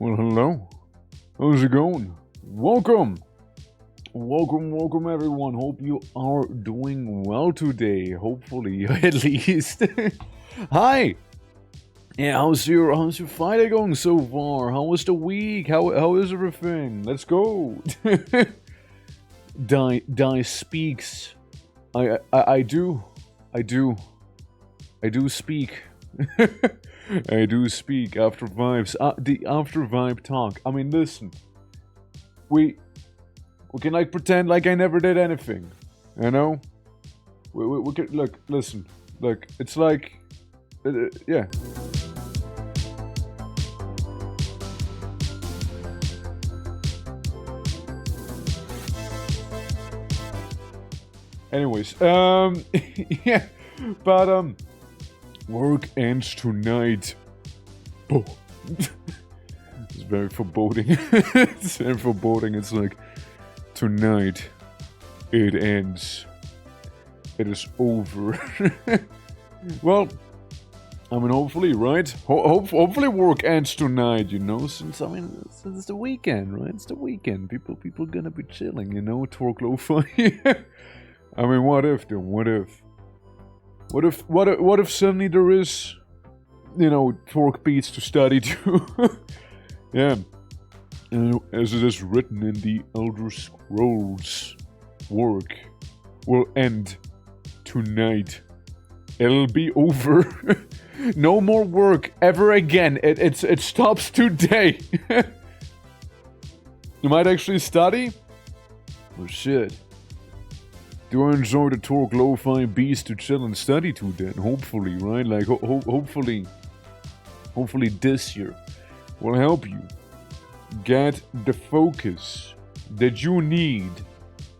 Well, hello. How's it going? Welcome. Welcome, everyone. Hope you are doing well today. Hopefully, at least. Hi. Yeah, how's your Friday going so far? How was the week? How is everything? Let's go. Die speaks. I do speak. I do speak after vibes. The after vibe talk. I mean, listen. We can like pretend like I never did anything. You know? We can listen. Look, it's like, yeah. Anyways, yeah, but work ends tonight. Oh. It's very foreboding. It's very foreboding. It's like, tonight, it ends. It is over. Well, I mean, hopefully, right? Hopefully work ends tonight, you know, since, I mean, it's the weekend, right? It's the weekend. People gonna be chilling, you know, talk lo-fi. I mean, what if, though? What if suddenly there is, you know, torque beats to study to? Yeah. And as it is written in the Elder Scrolls, work will end tonight. It'll be over. No more work ever again. It stops today. You might actually study? Well, shit. Do I enjoy the talk lo-fi beats to chill and study to then? Hopefully, right? Like, hopefully this year will help you get the focus that you need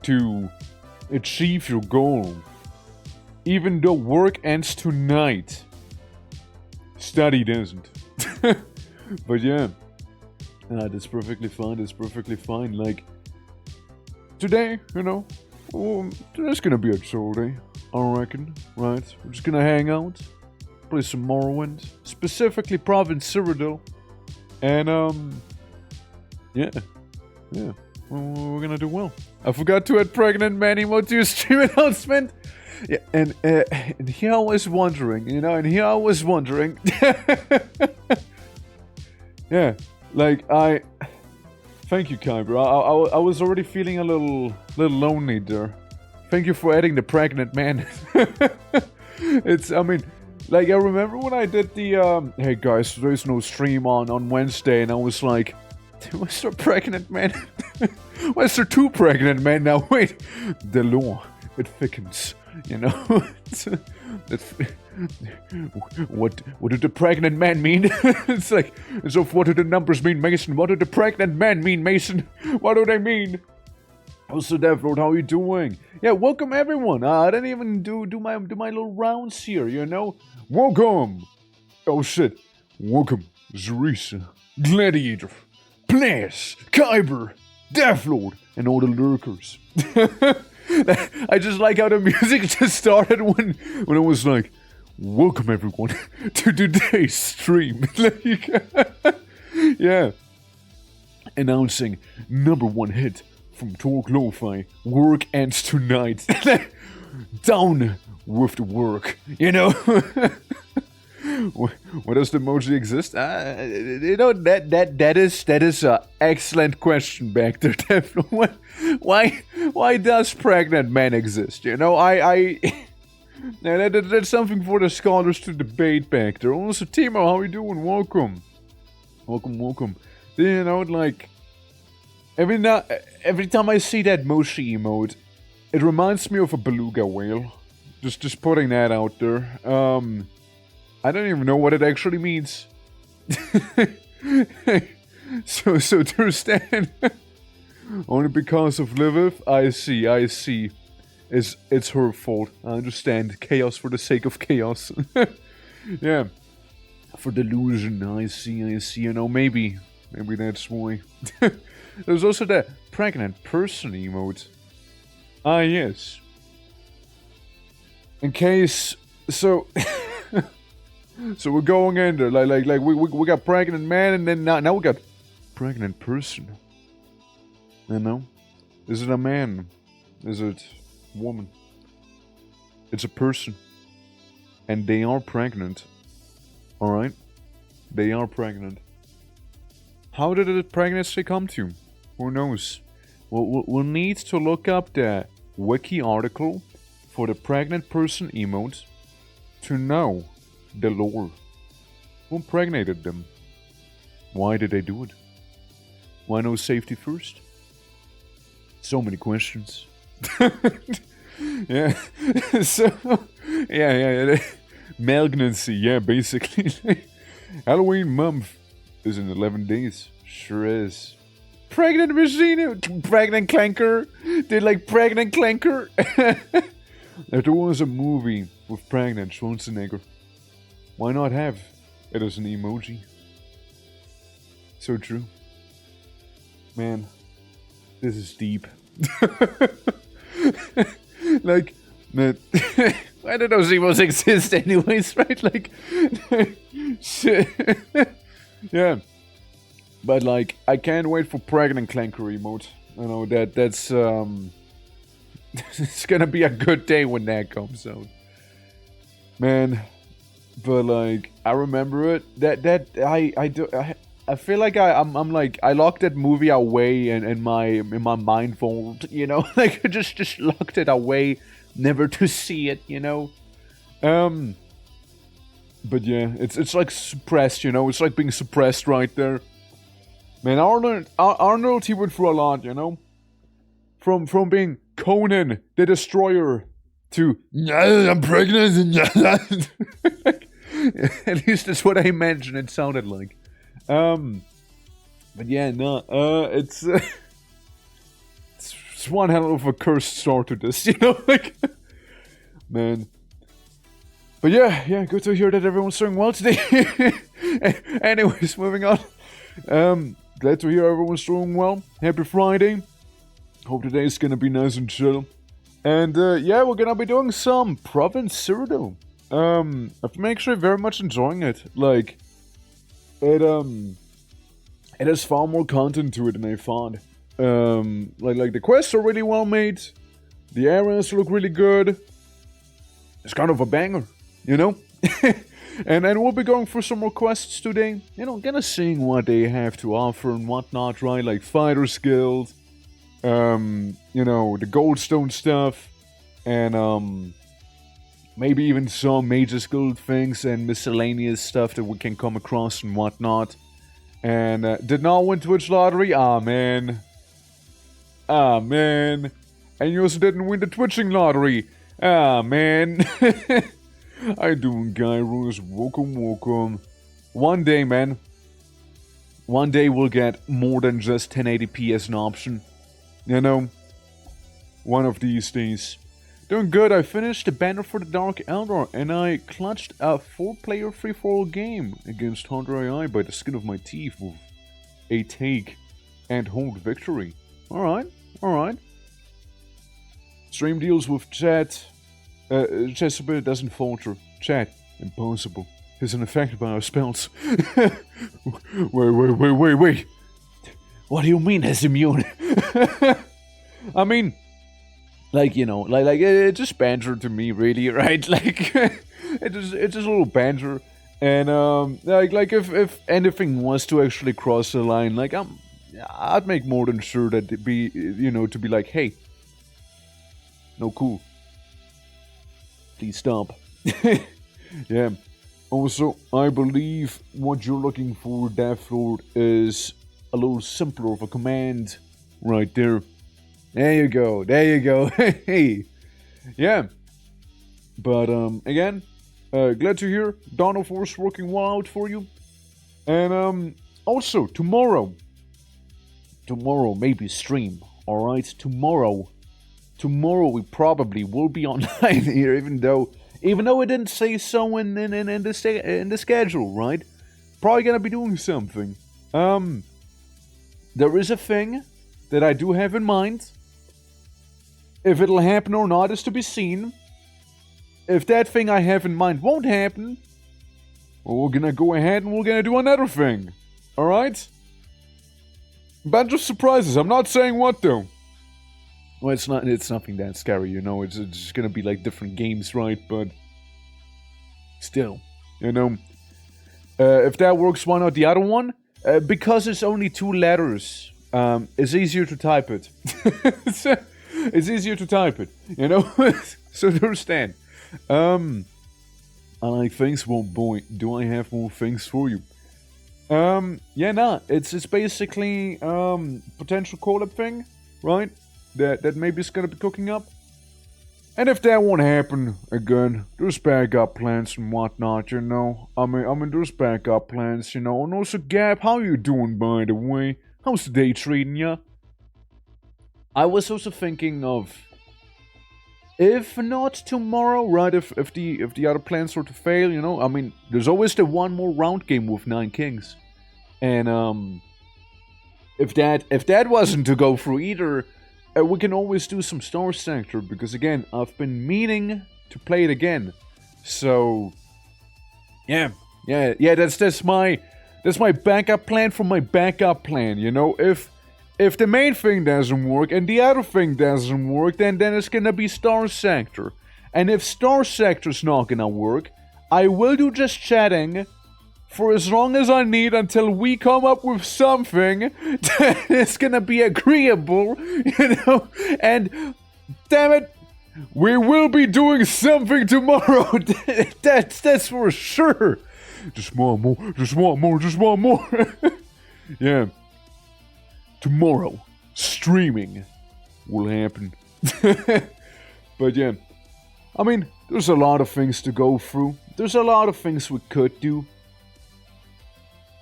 to achieve your goal. Even though work ends tonight, study doesn't. But yeah, that's perfectly fine. That's perfectly fine. Like, today, you know, today's gonna be a chill day, I reckon, right? We're just gonna hang out, play some Morrowind, specifically Province CYRODIIL, and yeah, we're gonna do well. I forgot to add pregnant man emote to your stream announcement. Yeah, and here I was wondering, you know, yeah, like thank you, Kyber. I was already feeling a little lonely there. Thank you for adding the pregnant man. I mean, like, I remember when I did the, hey guys, there's no stream on Wednesday, and I was like, was there pregnant man? Why is there two pregnant men now? Wait, the law, it thickens, you know? What did the pregnant man mean? It's like, so what do the numbers mean, Mason? What did the pregnant man mean, Mason? What do they mean? Also, Devlord, how are you doing? Yeah, welcome everyone. I didn't even do my little rounds here, you know? Welcome. Oh shit. Welcome, Zarisa, Gladiator, Blaze, Kyber, Devlord, and all the lurkers. I just like how the music just started when it was like, welcome everyone to today's stream. Yeah. Announcing -- hit from Talk Lo-Fi. Work ends tonight. Down with the work, you know? What does the emoji exist? You know, that is a excellent question back there, Devlord. Why does pregnant man exist? You know, that's something for the scholars to debate back there. Also, Timo, how are you doing? Welcome. You know, like, every time I see that Moshi emote, it reminds me of a beluga whale. Just putting that out there. I don't even know what it actually means. So to understand, only because of Lilith, I see. It's her fault. I understand. Chaos for the sake of chaos. Yeah. For delusion, I see. You know, maybe that's why. There's also the pregnant person emote. Ah, yes. In case, so So we're going in there, like we got pregnant man, and then now we got pregnant person? You know? Is it a man? Is it a woman? It's a person. And they are pregnant. Alright? They are pregnant. How did the pregnancy come to? Who knows? We'll need to look up the wiki article for the pregnant person emote to know the lore. Who impregnated them? Why did they do it? Why no safety first? So many questions. Yeah. So, yeah. Malignancy, yeah, basically. Halloween month is in 11 days. Sure is. Pregnant machine, pregnant clanker. They like pregnant clanker. If there was a movie with pregnant Schwarzenegger, why not have it as an emoji? So true. Man, this is deep. Like, man, why do those emotes exist anyways, right? Like, shit. Yeah. But like, I can't wait for pregnant clanker emote. I know that's it's gonna be a good day when that comes out. Man. But like, I remember it. I feel like I'm like, I locked that movie away in my mind vault, you know? Like, I just locked it away, never to see it, you know? But yeah, it's like suppressed, you know? It's like being suppressed right there. Man, Arnold, he went through a lot, you know? From being Conan the Destroyer to, I'm pregnant, at least that's what I imagined it sounded like. But yeah, no, it's one hell of a cursed start to this, you know, like, man. But yeah, good to hear that everyone's doing well today. Anyways, moving on. Glad to hear everyone's doing well. Happy Friday. Hope today's gonna be nice and chill. And yeah, we're gonna be doing some Province CYRODIIL. I'm actually very much enjoying it. Like, it has far more content to it than I thought. Like the quests are really well made. The areas look really good. It's kind of a banger, you know? And we'll be going for some more quests today. You know, gonna seeing what they have to offer and whatnot, right? Like Fighter's Guild, you know, the Goldstone stuff, and maybe even some Mage's Guild things and miscellaneous stuff that we can come across and whatnot. And did not win Twitch lottery. Ah man. And you also didn't win the Twitching lottery. Ah man. How you doing, Gyros? Welcome. One day, man. One day we'll get more than just 1080p as an option. You know? One of these days. Doing good. I finished the banner for the Dark Eldar and I clutched a 4-player free-for-all game against Hunter AI by the skin of my teeth with a take and hold victory. Alright. Stream deals with chat. Chesapeake doesn't falter. Chat, impossible. He's unaffected by our spells. Wait. What do you mean he's immune? I mean, like, you know, like it's just banter to me, really, right? Like, it's just a little banter. And, like if anything was to actually cross the line, like, I'd make more than sure that it'd be, you know, to be like, hey, no, cool. Please stop. Yeah. Also, I believe what you're looking for, Deathlord, is a little simpler of a command right there. There you go. Hey. Yeah. But, again, glad to hear Dawn of Force working well out for you. And, also, tomorrow, maybe stream, alright? Tomorrow we probably will be online here, even though it didn't say so in the schedule, right? Probably gonna be doing something. There is a thing that I do have in mind. If it'll happen or not is to be seen. If that thing I have in mind won't happen, well, we're gonna go ahead and we're gonna do another thing. Alright? Bunch of surprises. I'm not saying what though. Well, it's not. It's nothing that scary, you know. It's just gonna be like different games, right? But still, you know, if that works, why not the other one? Because it's only 2 letters. It's easier to type it. It's easier to type it, you know. So understand. I like things. Well, boy, do I have more things for you. Yeah, nah. It's basically potential collab thing, right? That maybe it's gonna be cooking up. And if that won't happen again, there's backup plans and whatnot, you know. I mean, there's backup plans, you know. And also, Gab, how you doing, by the way? How's the day treating ya? I was also thinking of, if not tomorrow, right? If the other plans were to fail, you know. I mean, there's always the one more round game with 9 kings, and if that wasn't to go through either. We can always do some Star Sector, because again, I've been meaning to play it again. So, yeah, that's my backup plan for my backup plan, you know? If the main thing doesn't work and the other thing doesn't work, then it's gonna be Star Sector. And if Star Sector's not gonna work, I will do just chatting for as long as I need until we come up with something that is gonna be agreeable, you know? And damn it, we will be doing something tomorrow. That's for sure. Just want more. Yeah. Tomorrow, streaming will happen. But yeah, I mean, there's a lot of things to go through. There's a lot of things we could do.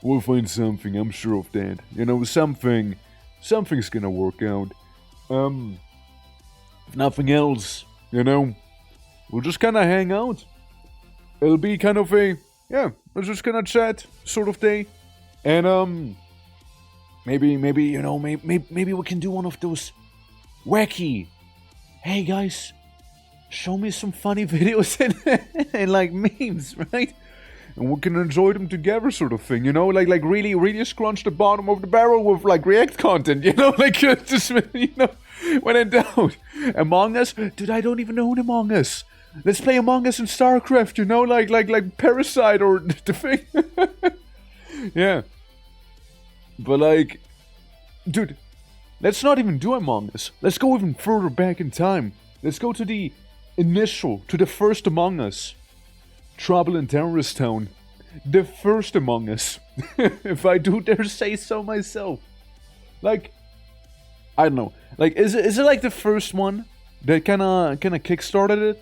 We'll find something, I'm sure of that. You know, something's gonna work out. If nothing else, you know, we'll just kinda hang out. It'll be kind of a, yeah, we're just gonna chat sort of day. And, maybe, you know, maybe we can do one of those wacky, hey guys, show me some funny videos and like memes, right? And we can enjoy them together, sort of thing, you know, like really scrunch the bottom of the barrel with like React content, you know, like just, you know, when in doubt. Among Us, dude, I don't even know Among Us. Let's play Among Us in StarCraft, you know, like Parasite or the thing. Yeah, but like, dude, let's not even do Among Us. Let's go even further back in time. Let's go to the first Among Us. Trouble in Terrorist Town. The first Among Us. If I do dare say so myself. Like, I don't know. Like, is it like the first one that kinda kickstarted it?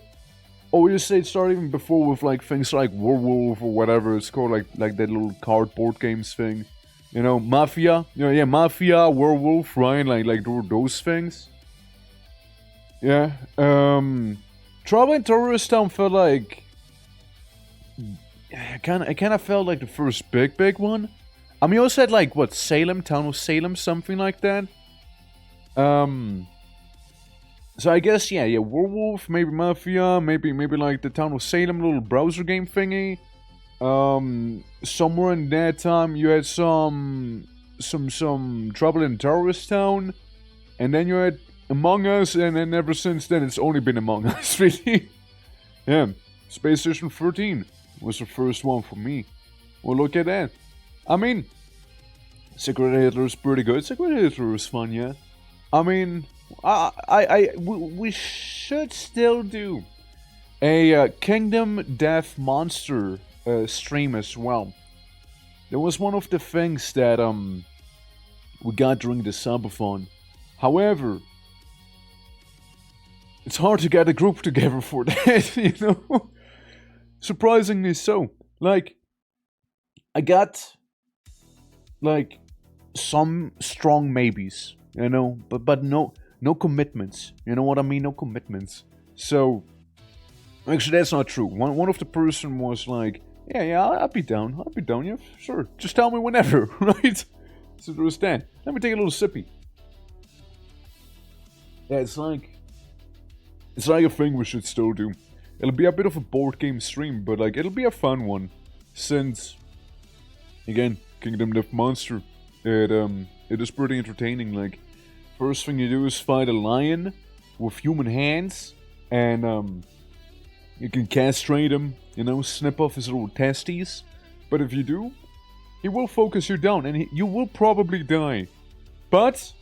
Or you say it started even before with like things like Werewolf or whatever it's called, like that little cardboard games thing. You know, Mafia. You know, yeah, Mafia, Werewolf, right? Like those things. Yeah. Trouble in Terrorist Town felt like, it kind of felt like the first big one. I mean, you also had like what, Town of Salem, something like that. So I guess yeah, Werewolf, maybe Mafia, maybe like the Town of Salem little browser game thingy. Somewhere in that time you had some Trouble in Terrorist Town, and then you had Among Us, and then ever since then it's only been Among Us, really. Yeah, Space Station 13 was the first one for me. Well, look at that. I mean, Secret Hitler is pretty good. Secret Hitler is fun, yeah. I mean, we should still do a Kingdom Death Monster stream as well. That was one of the things that we got during the subathon. However, it's hard to get a group together for that, you know? Surprisingly so. Like, I got like some strong maybes, you know, but no commitments. You know what I mean? No commitments. So actually that's not true. One of the person was like, yeah, I'll be down, yeah, sure. Just tell me whenever, right? So there was that. Let me take a little sippy. Yeah, it's like a thing we should still do. It'll be a bit of a board game stream, but like it'll be a fun one. Since again, Kingdom Death Monster, it It is pretty entertaining. Like, first thing you do is fight a lion with human hands, and you can castrate him, you know, snip off his little testes. But if you do, he will focus you down, and you will probably die. But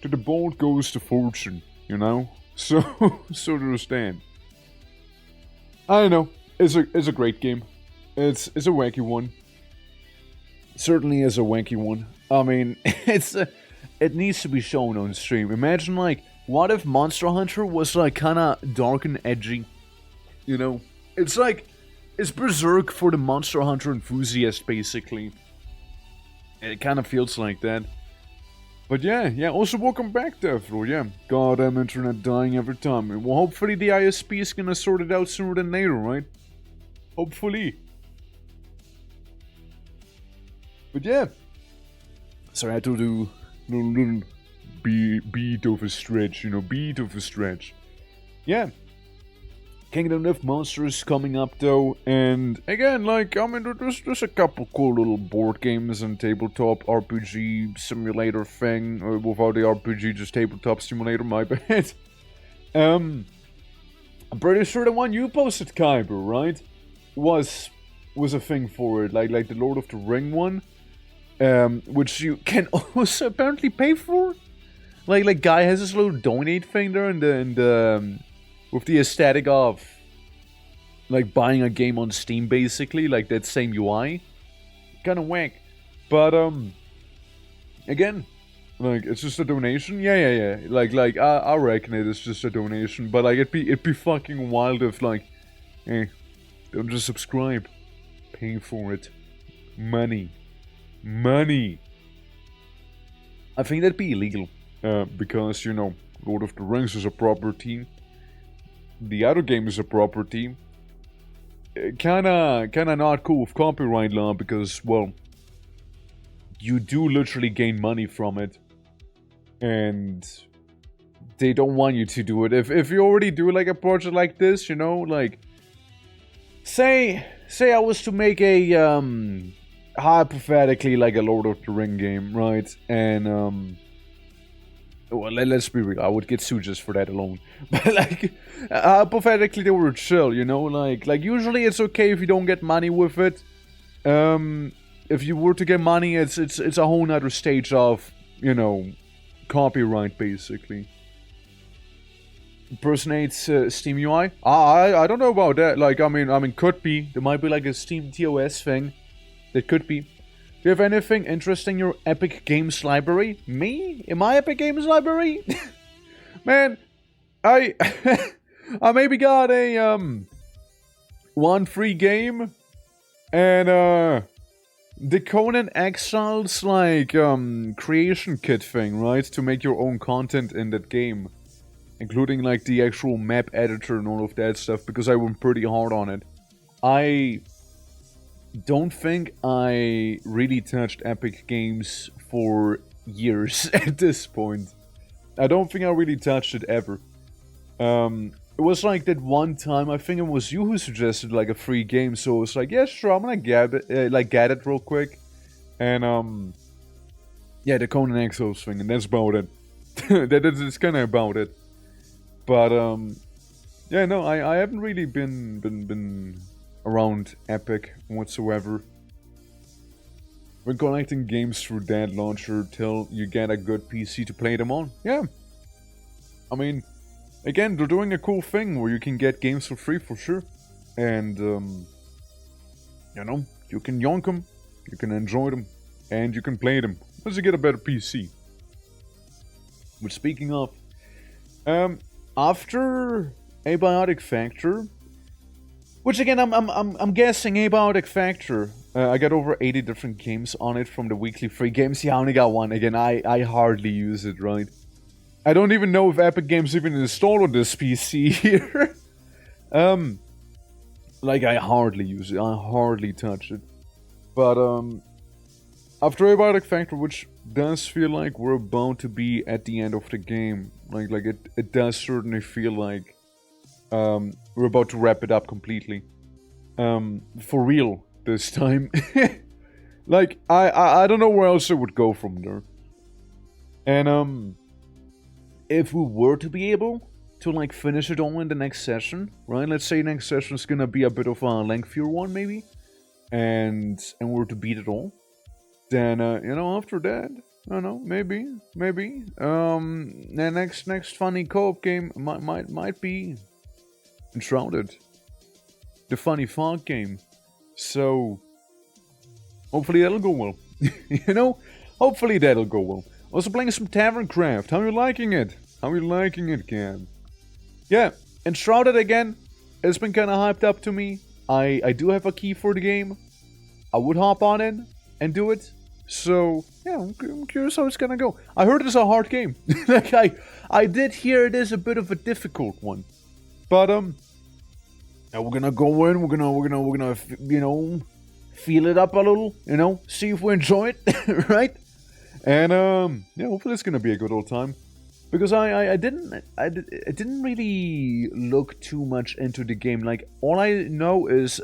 to the bold goes the fortune, you know. So there's that. I don't know. It's a great game. It's a wacky one. Certainly is a wacky one. I mean, it needs to be shown on stream. Imagine, like, what if Monster Hunter was, like, kinda dark and edgy? You know? It's like, it's Berserk for the Monster Hunter enthusiast, basically. It kinda feels like that. But yeah, also welcome back, Deathrow, yeah. Goddamn internet dying every time. Well, hopefully the ISP is gonna sort it out sooner than later, right? Hopefully. But yeah. So I had to do a little beat of a stretch, you know, beat of a stretch. Yeah. Kingdom of Monsters coming up though, and again, like, I mean, there's a couple cool little board games and tabletop RPG simulator thing, without the RPG, just tabletop simulator, my bad. I'm pretty sure the one you posted, Kyber, right, was a thing for it, like the Lord of the Ring one, which you can also apparently pay for. Like Guy has this little donate thing there, and with the aesthetic of, like, buying a game on Steam, basically, like that same UI. Kinda whack. But, again, like, it's just a donation? Yeah. Like, I reckon it is just a donation, but, like, it'd be fucking wild if, like, hey, don't just subscribe. Pay for it. Money. I think that'd be illegal. Because, you know, Lord of the Rings is a property. The other game is a property. Kinda not cool with copyright law because, well, you do literally gain money from it. And they don't want you to do it. If you already do, like, a project like this, you know, like, say I was to make a, hypothetically, like, a Lord of the Ring game, right? And, well, let's be real, I would get sued just for that alone. But, like, hypothetically, they were chill, you know? Like, usually it's okay if you don't get money with it. If you were to get money, it's a whole nother stage of, you know, copyright, basically. Impersonates Steam UI? I don't know about that. Like, I mean, could be. There might be, like, a Steam TOS thing. That could be. Do you have anything interesting in your Epic Games library? Me? In my Epic Games library? Man, I maybe got a, one free game, and, the Conan Exiles, like, creation kit thing, right? To make your own content in that game. Including, like, the actual map editor and all of that stuff, because I went pretty hard on it. I don't think I really touched Epic Games for years at this point. I don't think I really touched it ever. It was like that one time, I think it was you who suggested, like, a free game, so I was like, yeah, sure, I'm gonna get it real quick. And, yeah, the Conan Exiles thing, and that's about it. That's kinda about it. But, yeah, no, I haven't really been around Epic whatsoever. When connecting games through that launcher till you get a good PC to play them on. Yeah. I mean, again, they're doing a cool thing where you can get games for free for sure. And, you know, you can yonk them, you can enjoy them, and you can play them once you get a better PC. But speaking of, after Abiotic Factor, which again, I'm guessing Abiotic Factor. I got over 80 different games on it from the weekly free games. Yeah, I only got one. Again, I hardly use it, right? I don't even know if Epic Games even installed on this PC here. Like, I hardly use it. I hardly touch it. But, after Abiotic Factor, which does feel like we're about to be at the end of the game. Like it does certainly feel like we're about to wrap it up completely. For real this time. Like, I don't know where else it would go from there. And, if we were to be able to, like, finish it all in the next session, right? Let's say next session is gonna be a bit of a lengthier one, maybe. And we're to beat it all. Then, you know, after that, I don't know, maybe. The next funny co-op game might be Enshrouded. The funny fog game. So, hopefully that'll go well. You know? Hopefully that'll go well. Also playing some Tavern Craft. How are you liking it? How are you liking it, Cam? Yeah, Enshrouded again. It's been kind of hyped up to me. I do have a key for the game. I would hop on it and do it. So, yeah, I'm curious how it's gonna go. I heard it's a hard game. Like, I did hear it is a bit of a difficult one. But, now we're gonna go in, we're gonna, you know, feel it up a little, you know, see if we enjoy it, right? And, yeah, hopefully it's gonna be a good old time. Because I didn't really look too much into the game. Like, all I know is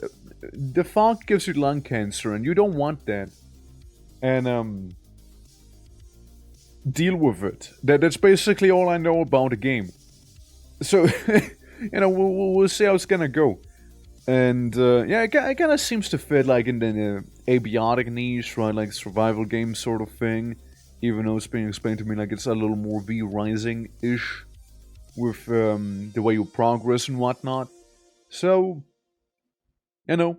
the fog gives you lung cancer, and you don't want that. And, deal with it. That's basically all I know about the game. So, you know, we'll see how it's gonna go. And, yeah, it kind of seems to fit, like, in the abiotic niche, right? Like, survival game sort of thing. Even though it's being explained to me like it's a little more V-Rising-ish. With, the way you progress and whatnot. So, you know.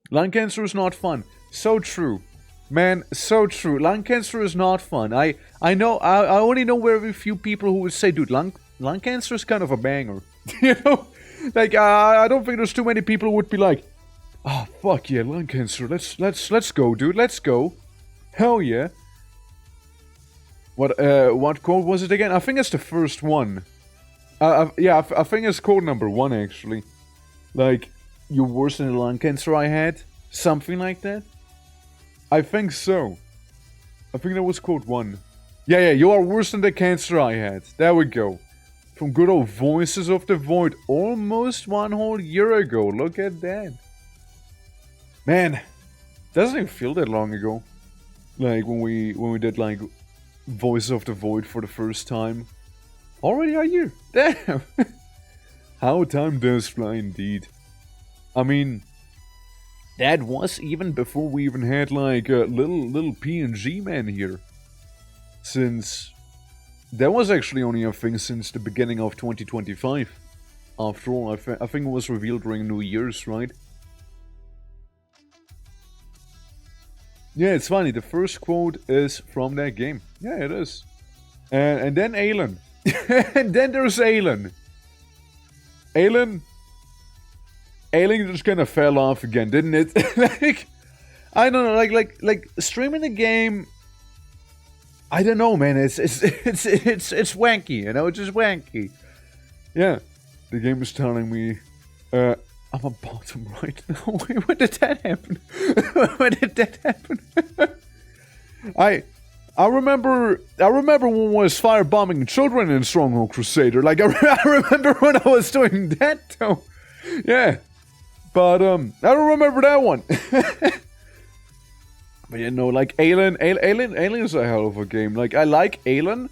Lung cancer is not fun. So true. Man, so true. Lung cancer is not fun. I know, I only know very few people who would say, dude, lung cancer is kind of a banger. You know? Like, I don't think there's too many people who would be like, oh, fuck yeah, lung cancer, let's go, dude, let's go. Hell yeah. What code was it again? I think it's the first one. Yeah, I think it's code number 1, actually. Like, you're worse than the lung cancer I had? Something like that? I think so. I think that was code 1. Yeah, you are worse than the cancer I had. There we go. From good old Voices of the Void. Almost 1 whole year ago. Look at that. Man. Doesn't even feel that long ago. Like, when we did, like, Voices of the Void for the first time. Already a year. Damn. How time does fly indeed. I mean, that was even before we even had like a little PNG man here. Since that was actually only a thing since the beginning of 2025. After all, I think it was revealed during New Year's, right? Yeah, it's funny. The first quote is from that game. Yeah, it is. And then Alan. And then there's Alan. Alan just kind of fell off again, didn't it? Like, I don't know, like streaming the game. I don't know, man. It's wanky, you know. It's just wanky. Yeah, the game is telling me, I'm a bottom right now. Wait, when did that happen? When did that happen? I remember when I was firebombing children in Stronghold Crusader. Like, I remember when I was doing that, though. Yeah. But, I don't remember that one. But, you know, like, Alien is a hell of a game. Like, I like Alien,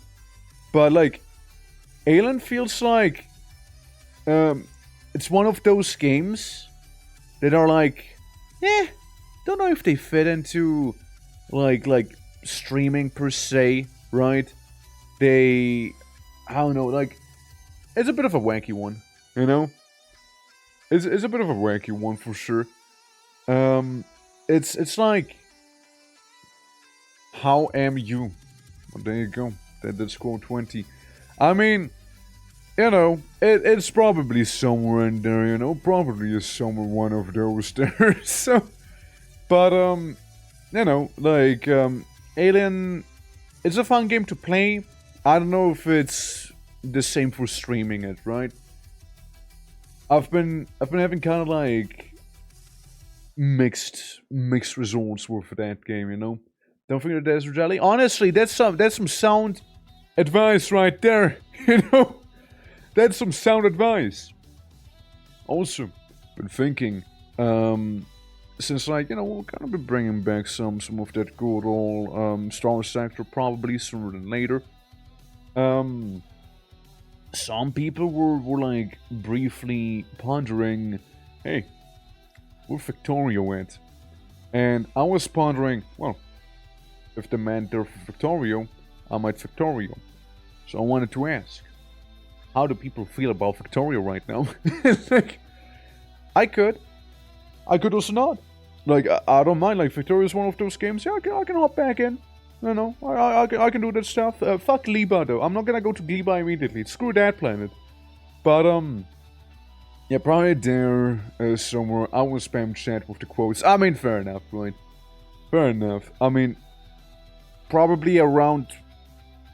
but, like, Alien feels like, it's one of those games that are like, don't know if they fit into, like, streaming per se, right? I don't know, like, it's a bit of a wacky one, you know? It's a bit of a wacky one for sure. It's like, how am you? Well, there you go. That's quote 20. I mean, you know, it's probably somewhere in there, you know, probably is somewhere one of those there. So, but you know, like, Alien, it's a fun game to play. I don't know if it's the same for streaming it, right? I've been having kind of like mixed results with that game, you know. Don't think that that's jelly. Honestly, that's some sound advice right there, you know. That's some sound advice. Also, been thinking, since, like, you know, we'll kind of be bringing back some of that good old Star Sector probably sooner than later. Some people were like briefly pondering, hey, where Victorio at? And I was pondering, well, if the man there for Victorio, I'm at Victorio. So I wanted to ask, how do people feel about Victorio right now? Like, I could also not. Like, I don't mind. Like, Victoria is one of those games. Yeah, I can hop back in. You know, I can do that stuff. Fuck Gleba, though. I'm not gonna go to Gleba immediately. Screw that planet. But, yeah, probably there somewhere. I will spam chat with the quotes. I mean, fair enough, right? Fair enough. I mean, probably around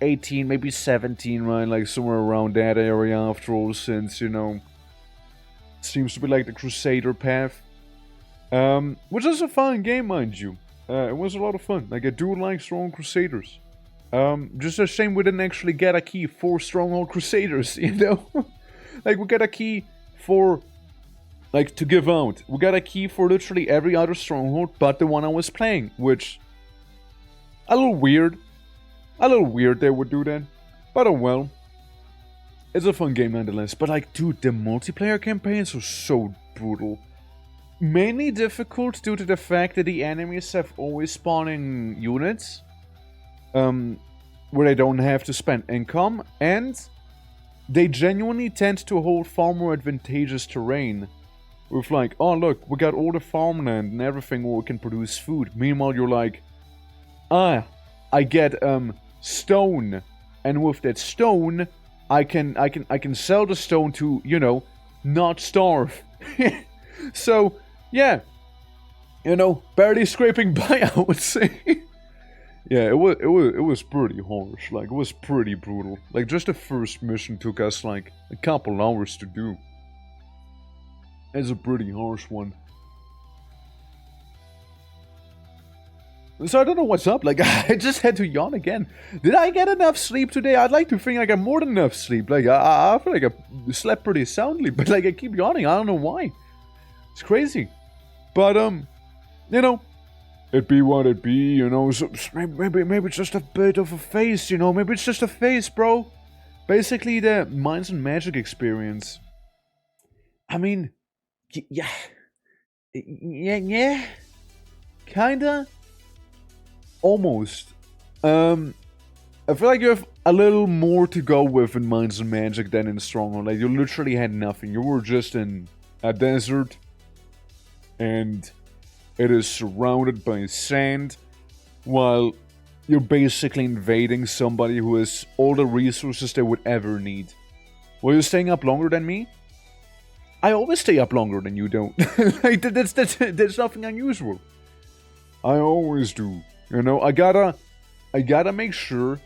18, maybe 17, right? Like, somewhere around that area after all, since, you know, seems to be like the Crusader path. Which is a fun game, mind you. It was a lot of fun. Like, I do like Stronghold Crusaders. Just a shame we didn't actually get a key for Stronghold Crusaders, you know? Like, we got a key for, like, to give out. We got a key for literally every other Stronghold but the one I was playing, which, a little weird. A little weird they would do that. But oh well. It's a fun game nonetheless. But, like, dude, the multiplayer campaigns are so brutal. Mainly difficult due to the fact that the enemies have always spawning units. Where they don't have to spend income. And they genuinely tend to hold far more advantageous terrain. With like, oh look, we got all the farmland and everything where we can produce food. Meanwhile, you're like, I get stone, and with that stone, I can sell the stone to, you know, not starve. So, yeah, you know, barely scraping by, I would say. Yeah, it was pretty harsh. Like, it was pretty brutal. Like, just the first mission took us like a couple hours to do. It's a pretty harsh one. So I don't know what's up. Like, I just had to yawn again. Did I get enough sleep today? I'd like to think I got more than enough sleep. Like, I feel like I slept pretty soundly, but like I keep yawning. I don't know why. It's crazy. But you know, it be what it be. You know, so maybe it's just a bit of a phase. You know, maybe it's just a phase, bro. Basically, the Minds and Magic experience. I mean, yeah, kinda. Almost. I feel like you have a little more to go with in Minds and Magic than in Stronghold. Like, you literally had nothing. You were just in a desert, and it is surrounded by sand, while you're basically invading somebody who has all the resources they would ever need. Were you staying up longer than me? I always stay up longer than you don't. Like, that's nothing unusual. I always do. You know, I gotta make sure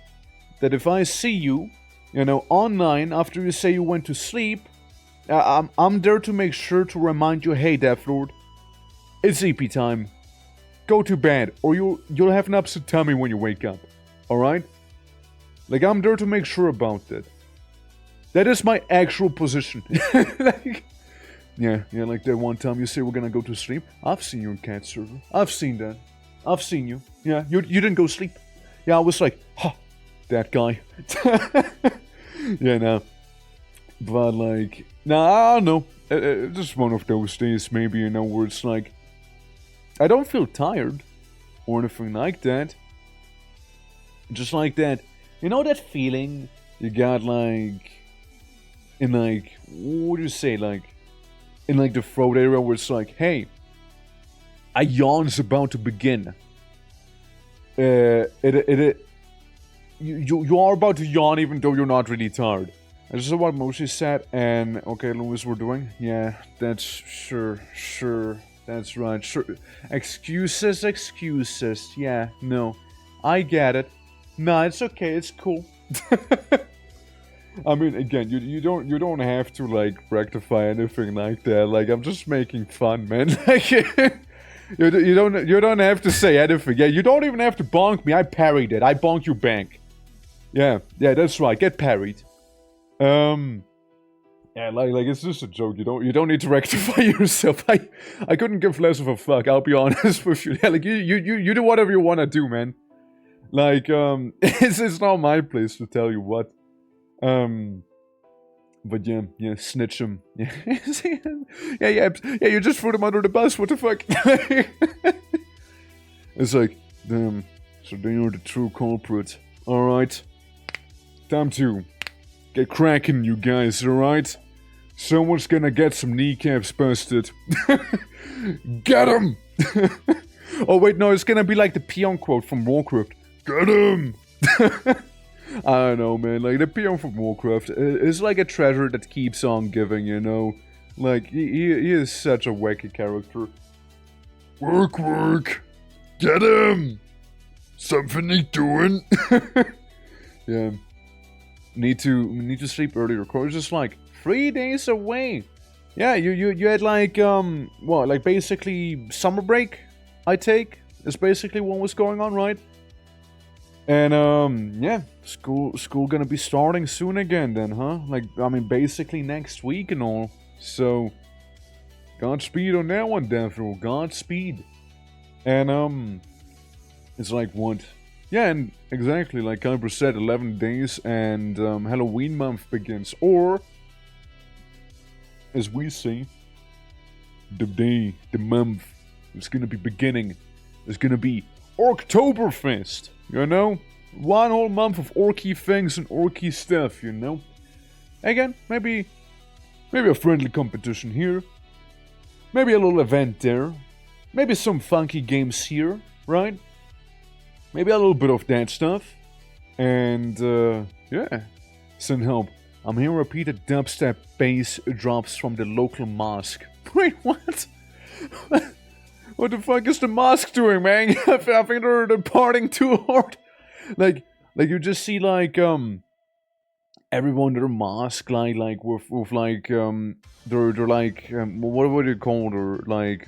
that if I see you, you know, online after you say you went to sleep, I'm there to make sure to remind you, hey, Deathlord, it's EP time. Go to bed, or you'll have an upset tummy when you wake up. Alright? Like, I'm there to make sure about that. That is my actual position. Like, yeah, like that one time you say we're gonna go to sleep. I've seen you in cat server. I've seen that. I've seen you. Yeah, you didn't go sleep. Yeah, I was like, ha, that guy. Yeah, no. But like, I don't know. It's just one of those days, maybe, you know, where it's like, I don't feel tired or anything like that. Just like that, you know that feeling you got like, in like, what do you say, like, in like the throat area where it's like, hey, a yawn's about to begin. You are about to yawn even though you're not really tired. This is what Moshi said, and okay, Lewis, we're doing? Yeah, that's sure, that's right, sure. Excuses, yeah, no. I get it. Nah, it's okay, it's cool. I mean, again, you don't have to like rectify anything like that. Like, I'm just making fun, man. Like, you don't have to say anything. Yeah, you don't even have to bonk me. I parried it. I bonk you back. Yeah, that's right. Get parried. Yeah, like it's just a joke. You don't need to rectify yourself. I couldn't give less of a fuck. I'll be honest with you. Yeah, like you do whatever you wanna do, man. Like it's not my place to tell you what. But yeah, snitch him. Yeah, yeah. You just threw them under the bus. What the fuck? It's like, damn. So they are the true culprit. All right, time to get cracking, you guys. All right. Someone's gonna get some kneecaps busted. Get him! Oh wait, no, it's gonna be like the peon quote from Warcraft. Get him! I don't know, man. Like the peon from Warcraft is like a treasure that keeps on giving. You know, like he is such a wacky character. Work, get him! Something he doing? Yeah. Need to sleep earlier. Of course, just like 3 days away. Yeah, you had like what, like basically summer break, I take, is basically what was going on, right? And yeah, school gonna be starting soon again then, huh? Like, I mean, basically next week and all. So Godspeed on that one, Deathrow. Godspeed. And it's like what? Yeah, and exactly like Kyber said, 11 days and Halloween month begins. Or as we say, the month is gonna be beginning. It's gonna be Oktoberfest, you know? One whole month of orky things and orky stuff, you know? Again, maybe a friendly competition here. Maybe a little event there. Maybe some funky games here, right? Maybe a little bit of that stuff. And, yeah. Send help. I'm hearing repeated dubstep bass drops from the local mosque. Wait, what? What the fuck is the mosque doing, man? I think they're partying too hard. Like you just see, like, everyone in their mosque, like, with like, they're like, what would you call it? Like,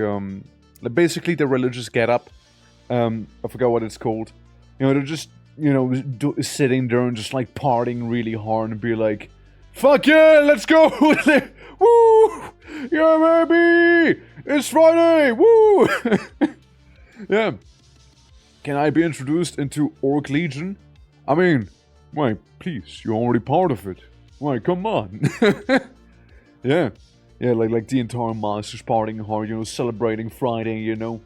basically the religious get-up. I forgot what it's called. You know, they're just, you know, sitting there and just, like, partying really hard and be like, fuck yeah, let's go! Woo! Yeah, baby! It's Friday! Woo! Yeah. Can I be introduced into Orc Legion? I mean, why, please, you're already part of it. Why, come on. Yeah. Yeah, like the entire master's partying hard, you know, celebrating Friday, you know.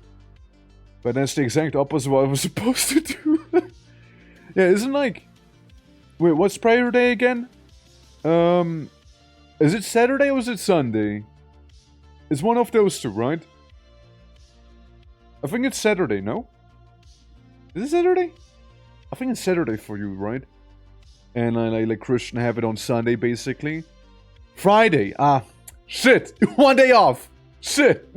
But that's the exact opposite of what I was supposed to do. Yeah, isn't like... Wait, what's prayer day again? Is it Saturday or is it Sunday? It's one of those two, right? I think it's Saturday, no? Is it Saturday? I think it's Saturday for you, right? And like Christian have it on Sunday, basically. Friday! Ah, shit! 1 day off! Shit!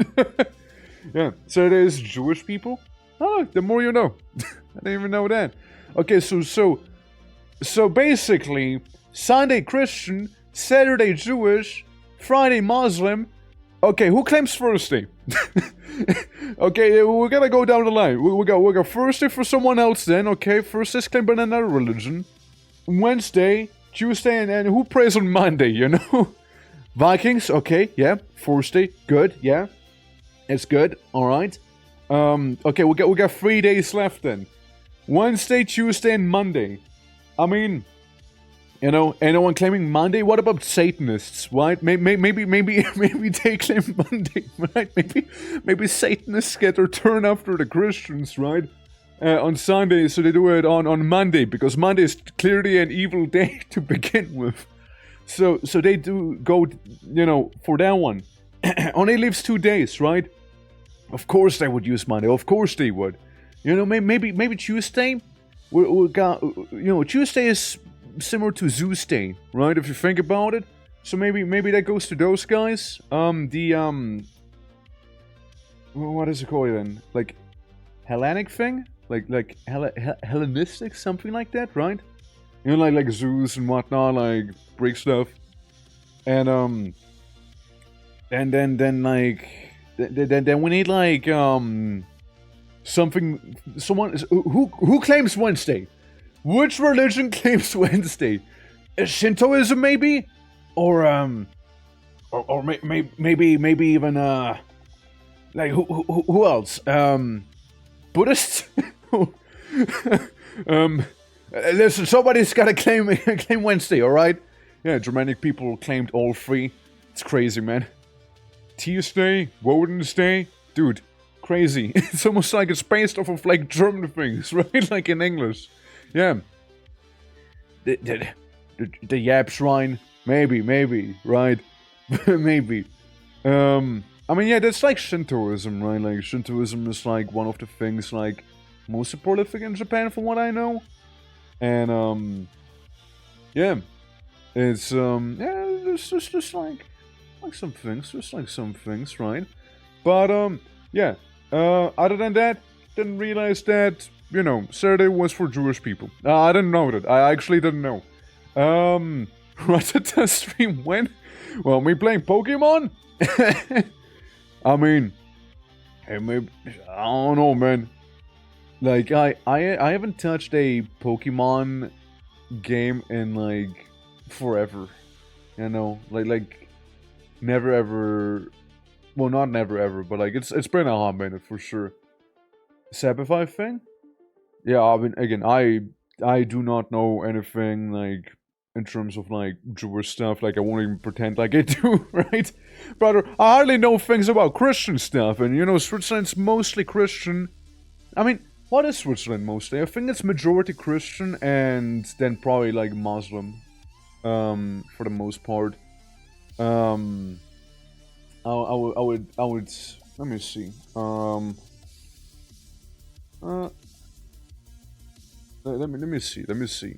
Yeah, Saturday is Jewish people? Oh, the more you know. I didn't even know that. Okay, so basically, Sunday Christian, Saturday Jewish, Friday Muslim. Okay, who claims Thursday? Okay, we're gonna go down the line. We got Thursday for someone else then, okay? Thursday's claimed by another religion. Wednesday, Tuesday, and who prays on Monday, you know? Vikings, okay, yeah. Thursday, good, yeah. It's good, alright. Okay, we got 3 days left then. Wednesday, Tuesday, and Monday. I mean, you know, anyone claiming Monday? What about Satanists, right? Maybe they claim Monday, right? Maybe Satanists get their turn after the Christians, right? On Sunday, so they do it on Monday, because Monday is clearly an evil day to begin with. So they do go, you know, for that one. Only leaves 2 days, right? Of course they would use Monday. Of course they would. You know, maybe Tuesday. We got, you know, Tuesday is similar to Zeus Day, right? If you think about it. So maybe that goes to those guys. What is it called then? Like Hellenic thing? Like Hellenistic, something like that, right? You know, like Zeus and whatnot, like Greek stuff. And then we need like someone who claims Wednesday. Which religion claims Wednesday? Shintoism maybe, or maybe even like who else? Buddhists. Listen, somebody's gotta claim Wednesday, all right? Yeah, Germanic people claimed all three. It's crazy, man. Tuesday, Woden's Day, dude, crazy. It's almost like it's based off of like German things, right? Like in English. Yeah. The Yap Shrine, maybe, right? Maybe. I mean, yeah, that's like Shintoism, right? Like Shintoism is like one of the things like most prolific in Japan, from what I know. And yeah, it's yeah, there's just like some things, right? But yeah. Other than that, didn't realize that, you know, Saturday was for Jewish people. I didn't know that. I actually didn't know. What did the stream when? Well, me playing Pokemon? I mean, hey, maybe, I don't know, man. Like, I haven't touched a Pokemon game in, like, forever. You know? Like, never ever... Well, not never ever, but, like, it's been a hot minute, for sure. Sabify thing? Yeah, I mean, again, I do not know anything, like, in terms of, like, Jewish stuff. Like, I won't even pretend like I do, right? Brother, I hardly know things about Christian stuff, and, you know, Switzerland's mostly Christian. I mean, what is Switzerland mostly? I think it's majority Christian, and then probably, like, Muslim, for the most part. I would, let me see, let me see.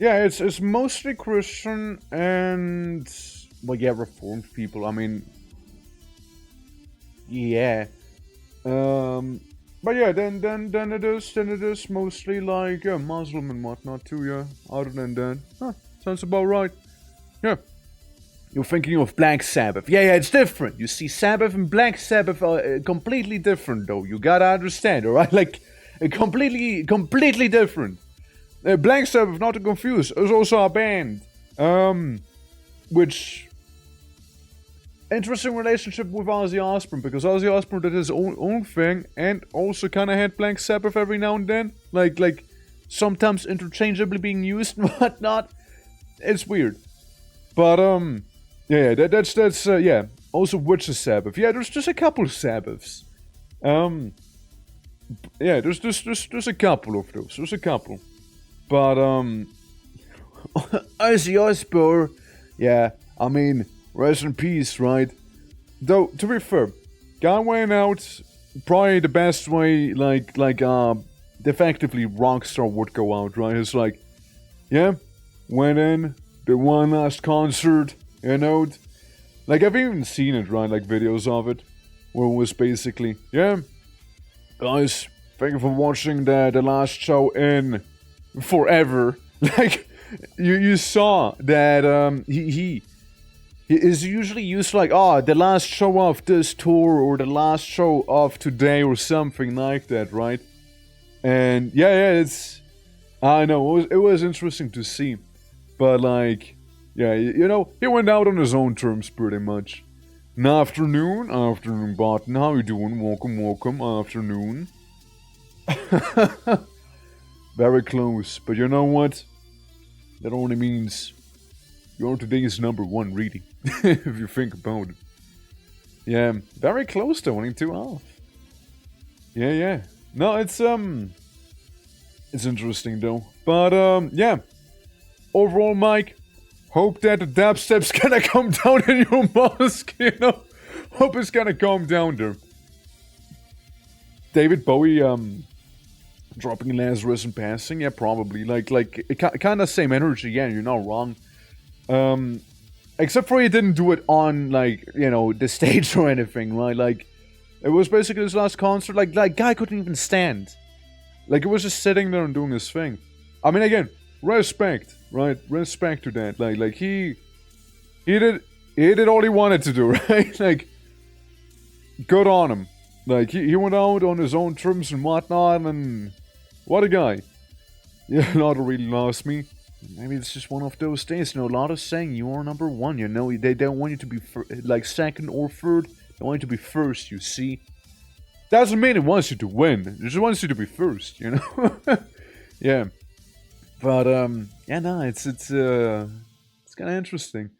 Yeah, it's mostly Christian and, well, yeah, Reformed people. I mean, yeah. But yeah, then it is mostly like Muslim and whatnot too. Yeah. Other than that, sounds about right. Yeah. You're thinking of Black Sabbath. Yeah, it's different. You see, Sabbath and Black Sabbath are completely different, though. You gotta understand, alright? Like, completely different. Black Sabbath, not to confuse, is also a band. Which... Interesting relationship with Ozzy Osbourne, because Ozzy Osbourne did his own thing, and also kinda had Black Sabbath every now and then. Like, sometimes interchangeably being used and whatnot. It's weird. But, yeah, that's yeah. Also, which is Sabbath? Yeah, there's just a couple of Sabbaths. Yeah, there's a couple of those. There's a couple. But, Ozzy Osbourne, yeah, I mean, rest in peace, right? Though, to be fair, guy went out probably the best way, like, effectively Rockstar would go out, right? It's like, yeah, went in, did one last concert, you know, like, I've even seen it, right, like, videos of it, where it was basically, yeah, guys, thank you for watching the last show in forever. Like, you saw that, he is usually used like, the last show of this tour, or the last show of today, or something like that, right? And, yeah, it's, I know, it was interesting to see, but, like, yeah, you know, he went out on his own terms, pretty much. Afternoon, button, how you doing? Welcome, afternoon. Very close, but you know what? That only means you're on today's #1 reading, if you think about it. Yeah, very close to winning 2 off. Yeah. No, it's interesting though. But, yeah. Overall, Mike, hope that the dubstep's gonna come down in your mosque, you know? Hope it's gonna calm down there. David Bowie, dropping Lazarus and passing, yeah, probably. Like, kind of same energy, yeah, you're not wrong. Except for he didn't do it on, like, you know, the stage or anything, right? Like, it was basically his last concert. Like, guy couldn't even stand. Like, he was just sitting there and doing his thing. I mean, again, respect, right? Respect to that. Like he did all he wanted to do, right? Like, good on him. Like, he went out on his own terms and whatnot, and what a guy. Yeah, not really lost me. Maybe it's just one of those days. You know, a lot of saying you are number one. You know, they don't want you to be like second or third. They want you to be first. You see, doesn't mean it wants you to win. It just wants you to be first. You know. Yeah. But yeah, no, it's kind of interesting.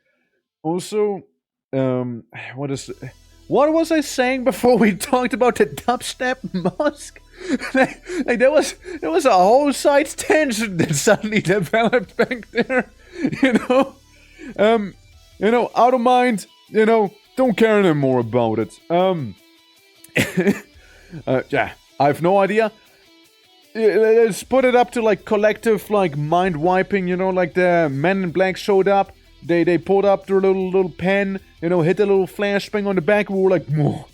Also, what was I saying before we talked about the dubstep mask? like there was a whole side tangent that suddenly developed back there. You know, out of mind. You know, don't care anymore about it. Yeah, I have no idea. Let's put it up to like collective like mind wiping. You know, like the Men in Black showed up. They pulled up their little pen, you know, hit a little flashbang on the back, and we were like, whoa.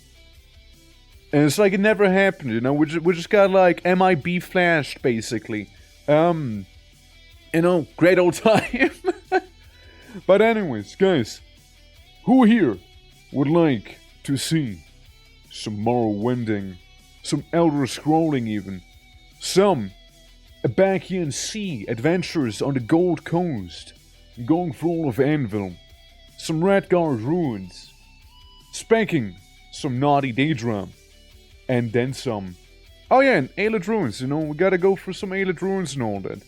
And it's like it never happened, you know, we just got like MIB flashed, basically. You know, great old time. But anyways, guys, who here would like to see some Morrowinding, some Elder Scrolling even, some Abacian Sea adventures on the Gold Coast, going through all of Anvil, some Redguard ruins, spanking some naughty Daedra, and then some. Oh yeah, and Aelid ruins, you know, we gotta go for some Aelid ruins and all that.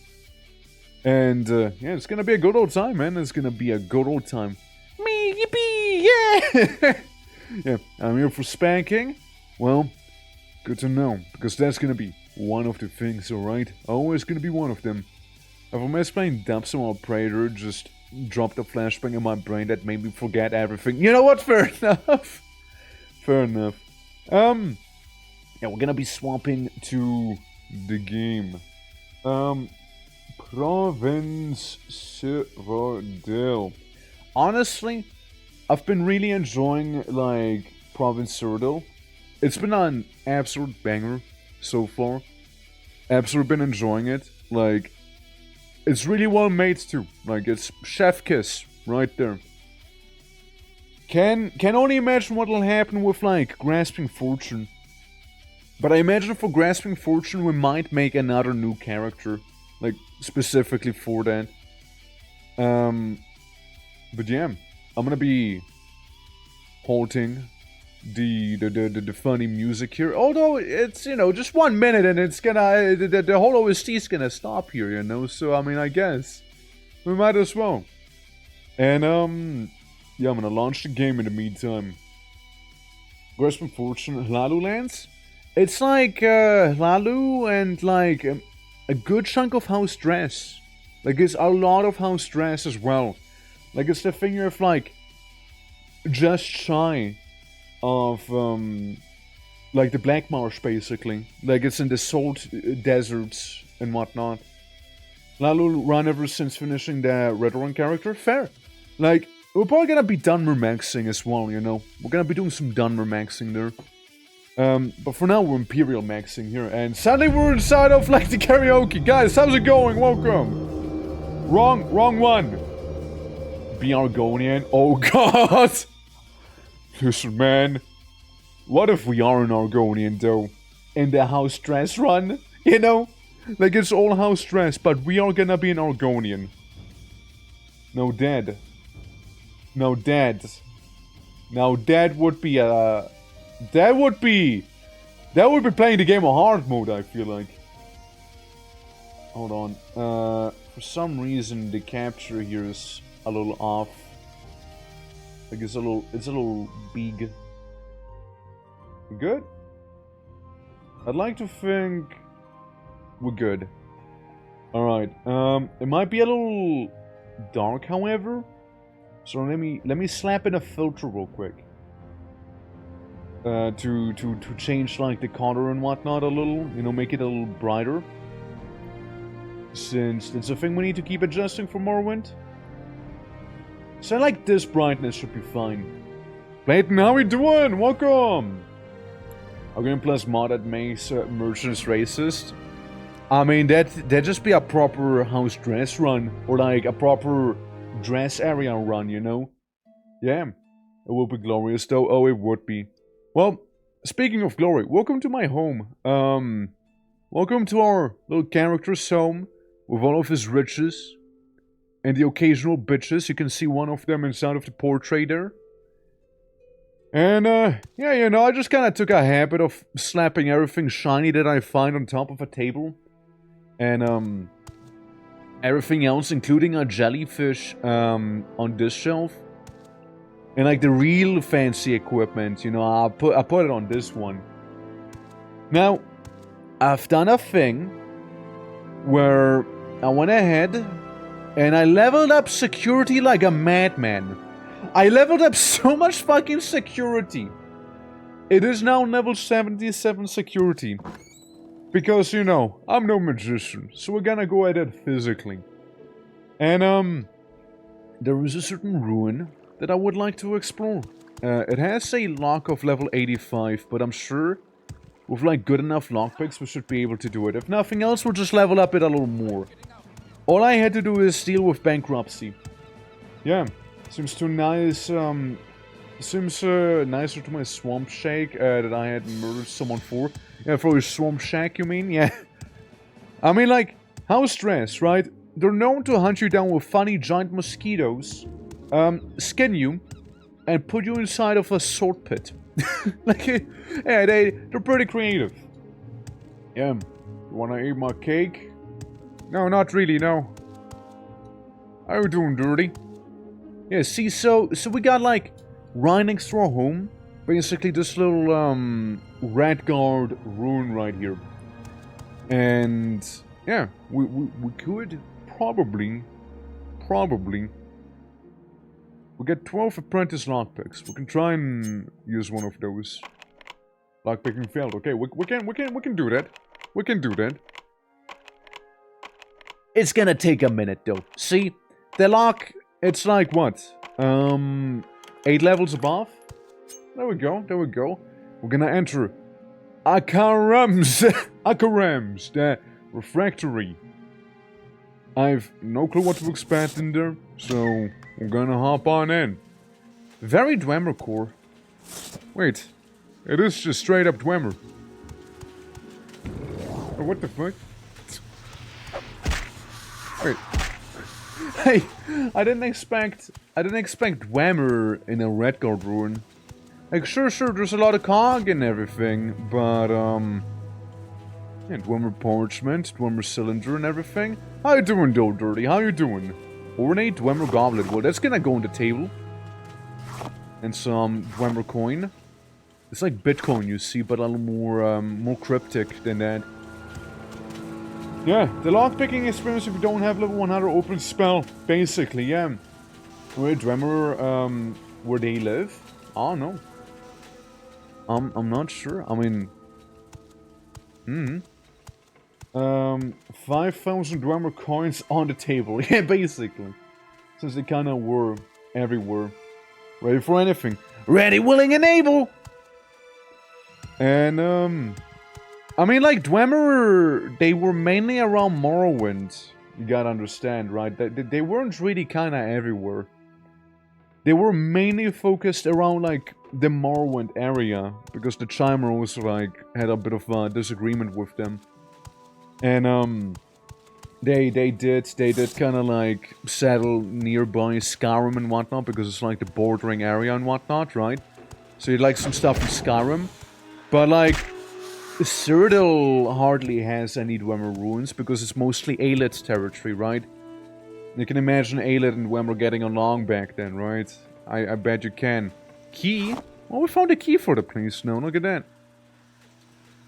And yeah, it's gonna be a good old time, man. It's gonna be a good old time. Me, yippee, yeah! Yeah, I'm here for spanking. Well, good to know, because that's gonna be one of the things, alright? Always gonna be one of them. If I'm playing Dubson or Praetor, just dropped a flashbang in my brain that made me forget everything. You know what? Fair enough. Fair enough. Yeah, we're gonna be swapping to the game. Province CYRODIIL. Honestly, I've been really enjoying, like, Province CYRODIIL. It's been an absolute banger so far. Absolutely been enjoying it. Like, it's really well made too. Like, it's chef kiss right there. Can only imagine what'll happen with, like, Grasping Fortune. But I imagine for Grasping Fortune we might make another new character. Like, specifically for that. But yeah, I'm gonna be halting the funny music here. Although it's, you know, just 1 minute and it's gonna the whole OST is gonna stop here, you know. So I mean, I guess we might as well. And yeah, I'm gonna launch the game in the meantime. Grasping Fortune, Hlalu lands. It's like Hlalu and like a good chunk of House Dress. Like it's a lot of House Dress as well. Like it's the thing of like just shy of like the Black Marsh basically. Like it's in the salt deserts and whatnot. Hlalu run ever since finishing the Red Run character. Fair. Like we're probably gonna be Dunmer maxing as well, you know. We're gonna be doing some Dunmer maxing there. But for now we're Imperial maxing here, and sadly we're inside of like the karaoke. Guys, how's it going? Welcome. Wrong one. Be Argonian. Oh god. Listen, man. What if we are an Argonian though? In the house dress run? You know? Like it's all house dress, but we are gonna be an Argonian. No dead. No dead. Now that would be a... That would be playing the game on hard mode, I feel like. Hold on. For some reason the capture here is a little off. Like it's a little big. We're good? I'd like to think we're good. Alright. It might be a little dark, however. So let me slap in a filter real quick. To change like the color and whatnot a little, you know, make it a little brighter. Since it's a thing we need to keep adjusting for Morrowind. So like this brightness should be fine. Clayton, how we doing? Welcome! Our game plus modded makes merchants racist. I mean, that'd just be a proper house dress run. Or like a proper dress area run, you know? Yeah. It would be glorious though. Oh, it would be. Well, speaking of glory, welcome to my home. Welcome to our little character's home with all of his riches. and the occasional bitches. You can see one of them inside of the portrait there. And, yeah, you know, I just kind of took a habit of slapping everything shiny that I find on top of a table. And, everything else, including a jellyfish, on this shelf. And, like, the real fancy equipment, you know, I put it on this one. Now, I've done a thing where I went ahead and I leveled up security like a madman. I leveled up so much fucking security. It is now level 77 security. Because, you know, I'm no magician, so we're gonna go at it physically. And, there is a certain ruin that I would like to explore. It has a lock of level 85, but I'm sure with, like, good enough lockpicks, we should be able to do it. If nothing else, we'll just level up it a little more. All I had to do is deal with bankruptcy. Yeah. Seems too nice, seems nicer to my swamp shack that I had murdered someone for. Yeah, for your swamp shack, you mean? Yeah. I mean, like, house dress, right? They're known to hunt you down with funny giant mosquitoes, skin you, and put you inside of a sword pit. Like, yeah, they're pretty creative. Yeah. You wanna eat my cake? No, not really, no. How you doing, dirty? Yeah, see, so we got, like, right next to our home, basically this little, Radguard ruin right here. And, yeah, we could probably, we get 12 apprentice lockpicks. We can try and use one of those. Lockpicking failed. Okay, we can do that. We can do that. It's gonna take a minute, though. See, the lock... It's like, what? 8 levels above? There we go, there we go. We're gonna enter Akaram's, the refractory. I've no clue what to expect in there, so we're gonna hop on in. Very Dwemer core. Wait, it is just straight up Dwemer. Oh, what the fuck? Wait. Hey, I didn't expect Dwemer in a Redguard ruin. Like, sure, there's a lot of cog and everything, but, yeah, Dwemer parchment, Dwemer cylinder and everything. How you doing, though, dirty? How you doing? Ornate Dwemer goblet. Well, that's gonna go on the table. And some Dwemer coin. It's like Bitcoin, you see, but a little more cryptic than that. Yeah, the lockpicking experience if you don't have level 100 open spell, basically, yeah. Where Dwemer, where they live? Oh, no. I'm not sure. I mean... 5,000 Dwemer coins on the table. Yeah, basically. Since they kinda were everywhere. Ready for anything. Ready, willing, and able! And, I mean, like, Dwemer, they were mainly around Morrowind. You gotta understand, right? They weren't really kinda everywhere. They were mainly focused around, like, the Morrowind area. Because the Chimeras, like, had a bit of a disagreement with them. And, they did kinda, like, settle nearby Skyrim and whatnot. Because it's, like, the bordering area and whatnot, right? So you like some stuff in Skyrim. But, like... CYRODIIL hardly has any Dwemer ruins because it's mostly Aelid's territory, right? You can imagine Aelid and Dwemer getting along back then, right? I bet you can. Key? Well, we found a key for the place now, look at that.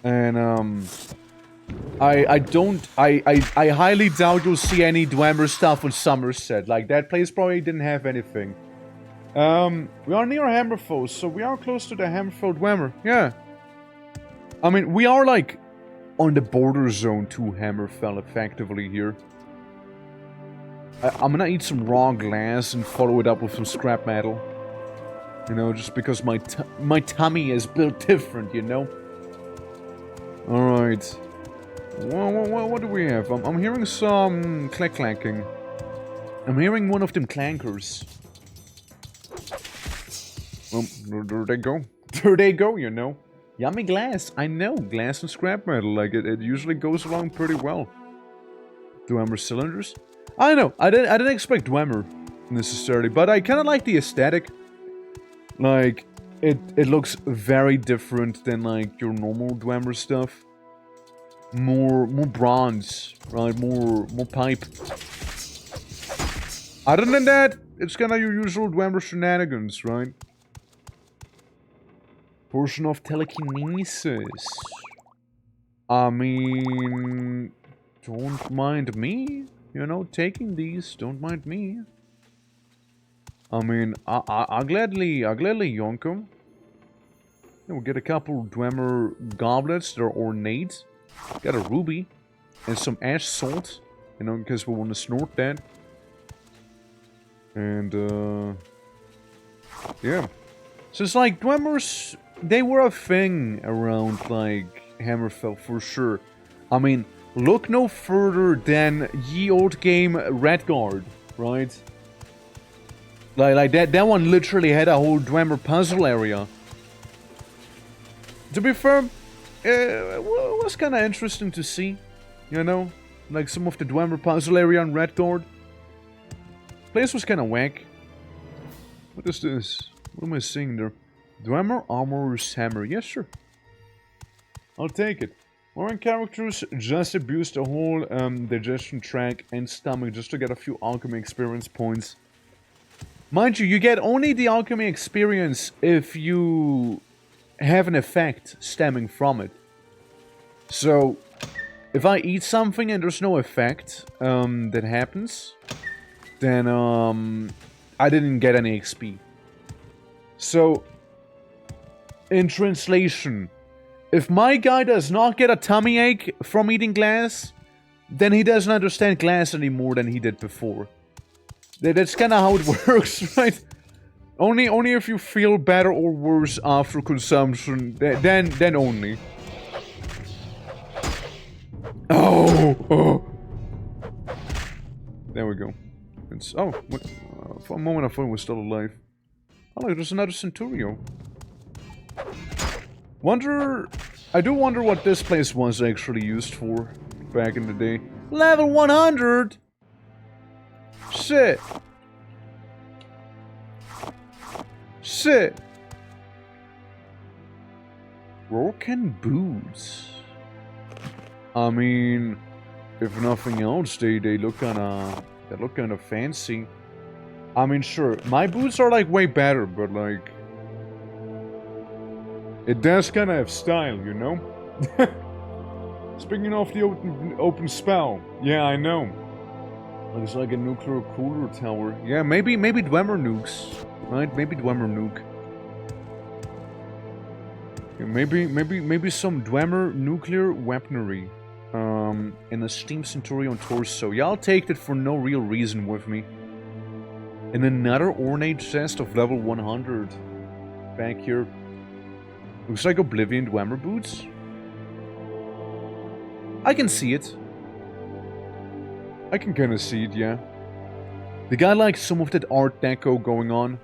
And, I highly doubt you'll see any Dwemer stuff on Somerset. Like, that place probably didn't have anything. We are near Hammerfell, so we are close to the Hammerfell Dwemer, yeah. I mean, we are, like, on the border zone to Hammerfell, effectively, here. I'm gonna eat some raw glass and follow it up with some scrap metal. You know, just because my tummy is built different, you know? Alright. What do we have? I'm hearing some clanking. I'm hearing one of them clankers. Well, there they go. There they go, you know? Yummy glass, I know, glass and scrap metal, like, it usually goes along pretty well. Dwemer cylinders. I know, I didn't expect Dwemer necessarily, but I kind of like the aesthetic. Like, it looks very different than like your normal Dwemer stuff. More bronze, right? More pipe. Other than that, it's kind of your usual Dwemer shenanigans, right? Portion of telekinesis. I mean, don't mind me, you know, taking these. Don't mind me. I mean, I'll gladly yonk them. We'll get a couple Dwemer goblets. They're ornate. Got a ruby and some ash salt, you know, because we want to snort that. And yeah. So it's like Dwemers, they were a thing around like Hammerfell for sure. I mean, look no further than ye old game Redguard, right? Like that one literally had a whole Dwemer puzzle area. To be fair, it was kind of interesting to see, you know, like some of the Dwemer puzzle area on Redguard. Place was kind of whack. What is this? What am I seeing there? Dwemer Armorer's Hammer. Yes, sir. I'll take it. Foreign characters just abuse the whole digestion tract and stomach just to get a few alchemy experience points. Mind you, you get only the alchemy experience if you have an effect stemming from it. So, if I eat something and there's no effect that happens, then I didn't get any XP. So, in translation, if my guy does not get a tummy ache from eating glass, then he doesn't understand glass any more than he did before. That's kind of how it works, right? Only if you feel better or worse after consumption, then only. Oh! There we go. It's, oh, for a moment I thought it was still alive. Oh look, there's another Centurio. I do wonder what this place was actually used for back in the day. Level 100! Shit! Shit! Broken boots. I mean, if nothing else, they look kinda fancy. I mean, sure, my boots are like way better, but like, it does kinda have style, you know. Speaking of the open spell, yeah, I know. Looks like a nuclear cooler tower. Yeah, maybe Dwemer nukes, right? Maybe Dwemer nuke. Yeah, maybe some Dwemer nuclear weaponry. In a Steam Centurion torso. Yeah, I'll take that for no real reason with me. And another ornate chest of level 100. Back here. Looks like Oblivion Dwemer boots. I can see it. I can kinda see it, yeah. They got like some of that Art Deco going on.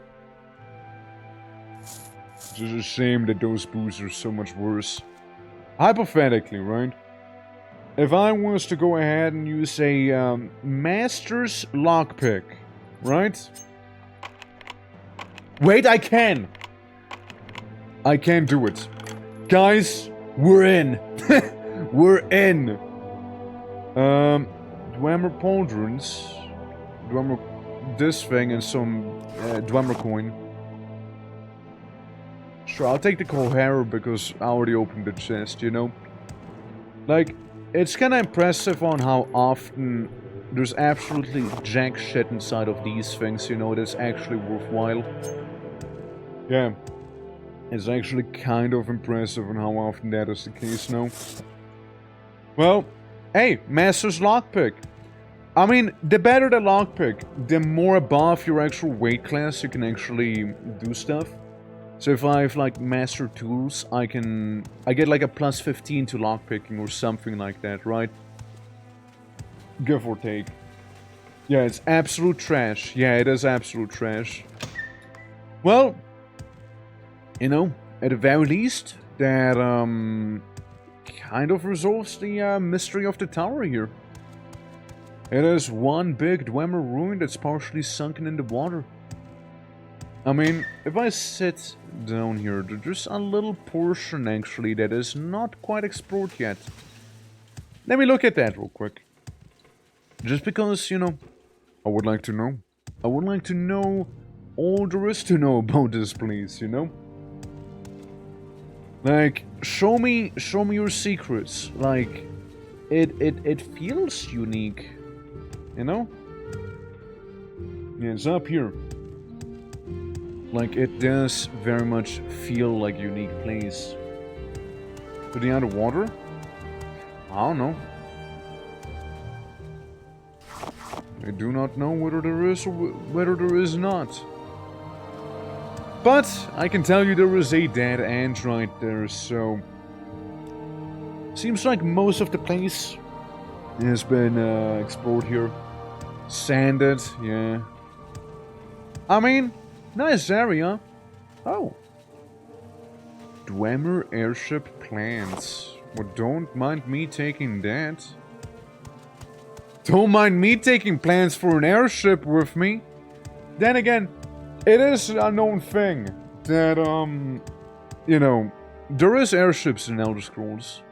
It's just a shame that those boots are so much worse. Hypothetically, right? If I was to go ahead and use a Master's Lockpick, right? Wait, I can! I can do it. Guys, we're in! We're in! Dwemer Pauldrons. Dwemer this thing and some Dwemer coin. Sure, I'll take the Coharer because I already opened the chest, you know? Like, it's kinda impressive on how often there's absolutely jack shit inside of these things, you know, that's actually worthwhile. Yeah. It's actually kind of impressive on how often that is the case now. Well, hey, Master's Lockpick. I mean, the better the lockpick, the more above your actual weight class you can actually do stuff. So if I have like master tools, I get like a plus 15 to lockpicking or something like that, right? Give or take. Yeah, it's absolute trash. Yeah, it is absolute trash. Well, you know, at the very least, that kind of resolves the mystery of the tower here. It is one big Dwemer ruin that's partially sunken in the water. I mean, if I sit down here, there's a little portion actually that is not quite explored yet. Let me look at that real quick. Just because, you know, I would like to know. I would like to know all there is to know about this place, you know? Like, show me your secrets. Like, it feels unique, you know? Yeah, it's up here. Like, it does very much feel like a unique place. To the underwater? I don't know. I do not know whether there is or whether there is not. But I can tell you there is a dead end right there, so... Seems like most of the place has been explored here. Sanded, yeah. I mean, nice area. Oh. Dwemer airship plans. Well, don't mind me taking that. Don't mind me taking plans for an airship with me. Then again, it is a known thing that, you know, there is airships in Elder Scrolls.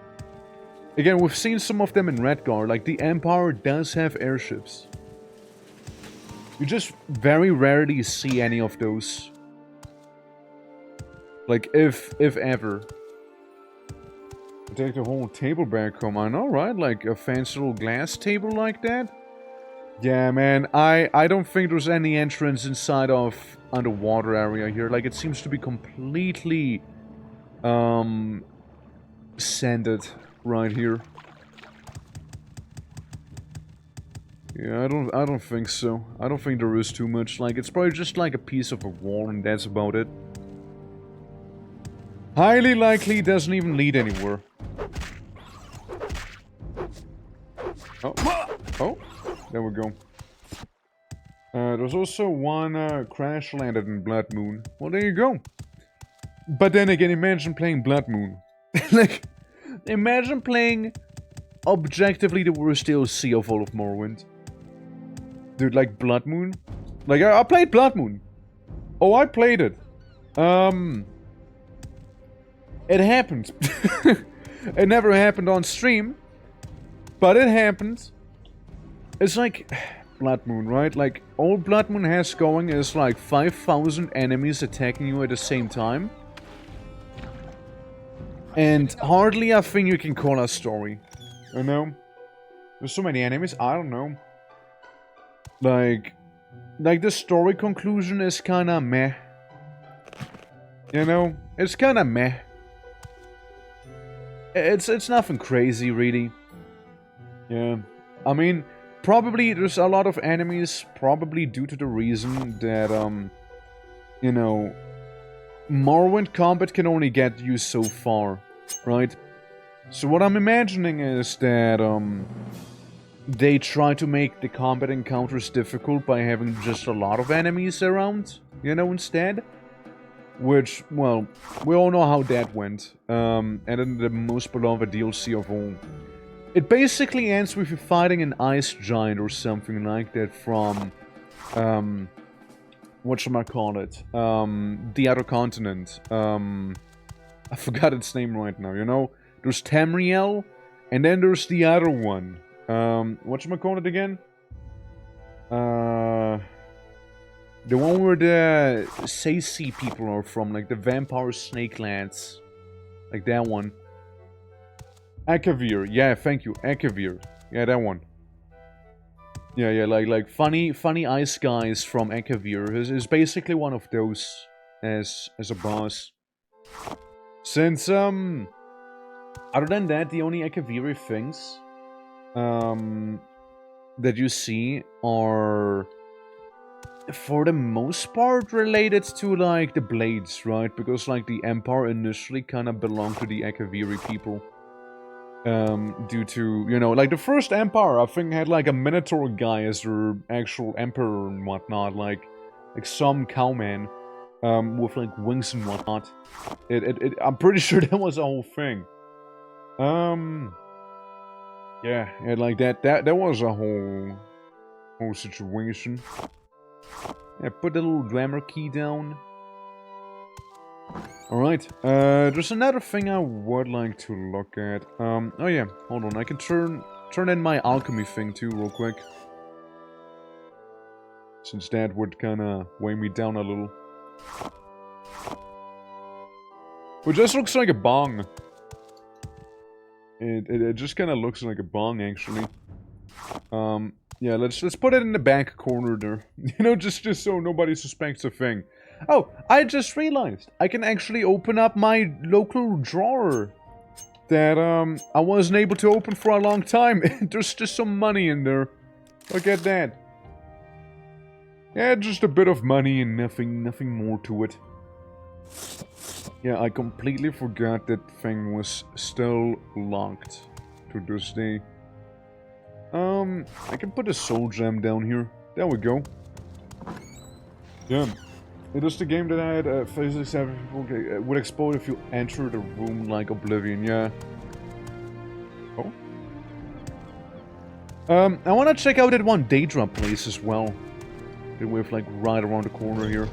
Again, we've seen some of them in Redgar, like the Empire does have airships. You just very rarely see any of those. Like, if ever. Take the whole table back home. I know, right? Like a fancy little glass table like that. Yeah, man. I don't think there's any entrance inside of underwater area here. Like, it seems to be completely sanded right here. Yeah, I don't think so. I don't think there is too much. Like, it's probably just like a piece of a wall and that's about it. Highly likely doesn't even lead anywhere. Oh, there we go. There's also one crash landed in Blood Moon. Well, there you go. But then again, imagine playing Blood Moon. Like, imagine playing objectively the worst DLC of all of Morrowind. Dude, like Blood Moon? Like, I played Blood Moon. Oh, I played it. It happened. It never happened on stream. But it happened. It's like Blood Moon, right? Like, all Blood Moon has going is like 5,000 enemies attacking you at the same time. And hardly a thing you can call a story. You know? There's so many enemies, I don't know. Like the story conclusion is kinda meh. You know? It's kinda meh. It's nothing crazy, really. Yeah. I mean, probably there's a lot of enemies, probably due to the reason that, you know, Morrowind combat can only get you so far, right? So what I'm imagining is that, they try to make the combat encounters difficult by having just a lot of enemies around, you know, instead. Which, well, we all know how that went. And then the most beloved DLC of all. It basically ends with you fighting an ice giant or something like that from, whatchamacallit, the other continent. I forgot its name right now, you know? There's Tamriel, and then there's the other one. Whatchamacallit again? The one where the Sacy people are from, like the vampire snake lads. Like that one. Akavir, yeah, thank you, Akavir. Yeah, that one. Yeah, like funny ice guys from Akavir is basically one of those as a boss. Since, other than that, the only Akaviri things, that you see are, for the most part, related to, like, the Blades, right? Because, like, the Empire initially kind of belonged to the Akaviri people. Due to, you know, like, the first Empire, I think, had, like, a Minotaur guy as their actual Emperor and whatnot. Like some cowman, with, like, wings and whatnot. I'm pretty sure that was the whole thing. Yeah, like, that was a whole whole situation. Yeah, put the little grammar key down. Alright, there's another thing I would like to look at. Oh yeah, hold on, I can turn in my alchemy thing too, real quick. Since that would kinda weigh me down a little. Which just looks like a bong. It just kinda looks like a bong, actually. Yeah, let's put it in the back corner there. You know, just so nobody suspects a thing. Oh, I just realized I can actually open up my local drawer that I wasn't able to open for a long time. There's just some money in there. Look at that. Yeah, just a bit of money and nothing more to it. Yeah, I completely forgot that thing was still locked to this day. I can put a soul gem down here. There we go. Yeah. It is the game that I had physics would explode if you enter the room like Oblivion, yeah. Oh. I want to check out that one Daedra place as well. That we have like right around the corner here.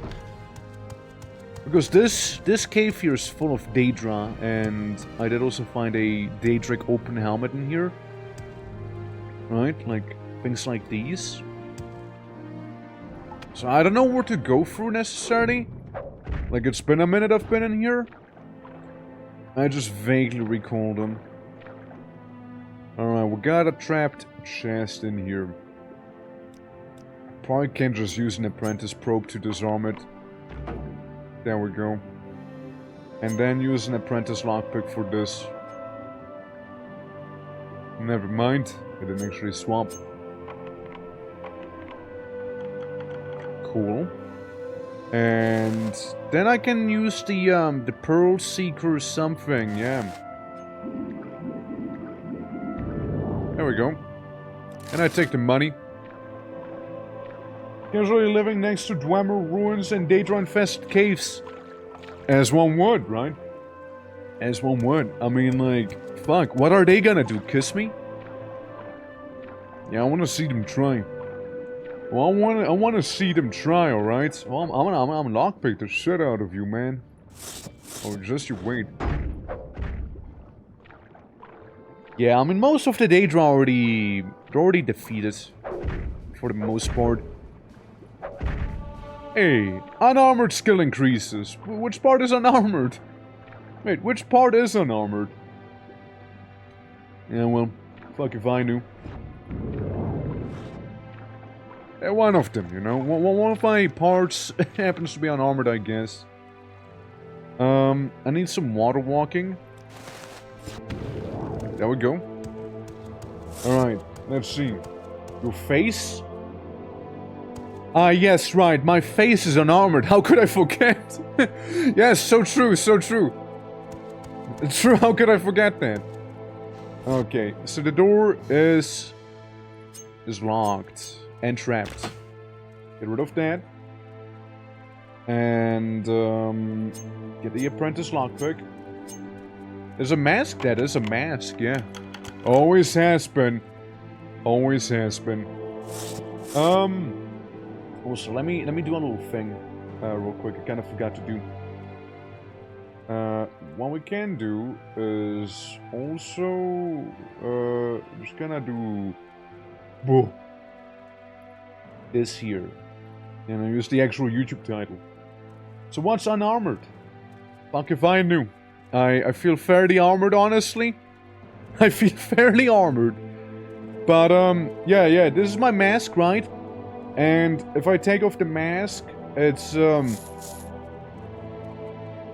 Because this cave here is full of Daedra, and I did also find a Daedric open helmet in here. Right, like things like these. So I don't know where to go through necessarily. Like it's been a minute I've been in here. I just vaguely recall them. Alright, we got a trapped chest in here. Probably can't just use an apprentice probe to disarm it. There we go. And then use an apprentice lockpick for this. Never mind. I didn't actually swap. Cool. And then I can use the Pearl Seeker something, yeah. There we go. And I take the money. Casually living next to Dwemer ruins and Daedra-infested caves. As one would, right? As one would. I mean, like, fuck, what are they gonna do? Kiss me? Yeah, I want to see them try. Well, I want to see them try, alright? Well, I'm lockpick the shit out of you, man. Oh, just you wait. Yeah, I mean, most of the Daedra already defeated. For the most part. Hey, unarmored skill increases. Which part is unarmored? Wait, which part is unarmored? Yeah, well, fuck if I knew. One of them, you know. One of my parts happens to be unarmored, I guess. I need some water walking. There we go. Alright, let's see. Your face? Ah, yes, right. My face is unarmored. How could I forget? Yes, so true, so true. It's true, how could I forget that? Okay, so the door is locked. And trapped. Get rid of that. And, get the apprentice lockpick. There's a mask? That is a mask, yeah. Always has been. Always has been. Also, let me do a little thing, real quick. I kind of forgot to do. What we can do is also, just gonna do... Whoa. This here. And I use the actual YouTube title. So what's unarmored? Fuck if I knew. I feel fairly armored, honestly. I feel fairly armored. But, yeah, this is my mask, right? And if I take off the mask, it's,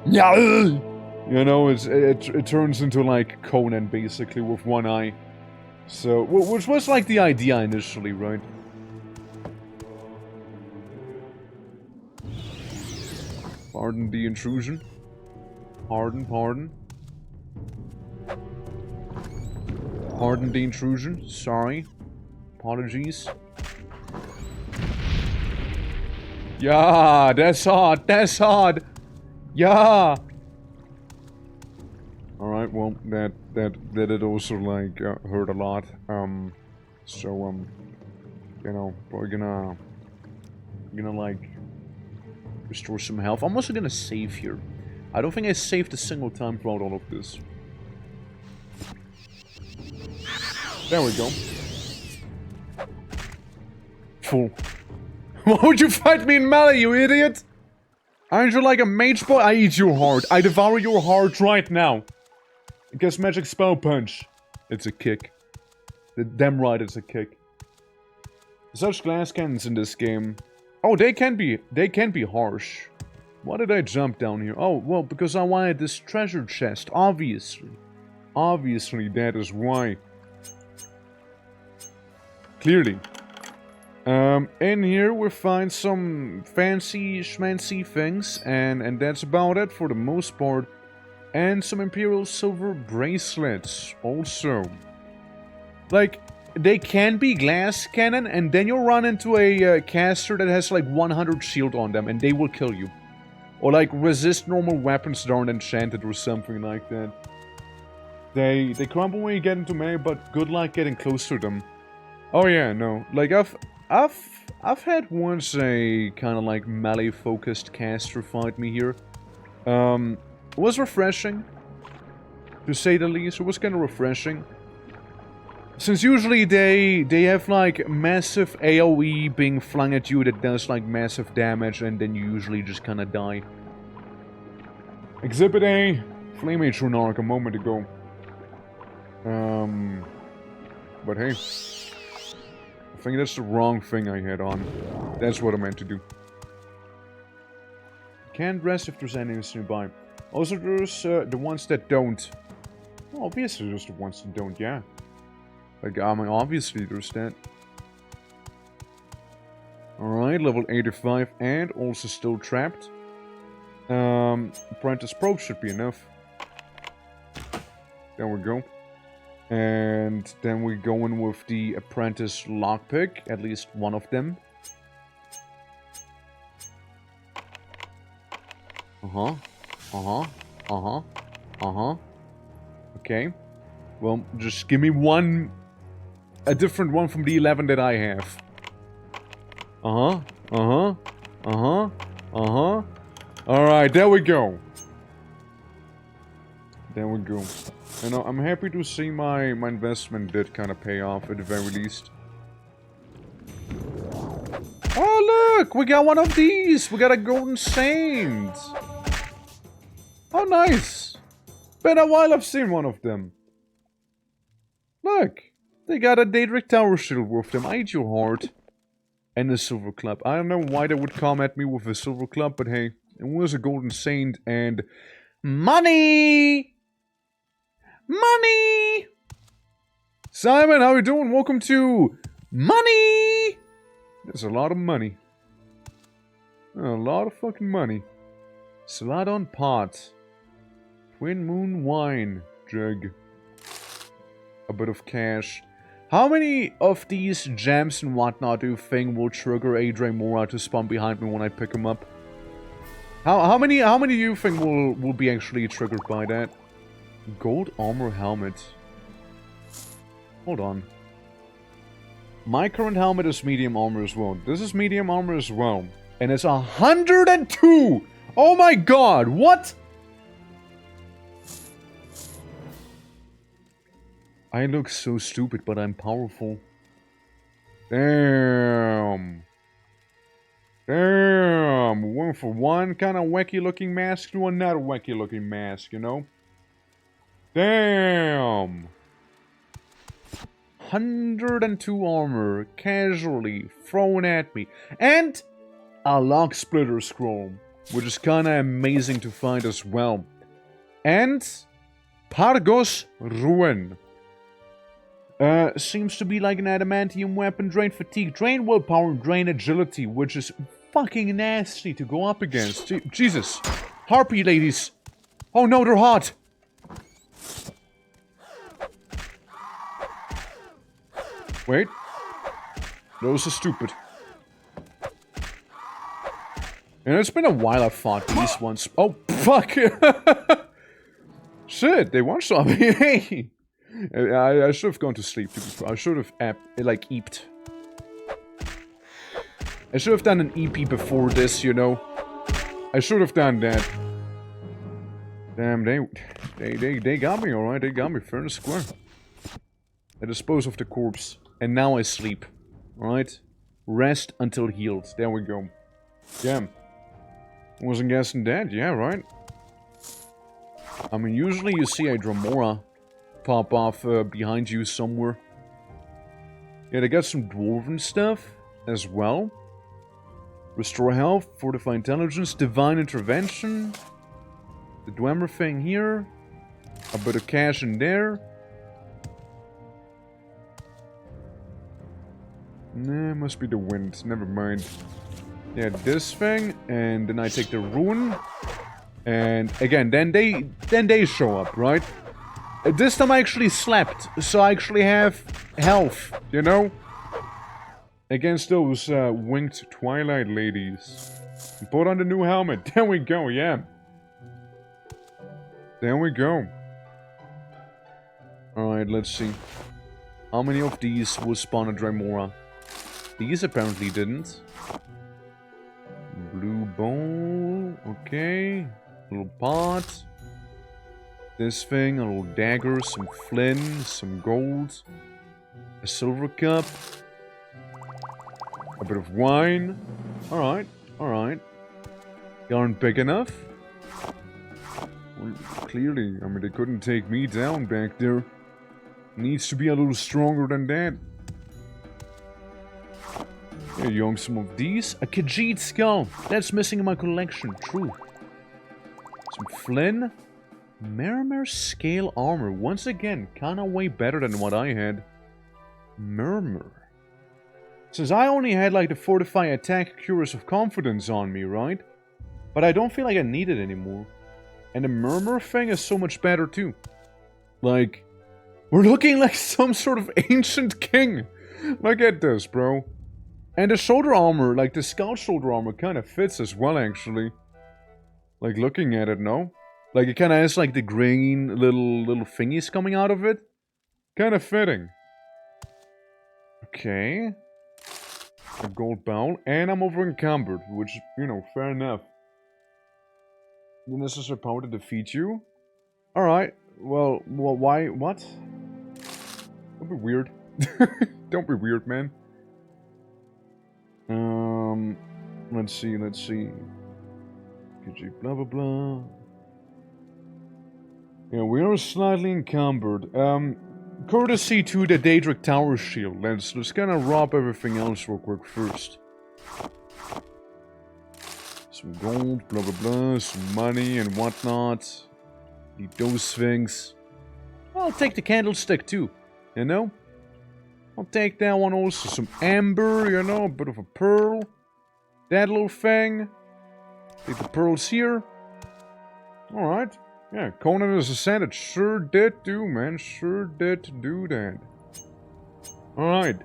yeah, you know, it turns into, like, Conan, basically, with one eye. So, which was, like, the idea initially, right? Pardon the intrusion. Pardon. Pardon the intrusion. Sorry. Apologies. Yeah, that's hard. That's hard. Yeah. Alright, well, that it also, like, hurt a lot. You know, we're gonna like restore some health. I'm also gonna save here. I don't think I saved a single time throughout all of this. There we go. Fool. Why would you fight me in melee, you idiot? Aren't you like a mage boy? I eat your heart. I devour your heart right now. Guess magic spell punch. It's a kick. Damn right it's a kick. Such glass cannons in this game. Oh, they can be harsh. Why did I jump down here? Oh, well, because I wanted this treasure chest, obviously. Obviously, that is why. Clearly. In here we find some fancy schmancy things, and that's about it for the most part. And some Imperial Silver bracelets, also. Like, they can be glass cannon, and then you'll run into a caster that has like 100 shield on them, and they will kill you. Or like, resist normal weapons that aren't enchanted or something like that. They crumble when you get into melee, but good luck getting close to them. Oh yeah, no. Like, I've had once a kind of like melee-focused caster fight me here. It was refreshing, to say the least. It was kind of refreshing. Since usually they have like massive AoE being flung at you that does like massive damage, and then you usually just kind of die. Exhibit A, Flame Age Runark a moment ago. But hey, I think that's the wrong thing I had on. That's what I meant to do. Can't rest if there's enemies nearby. Also, there's the ones that don't. Well, obviously there's the ones that don't, yeah. Like, I mean, obviously there's that. Alright, level 85 and also still trapped. Apprentice Probe should be enough. There we go. And then we go in with the Apprentice Lockpick, at least one of them. Okay. Well, just give me a different one from the 11 that I have. Alright, there we go. There we go. You know, I'm happy to see my investment did kind of pay off at the very least. Oh look! We got one of these! We got a golden saint! Oh nice! Been a while I've seen one of them. Look! They got a Daedric Tower shield with them. I eat your heart. And a silver club. I don't know why they would come at me with a silver club, but hey, it was a golden saint and... money! Money! Simon, how you doing? Welcome to... money! There's a lot of money. A lot of fucking money. Celadon pot. Twin Moon wine jug. A bit of cash. How many of these gems and whatnot do you think will trigger a Dremora to spawn behind me when I pick him up? How many do you think will be actually triggered by that? Gold armor helmet. Hold on. My current helmet is medium armor as well. This is medium armor as well. And it's 102! Oh my god, what? I look so stupid, but I'm powerful. Damn. Damn. Went from one kind of wacky looking mask to another wacky looking mask, you know? Damn. 102 armor casually thrown at me. And a lock splitter scroll, which is kind of amazing to find as well. And Pargos Ruin. Seems to be like an adamantium weapon. Drain fatigue, drain willpower, drain agility, which is fucking nasty to go up against. Jesus. Harpy ladies. Oh no, they're hot. Wait. Those are stupid. And it's been a while I've fought these ones. Oh, fuck. Shit, they one-shot me. I should have gone to sleep. I should have, like, eeped. I should have done an EP before this, you know. I should have done that. Damn, they got me, alright. They got me fair and square. I dispose of the corpse. And now I sleep. Alright? Rest until healed. There we go. Yeah. Wasn't guessing that. Yeah, right? I mean, usually you see a Dramora pop off behind you somewhere. Yeah, they got some dwarven stuff as well. Restore health, fortify intelligence, divine intervention. The Dwemer thing here. A bit of cash in there. Nah, must be the wind. Never mind. Yeah, this thing, and then I take the rune. And again, then they show up, right? This time I actually slept, so I actually have health, you know? Against those winged twilight ladies. Put on the new helmet. There we go, yeah. There we go. Alright, let's see. How many of these will spawn a Dramora? These apparently didn't. Blue bowl. Okay. Little pot. This thing, a little dagger, some flint, some gold. A silver cup. A bit of wine. Alright, alright. You aren't big enough? Well, clearly, I mean, they couldn't take me down back there. Needs to be a little stronger than that. Yeah, young, some of these. A Khajiit skull. That's missing in my collection. True. Some flint. Mermer scale armor. Once again, kinda way better than what I had. Murmur. Since I only had like the fortify attack cures of confidence on me, right? But I don't feel like I need it anymore. And the murmur thing is so much better too. Like, we're looking like some sort of ancient king. Look at this, bro. And the shoulder armor, like the scout shoulder armor, kind of fits as well, actually. Like looking at it, no? Like it kind of has like the green little thingies coming out of it. Kind of fitting. Okay. A gold bowl, and I'm over encumbered, which, you know, fair enough. The necessary power to defeat you? Alright, well, why, what? Don't be weird. Don't be weird, man. Let's see. Blah, blah, blah. Yeah, we are slightly encumbered. Courtesy to the Daedric Tower Shield. Let's kind of rob everything else real quick first. Some gold, blah blah blah, some money and whatnot. Need those things. I'll take the candlestick too, you know? I'll take that one also. Some amber, you know, a bit of a pearl. That little thing. Take the pearls here. Alright. Yeah, Conan is ascended. Sure did do, man. Sure did do that. Alright.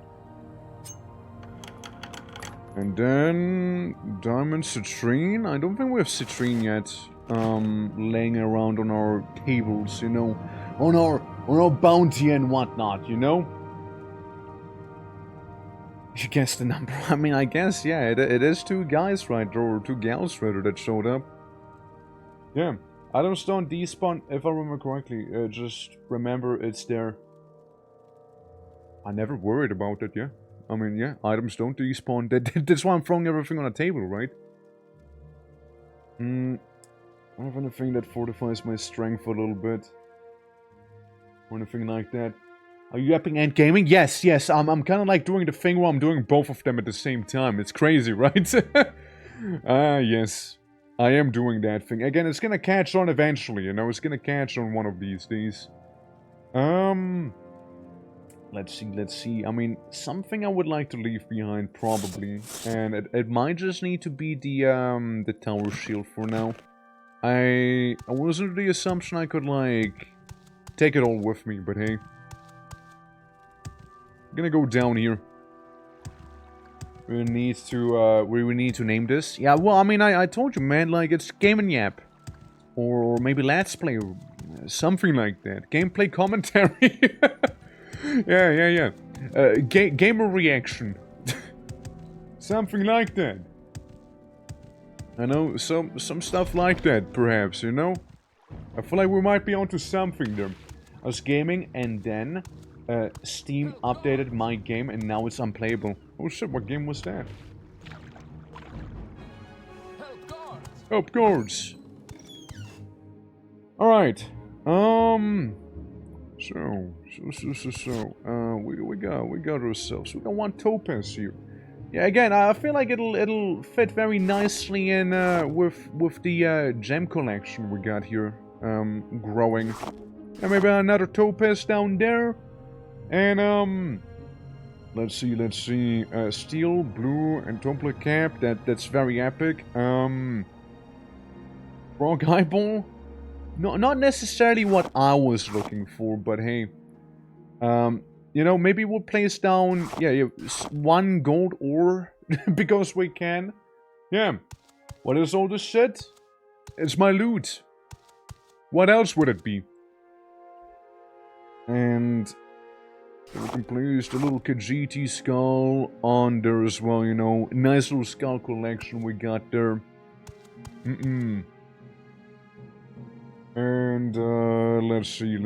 And then... Diamond citrine? I don't think we have citrine yet. Laying around on our tables, you know. On our bounty and whatnot, you know? You guessed the number. I mean, I guess, yeah, it is two guys, right? Or two gals, rather, that showed up. Yeah. Items don't despawn, if I remember correctly. Just remember it's there. I never worried about it, yeah. I mean, yeah, items don't despawn. That's why I'm throwing everything on a table, right? I don't have anything that fortifies my strength a little bit. Or anything like that. Are you upping end gaming? Yes. I'm kind of like doing the thing where I'm doing both of them at the same time. It's crazy, right? Yes. I am doing that thing. Again, it's gonna catch on eventually, you know? It's gonna catch on one of these days. Let's see. I mean, something I would like to leave behind, probably. And it might just need to be the tower shield for now. I was under the assumption I could, like, take it all with me, but hey. I'm gonna go down here. We need to name this. Yeah, well, I mean, I told you, man, like, it's Game and Yap. Or maybe Let's Play, or something like that. Gameplay commentary. Yeah. Gamer reaction. Something like that. I know, some stuff like that, perhaps, you know? I feel like we might be onto something there. I was gaming, and then Steam updated my game, and now it's unplayable. Oh shit, what game was that? Help guards! Alright. We got ourselves. We got one topaz here. Yeah, again, I feel like it'll fit very nicely in with the gem collection we got here growing. And maybe another topaz down there. And let's see. Steel, blue, and Templar cap. That's very epic. Frog eyeball. No, not necessarily what I was looking for, but hey, you know, maybe we'll place down, yeah, one gold ore, because we can. Yeah. What is all this shit? It's my loot. What else would it be? And we can place the little Khajiit skull on there as well, you know. Nice little skull collection we got there. And, let's see.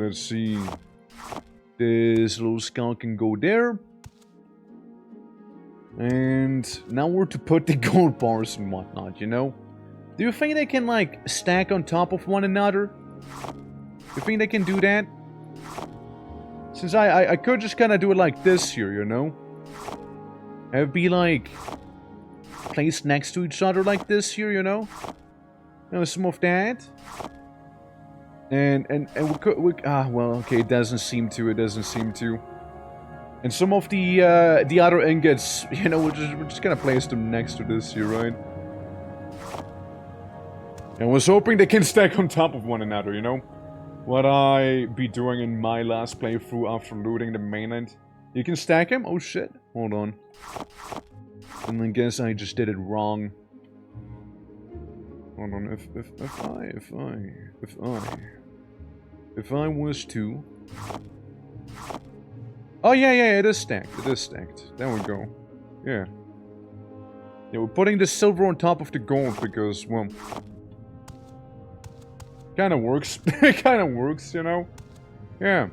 This little skull can go there. And now we're to put the gold bars and whatnot, you know? Do you think they can, like, stack on top of one another? Do you think they can do that? Since I could just kind of do it like this here, you know? Have it be, like, placed next to each other like this here, you know? You know, some of that. And we well, okay, it doesn't seem to. And some of the other ingots, you know, we're just gonna place them next to this here, right? And I was hoping they can stack on top of one another, you know? What I be doing in my last playthrough after looting the mainland. You can stack them? Oh shit, hold on. And I guess I just did it wrong. Hold on, if I was to... Oh yeah, it is stacked. There we go. Yeah. Yeah, we're putting the silver on top of the gold because, well... Kinda works. It kinda works, you know? Yeah.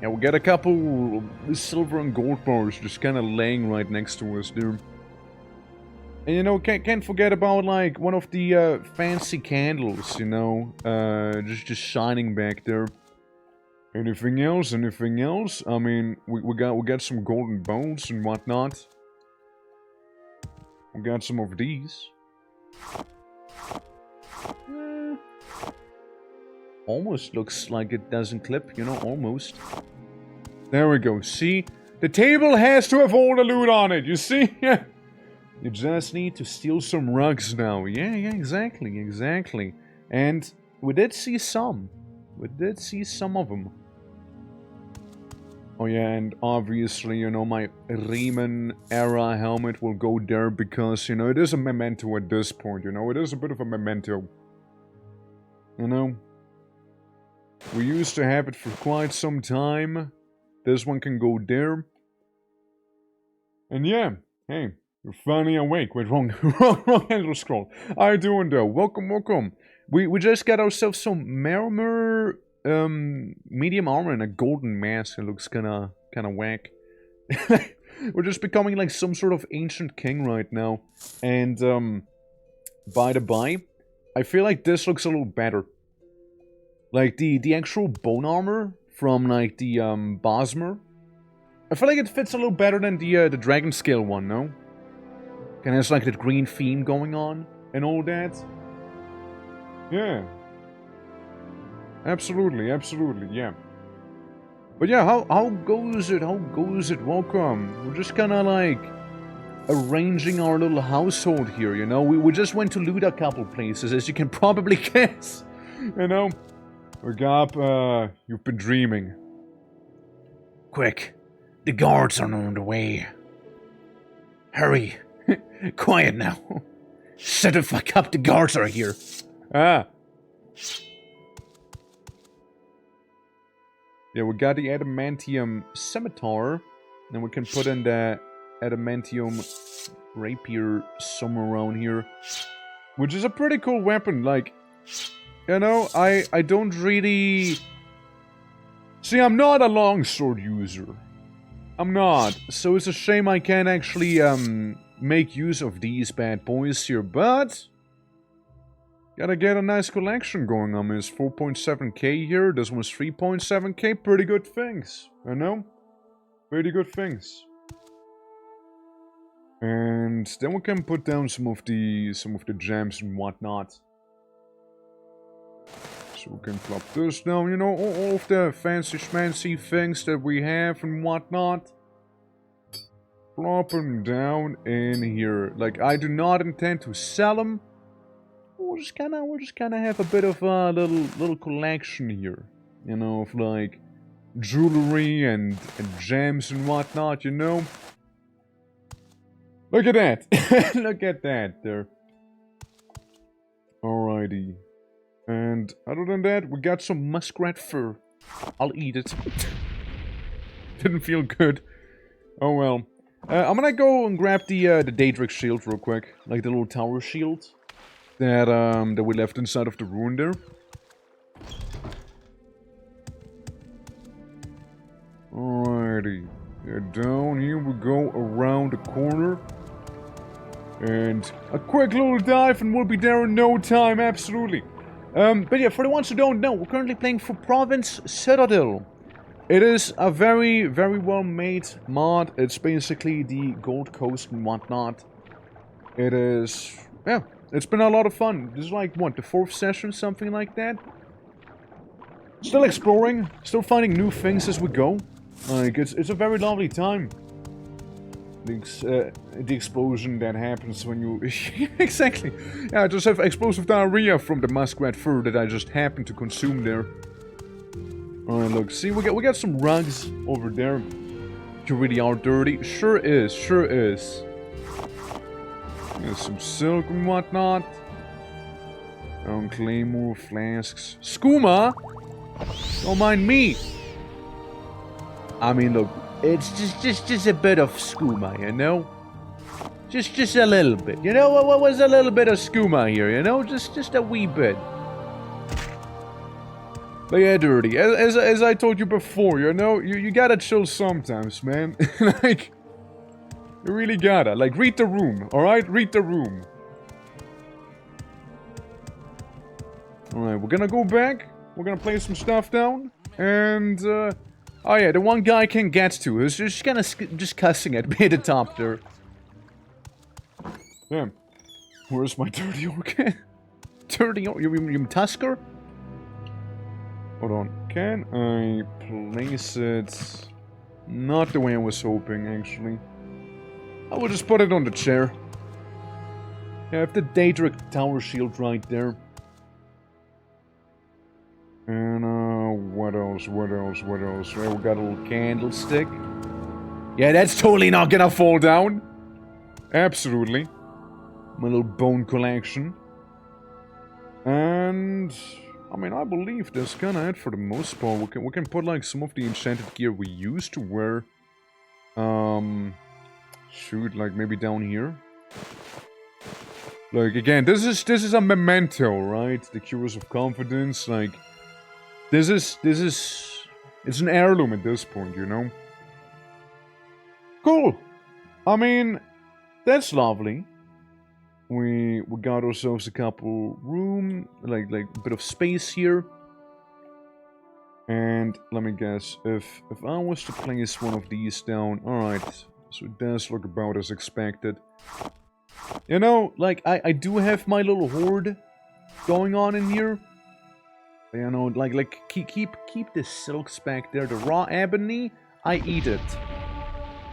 Yeah, we got a couple silver and gold bars just kinda laying right next to us, dude. And you know, can't forget about, like, one of the fancy candles, you know, just shining back there. Anything else? I mean, we got some golden bones and whatnot. We got some of these. Almost looks like it doesn't clip, you know, almost. There we go, see? The table has to have all the loot on it, you see? Yeah. You just need to steal some rugs now. Yeah, exactly. And we did see some. Of them. Oh yeah, and obviously, you know, my Riemann era helmet will go there because, you know, it is a memento at this point, you know? It is a bit of a memento. You know? We used to have it for quite some time. This one can go there. And yeah, hey. You're finally awake. Wait, wrong handle scroll. How you doing though? Welcome. We just got ourselves some marmor, medium armor and a golden mask. It looks kinda whack. We're just becoming like some sort of ancient king right now. And, by the by, I feel like this looks a little better. Like, the actual bone armor from, like, the, Bosmer. I feel like it fits a little better than the dragon scale one, no? And it's like that green theme going on and all that. Yeah. Absolutely, yeah. But yeah, how goes it? Welcome. We're just kinda like arranging our little household here, you know? We just went to loot a couple places, as you can probably guess. You know? Wake up, you've been dreaming. Quick, the guards are on the way. Hurry. Quiet now. Shut the fuck up, the guards are here. Ah. Yeah, we got the adamantium scimitar. Then we can put in the adamantium rapier somewhere around here. Which is a pretty cool weapon, like... You know, I don't really... See, I'm not a longsword user. I'm not. So it's a shame I can't actually, make use of these bad boys here, but... Gotta get a nice collection going on. It's 4.7k here, this one's 3.7k, pretty good things, you know? Pretty good things. And then we can put down some of the gems and whatnot. So we can plop this down, you know, all of the fancy schmancy things that we have and whatnot. Plop them down in here. Like, I do not intend to sell them. We'll just kinda have a bit of a little collection here. You know, of like jewelry and gems and whatnot, you know. Look at that! Look at that there. Alrighty. And other than that, we got some muskrat fur. I'll eat it. Didn't feel good. Oh well. I'm gonna go and grab the Daedric shield real quick. Like the little tower shield. That we left inside of the ruin there. Alrighty. Yeah, down here we go around the corner. And a quick little dive and we'll be there in no time, absolutely. But yeah, for the ones who don't know, we're currently playing for Province CYRODIIL. It is a very, very well made mod. It's basically the Gold Coast and whatnot. It is, yeah, it's been a lot of fun. This is like, what, the 4th session, something like that? Still exploring, still finding new things as we go. Like, it's a very lovely time. The explosion that happens when you... Exactly. Yeah, I just have explosive diarrhea from the muskrat fur that I just happened to consume there. Alright, look. See, we got some rugs over there. You really are dirty. Sure is. Sure is. There's some silk and whatnot. Claymore, flasks. Skooma! Don't mind me. I mean, look. It's just a bit of skooma, you know? Just a little bit. You know, what was a little bit of skooma here, you know? Just a wee bit. But yeah, dirty. As I told you before, you know, you gotta chill sometimes, man. Like, you really gotta. Like, read the room, alright? Read the room. Alright, we're gonna go back. We're gonna place some stuff down. And, oh yeah, the one guy I can get to is just kind of just cussing at me at the top there. Damn. Where's my dirty orc? Dirty orc? You mean Tusker? Hold on. Can I place it... Not the way I was hoping, actually. I will just put it on the chair. Yeah, I have the Daedric tower shield right there. And, what else? Well, we got a little candlestick. Yeah, that's totally not gonna fall down. Absolutely. My little bone collection. And... I mean, I believe that's kinda it for the most part. We can put, like, some of the enchanted gear we used to wear. Shoot, like, maybe down here. Like, again, this is a memento, right? The Cures of Confidence, like... This is, it's an heirloom at this point, you know? Cool! I mean, that's lovely. We got ourselves a couple room, like a bit of space here. And let me guess, if I was to place one of these down, alright, so it does look about as expected. You know, like, I do have my little hoard going on in here. You know, like keep the silks back there. The raw ebony, I eat it.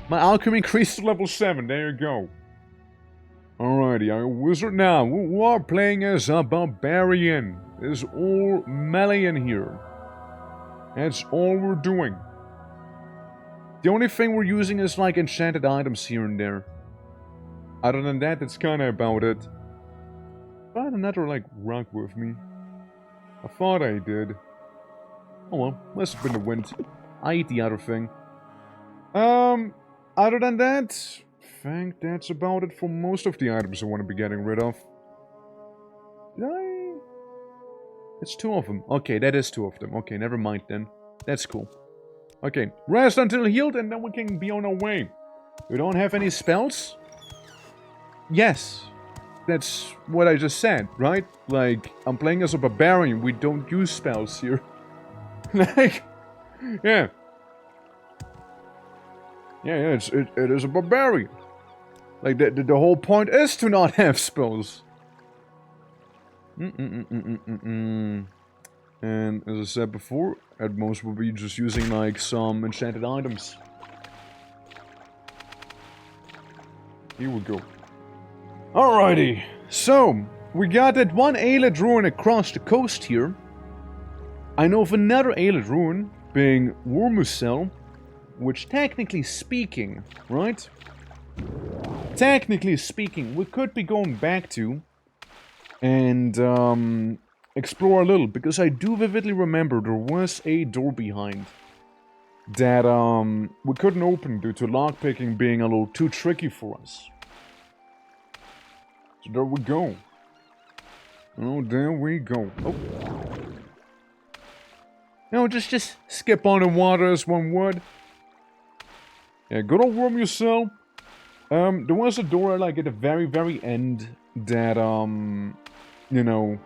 My alchemy increased to level 7. There you go. Alrighty, I'm a wizard now. We are playing as a barbarian. It's all melee in here. That's all we're doing. The only thing we're using is like enchanted items here and there. Other than that, that's kind of about it. I had another like rug with me. I thought I did. Oh well, must have been the wind. I eat the other thing. Other than that, think that's about it for most of the items I want to be getting rid of. It's 2 of them. Okay, that is 2 of them. Okay, never mind then. That's cool. Okay, rest until healed and then we can be on our way. We don't have any spells? Yes. That's what I just said, right? Like, I'm playing as a barbarian. We don't use spells here. Like, yeah. Yeah, it is a barbarian. Like, the whole point is to not have spells. And as I said before, at most we'll be just using, like, some enchanted items. Here we go. Alrighty, so, we got that one Aylet ruin across the coast here. I know of another Aylet ruin, being Wormusel, which technically speaking, right? Technically speaking, we could be going back to and explore a little, because I do vividly remember there was a door behind that we couldn't open due to lockpicking being a little too tricky for us. So there we go. Oh, there we go. Oh. No, just skip on the water as one would. Yeah, good old Wormusel. There was a door, like, at the very end that, you know,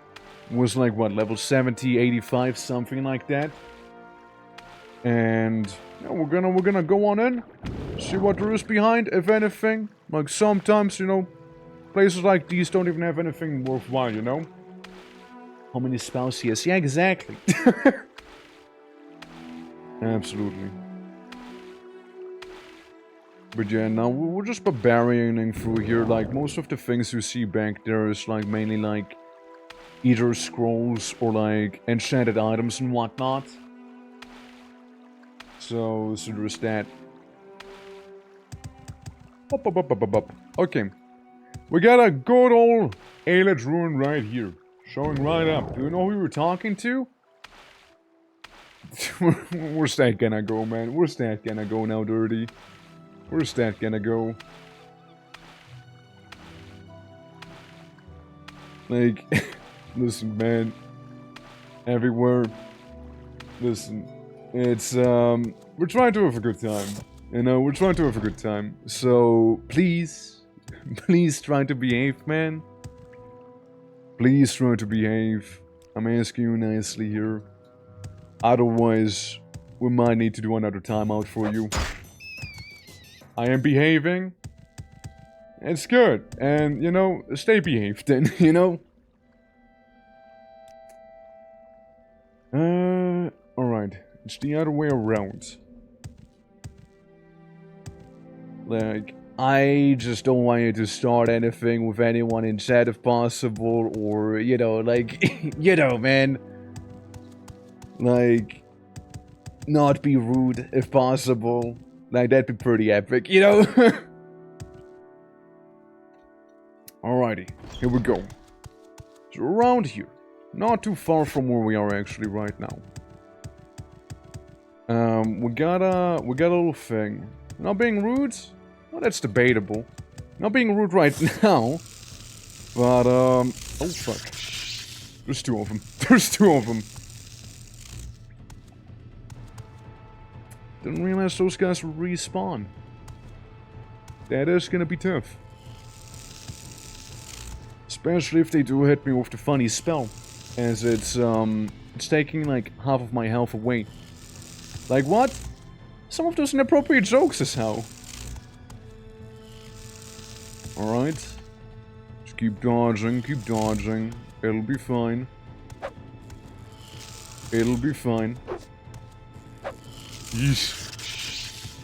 was like, what, level 70, 85, something like that. And, yeah, we're gonna go on in, see what there is behind, if anything. Like, sometimes, you know, places like these don't even have anything worthwhile, you know? How many spells he has? Yeah, exactly. Absolutely. But yeah, now we're just barbarianing through here. Like, most of the things you see back there is, like, mainly, like, either scrolls or, like, enchanted items and whatnot. So there's that. Up. Okay. We got a good old Aylet ruin right here. Showing right up. Do you know who you're talking to? Where's that gonna go, man? Where's that gonna go now, Dirty? Where's that gonna go? Like, listen, man. Everywhere. Listen. It's, we're trying to have a good time. You know, we're trying to have a good time. So, please, please try to behave, man. Please try to behave. I'm asking you nicely here. Otherwise, we might need to do another timeout for you. I am behaving. It's good. And, you know, stay behaved then, you know? Alright. It's the other way around. Like, I just don't want you to start anything with anyone in chat if possible, or, you know, like, you know, man. Like, not be rude if possible. Like, that'd be pretty epic, you know? Alrighty, here we go. So around here. Not too far from where we are actually right now. We got a little thing. Not being rude? Well, that's debatable. Not being rude right now. But, oh fuck. There's 2 of them. There's 2 of them. Didn't realize those guys would respawn. That is gonna be tough. Especially if they do hit me with the funny spell. As it's taking like half of my health away. Like what? Some of those inappropriate jokes as hell. Alright. Just keep dodging, keep dodging. It'll be fine. It'll be fine. Yeesh.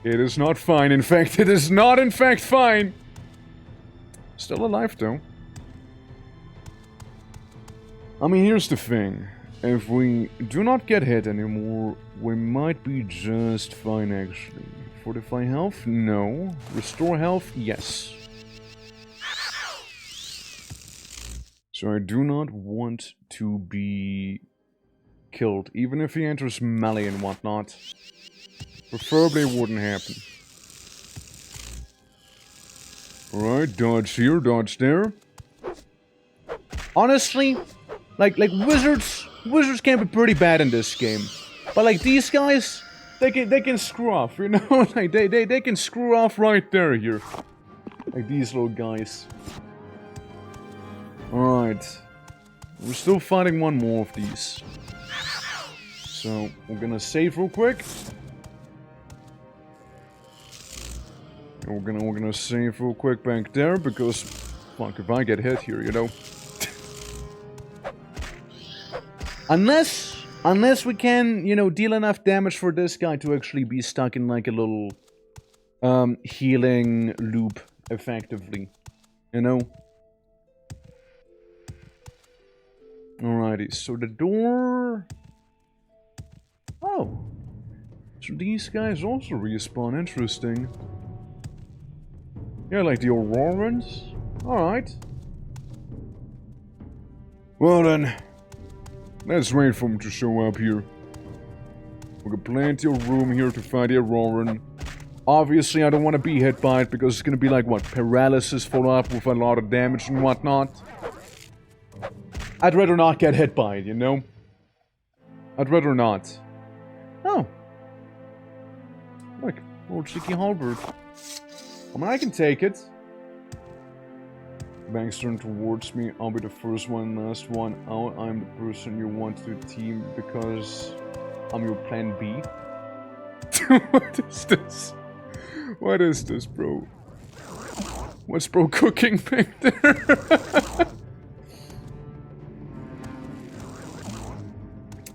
It is not fine, in fact. It is not, in fact, fine. Still alive, though. I mean, here's the thing. If we do not get hit anymore, we might be just fine, actually. Fortify health? No. Restore health? Yes. So I do not want to be killed, even if he enters melee and whatnot. Preferably it wouldn't happen. Alright, dodge here, dodge there. Honestly, like wizards can be pretty bad in this game. But like these guys, they can screw off, you know? Like they can screw off right there here. Like these little guys. Alright. We're still fighting one more of these. So, we're gonna save real quick. We're gonna save real quick back there, because, fuck, if I get hit here, you know. Unless we can, you know, deal enough damage for this guy to actually be stuck in like a little, healing loop, effectively. You know? Alrighty, so the door... Oh. So these guys also respawn, interesting. Yeah, like the Aurorans? Alright. Well then, let's wait for them to show up here. We got plenty of room here to fight the Auroran. Obviously, I don't want to be hit by it, because it's gonna be like, what, paralysis followed up with a lot of damage and whatnot. I'd rather not get hit by it, you know? I'd rather not. Oh. Look, old cheeky halberd. I mean, I can take it. Banks turn towards me. I'll be the first one, last one out. I'm the person you want to team because I'm your plan B. What is this? What is this, bro? What's bro cooking back there?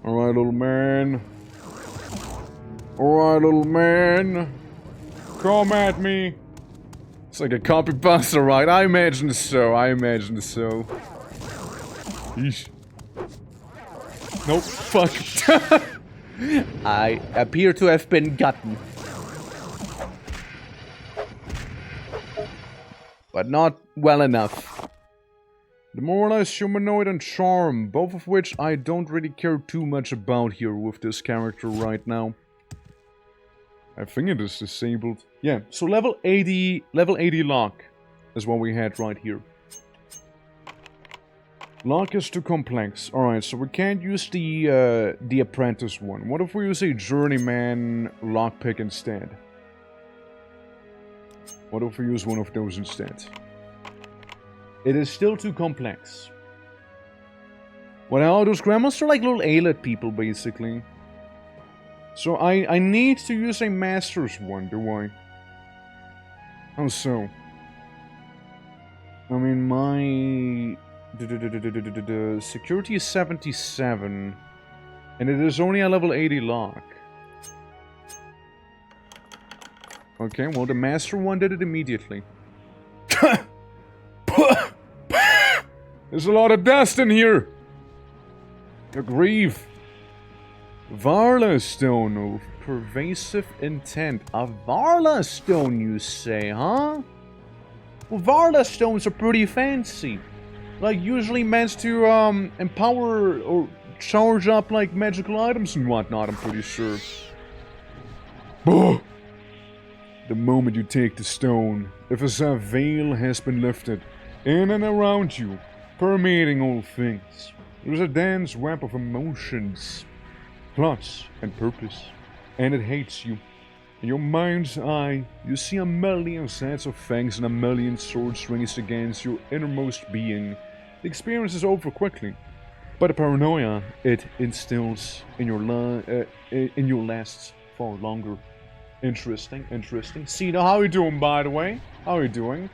Alright, little man. Alright, little man. Come at me. It's like a copy pasta, right? I imagine so. I imagine so. Yeesh. Nope. Fuck. I appear to have been gotten. But not well enough. The more or less humanoid and charm, both of which I don't really care too much about here with this character right now. I think it is disabled. Yeah, so level 80 lock is what we had right here. Lock is too complex. Alright, so we can't use the apprentice one. What if we use a journeyman lockpick instead? What if we use one of those instead? It is still too complex. Well, those grandmas are like little ALET people, basically. So I need to use a master's one, do I? How so? I mean, my... security is 77. And it is only a level 80 lock. Okay, well, the master one did it immediately. There's a lot of dust in here! Good grief. Varla stone of pervasive intent. A Varla stone, you say, huh? Well, Varla stones are pretty fancy. Like, usually meant to, empower or charge up, like, magical items and whatnot, I'm pretty sure. The moment you take the stone, if a veil has been lifted, in and around you, permeating all things, there's a dense web of emotions, plots, and purpose, and it hates you. In your mind's eye, you see a million sets of fangs and a million swords raised against your innermost being. The experience is over quickly, but the paranoia it instills in your lasts far longer. Interesting, interesting. Cena, how are you doing, by the way? How are you doing?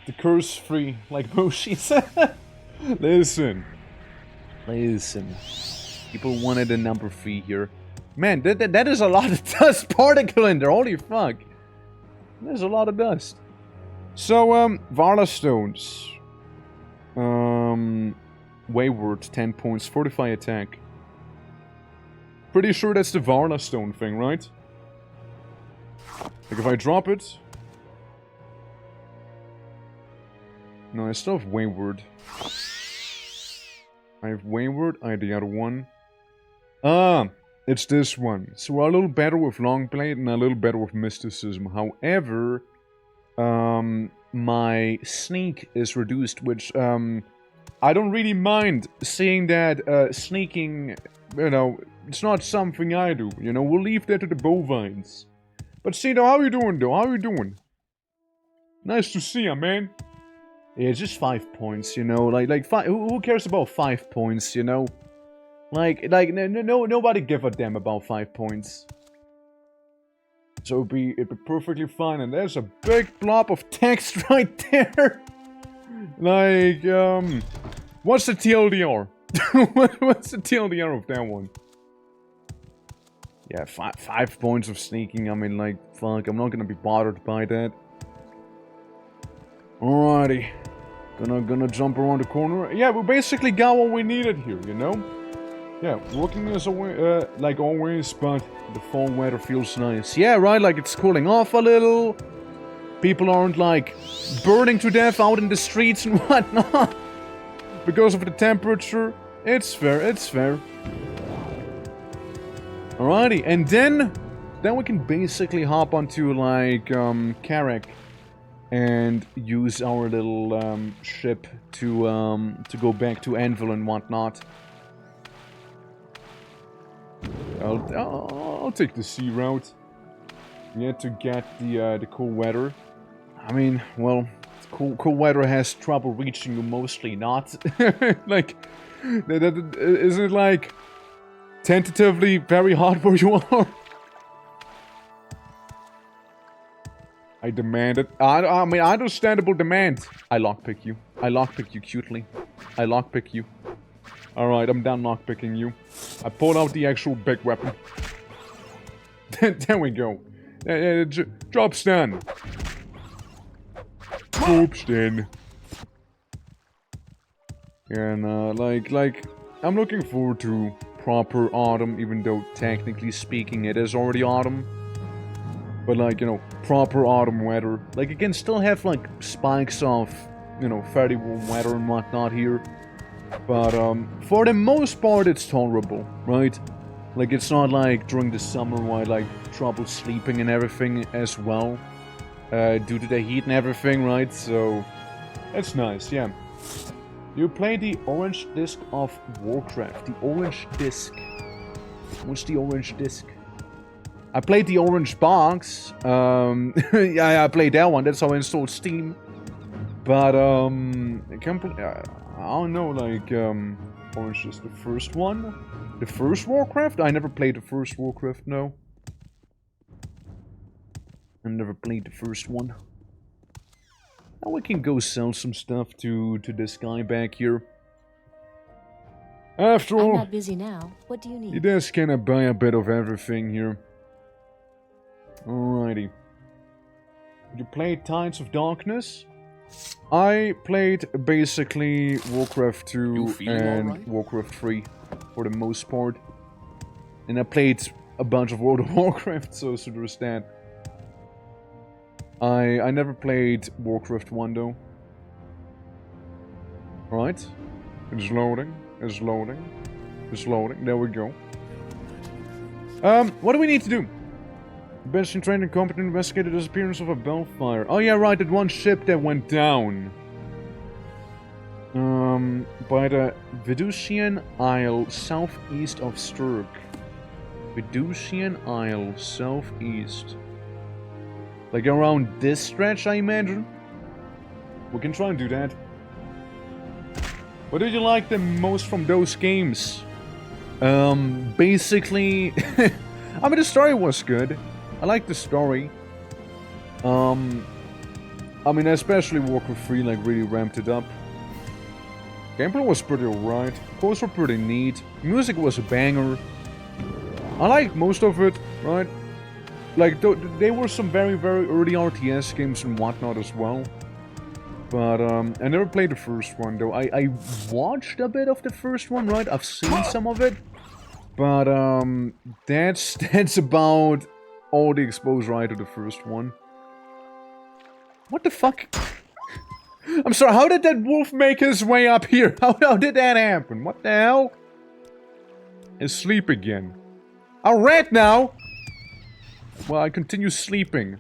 The curse-free, like Moshi's. Listen. People wanted a number 3 here. Man, that is a lot of dust particle in there. Holy fuck. There's a lot of dust. So, Varla stones. Wayward, 10 points, fortify attack. Pretty sure that's the Varla stone thing, right? Like, if I drop it... No, I still have Wayward. I have Wayward, I have the other one. Ah, it's this one. So we're a little better with Longblade and a little better with Mysticism. However, my sneak is reduced, which, I don't really mind, seeing that, sneaking, you know, it's not something I do, you know, we'll leave that to the bovines. But Cito, how you doing, though? How you doing? Nice to see ya, man. Yeah, just 5 points, you know, who cares about 5 points, you know? Nobody give a damn about 5 points. So it'd be perfectly fine, and there's a big blob of text right there. Like, what's the TLDR? What's the TLDR of that one? Yeah, 5 points of sneaking, I mean, like, fuck, I'm not gonna be bothered by that. Alrighty. Gonna jump around the corner. Yeah, we basically got what we needed here, you know? Yeah, working as always, like always, but the fall weather feels nice. Yeah, right, like it's cooling off a little. People aren't, like, burning to death out in the streets and whatnot. Because of the temperature. It's fair, it's fair. Alrighty, and then we can basically hop onto, like, Karak. And use our little, ship to go back to Anvil and whatnot. I'll take the sea route. Yeah, to get the cool weather. I mean, well, cool weather has trouble reaching you mostly, not? Like, isn't it like tentatively very hot where you are? I demand it. I mean, understandable demand. I lockpick you. I lockpick you cutely. I lockpick you. Alright, I'm done lockpicking you. I pulled out the actual big weapon. There we go. Job's done. Job's done. And, like, I'm looking forward to proper autumn, even though technically speaking it is already autumn. But, like, you know, proper autumn weather. Like, you can still have, like, spikes of, you know, fairly warm weather and whatnot here. But, for the most part, it's tolerable, right? Like, it's not like during the summer where I, like, trouble sleeping and everything as well. Due to the heat and everything, right? So, it's nice, yeah. You play the orange disc of Warcraft. The orange disc. What's the orange disc? I played the orange box. Yeah, I played that one. That's how I installed Steam. But, I can't play, I don't know, like, orange is the first one? The first Warcraft? I never played the first Warcraft, no. I never played the first one. Now we can go sell some stuff to this guy back here. After all, I'm not busy now. What do you need? you just kinda buy a bit of everything here. Alrighty. You played Tides of Darkness? I played basically Warcraft 2 and right? Warcraft 3 for the most part. And I played a bunch of World of Warcraft, so there's that. I never played Warcraft 1 though. Alright. It's loading. It's loading. It's loading. There we go. What do we need to do? Best trained and competent investigator the disappearance of a Bellfire. Oh yeah, right, that one ship that went down. By the Vedusian Isle, southeast of Sturg. Vedusian Isle, southeast. Like around this stretch, I imagine? We can try and do that. What did you like the most from those games? Basically... I mean, the story was good. I like the story. I mean, especially Warcraft 3, like, really ramped it up. Gameplay was pretty alright. Codes were pretty neat. Music was a banger. I like most of it, right? Like, they were some very, very early RTS games and whatnot as well. But, I never played the first one, though. I watched a bit of the first one, right? I've seen some of it. But, that's about all the exposure I had to the first one. What the fuck? I'm sorry, how did that wolf make his way up here? How did that happen? What the hell? Asleep again. I'll rat now! Well, I continue sleeping.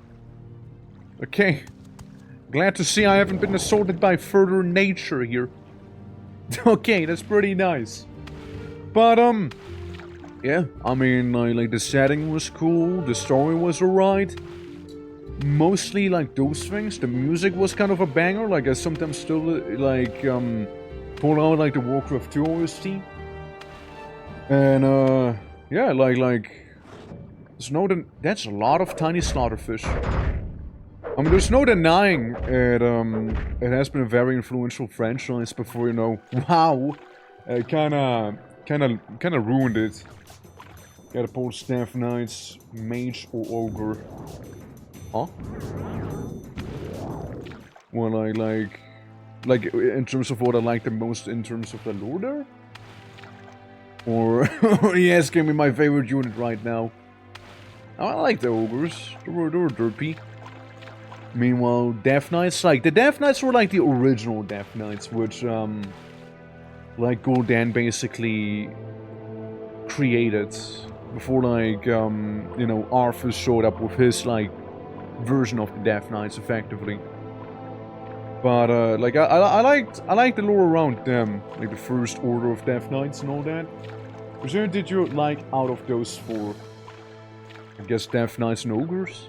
Okay. Glad to see I haven't been assaulted by further nature here. Okay, that's pretty nice. But, yeah, I mean, like, the setting was cool, the story was alright. Mostly, like, those things. The music was kind of a banger, like, I sometimes still, like, pull out, like, the Warcraft 2 OST. And, yeah, like, that's a lot of tiny slaughterfish. I mean, there's no denying it has been a very influential franchise before, you know, wow, kinda ruined it. Gotta pull Staff Knights, Mage or Ogre. Huh? Well, I like, in terms of what I like the most in terms of the lore there? Or, are you asking me my favorite unit right now? I like the Ogres, they were derpy. Meanwhile, Death Knights, like, the Death Knights were like the original Death Knights, which, like, Gul'dan basically created before, like, you know, Arthur showed up with his, like, version of the Death Knights, effectively. But, like, I liked the lore around them, like the First Order of Death Knights and all that. Which one did you like out of those four? I guess Death Knights and Ogres?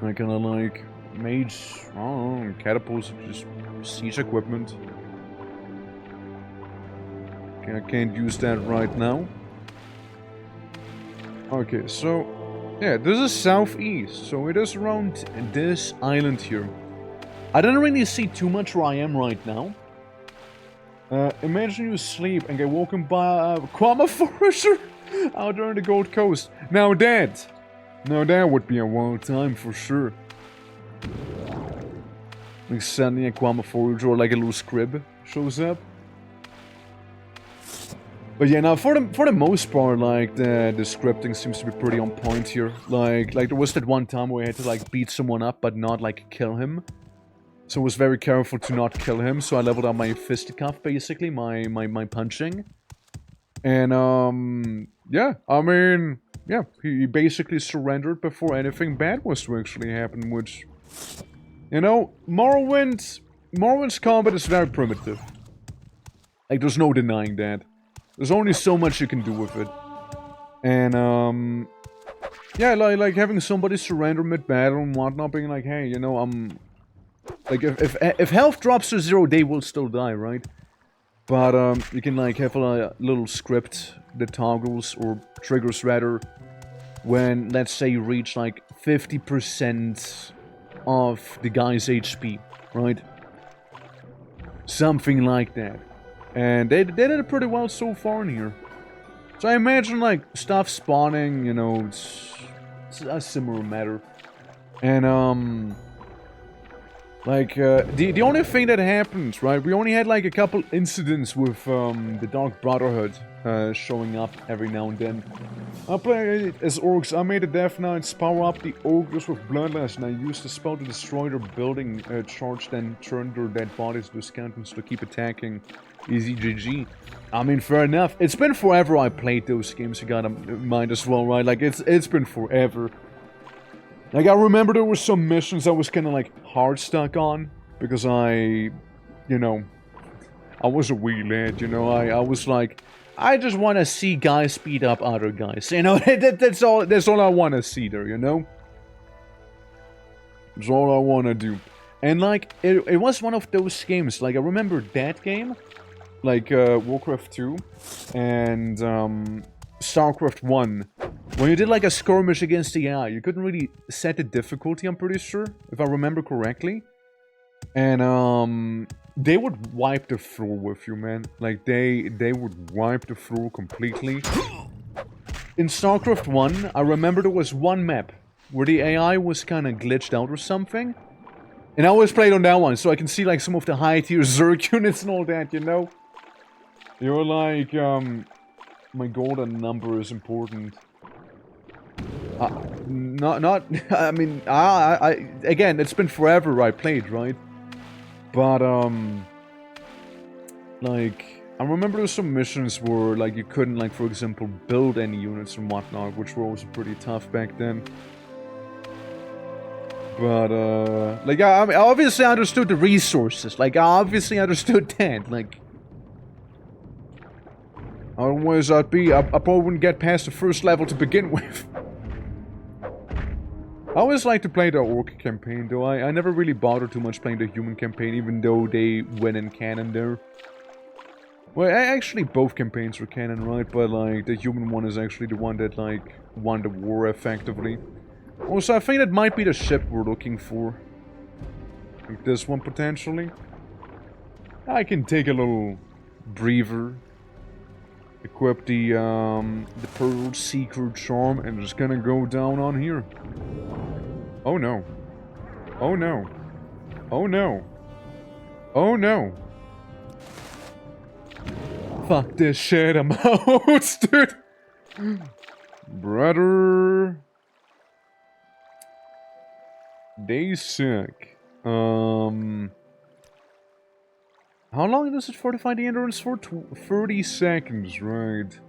I kinda like Mage, I don't know, catapults, just siege equipment. Okay, I can't use that right now. Okay, so, yeah, this is southeast, so it is around this island here. I didn't really see too much where I am right now. Imagine you sleep and get woken by a Kwama Forager out there on the Gold Coast. Now that would be a wild time for sure. Like suddenly a Kwama Forager or like a little scrib shows up. But yeah, now for the most part, like the scripting seems to be pretty on point here. Like there was that one time where I had to like beat someone up but not like kill him. So I was very careful to not kill him, so I leveled up my fisticuff, basically, my punching. And, yeah, I mean, yeah, he basically surrendered before anything bad was to actually happen, which, you know, Morrowind's combat is very primitive. Like, there's no denying that. There's only so much you can do with it. And, yeah, like having somebody surrender mid-battle and whatnot, being like, hey, you know, like, if health drops to 0, they will still die, right? But, you can, like, have a little script that toggles, or triggers, rather, when, let's say, you reach, like, 50% of the guy's HP, right? Something like that. And they did it pretty well so far in here. So I imagine, like, stuff spawning, you know, it's a similar matter. And, like, the only thing that happens, right, we only had, like, a couple incidents with, the Dark Brotherhood, showing up every now and then. I play as orcs. I made the Death Knights power up the ogres with Bloodlust, and I used the spell to destroy their building, charge, then turn their dead bodies to skeletons to keep attacking. Easy GG. I mean, fair enough. It's been forever I played those games, you gotta mind as well, right? Like, it's been forever. Like, I remember there were some missions I was kind of, like, hard stuck on. Because I, you know, I was a wee lad, you know. I was like, I just want to see guys speed up other guys. You know, that's all I want to see there, you know. That's all I want to do. And, like, it was one of those games. Like, I remember that game. Like, Warcraft 2. And, StarCraft 1. When you did like a skirmish against the AI, you couldn't really set the difficulty, I'm pretty sure, if I remember correctly. And they would wipe the floor with you, man. Like they would wipe the floor completely. In StarCraft 1, I remember there was one map where the AI was kind of glitched out or something. And I always played on that one, so I can see like some of the high tier Zerg units and all that, you know? You're like, my golden number is important. I mean, again, it's been forever I played, right? But, like, I remember there were some missions where, like, you couldn't, like, for example, build any units and whatnot, which were also pretty tough back then. But, like, I mean, obviously I understood the resources. Like, I obviously understood that. Like, otherwise I probably wouldn't get past the first level to begin with. I always like to play the orc campaign, though. I never really bothered too much playing the human campaign, even though they went in canon there. Well, actually both campaigns were canon, right? But, like, the human one is actually the one that, like, won the war effectively. Also, I think that might be the ship we're looking for. Like this one, potentially. I can take a little breather. Equip the Pearl Seeker Charm, and just gonna go down on here. Oh no. Oh no. Oh no. Oh no. Fuck this shit, I'm out, dude. Brother. They suck. How long does it fortify the endurance for? 30 seconds, right.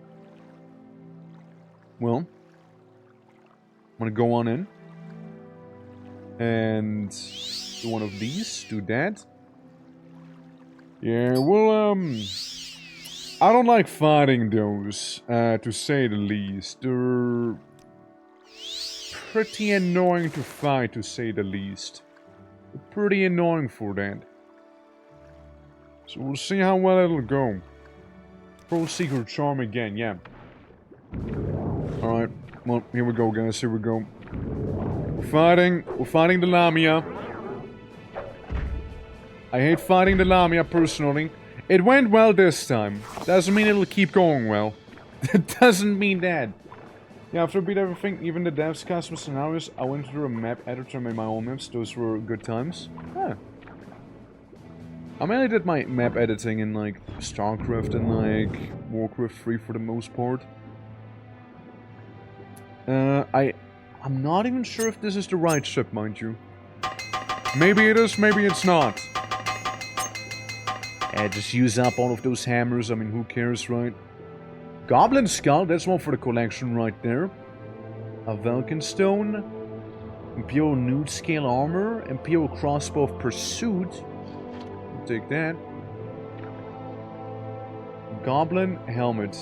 Well, I'm gonna go on in. And do one of these, do that. Yeah, well, I don't like fighting those, to say the least. They're pretty annoying to fight, to say the least. They're pretty annoying for that. So we'll see how well it'll go. Pearl Seeker Charm again, yeah. Alright, well, here we go, guys, here we go. We're fighting the Lamia. I hate fighting the Lamia, personally. It went well this time. Doesn't mean it'll keep going well. It doesn't mean that. Yeah, after I beat everything, even the devs custom scenarios, I went through a map editor and made my own maps. Those were good times. Huh. I mainly did my map editing in, like, StarCraft and, like, Warcraft 3 for the most part. I'm not even sure if this is the right ship, mind you. Maybe it is, maybe it's not. Just use up all of those hammers, I mean, who cares, right? Goblin Skull, that's one for the collection right there. A Vulcan Stone. Imperial Nude Scale Armor. Imperial Crossbow of Pursuit. Take that. Goblin Helmet.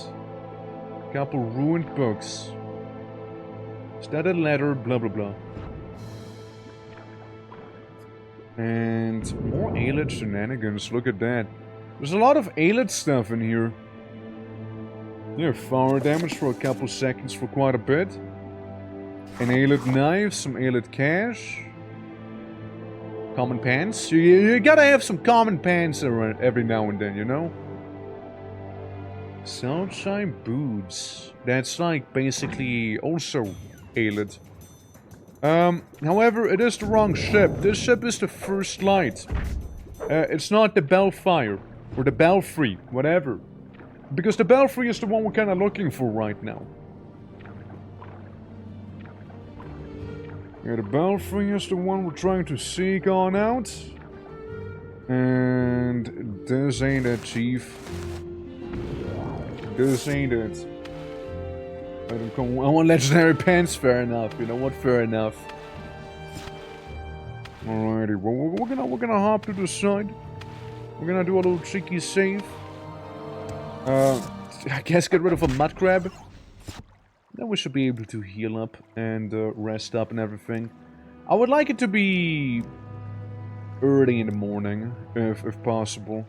Couple ruined books. Studded leather, blah blah blah. And more Aelid shenanigans, look at that. There's a lot of Aelid stuff in here. Yeah, fire damage for a couple seconds for quite a bit. An Aelid knife, some Aelid cash. Common pants. You gotta have some common pants around every now and then, you know? Southside boots. That's like basically also Aelid. However, it is the wrong ship. This ship is the First Light. It's not the Belfire. Or the Belfry. Whatever. Because the Belfry is the one we're kind of looking for right now. Yeah, the Belfry is the one we're trying to seek on out. And this ain't it, Chief. This ain't it. I want legendary pants, fair enough. You know what? Fair enough. Alrighty, well, we're gonna hop to the side. We're gonna do a little cheeky save. I guess get rid of a mud crab. Then we should be able to heal up and rest up and everything. I would like it to be early in the morning, if possible.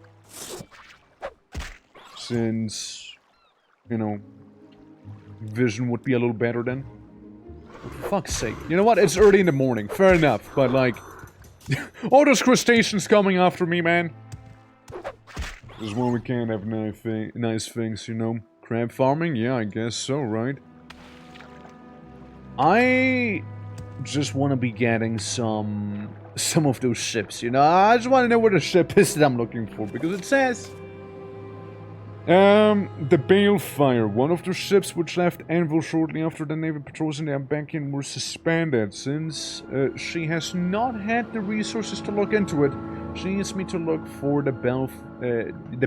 Since, you know, vision would be a little better then. For fuck's sake. You know what? It's early in the morning. Fair enough. But, like, all those crustaceans coming after me, man. This is why we can't have nice things, you know. Crab farming? Yeah, I guess so, right? I just want to be getting some of those ships, you know? I just want to know where the ship is that I'm looking for, because it says... the Balefire, one of the ships which left Anvil shortly after the Navy patrols in the Ambankian were suspended. Since she has not had the resources to look into it, she needs me to look for the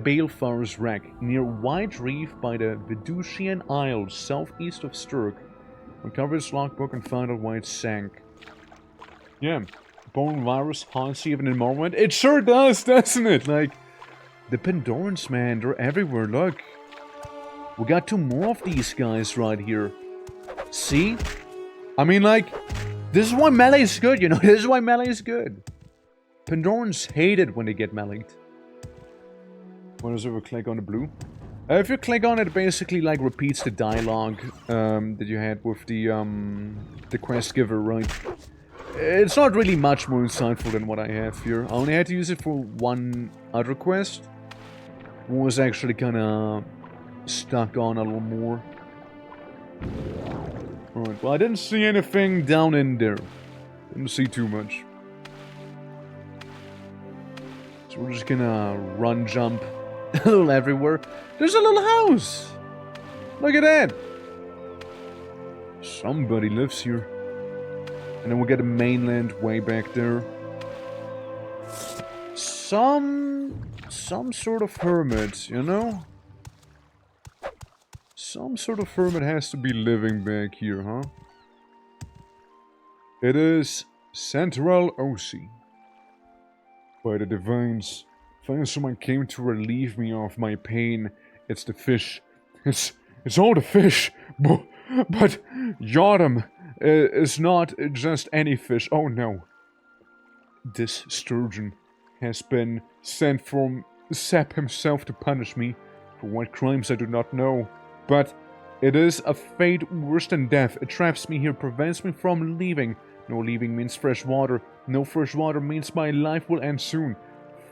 Balefire's wreck near White Reef by the Vedusian Isles, southeast of Sturk. Recover his logbook and find out why it sank. Yeah, bone virus haunts you even in Morrowind? It sure does, doesn't it? Like, the Pandorans, man, they're everywhere, look. We got 2 more of these guys right here. See? I mean, like, this is why melee is good, you know? This is why melee is good. Pandorans hate it when they get meleeed. What does it click on the blue? If you click on it, it basically, like, repeats the dialogue that you had with the quest giver, right? It's not really much more insightful than what I have here. I only had to use it for one other quest. Was actually kinda stuck on a little more. Alright, well I didn't see anything down in there. Didn't see too much. So we're just gonna run, jump a little everywhere. There's a little house! Look at that! Somebody lives here. And then we'll get a mainland way back there. Some sort of hermit, you know? Some sort of hermit has to be living back here, huh? It is Central Osi. By the divines, finally someone came to relieve me of my pain. It's the fish. It's all the fish. But Yodam is not just any fish. Oh no. This sturgeon has been sent from Sep himself to punish me for what crimes I do not know. But it is a fate worse than death. It traps me here, prevents me from leaving. No leaving means fresh water. No fresh water means my life will end soon.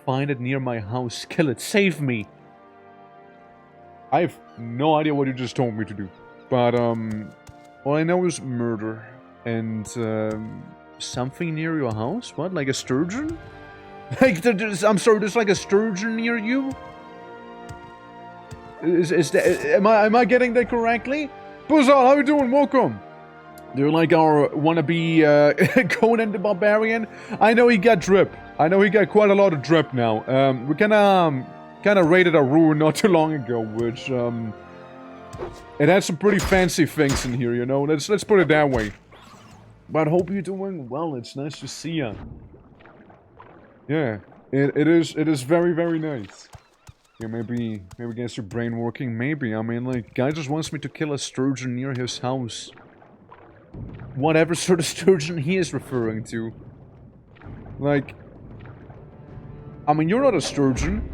Find it near my house. Kill it. Save me. I have no idea what you just told me to do. But, all I know is murder. And, something near your house? What? Like a sturgeon? Like, I'm sorry, there's like a sturgeon near you? Is that, am I getting that correctly? Buzal, how you doing? Welcome. You're like our wannabe Conan the Barbarian. I know he got drip. I know he got quite a lot of drip now. We kinda raided a ruin not too long ago, which it had some pretty fancy things in here, you know. Let's put it that way. But hope you're doing well. It's nice to see ya. Yeah, it is very, very nice. Yeah, maybe gets your brain working. Maybe. I mean, like, guy just wants me to kill a sturgeon near his house. Whatever sort of sturgeon he is referring to. Like, I mean, you're not a sturgeon.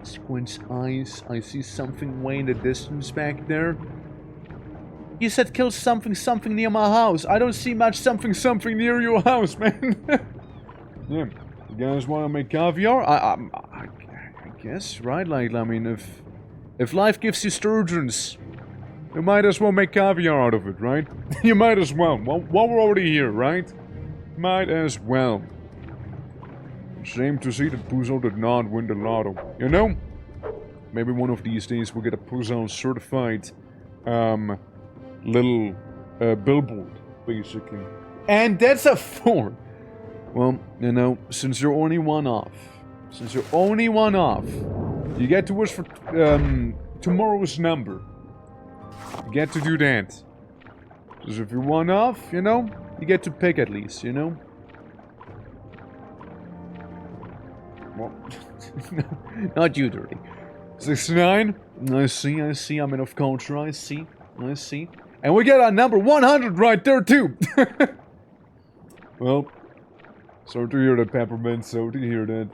Squint's eyes. I see something way in the distance back there. You said kill something near my house. I don't see much something near your house, man. Yeah, you guys want to make caviar? I guess, right? Like, I mean, if life gives you sturgeons, you might as well make caviar out of it, right? You might as well. While we're already here, right? Might as well. Shame to see that Puzo did not win the lotto. You know? Maybe one of these days we'll get a Puzo certified, little, billboard, basically. And that's a 4! Well, you know, since you're only one off, you get to wish for, tomorrow's number. You get to do that. Because if you're one off, you know, you get to pick at least, you know? Well, no, not you, Dirty. 69? I see, I'm in of culture, I see. And we get our number 100 right there, too! Well, sorry to hear that, Peppermint, sorry to hear that.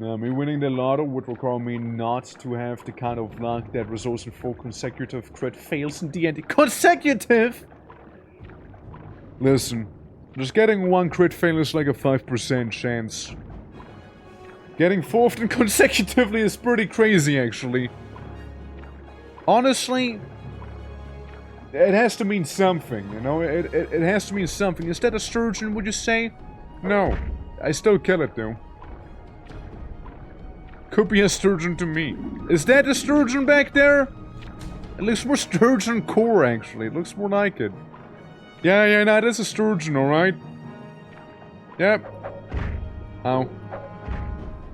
Me winning the lotto would require me not to have the kind of luck that results in 4 consecutive crit fails in D&D. Consecutive?! Listen, just getting 1 crit fail is like a 5% chance. Getting 4 consecutively is pretty crazy, actually. Honestly, it has to mean something, you know? It has to mean something. Is that a sturgeon, would you say? No. I still kill it, though. Could be a sturgeon to me. Is that a sturgeon back there? It looks more sturgeon core, actually. It looks more like it. Yeah, no, that's a sturgeon, alright? Yep. Ow.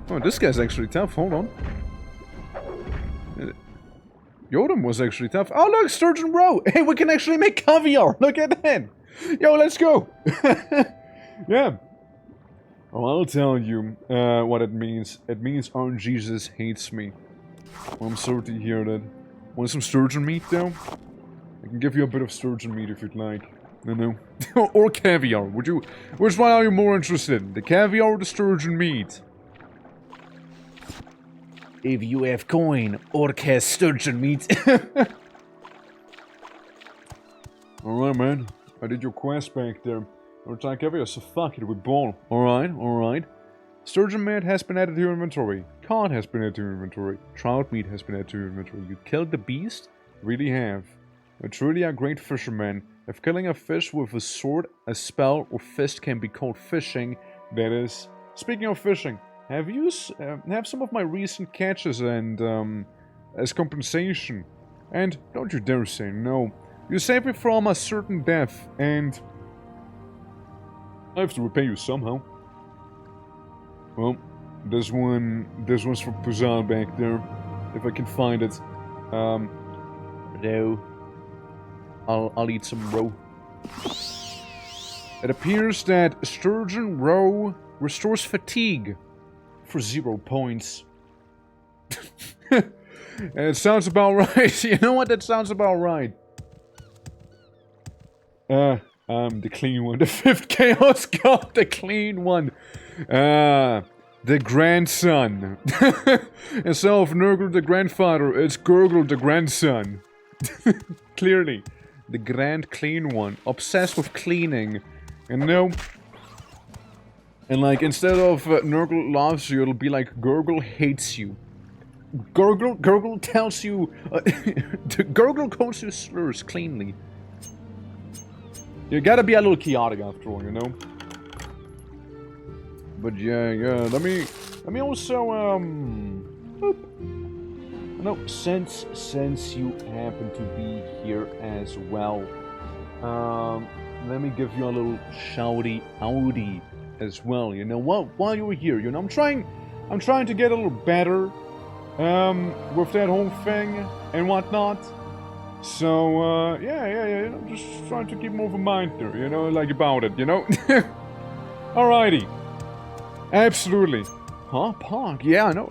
Oh, this guy's actually tough. Hold on. Yodam was actually tough. Oh, look, Sturgeon Roe! Hey, we can actually make caviar! Look at that! Yo, let's go! Yeah. Oh, I'll tell you what it means. It means Orange Jesus hates me. Well, I'm sorry to hear that. Want some sturgeon meat, though? I can give you a bit of sturgeon meat if you'd like. No. Or caviar. Which one are you more interested in? The caviar or the sturgeon meat? If you have coin, Orc has sturgeon meat. Alright, man. I did your quest back there. Or attack caviar, so fuck it, we ball. Alright. Sturgeon meat has been added to your inventory. Cod has been added to your inventory. Trout meat has been added to your inventory. You killed the beast? Really have. You're truly a great fisherman. If killing a fish with a sword, a spell, or fist can be called fishing, that is. Speaking of fishing, have some of my recent catches and, as compensation. And don't you dare say no. You saved me from a certain death, and I have to repay you somehow. Well, this one's for Puzan back there, if I can find it. No. I'll eat some roe. It appears that Sturgeon Roe restores fatigue for 0 points. It sounds about right. You know what? That sounds about right. The clean one. The 5th Chaos God, the clean one. The grandson. Instead of Nurgle the grandfather, it's Gurgle the grandson. Clearly. The grand clean one. Obsessed with cleaning. You know? And like, instead of Nurgle loves you, it'll be like Gurgle hates you. Gurgle tells you... Gurgle calls you slurs cleanly. You gotta be a little chaotic after all, you know? But yeah, let me also, no, since you happen to be here as well, let me give you a little shouty outy as well, you know, while you're here, you know, I'm trying to get a little better, with that whole thing and whatnot. So, yeah, you know, just trying to keep more of a mind there, you know, like about it, you know? Alrighty. Absolutely. Huh? Pog? Yeah, I know.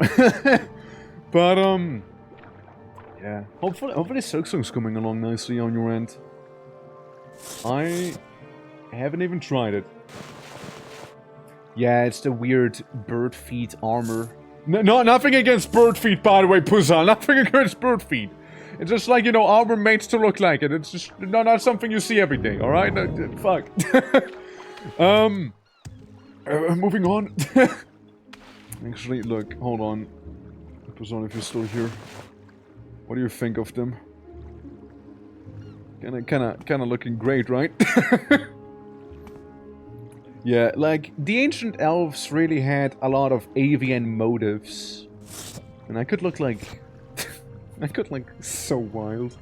But, yeah. Hopefully Silksong's coming along nicely on your end. I haven't even tried it. Yeah, it's the weird bird feet armor. No, nothing against bird feet, by the way, Puzan. Nothing against bird feet. It's just like, you know, armor made to look like it. It's just not something you see every day, alright? Fuck. Moving on. Actually, look, hold on. Puzan, if you're still here. What do you think of them? Kinda looking great, right? Yeah, like, the ancient elves really had a lot of avian motives. And I could look like... I could, like, so wild.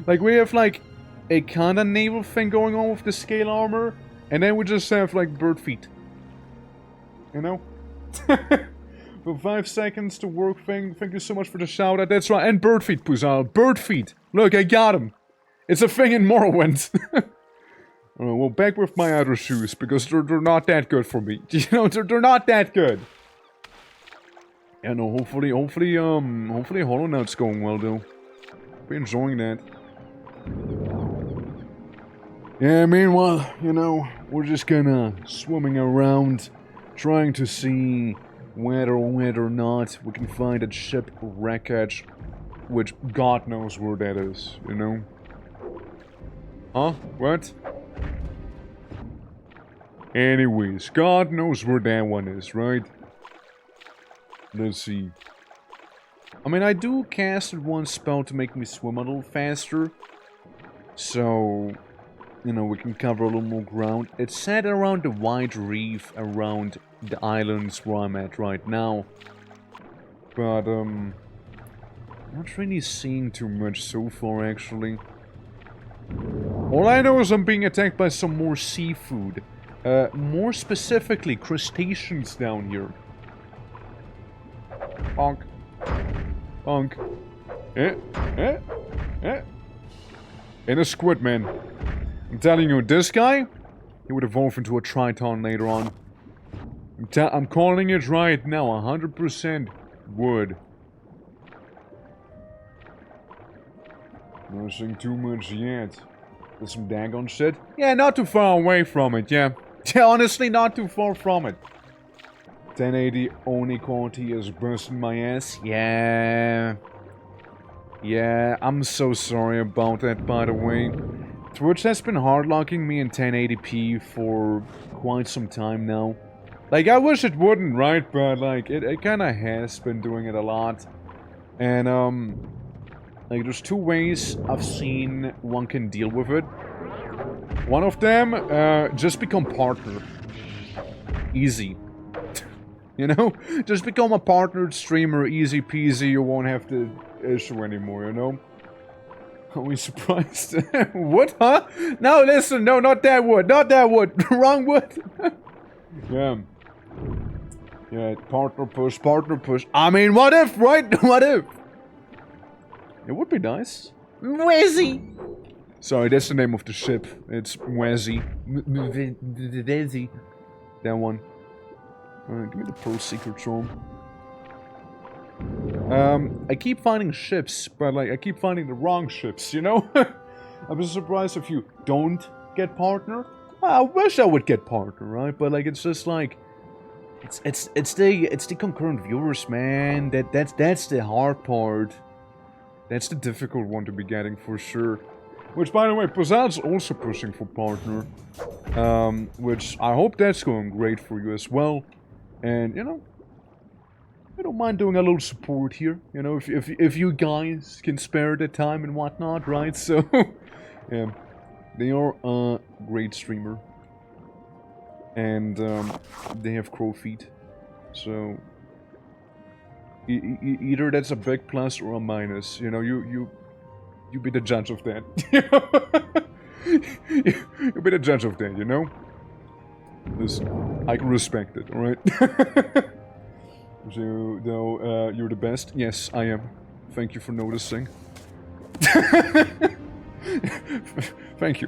Like, we have, like, a kinda naval thing going on with the scale armor, and then we just have, like, bird feet. You know? For 5 seconds to work thing, thank you so much for the shout out. That's right, and bird feet, Puzal. Bird feet! Look, I got him! It's a thing in Morrowind. Well, back with my other shoes, because they're not that good for me. You know, they're not that good. Yeah, no, hopefully Hollow Knight's going well, though. Be enjoying that. Yeah, meanwhile, you know, we're just kinda swimming around, trying to see whether or not we can find a ship wreckage, which God knows where that is, you know? Huh? What? Anyways, God knows where that one is, right? Let's see. I mean, I do cast one spell to make me swim a little faster. So, you know, we can cover a little more ground. It's set around the wide reef around the islands where I'm at right now. But, not really seeing too much so far, actually. All I know is I'm being attacked by some more seafood. More specifically, crustaceans down here. Bonk. Bonk. And a squid, man. I'm telling you, this guy, he would evolve into a Triton later on. I'm calling it right now, 100% would. Nothing too much yet. There's some daggone shit. Yeah, not too far away from it, yeah. Yeah, honestly, not too far from it. 1080 only quality is busting my ass. Yeah. Yeah, I'm so sorry about that, by the way. Twitch has been hardlocking me in 1080p for quite some time now. Like, I wish it wouldn't, right? But, like, it kinda has been doing it a lot. And, like, there's two ways I've seen one can deal with it. One of them, just become partner. Easy. You know? Just become a partnered streamer, easy peasy, you won't have to issue anymore, you know? Are we surprised? Wood, huh? No, listen, no, not that wood, not that wood. Wrong wood. Yeah. Yeah, partner push, partner push. I mean, what if, right? What if? It would be nice. Wezzy! Sorry, that's the name of the ship. It's Wezzy. Wezzy. That one. Alright, give me the Pearl Secret Room. I keep finding ships, but like, I keep finding the wrong ships, you know? I'd be surprised if you don't get partner. I wish I would get partner, right? But like, it's just like... It's the concurrent viewers, man. That's the hard part. That's the difficult one to be getting, for sure. Which, by the way, Pizzaz's also pushing for partner. Which I hope that's going great for you as well. And, you know, I don't mind doing a little support here. You know, if you guys can spare the time and whatnot, right? So, yeah, they are a great streamer. And, they have crow feet. So... either that's a big plus or a minus, you know, you be the judge of that. You be the judge of that, you know? Listen, I can respect it, alright? So, though, you're the best? Yes, I am. Thank you for noticing. Thank you,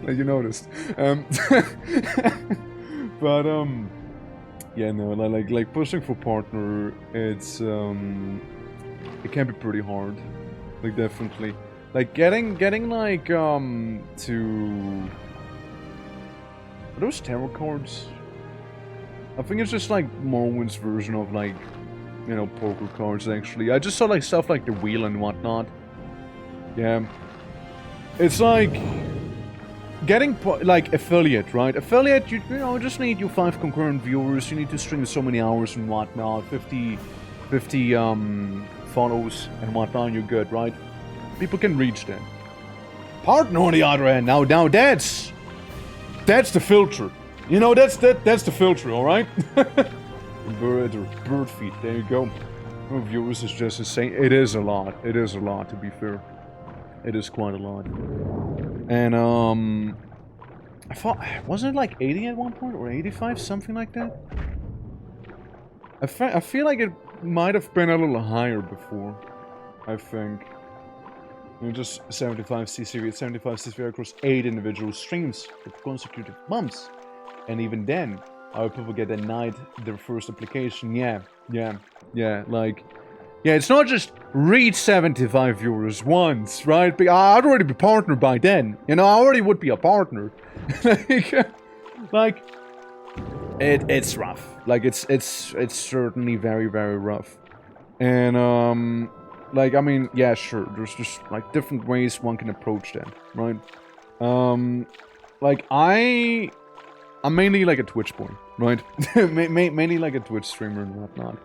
that you noticed. But, yeah, no, like pushing for partner, it's, it can be pretty hard. Like, definitely. Like, getting like, to... Are those tarot cards? I think it's just, like, Morwin's version of, like, you know, poker cards, actually. I just saw, like, stuff like the wheel and whatnot. Yeah. It's like... Getting, like, affiliate, right? Affiliate, you know, just need you 5 concurrent viewers, you need to stream so many hours and whatnot, 50 follows and whatnot, you're good, right? People can reach that. Partner on the other hand, now that's the filter. You know, that's the filter, alright? Bird feet, there you go. Oh, viewers is just insane. It is a lot, to be fair. It is quite a lot. And, I thought, wasn't it like 80 at one point, or 85, something like that? I feel like it might have been a little higher before, I think. You know, just 75 CCV across 8 individual streams with consecutive months. And even then, our people get denied their first application. Yeah, like... Yeah, it's not just reach 75 viewers once, right? I'd already be partnered by then. You know, I already would be a partner. like, it's rough. Like, it's certainly very, very rough. And, like, I mean, yeah, sure. There's just, like, different ways one can approach that, right? Like, I'm mainly like a Twitch boy, right? Mainly like a Twitch streamer and whatnot.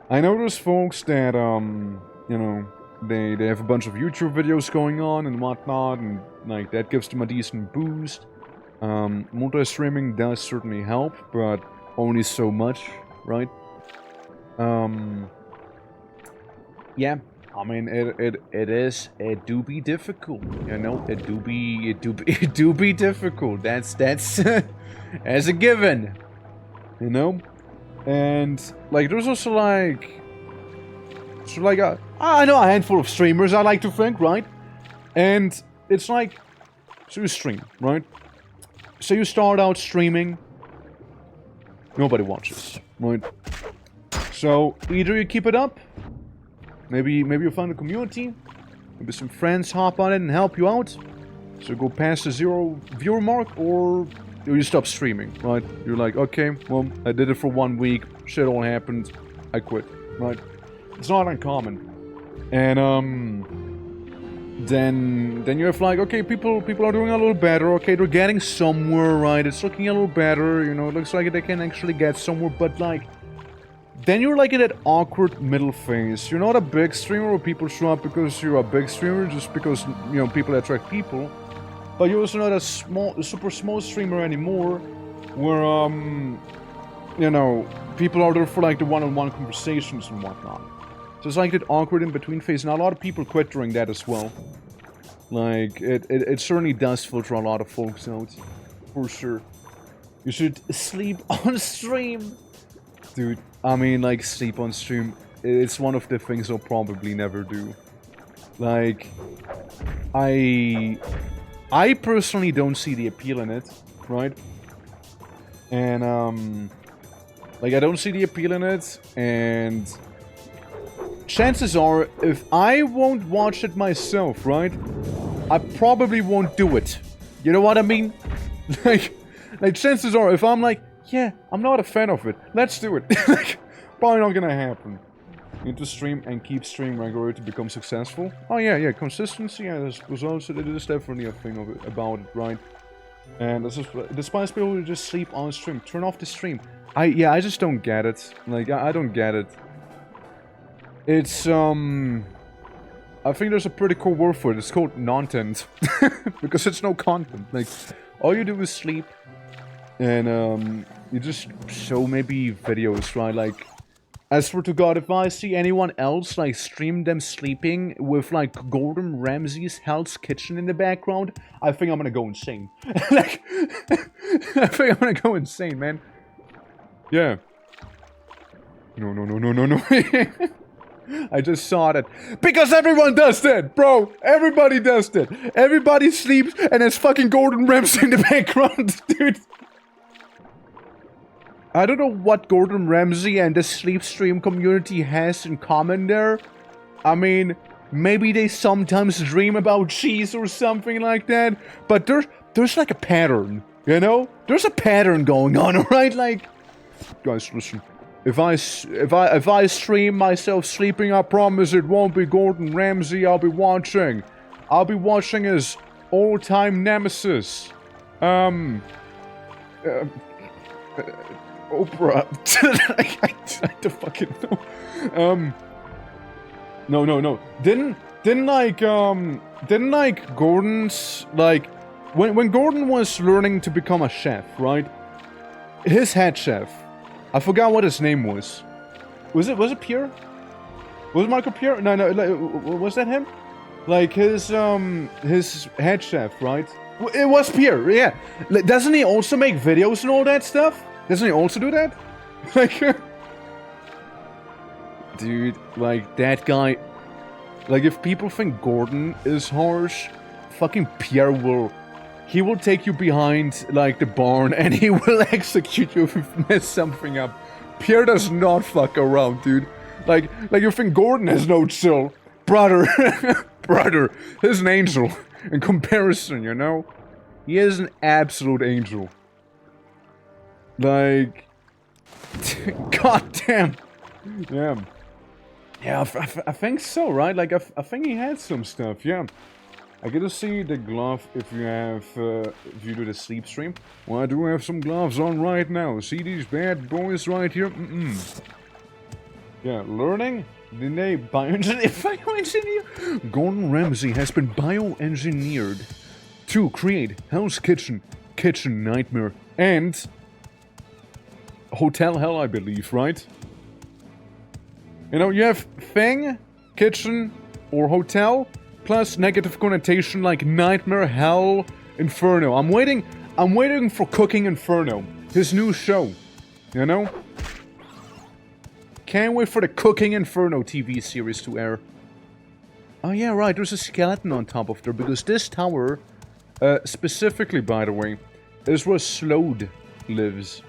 I know there's folks that, you know, they have a bunch of YouTube videos going on and whatnot, and, like, that gives them a decent boost. Multi-streaming does certainly help, but only so much, right? Yeah, I mean, it do be difficult, you know, it do be difficult, that's, as a given, you know? And, like, there's also, like... So, like, I know a handful of streamers, I like to think, right? And it's like, so you stream, right? So you start out streaming, nobody watches, right? So either you keep it up, maybe you find a community, maybe some friends hop on it and help you out, so go past the 0 viewer mark, or you stop streaming, right? You're like, okay, well, I did it for 1 week, shit all happened, I quit, right? It's not uncommon. And then you have like, okay, people are doing a little better, okay, they're getting somewhere, right? It's looking a little better, you know, it looks like they can actually get somewhere, but like, then you're like in that awkward middle phase. You're not a big streamer where people show up because you're a big streamer, just because, you know, people attract people. But you're also not a super small streamer anymore, where, you know, people are there for like the one-on-one conversations and whatnot. So it's like that awkward in-between phase, and a lot of people quit during that as well. Like, it certainly does filter a lot of folks out, for sure. You should sleep on stream. Dude, I mean, like, sleep on stream, it's one of the things I'll probably never do. Like, I personally don't see the appeal in it, right? And, like, I don't see the appeal in it, and chances are, if I won't watch it myself, right, I probably won't do it. You know what I mean? like, chances are, if I'm like, yeah, I'm not a fan of it, let's do it. Like, probably not gonna happen. You need to stream and keep streaming regularly to become successful. Oh yeah, consistency, yeah, there's also, there's definitely a thing of it, about it, right? And this is, despite people who just sleep on stream, turn off the stream. I just don't get it. Like, I don't get it. It's, I think there's a pretty cool word for it. It's called non-tent. Because it's no content. Like, all you do is sleep. And, you just show maybe videos, right? Like, I swear to God, if I see anyone else, like, stream them sleeping with, like, Gordon Ramsay's Hell's Kitchen in the background, I think I'm gonna go insane. Like, I think I'm gonna go insane, man. Yeah. No. I just saw that. Because everyone does that, bro! Everybody does that! Everybody sleeps and there's fucking Gordon Ramsay in the background, dude! I don't know what Gordon Ramsay and the sleep stream community has in common there. I mean, maybe they sometimes dream about cheese or something like that, but there's like a pattern, you know? There's a pattern going on, right? Like, guys, listen. If I stream myself sleeping, I promise it won't be Gordon Ramsay I'll be watching. I'll be watching his all-time nemesis. Oprah. I don't fucking know. No. Didn't like Gordon's, like, when Gordon was learning to become a chef, right? His head chef, I forgot what his name was. Was it Pierre? Was it Michael Pierre? No, was that him? Like, his head chef, right? It was Pierre, yeah. Doesn't he also make videos and all that stuff? Doesn't he also do that? Like, dude, like, that guy, like, if people think Gordon is harsh, fucking Pierre will, he will take you behind, like, the barn, and he will execute you if you mess something up. Pierre does not fuck around, dude. Like, you think Gordon has no chill. Brother, he's an angel, in comparison, you know? He is an absolute angel. Like, god damn. Yeah. Yeah, I think so, right? Like, I think he had some stuff, yeah. I get to see the glove if you have, if you do the sleep stream. Well, I do have some gloves on right now. See these bad boys right here? Yeah, learning? Didn't they bioengineer? Gordon Ramsay has been bioengineered to create Hell's Kitchen, Kitchen Nightmare, and Hotel Hell, I believe, right? You know, you have thing, kitchen, or hotel, plus negative connotation like Nightmare, Hell, Inferno. I'm waiting for Cooking Inferno, his new show, you know? Can't wait for the Cooking Inferno TV series to air. Oh yeah, right, there's a skeleton on top of there, because this tower, specifically, by the way, is where Slode lives.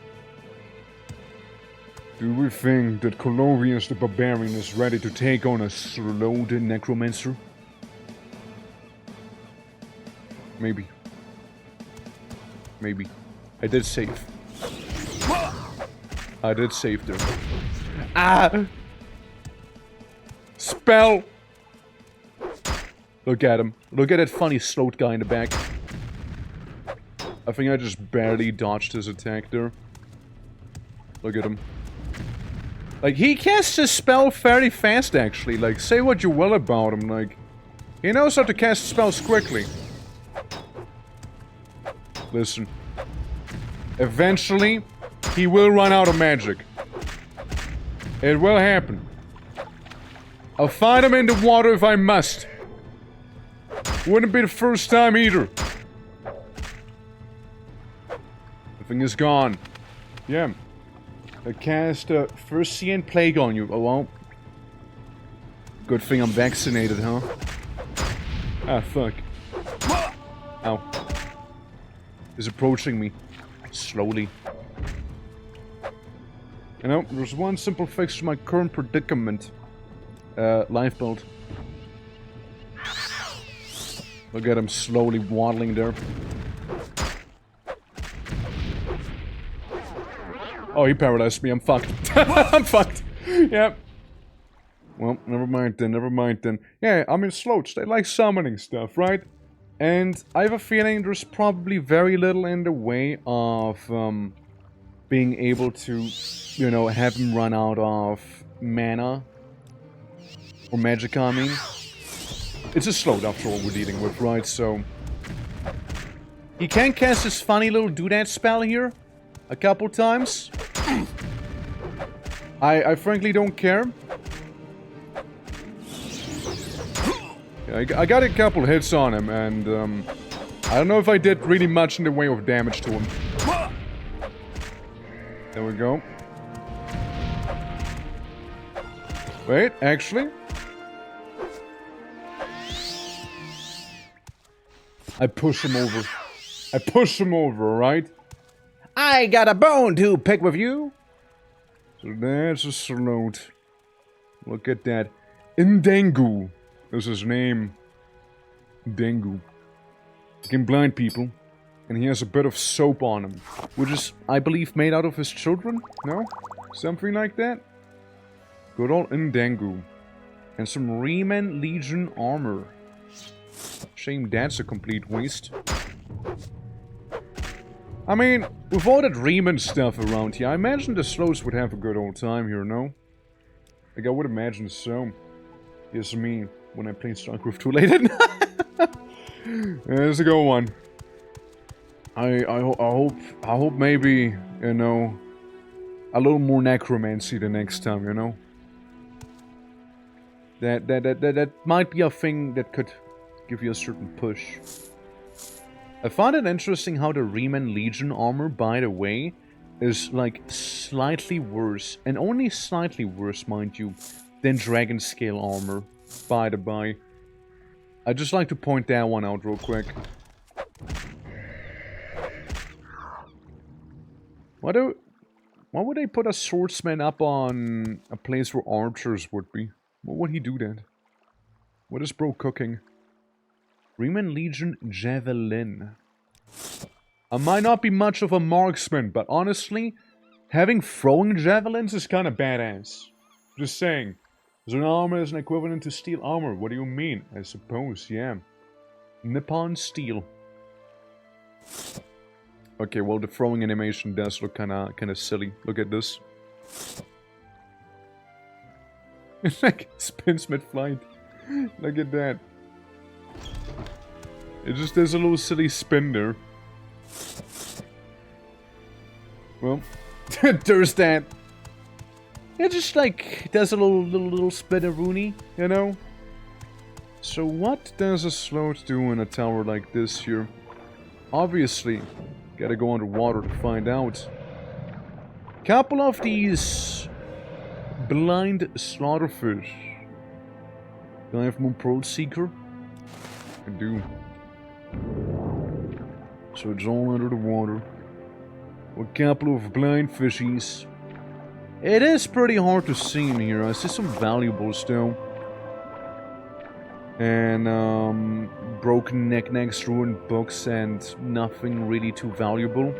Do we think that Colorius the Barbarian is ready to take on a Slode Necromancer? Maybe. Maybe. I did save. I did save there. Ah! Spell! Look at him. Look at that funny Slode guy in the back. I think I just barely dodged his attack there. Look at him. Like, he casts his spell fairly fast, actually. Like, say what you will about him, like... He knows how to cast spells quickly. Listen. Eventually, he will run out of magic. It will happen. I'll find him in the water if I must. Wouldn't be the first time either. The thing is gone. Yeah. I cast First Sea Plague on you. Oh well. Good thing I'm vaccinated, huh? Ah, fuck. Ow. He's approaching me. Slowly. You know, there's one simple fix to my current predicament. Life build. Look at him slowly waddling there. Oh, he paralyzed me. I'm fucked. I'm fucked. Yep. Well, never mind then. Never mind then. Yeah, I mean, Sloats, they like summoning stuff, right? And I have a feeling there's probably very little in the way of being able to, you know, have him run out of mana. Or magicka, I mean. It's a Sloat after all we're dealing with, right? So... He can cast his funny little doodad spell here. A couple times. I frankly don't care. I got a couple hits on him, and I don't know if I did really much in the way of damage to him. There we go. Wait, actually... I push him over. I push him over, right? I got a bone to pick with you! So that's a Sloat. Look at that. Ndengu is his name. Ndengu. He can blind people. And he has a bit of soap on him. Which is, I believe, made out of his children? No? Something like that? Good old Ndengu. And some Riemann Legion armor. Shame that's a complete waste. I mean, with all that Riemann stuff around here, I imagine the Sloats would have a good old time here, no? Like, I would imagine so. Yes, me, when I play StarCraft 2 late at night. There's a good one. I hope maybe, you know, a little more necromancy the next time, you know? That might be a thing that could give you a certain push. I find it interesting how the Riemann Legion armor, by the way, is like slightly worse, and only slightly worse, mind you, than Dragon Scale armor, by the by. I'd just like to point that one out real quick. Why would they put a swordsman up on a place where archers would be? Why would he do that? What is bro cooking? Riemann Legion Javelin. I might not be much of a marksman, but honestly, having throwing javelins is kind of badass. Just saying. Is an armor is an equivalent to steel armor? What do you mean? I suppose, yeah. Nippon steel. Okay, well the throwing animation does look kinda silly. Look at this. It's like spins mid-flight. Look at that. It just does a little silly spin there. Well, there's that. It just like does a little spinneroonie, you know? So what does a Sloat do in a tower like this here? Obviously, gotta go underwater to find out. Couple of these blind slaughterfish. Do I have more Pearl Seeker? I do. So it's all under the water. A couple of blind fishies. It is pretty hard to see in here. I see some valuables though. And broken knickknacks, ruined books, and nothing really too valuable.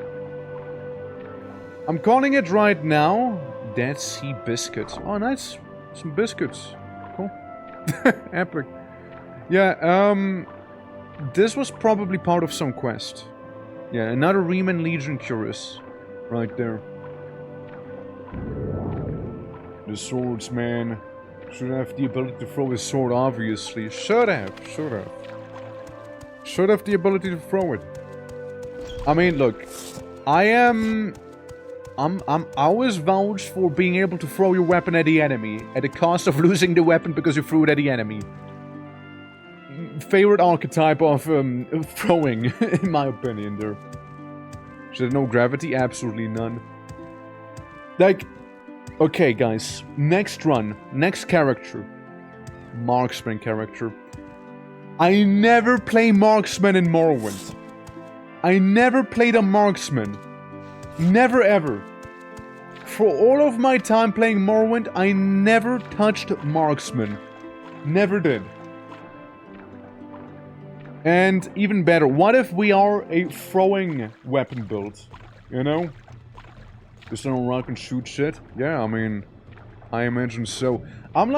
I'm calling it right now Dead Sea Biscuit. Oh, nice. Some biscuits. Cool. Epic. Yeah, this was probably part of some quest. Yeah, another Riemann Legion Curious. Right there. The swordsman should have the ability to throw his sword, obviously. Should have. Should have the ability to throw it. I mean, look. I always vouch for being able to throw your weapon at the enemy, at the cost of losing the weapon because you threw it at the enemy. Favorite archetype of throwing, in my opinion, there. Is there no gravity? Absolutely none. Like, okay, guys. Next run. Next character. Marksman character. I never play Marksman in Morrowind. I never played a Marksman. Never ever. For all of my time playing Morrowind, I never touched Marksman. Never did. And even better, what if we are a throwing weapon build? You know? Just on rock and shoot shit? Yeah, I mean, I imagine so. I'm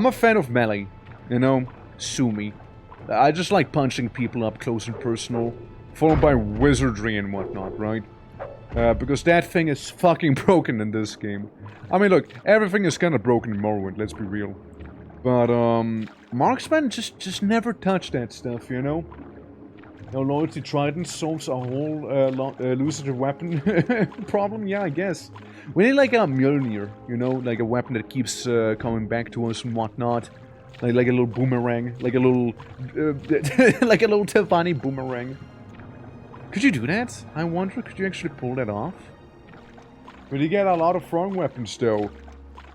a fan of melee. You know? Sue me. I just like punching people up close and personal. Followed by wizardry and whatnot, right? Because that thing is fucking broken in this game. I mean, look, everything is kind of broken in Morrowind, let's be real. But, Marksman just never touched that stuff, you know? No, Loyalty Trident solves a whole, elusive weapon problem? Yeah, I guess. We need, like, a Mjolnir, you know? Like a weapon that keeps, coming back to us and whatnot. Like a little boomerang. Like a little, like a little Tefani boomerang. Could you do that? I wonder, could you actually pull that off? But you get a lot of throwing weapons, though.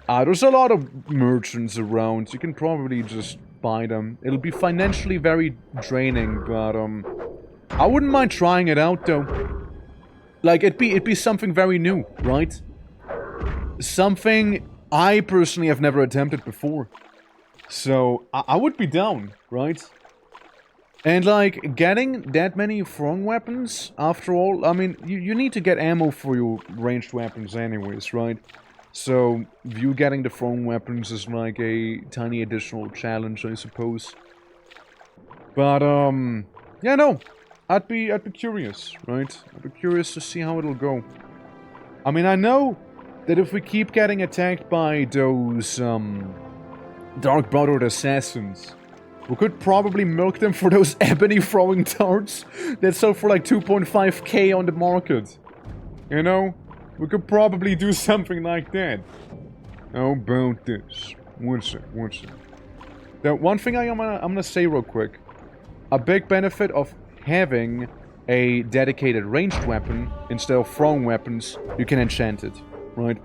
There's a lot of merchants around. You can probably just buy them. It'll be financially very draining, but, I wouldn't mind trying it out, though. Like, it'd be something very new, right? Something I personally have never attempted before. So, I would be down, right? And, like, getting that many throwing weapons, after all, I mean, you need to get ammo for your ranged weapons anyways, right? So, you getting the throwing weapons is like a tiny additional challenge, I suppose. But, yeah, no. I'd be curious, right? I'd be curious to see how it'll go. I mean, I know that if we keep getting attacked by those, Dark Brotherhood assassins, we could probably milk them for those ebony throwing darts that sell for like 2.5k on the market. You know? We could probably do something like that. How about this? One sec. Now, one thing I'm gonna say real quick. A big benefit of having a dedicated ranged weapon instead of throwing weapons, you can enchant it, right?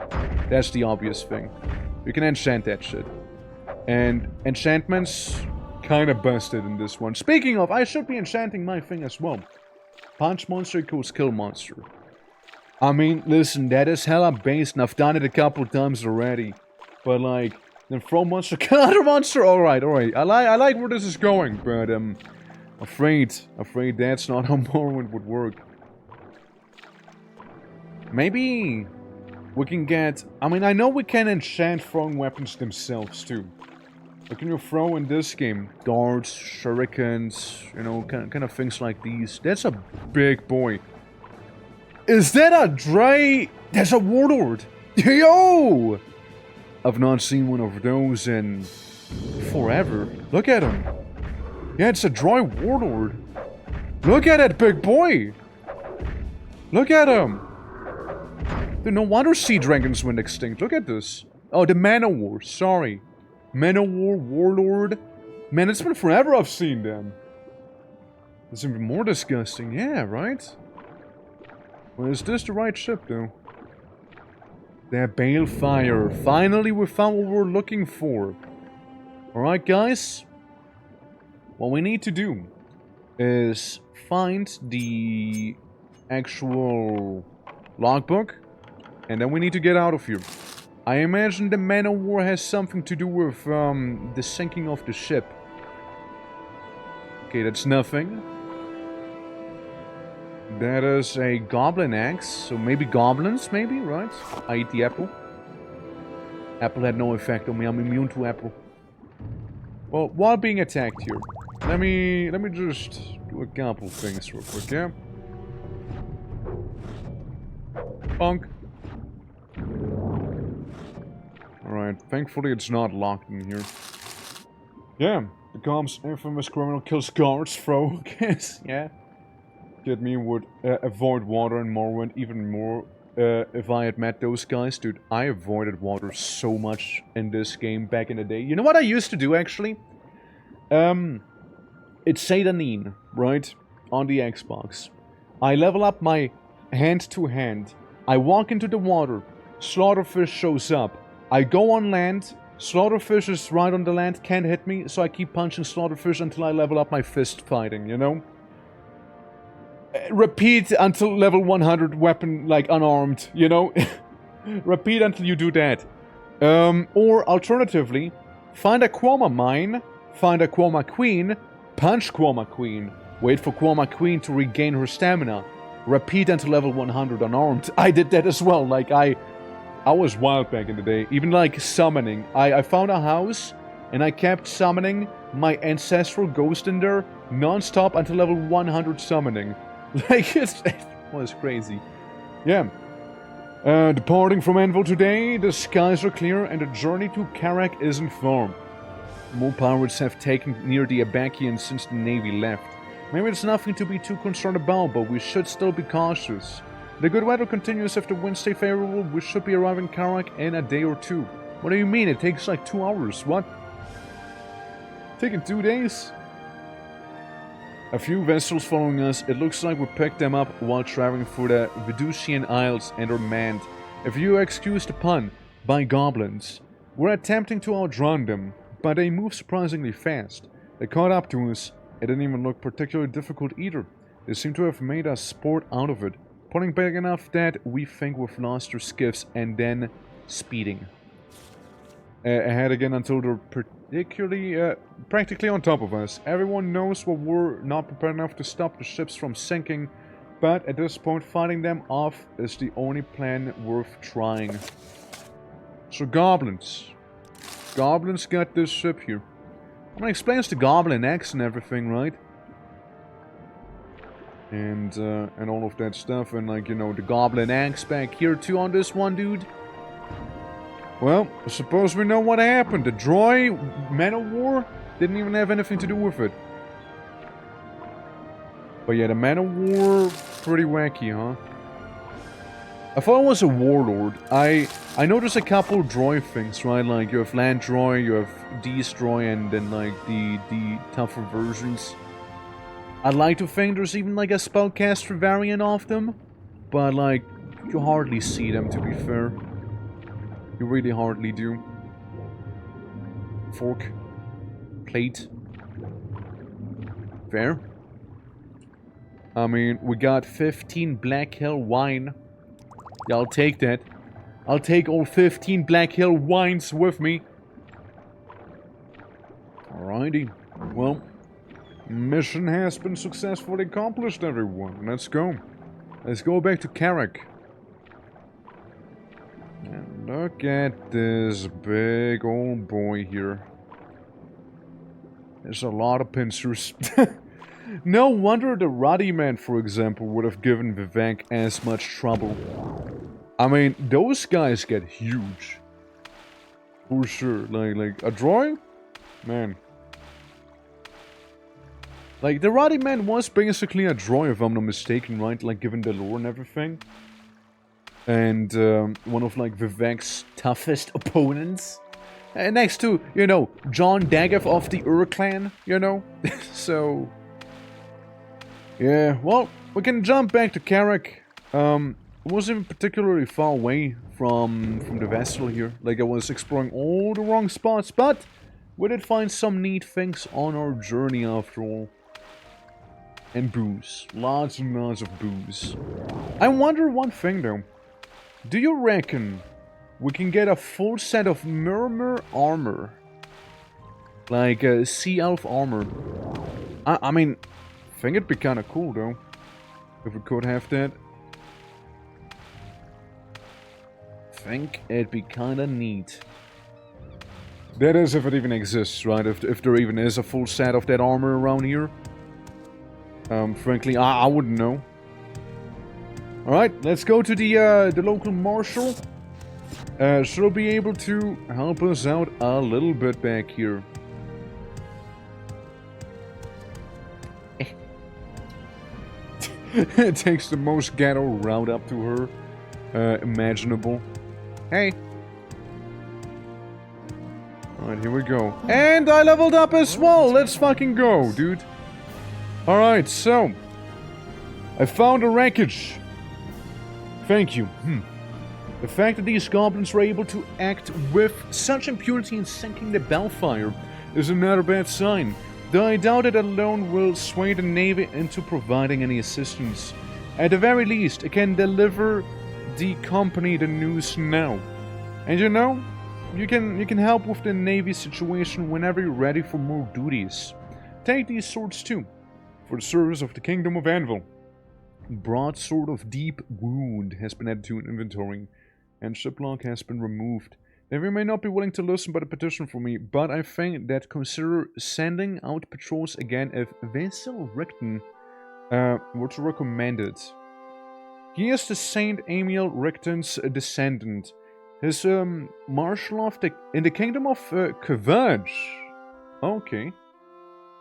That's the obvious thing. You can enchant that shit. And enchantments kinda busted in this one. Speaking of, I should be enchanting my thing as well. Punch monster equals kill monster. I mean, listen, that is hella based, and I've done it a couple times already. But like, then throw monster, kill other monster. All right. I like where this is going, but afraid that's not how Morrowind would work. Maybe we can get. I mean, I know we can enchant throwing weapons themselves too. Like, can you throw in this game darts, shurikens, you know, kind of things like these? That's a big boy. Is that a Dre? That's a warlord. Yo! I've not seen one of those in forever. Look at him. Yeah, it's a dry warlord. Look at that big boy. Look at him. Dude, no wonder sea dragons went extinct. Look at this. Oh, the Manowar. Sorry. Manowar, warlord. Man, it's been forever I've seen them. It's even more disgusting. Yeah, right? Well, is this the right ship, though? That balefire. Finally, we found what we're looking for. Alright, guys. What we need to do is find the actual logbook, and then we need to get out of here. I imagine the man of war has something to do with the sinking of the ship. Okay, that's nothing. That is a goblin axe, so maybe goblins, maybe, right? I eat the apple. Apple had no effect on me, I'm immune to apple. Well, while being attacked here, let me just do a couple things real quick, yeah? Bonk. Alright, thankfully it's not locked in here. Yeah, becomes infamous criminal kills guards, throw, guess, yeah. Get me would avoid water in Morrowind even more if I had met those guys. Dude, I avoided water so much in this game back in the day. You know what I used to do, actually? It's Satanine, right? On the Xbox. I level up my hand-to-hand. I walk into the water. Slaughterfish shows up. I go on land. Slaughterfish is right on the land, can't hit me, so I keep punching Slaughterfish until I level up my fist fighting, you know? Repeat until level 100 weapon, like, unarmed, you know? Repeat until you do that. Or, alternatively, find a Quoma mine, find a Quoma queen, punch Quoma queen, wait for Quoma queen to regain her stamina, repeat until level 100 unarmed. I did that as well, like, I was wild back in the day. Even, like, summoning. I found a house, and I kept summoning my ancestral ghost in there non-stop until level 100 summoning. Like, it was crazy. Yeah. Departing from Anvil today, the skies are clear and the journey to Karak is informed. More pirates have taken near the Abakians since the Navy left. Maybe it's nothing to be too concerned about, but we should still be cautious. The good weather continues if the winds stay favorable. We should be arriving in Karak in a day or two. What do you mean? It takes like 2 hours. What? Taking 2 days? A few vessels following us. It looks like we picked them up while traveling through the Vedusian Isles and are manned, if you excuse the pun, by goblins. We're attempting to outrun them, but they move surprisingly fast. They caught up to us. It didn't even look particularly difficult either. They seem to have made us sport out of it, pulling back enough that we think we've lost our skiffs and then speeding. Ahead again until they're practically on top of us. Everyone knows what we're not prepared enough to stop the ships from sinking, but at this point fighting them off is the only plan worth trying. So goblins. Goblins got this ship here. I mean, it explains the goblin axe and everything, right? And all of that stuff, and like, you know, the goblin axe back here too on this one, dude. Well, I suppose we know what happened. The droid man of war didn't even have anything to do with it. But yeah, the man of war, pretty wacky, huh? I thought it was a warlord. I know there's a couple droid things, right? Like, you have land droid, you have destroy, and then like the tougher versions. I'd like to think there's even like a spellcaster variant of them, but like, you hardly see them, to be fair. You really hardly do. Fork. Plate. Fair. I mean, we got 15 Black Hill wine. Yeah, I'll take that. I'll take all 15 Black Hill wines with me. Alrighty. Well, mission has been successfully accomplished, everyone. Let's go. Let's go back to Karak. And look at this big old boy here. There's a lot of pincers. No wonder the Ruddy Man, for example, would have given Vivek as much trouble. I mean, those guys get huge. For sure. Like a droid? Man. Like, the Ruddy Man was basically a droid, if I'm not mistaken, right? Like, given the lore and everything. And one of, like, Vivek's toughest opponents. And next to, you know, John Daggett of the clan, you know? So... yeah, well, we can jump back to Karak. It wasn't even particularly far away from the vessel here. Like, I was exploring all the wrong spots, but We did find some neat things on our journey after all. And booze. Lots and lots of booze. I wonder one thing though. Do you reckon we can get a full set of Murmur armor? Like Sea Elf armor. I mean, I think it'd be kinda cool though. If we could have that. Think it'd be kinda neat. That is if it even exists, right? If there even is a full set of that armor around here. Frankly, I wouldn't know. Alright, let's go to the local marshal. She'll be able to help us out a little bit back here. It takes the most ghetto route up to her imaginable. Hey. Alright, here we go. And I leveled up as well! Let's fucking go, dude. Alright, so. I found a wreckage. Thank you. The fact that these goblins were able to act with such impunity in sinking the Bellfire is another bad sign. Though I doubt it alone will sway the Navy into providing any assistance. At the very least, it can deliver the company the news now. And you know, you can help with the Navy situation whenever you're ready for more duties. Take these swords too, for the service of the Kingdom of Anvil. Broadsword of Deep Wound has been added to an inventory, and shiplock has been removed. Navy may not be willing to listen by the petition for me, but I think that consider sending out patrols again if Vasil Richten were to recommend it. He is the Saint Amiel Richten's descendant. His marshal in the Kingdom of Kavaj. Okay.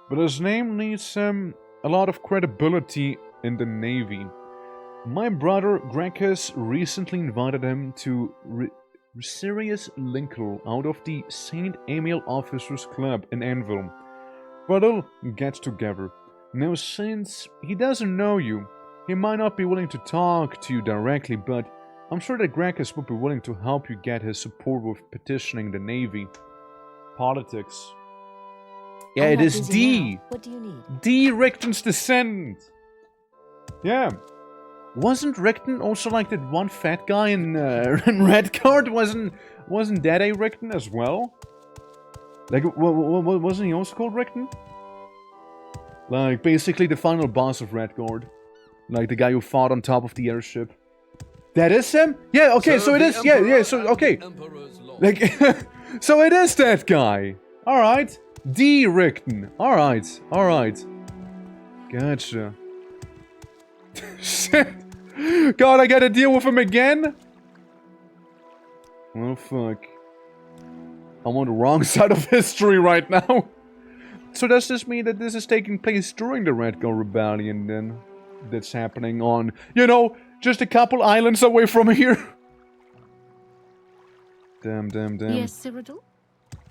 But his name needs a lot of credibility in the Navy. My brother Gracchus recently invited him to Sirius Linkle out of the St. Amiel Officers Club in Anvil. But they'll get together. Now, since he doesn't know you, he might not be willing to talk to you directly, but I'm sure that Gracchus would be willing to help you get his support with petitioning the Navy. Politics. Yeah, it is D. Now. What do you need? D. Richten's descendant. Yeah. Wasn't Richten also like that one fat guy in Redguard? Wasn't that a Richten as well? Like, wasn't he also called Richten? Like, basically the final boss of Redguard. Like, the guy who fought on top of the airship. That is him? Yeah, okay, so it is, yeah, so, okay. Like, so it is that guy. Alright. D. Richten. Alright. Gotcha. Shit. God, I gotta deal with him again? Well, fuck. I'm on the wrong side of history right now. So does this mean that this is taking place during the Redguard Rebellion, then? That's happening on, you know, just a couple islands away from here? Damn. Yes, CYRODIIL?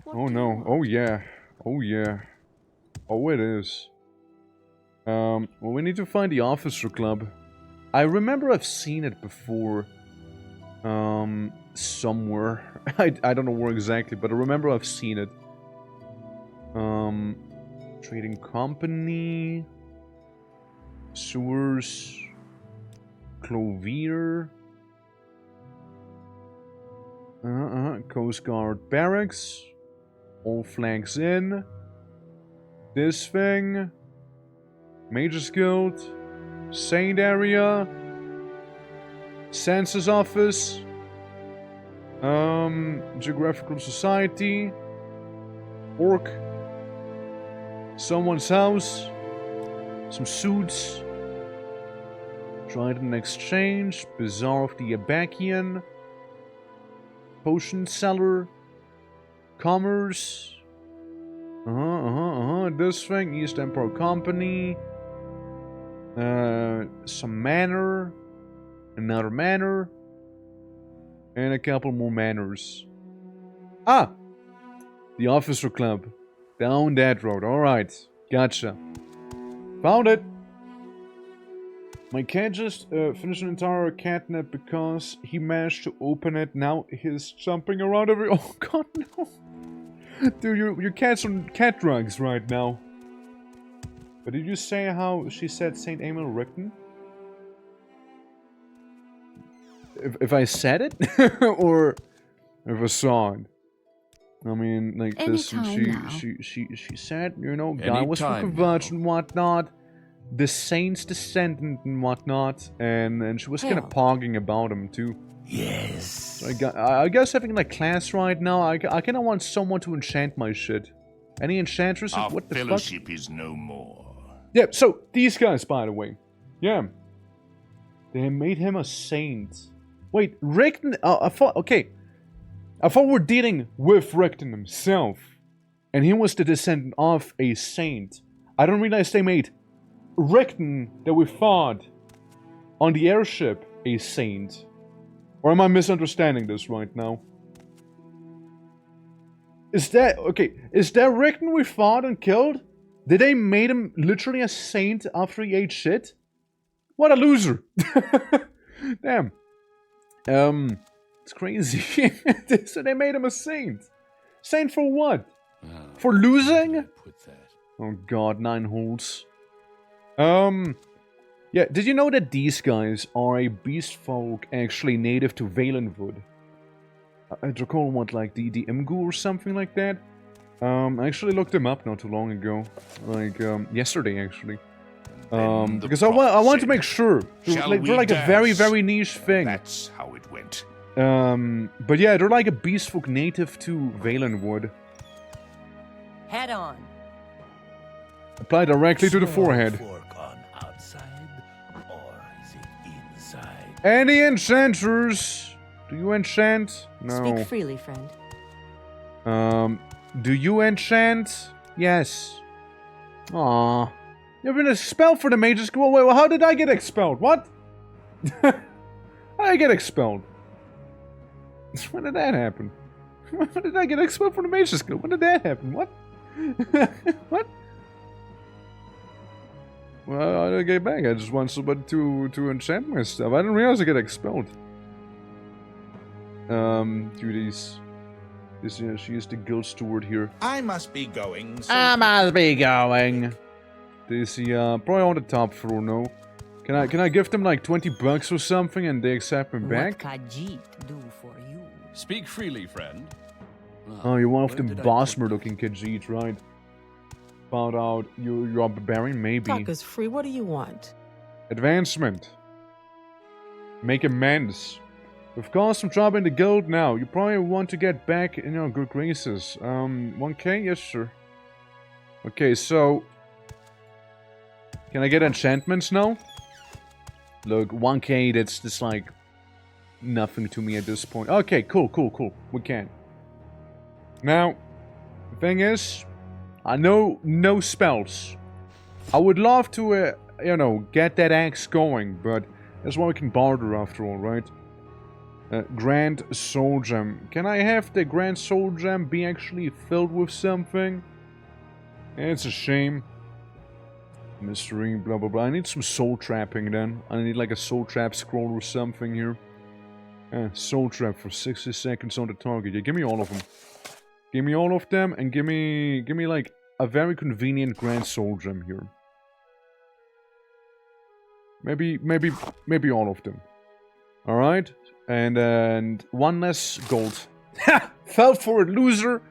Oh no, oh yeah. Oh, it is. Well, we need to find the officer club. I remember I've seen it before. Somewhere. I don't know where exactly, but I remember I've seen it. Trading company. Sewers. Clovier. Coast Guard barracks. All flags in. This thing. Major's Guild. Saint area. Census office. Geographical Society. Orc. Someone's house. Some suits. Trident Exchange. Bazaar of the Abakian. Potion Seller. Commerce. This thing. East Empire Company. Some manor. Another manor. And a couple more manors. Ah! The officer club. Down that road. Alright. Gotcha. Found it. My cat just finished an entire catnip because he managed to open it. Now he's jumping around every... Oh god, no. Dude, your cat's on cat drugs right now. But did you say how she said Saint Emil Richten? If I said it? Or if I saw it? I mean, like this, she said, you know, guy was from converge and whatnot, the saint's descendant and whatnot, and she was kind of pogging about him too. Yes. So I guess having like class right now, I kind of want someone to enchant my shit. Any enchantresses? Our what the fellowship fuck? is no more. Yeah. So these guys, by the way, yeah, they made him a saint. Wait, Richten? I thought okay. I thought we're dealing with Richten himself, and he was the descendant of a saint. I don't realize they made Richten that we fought on the airship a saint. Or am I misunderstanding this right now? Is that Richten we fought and killed? Did they made him literally a saint after he ate shit? What a loser! Damn. It's crazy. So they made him a saint. Saint for what? For losing? Oh god, 9 holes. Yeah, did you know that these guys are a beast folk actually native to Valenwood? I recall what, like the ENG or something like that? I actually looked them up not too long ago. Like, yesterday actually. Because I want to make sure. They're like a very, very niche thing. That's how it went. But yeah, they're like a beast folk native to Valenwood. Head on. Apply directly to the forehead. Any enchanters? Do you enchant? No. Speak freely, friend. Do you enchant? Yes. Aww. You've been expelled for the major school. Wait, well, how did I get expelled? What? How did I get expelled? When did that happen? When did I get expelled from the major school? When did that happen? What? What? Well, I didn't get back. I just want somebody to enchant my stuff. I didn't realize I get expelled. Duties. This, she is the guild steward here. I must be going. So I must be going. This, probably on the top floor. No. Can I give them like 20 bucks or something and they accept me back? What can Jeet do for you? Speak freely, friend. Oh, you're one of them Bosmer-looking Khajiit, right? Found out you're a barbarian, maybe. Talk is free. What do you want? Advancement. Make amends. We've caused some trouble in the guild now. You probably want to get back in your good graces. 1k? Yes, sir. Okay, so... Can I get enchantments now? Look, 1k, that's just like... nothing to me at this point. Okay, cool. We can. Now, the thing is... I know no spells. I would love to, you know, get that axe going, but that's why we can barter after all, right? Grand Soul Gem. Can I have the Grand Soul Gem be actually filled with something? It's a shame. Mystery, blah blah blah. I need some soul trapping then. I need like a soul trap scroll or something here. Soul trap for 60 seconds on the target. Yeah, give me all of them. Give me all of them and give me like a very convenient Grand Soul Gem here. Maybe all of them. Alright? And one less gold. Ha! Fell for it, loser!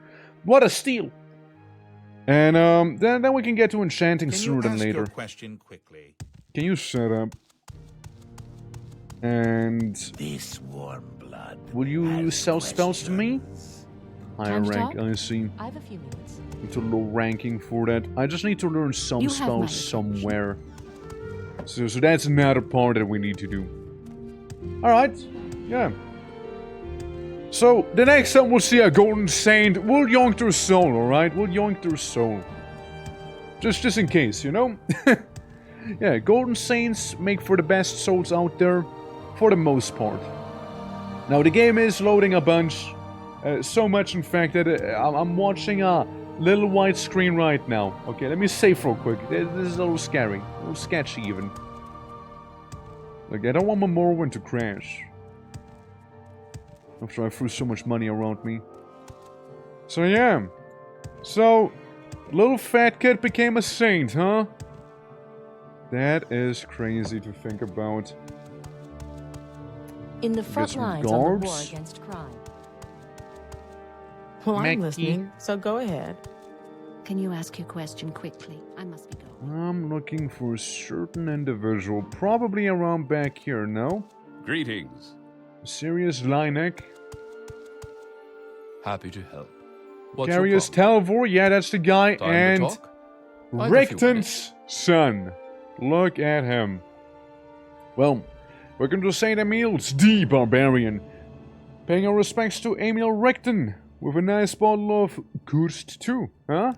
What a steal! And then we can get to enchanting Cyrodiil later. Your question quickly? Can you shut up? And this warm blood. Will you sell spells to me? Higher rank, I see. I have a few minutes. Need a low ranking for that. I just need to learn some spells somewhere. So that's another part that we need to do. Alright, yeah. So, the next time we'll see a Golden Saint, we'll yoink their soul, alright? We'll yoink their soul. Just in case, you know? Yeah, Golden Saints make for the best souls out there, for the most part. Now, the game is loading a bunch. So much, in fact, that I'm watching a little white screen right now. Okay, let me save real quick. This is a little scary. A little sketchy, even. Like, I don't want my Morrowind to crash. After I threw so much money around me. So, yeah. So, little fat kid became a saint, huh? That is crazy to think about. In the front some lines on the war guards? against crime. Well, Mackie. I'm listening, so go ahead. Can you ask your question quickly? I must be going. I'm looking for a certain individual, probably around back here, no? Greetings. Sirius Linek. Happy to help. What's your Carius problem? Talvor, yeah, that's the guy, Time and to talk? I have a few Richton's son. Look at him. Well, welcome to St. Emil's, the Barbarian. Paying our respects to Emil Richton with a nice bottle of Kurst too, huh?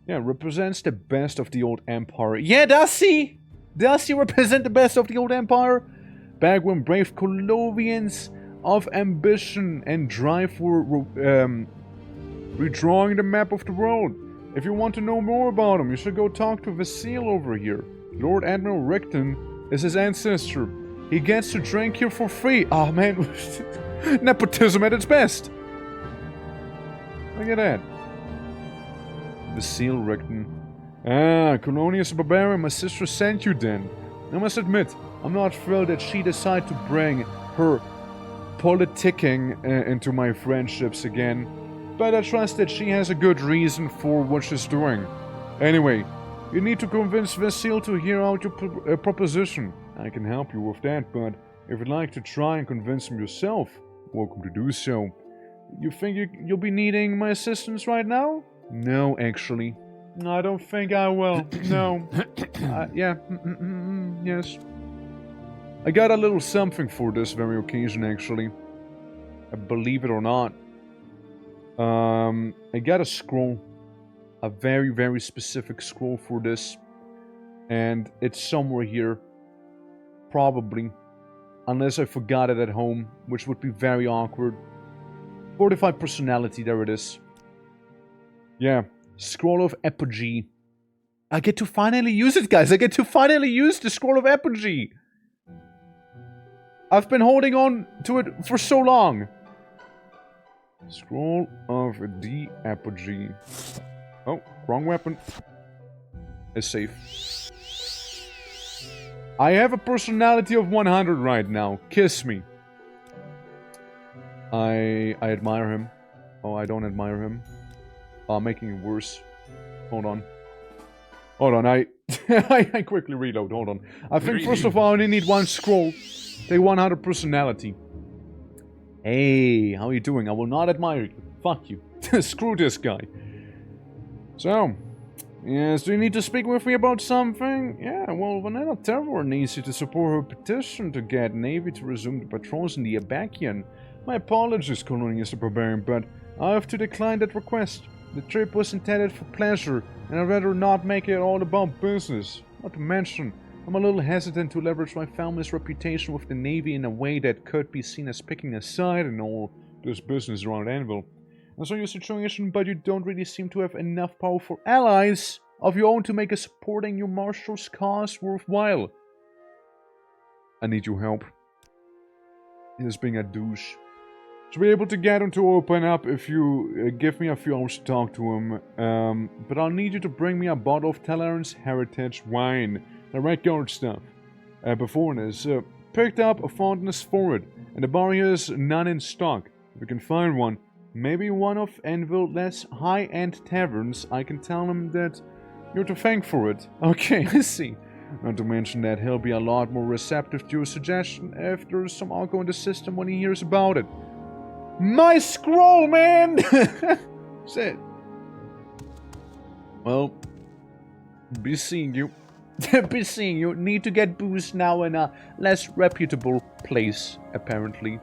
Yeah, represents the best of the old empire. Yeah, does he? Does he represent the best of the old empire? Back when brave Colovians of ambition and drive were redrawing the map of the world. If you want to know more about him, you should go talk to Vasil over here. Lord Admiral Richton is his ancestor. He gets to drink here for free. Oh man, nepotism at its best. Look at that. Vasil Richton. Ah, Colonius Barbarian, my sister sent you then. I must admit, I'm not thrilled that she decided to bring her politicking into my friendships again. But I trust that she has a good reason for what she's doing. Anyway, you need to convince Vasil to hear out your proposition. I can help you with that, but if you'd like to try and convince him yourself, welcome to do so. You think you'll be needing my assistance right now? No, actually. I don't think I will. No. Yeah. Yes. I got a little something for this very occasion, actually. Believe it or not. I got a scroll. A very, very specific scroll for this. And it's somewhere here. Probably. Unless I forgot it at home, which would be very awkward. 45 personality, there it is. Yeah. Scroll of Apogee. I get to finally use it, guys. I get to finally use the Scroll of Apogee. I've been holding on to it for so long. Scroll of the Apogee. Oh, wrong weapon. Is safe. I have a personality of 100 right now. Kiss me. I admire him. Oh, I don't admire him. Making it worse. Hold on. Hold on, I quickly reload. Hold on. I think first of all I only need one scroll. Take 100 personality. Hey, how are you doing? I will not admire you. Fuck you. Screw this guy. So, yes, do you need to speak with me about something? Yeah, well, Vanilla Terror needs you to support her petition to get Navy to resume the patrols in the Abakian. My apologies, Colonius the Barbarian, but I have to decline that request. The trip was intended for pleasure, and I'd rather not make it all about business. Not to mention, I'm a little hesitant to leverage my family's reputation with the Navy in a way that could be seen as picking a side in all this business around Anvil. I saw your situation, but you don't really seem to have enough powerful allies of your own to make a supporting your marshal's cause worthwhile. I need your help. He's being a douche. To be able to get him to open up if you give me a few hours to talk to him. But I'll need you to bring me a bottle of Talaran's Heritage Wine. The regular stuff. Before this, picked up a fondness for it, and the bar here is none in stock. If we can find one, maybe one of Anvil's less high-end taverns, I can tell him that you're to thank for it. Okay, I see. Not to mention that he'll be a lot more receptive to your suggestion if there's some alcohol in the system when he hears about it. My scroll, man! That's it. Well, be seeing you. Be seeing you. Need to get booze now in a less reputable place, apparently.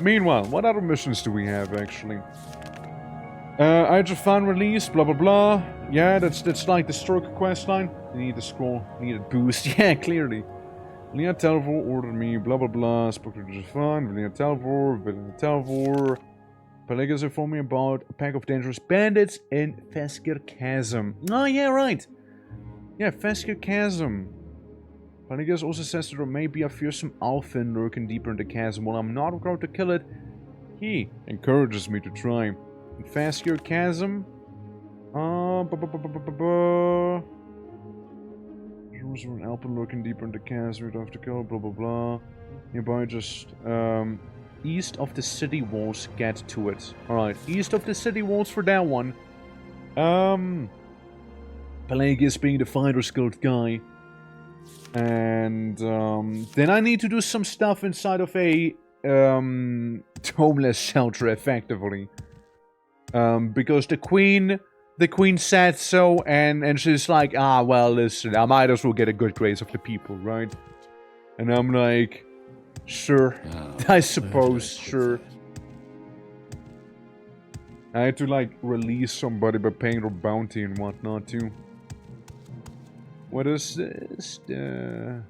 Meanwhile, what other missions do we have, actually? I just found release, blah blah blah. Yeah, that's like the stroke questline. You need the scroll, needed boost. Yeah, clearly. Vilina Telvor ordered me, blah blah blah. Spoke to Jafan, Vilina Telvor. Pelagus informed me about a pack of dangerous bandits in Feskir Chasm. Oh, yeah, right. Yeah, Feskir Chasm. Pelagus also says that there may be a fearsome Alfin lurking deeper in the chasm. While I'm not going to kill it, he encourages me to try. In Feskir Chasm, Rooms of an Alpen looking deeper into chasm, we have to go, blah blah blah. Nearby, just east of the city walls, get to it. Alright, east of the city walls for that one. Pelagius being the fighter skilled guy. And then I need to do some stuff inside of a homeless shelter, effectively. Because the queen said so, and she's like, ah, well, listen, I might as well get a good grace of the people, right? And I'm like, sure, I suppose, sure. I had to, like, release somebody by paying their bounty and whatnot, too. What is this? The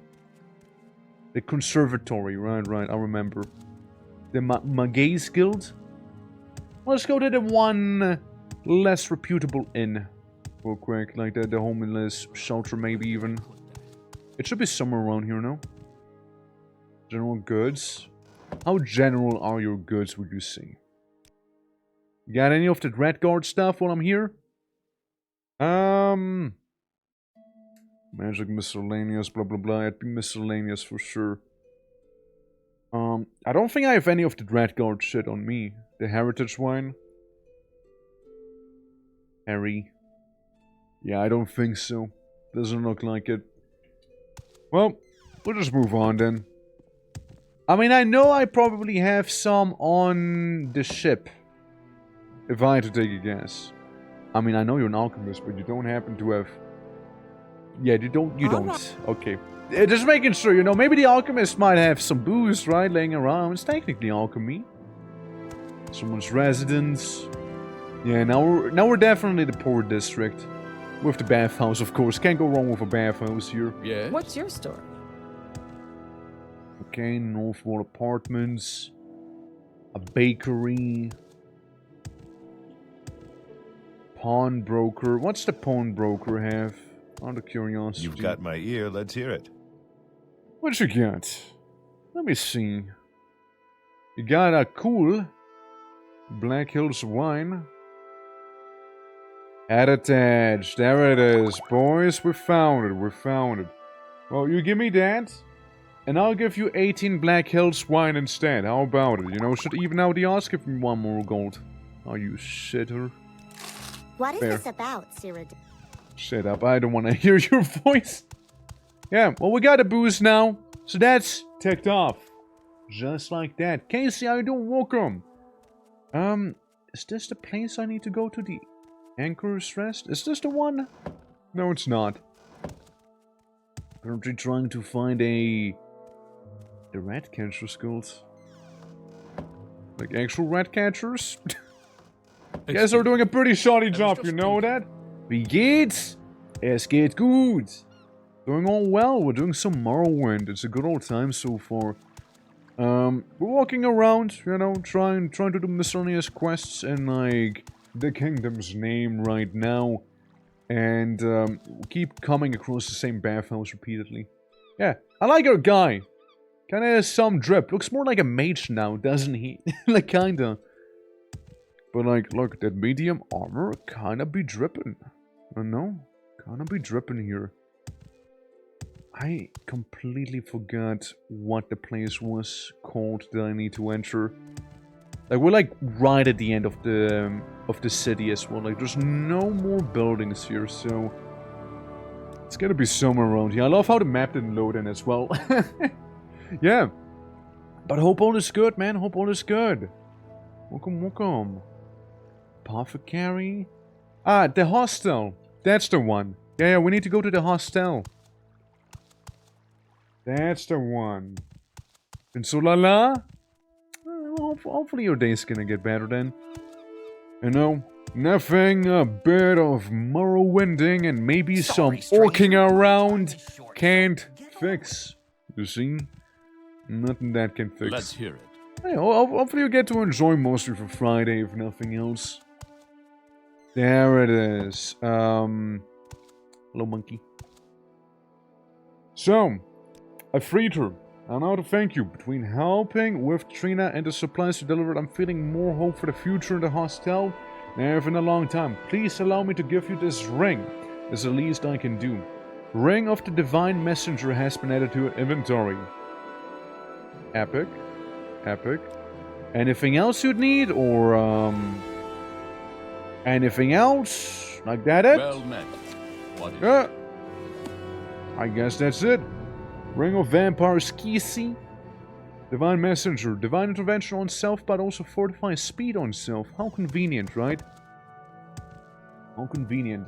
conservatory, right, I remember. The Magaze Guild? Let's go to the one less reputable inn. Real quick, like the homeless shelter, maybe even. It should be somewhere around here, no? General goods? How general are your goods, would you say? You got any of the Dreadguard stuff while I'm here? Magic miscellaneous, blah blah blah. It'd be miscellaneous for sure. I don't think I have any of the Dreadguard shit on me. The heritage wine. Harry. Yeah, I don't think so. Doesn't look like it. Well, we'll just move on then. I mean, I know I probably have some on the ship. If I had to take a guess. I mean, I know you're an alchemist, but you don't happen to have... Yeah, you don't. Okay. Just making sure, you know, maybe the alchemist might have some booze, right, laying around. It's technically alchemy. Someone's residence. Yeah, now we're definitely the poor district. With the bathhouse, of course. Can't go wrong with a bathhouse here. Yeah. What's your story? Okay, Northwall Apartments. A bakery. Pawnbroker. What's the pawnbroker have? Out of curiosity. You've got my ear, let's hear it. What you got? Let me see. You got a cool Black Hills wine. Heritage. There it is. Boys, we found it. Well, you give me that, and I'll give you 18 Black Hills wine instead. How about it? You know, should even out the odds, give me 1 more gold. Oh, you shitter. What is Fair. this about, CYRODIIL? Shut up, I don't want to hear your voice. Yeah, well, we got a boost now, so that's ticked off. Just like that. Casey, how you doing? Welcome. Is this the place I need to go to? The Anchor's Rest? Is this the one? No, it's not. Currently trying to find the rat catcher skills. Like actual rat catchers? You guys are doing a pretty shoddy job, you know that? Wie geht's? Es geht gut. Doing all well. We're doing some Morrowind. It's a good old time so far. We're walking around, you know, trying to do miscellaneous quests in, like, the kingdom's name right now. And, we keep coming across the same bathhouse repeatedly. Yeah, I like our guy. Kinda has some drip. Looks more like a mage now, doesn't he? Like, kinda. But, like, look, that medium armor kinda be dripping. I know. Kinda be dripping here. I completely forgot what the place was called that I need to enter. Like, we're, like, right at the end of the city as well. Like, there's no more buildings here, so... It's gotta be somewhere around here. I love how the map didn't load in as well. Yeah. But hope all is good, man. Hope all is good. Welcome, welcome. Apothecary. Ah, the hostel. That's the one. Yeah, we need to go to the hostel. That's the one. And so la la. Hopefully your day's gonna get better then. You know, nothing a bit of Morrowinding and maybe some orking around can't fix. You see? Nothing that can fix. Let's hear it. Hey, hopefully you get to enjoy most of your Friday, if nothing else. There it is. Hello, monkey. So, I freed her. And now to thank you. Between helping with Trina and the supplies you delivered, I'm feeling more hope for the future in the hostel. Never in a long time. Please allow me to give you this ring. It's the least I can do. Ring of the Divine Messenger has been added to your inventory. Epic. Epic. Anything else you'd need, or, anything else? Like that it? Well met. What is it? I guess that's it. Ring of Vampire Skisi. Divine Messenger. Divine Intervention on self, but also fortifies speed on self. How convenient, right? How convenient.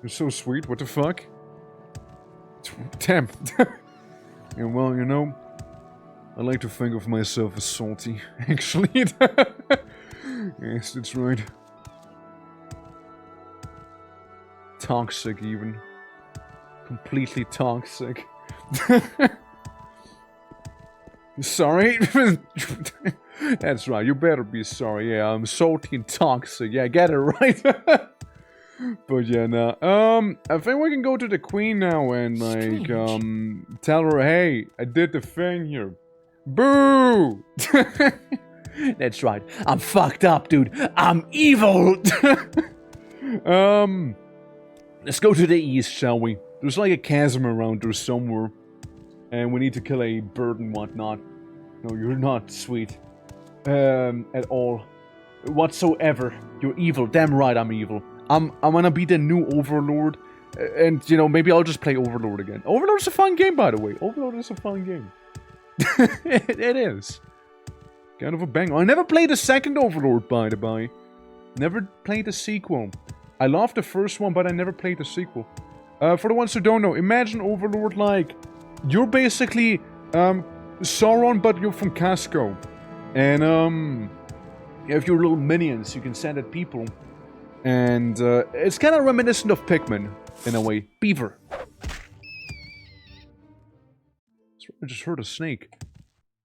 You're so sweet, what the fuck? Damn. Yeah, well, you know, I like to think of myself as salty, actually. Yes, that's right. Toxic, even. Completely toxic. Sorry? That's right, you better be sorry. Yeah, I'm salty and toxic. Yeah, get it right. But yeah, nah. I think we can go to the queen now and, like, tell her, hey, I did the thing here. Boo! That's right. I'm fucked up, dude. I'm evil! Let's go to the east, shall we? There's like a chasm around there somewhere. And we need to kill a bird and whatnot. No, you're not sweet. At all. Whatsoever. You're evil. Damn right I'm evil. I'm gonna be the new Overlord. And, you know, maybe I'll just play Overlord again. Overlord's a fun game, by the way. Overlord is a fun game. It is. Kind of a banger. I never played the second Overlord, by the by. Never played the sequel. I loved the first one, but I never played the sequel. For the ones who don't know, imagine Overlord like... You're basically, Sauron, but you're from Casco. And, you have your little minions you can send at people. And, it's kind of reminiscent of Pikmin, in a way. Beaver. I just heard a snake.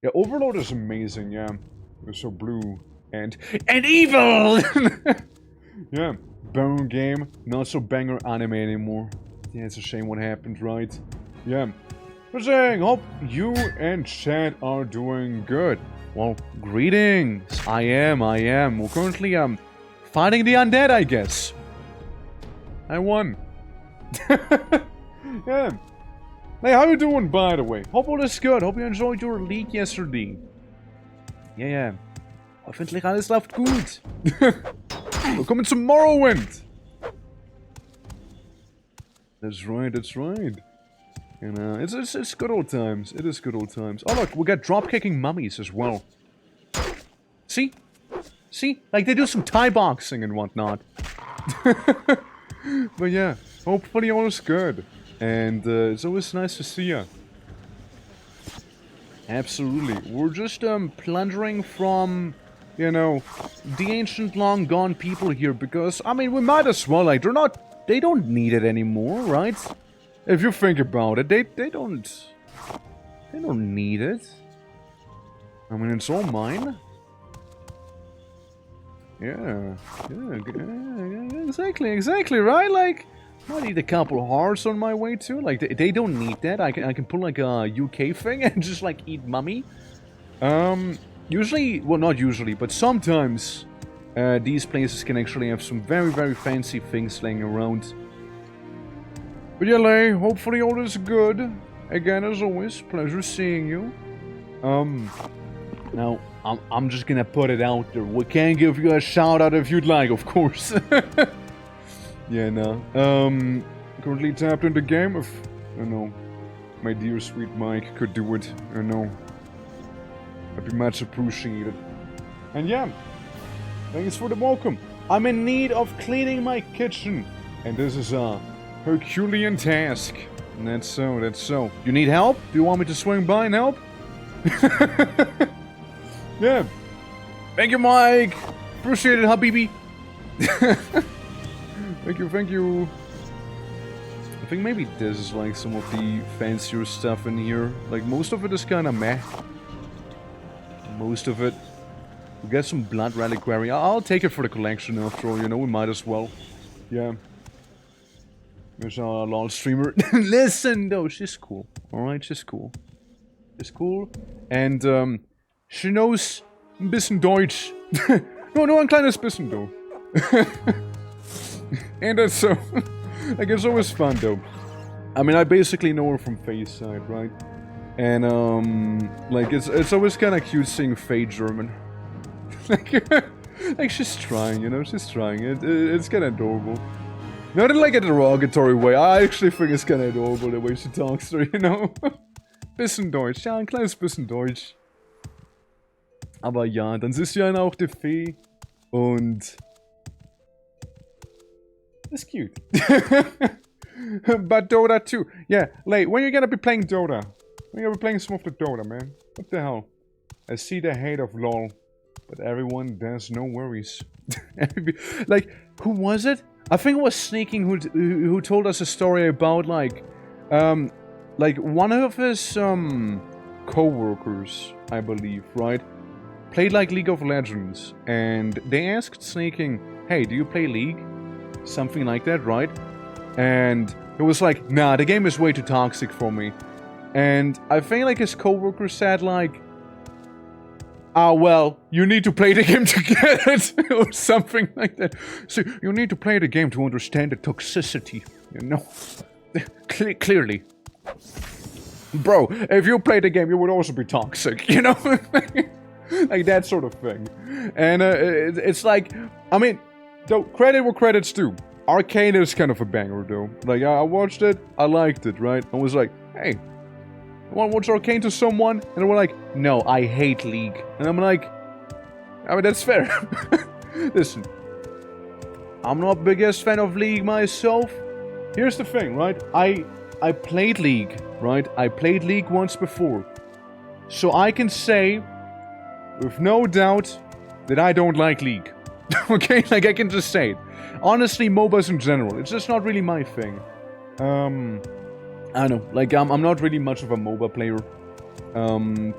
Yeah, Overlord is amazing, yeah. They're so blue. And evil! Yeah, bone game. Not so banger anime anymore. Yeah, it's a shame what happened, right? Yeah. But saying, hope you and chat are doing good. Well, greetings. I am. We're currently, fighting the undead, I guess. I won. Yeah. Hey, how you doing, by the way? Hope all is good. Hope you enjoyed your league yesterday. Ja. Hoffentlich alles läuft gut. Willkommen zum Morrowind. That's right. And, it's good old times. It is good old times. Oh, look, we got drop-kicking mummies as well. See? See? Like, they do some Thai boxing and whatnot. But yeah, hopefully all is good. And it's always nice to see ya. Absolutely. We're just plundering from, you know, the ancient long gone people here because, I mean, we might as well, like, they don't need it anymore, right? If you think about it, they don't need it. I mean, it's all mine. Yeah, exactly, right? Like, I need a couple hearts on my way too. Like, they don't need that. I can pull like a UK thing and just like eat mummy. Usually, well, not usually, but sometimes these places can actually have some very, very fancy things laying around. But yeah, Lay, hopefully all is good. Again, as always, pleasure seeing you. Now, I'm just gonna put it out there. We can give you a shout out if you'd like, of course. Yeah, no. Currently tapped in the game. If, I know, my dear sweet Mike could do it, I know. I'd be much appreciated. And yeah, thanks for the welcome. I'm in need of cleaning my kitchen. And this is a Herculean task. And that's so. You need help? Do you want me to swing by and help? Yeah. Thank you, Mike. Appreciate it, Habibi. Thank you. I think maybe this is like some of the fancier stuff in here. Like, most of it is kind of meh. Most of it. We get some blood reliquary. I'll take it for the collection after all, you know, we might as well. Yeah. There's our LOL streamer. Listen, though, she's cool. Alright, she's cool. She's cool. And, she knows ein bisschen Deutsch. No, ein kleines bisschen, though. And that's so... like, it's always fun, though. I mean, I basically know her from Faye's side, right? And, like, it's always kind of cute seeing Faye German. like, she's trying, you know? She's trying. It's kind of adorable. Not in, like, a derogatory way. I actually think it's kind of adorable the way she talks to her, you know? Bisschen Deutsch. Ja, ein kleines bisschen Deutsch. Aber ja, dann siehst du ja auch die Fee. Und... it's cute. But Dota 2. Yeah, like, when you're gonna be playing Dota? When you're gonna be playing some of the Dota, man? What the hell? I see the hate of LOL. But everyone does, no worries. Like, who was it? I think it was Sneaking who told us a story about, like one of his, co-workers, I believe, right? Played, like, League of Legends. And they asked Sneaking, hey, do you play League? Something like that, right? And it was like, nah, the game is way too toxic for me. And I think, like, his co-worker said, like, ah, well, you need to play the game to get it, or something like that. So, you need to play the game to understand the toxicity, you know? Clearly. Bro, if you play the game, you would also be toxic, you know? Like, that sort of thing. And, it's like, I mean, though, credit where credit's due. Arcane is kind of a banger, though. Like, I watched it, I liked it, right? I was like, hey, you want to watch Arcane to someone? And they were like, no, I hate League. And I'm like, I mean, that's fair. Listen, I'm not the biggest fan of League myself. Here's the thing, right? I played League, right? I played League once before. So I can say, with no doubt, that I don't like League. Okay? Like, I can just say it. Honestly, MOBAs in general, it's just not really my thing. I don't know, like, I'm not really much of a MOBA player,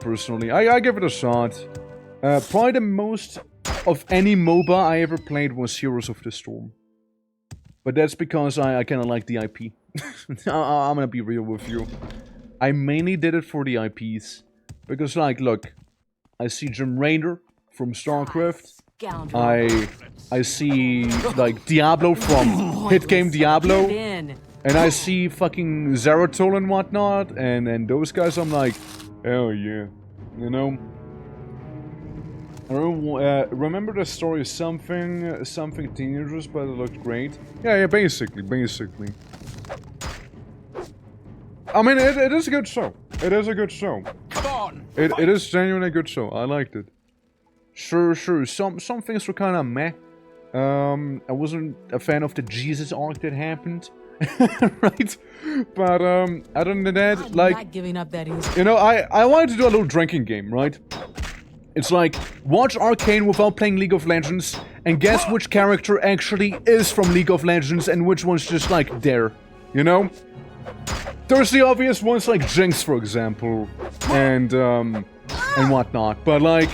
personally. I give it a shot. Probably the most of any MOBA I ever played was Heroes of the Storm. But that's because I kind of like the IP. I'm gonna be real with you. I mainly did it for the IPs. Because, like, look, I see Jim Raynor from StarCraft. I see, like, Diablo from hit game Diablo. And I see fucking CYRODIIL and whatnot, and those guys, I'm like, hell yeah, you know? I remember the story something teenagers, but it looked great. Yeah, basically. I mean, it is a good show. It is a good show. Come on! It is genuinely a good show. I liked it. Sure. Some things were kind of meh. I wasn't a fan of the Jesus arc that happened. Right? But, other than that, I'm like... not giving up that easy. You know, I wanted to do a little drinking game, right? It's like, watch Arcane without playing League of Legends, and guess which character actually is from League of Legends, and which one's just, like, there. You know? There's the obvious ones, like Jinx, for example, and whatnot. But, like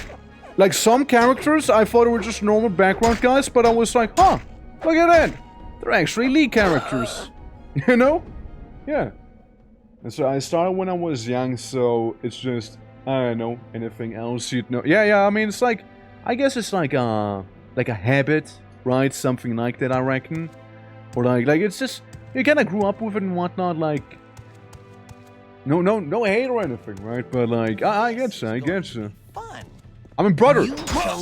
some characters, I thought were just normal background guys, but I was like, huh, look at that. They're actually League characters. You know? Yeah. And so I started when I was young, so it's just, I don't know, anything else you'd know. Yeah, I mean, it's like, I guess it's like a habit, right? Something like that, I reckon. Or like it's just, you kind of grew up with it and whatnot, like, no hate or anything, right? But like, I get you. Fun. I mean, brother,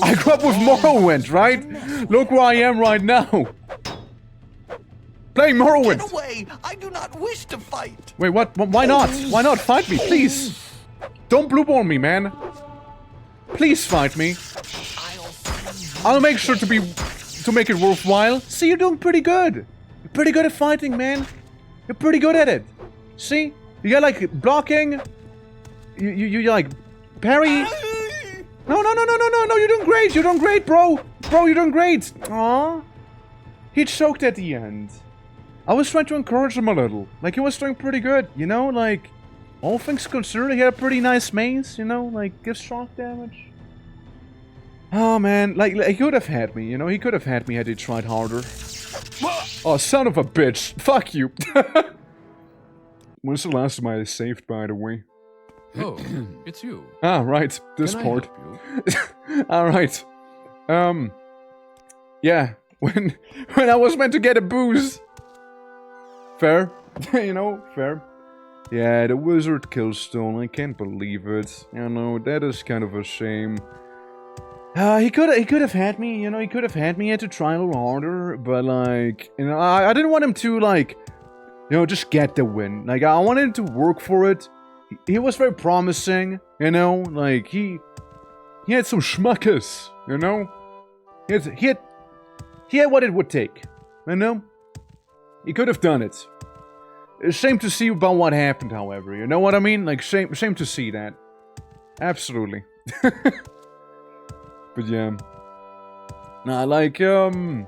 I grew up with Morrowind, right? Look where I am right now. Playing Morrowind. Get away! I do not wish to fight. Wait, what? Why not? Why not? Fight me, please. Don't blue ball me, man. Please fight me. I'll make sure to make it worthwhile. See, you're doing pretty good. You're pretty good at fighting, man. You're pretty good at it. See? You got, like, blocking. You like, parry. No, you're doing great. You're doing great, bro. Bro, you're doing great. Aww. He choked at the end. I was trying to encourage him a little. Like, he was doing pretty good, you know? Like, all things considered, he had a pretty nice mace, you know? Like, gives shock damage. Oh, man. Like, he could have had me, you know? He could have had me had he tried harder. Oh, son of a bitch. Fuck you. When's the last time I saved, by the way? Oh, it's you. Ah, right. This Can I part. help you? Alright. Yeah. when I was meant to get a boost. Fair. You know, fair. Yeah, the wizard kills Stone. I can't believe it. You know, that is kind of a shame. He could have had me, you know, he could have had me. He had to try a little harder, but like, you know, I didn't want him to like, you know, just get the win. Like, I wanted him to work for it. He was very promising, you know, like, he had some schmuckers, you know? He had what it would take, you know? He could have done it. Shame to see about what happened, however, you know what I mean? Like, shame to see that. Absolutely. But yeah. Nah, like, again,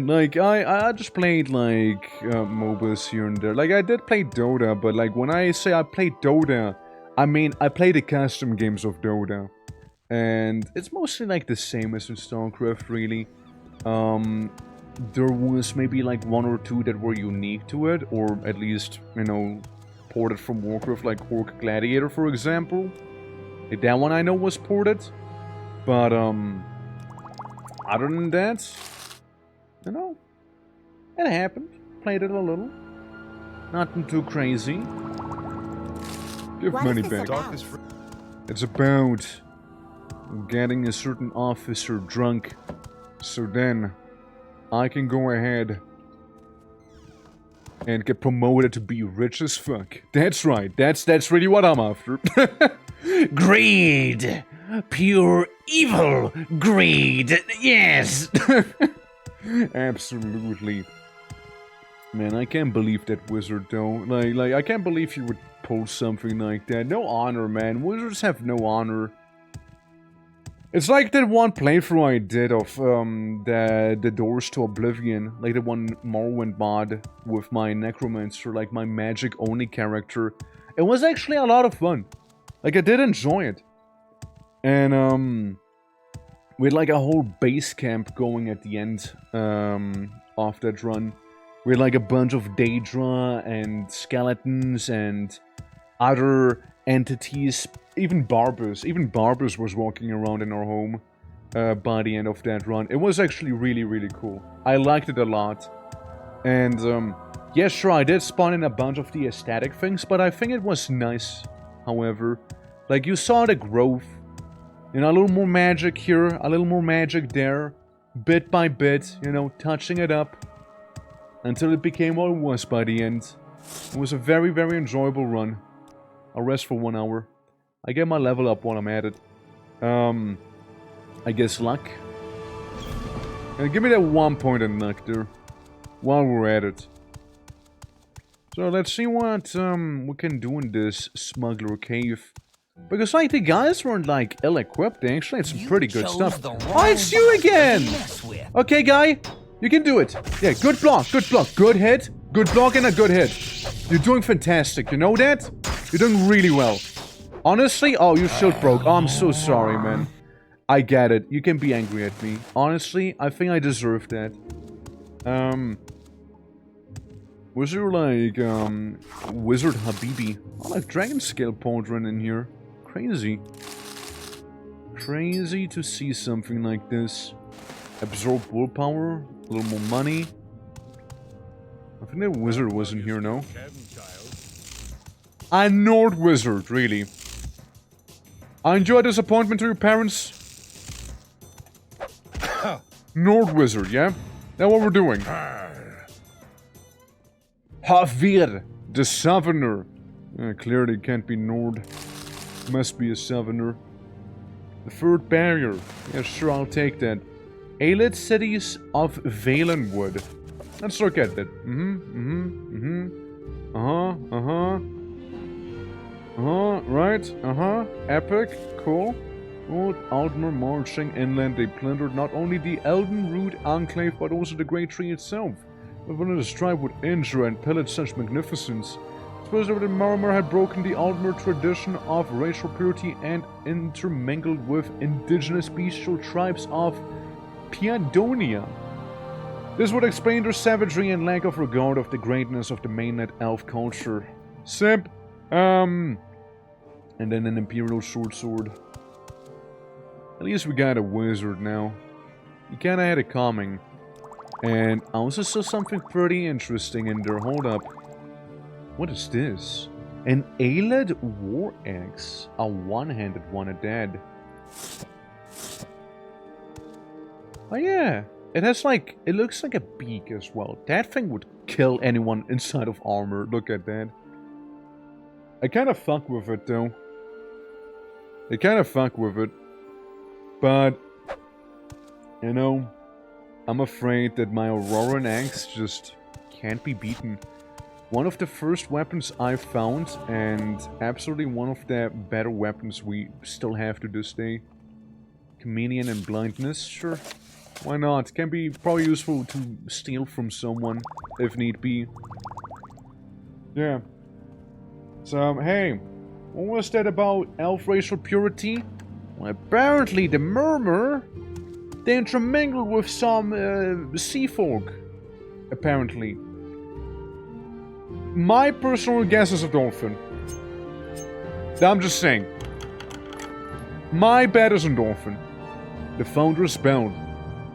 like, I just played, like, MOBAs here and there. Like, I did play Dota, but, like, when I say I played Dota, I mean, I play the custom games of Dota. And it's mostly, like, the same as in StarCraft, really. There was maybe, like, one or two that were unique to it, or at least, you know, ported from Warcraft, like Orc Gladiator, for example. Like, that one I know was ported. But, other than that, you know, it happened. Played it a little. Nothing too crazy. Give What money is this back. about? It's about getting a certain officer drunk, so then I can go ahead and get promoted to be rich as fuck. That's right. That's really what I'm after. Greed! Pure evil greed! Yes! Absolutely. Man, I can't believe that wizard, though. Like, I can't believe you would pull something like that. No honor, man. Wizards have no honor. It's like that one playthrough I did of, the Doors to Oblivion. Like the one Morrowind mod with my Necromancer, like my magic-only character. It was actually a lot of fun. Like, I did enjoy it. And, we had like a whole base camp going at the end, of that run. We had like a bunch of Daedra and skeletons and other entities. Even Barbers. Even Barbers was walking around in our home, by the end of that run. It was actually really, really cool. I liked it a lot. And, yeah, sure, I did spawn in a bunch of the aesthetic things, but I think it was nice, however. Like, you saw the growth. You know, a little more magic here, a little more magic there. Bit by bit, you know, touching it up. Until it became what it was by the end. It was a very, very enjoyable run. I'll rest for 1 hour. I get my level up while I'm at it. I guess luck. And give me that 1 point in luck there. While we're at it. So let's see what we can do in this smuggler cave. Because, like, the guys weren't, like, ill-equipped. They actually had some pretty good stuff. Oh, it's you again! Okay, guy. You can do it. Yeah, good block, good hit. Good block and a good hit. You're doing fantastic, you know that? You're doing really well. Honestly, oh, your shield broke. Oh, I'm so sorry, man. I get it. You can be angry at me. Honestly, I think I deserve that. Was there, like, Wizard Habibi? Oh, like, Dragon Scale Pauldron in here. Crazy. Crazy to see something like this. Absorb willpower, a little more money. I think that wizard was in here, no? A Nord wizard, really. I enjoy disappointment to your parents. Nord wizard, yeah? That's what we're doing. Havir, the Southerner. Clearly can't be Nord. Must be a Southerner. The third barrier. Yeah, sure, I'll take that. Elite cities of Valenwood. Let's look at that. Right. Epic. Cool. Old Aldmer marching inland, they plundered not only the Elden Root Enclave, but also the Great Tree itself. But when the strife would injure and pillage such magnificence, suppose that Mortimer had broken the Aldmer tradition of racial purity and intermingled with indigenous bestial tribes of Piadonia. This would explain their savagery and lack of regard of the greatness of the mainland elf culture. Simp. And then an Imperial short sword. At least we got a wizard now. You kinda had it coming. And I also saw something pretty interesting in there. Hold up. What is this? An ALED war axe. A one-handed one at that. Oh yeah. It has like... It looks like a beak as well. That thing would kill anyone inside of armor. Look at that. I kinda fuck with it though. I kinda fuck with it. But... You know... I'm afraid that my Auroran axe just can't be beaten. One of the first weapons I found, and absolutely one of the better weapons we still have to this day. Chameleon and blindness, sure. Why not? Can be probably useful to steal from someone, if need be. Yeah. So, hey, what was that about elf racial purity? Well, apparently the murmur... They intermingled with some sea folk, apparently. My personal guess is a dolphin. I'm just saying. My bet is a dolphin. The Founder's Belt.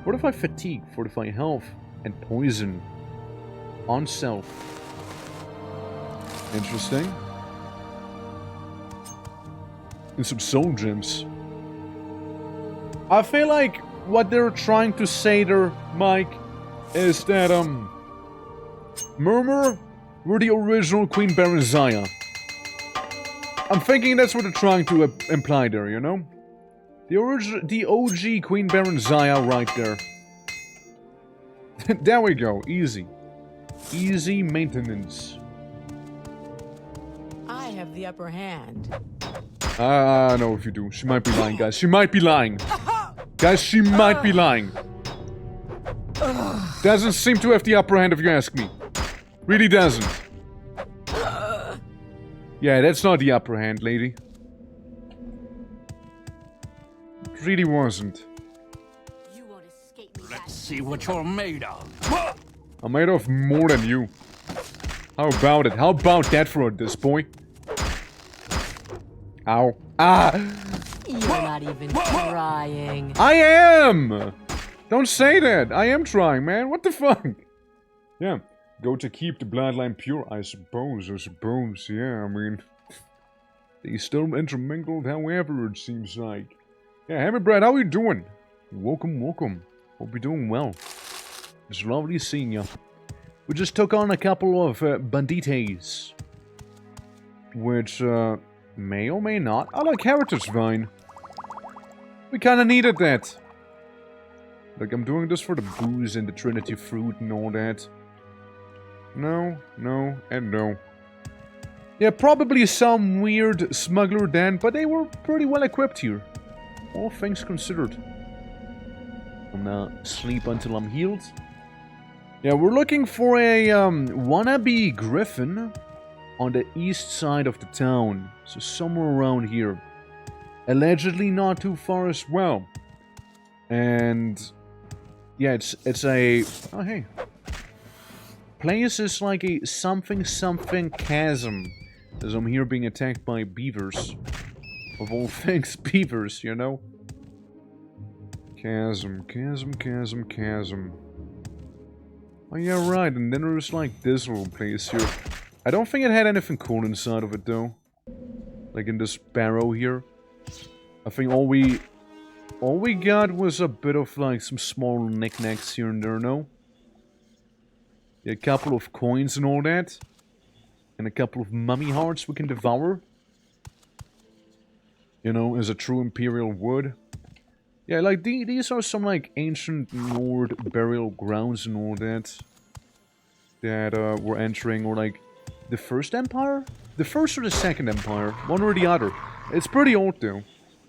Fortify fatigue, fortify health, and poison. On self. Interesting. And some soul gems. I feel like what they're trying to say there, Mike, is that, Murmur were the original Queen Baronzaya. I'm thinking that's what they're trying to imply there, you know? The OG Queen Baronzaya right there. There we go, easy. Easy maintenance. I have the upper hand. I know if you do. She might be lying, guys. She might be lying. Guys, she might be lying. Doesn't seem to have the upper hand if you ask me. Really doesn't. Yeah, that's not the upper hand, lady. It really wasn't. You won't escape me. Let's see what you're made of. I'm made of more than you. How about it? How about that for this, boy? Ow. Ah! You're not even trying. I am! Don't say that. I am trying, man. What the fuck? Yeah. Go to keep the bloodline pure, I suppose. Yeah, I mean... They still intermingled, however, it seems like. Yeah, Hammer Brad, how are you doing? Welcome. Hope you're doing well. It's lovely seeing you. We just took on a couple of bandites. Which, may or may not. I like Heritage Vine. We kinda needed that. Like, I'm doing this for the booze and the Trinity Fruit and all that. No, and no. Yeah, probably some weird smuggler then, but they were pretty well equipped here. All things considered. I'm gonna sleep until I'm healed. Yeah, we're looking for a wannabe griffin on the east side of the town. So somewhere around here. Allegedly not too far as well. And yeah, it's a oh hey. Place is like a something chasm. As I'm here being attacked by beavers. Of all things, beavers, you know? Chasm. Oh yeah, right, and then there's like this little place here. I don't think it had anything cool inside of it though. Like in this barrow here. I think all we got was a bit of like some small knickknacks here and there, no? Yeah, a couple of coins and all that. And a couple of mummy hearts we can devour. You know, as a true Imperial would. Yeah, like these are some like ancient Nord burial grounds and all that. That we're entering, or like the First Empire? The First or the Second Empire, one or the other. It's pretty old though.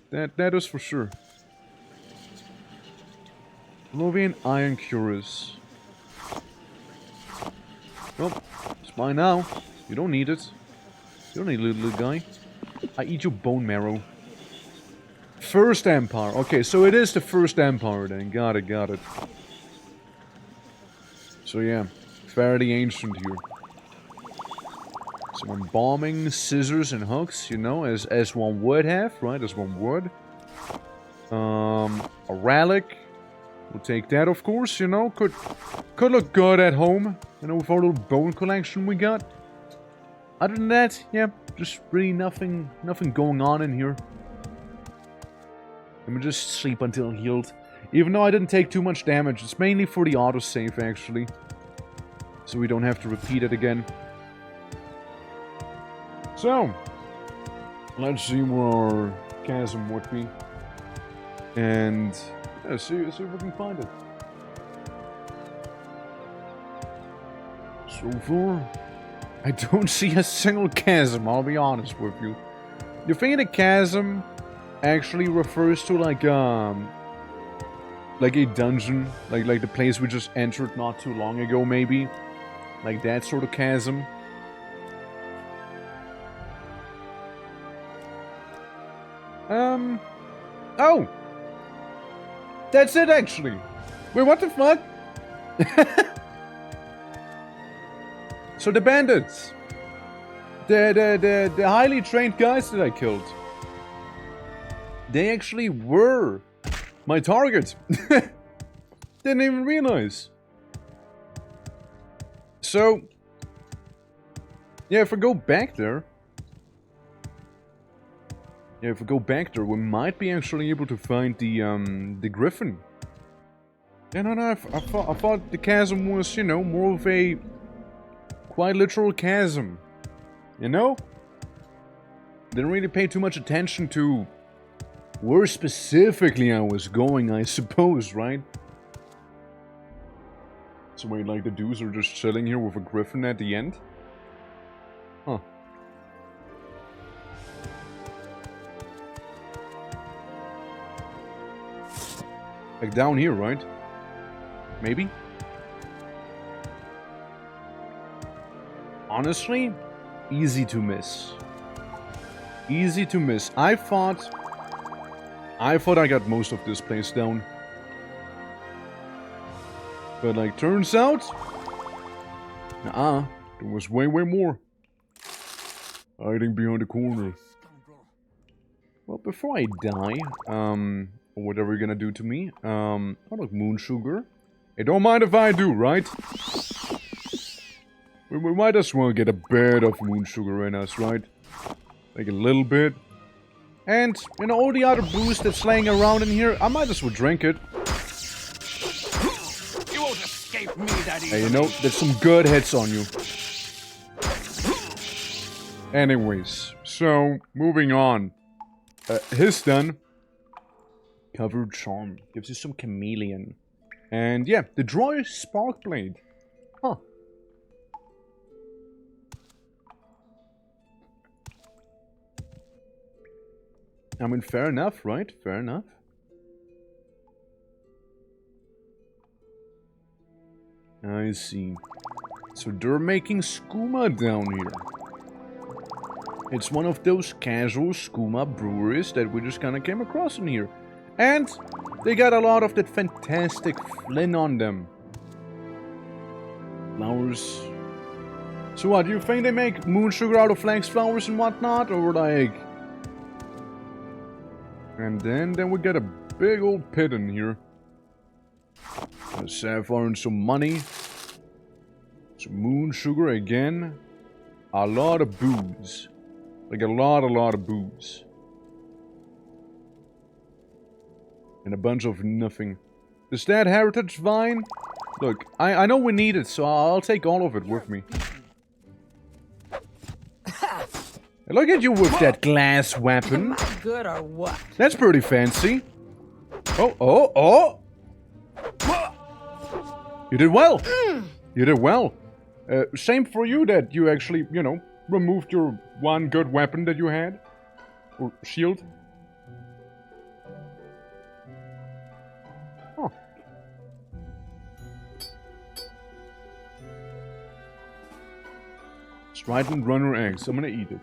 That is for sure. Lovian Iron Cuirass. Well, it's mine now. You don't need it. You don't need it, little guy. I eat your bone marrow. First Empire. Okay, so it is the First Empire then. Got it. So yeah, fairly ancient here. Some embalming, scissors and hooks, you know, as one would have, right? As one would. A relic. We'll take that, of course, you know. Could look good at home, you know, with our little bone collection we got. Other than that, yeah, just really nothing going on in here. Let me just sleep until healed. Even though I didn't take too much damage, it's mainly for the autosave, actually. So we don't have to repeat it again. So, let's see where our chasm would be. And, yeah, see if we can find it. So far, I don't see a single chasm, I'll be honest with you. You think the chasm actually refers to like a dungeon, like the place we just entered not too long ago, maybe, like that sort of chasm. Oh, that's it actually. Wait, what the fuck? So the bandits, the highly trained guys that I killed, they actually were my target. Didn't even realize. So, yeah, if I go back there, we might be actually able to find the griffin. Yeah, no, I thought the chasm was, you know, more of a quite literal chasm. You know? Didn't really pay too much attention to where specifically I was going, I suppose, right? So wait, like the dudes are just chilling here with a griffin at the end? Huh. Like down here, right? Maybe? Honestly, easy to miss. Easy to miss. I thought I got most of this place down. But like, turns out, there was way more. Hiding behind the corner. Well, before I die, or whatever you're gonna do to me, oh look, moon sugar. Hey, don't mind if I do, right? We might as well get a bit of moon sugar in us, right? Like a little bit. And, you know, all the other booze that's laying around in here, I might as well drink it. You won't escape me that easily. Hey, you know, there's some good hits on you. Anyways, so, moving on. His done. Covered charm. Gives you some chameleon. And yeah, the draw spark blade. Huh. I mean, fair enough, right? Fair enough. I see. So they're making skooma down here. It's one of those casual skooma breweries that we just kind of came across in here. And they got a lot of that fantastic flin on them. Flowers. So what, do you think they make moon sugar out of flax flowers and whatnot? Or like... And then we get a big old pit in here. A sapphire and some money. Some moon sugar again. A lot of booze. Like a lot of booze. And a bunch of nothing. Is that heritage vine? Look, I know we need it, so I'll take all of it with me. Look at you with that glass weapon. Am I good or what? That's pretty fancy. Oh! You did well. You did well. Same for you that you actually, you know, removed your one good weapon that you had. Or shield. Oh. Strident runner eggs. I'm gonna eat it.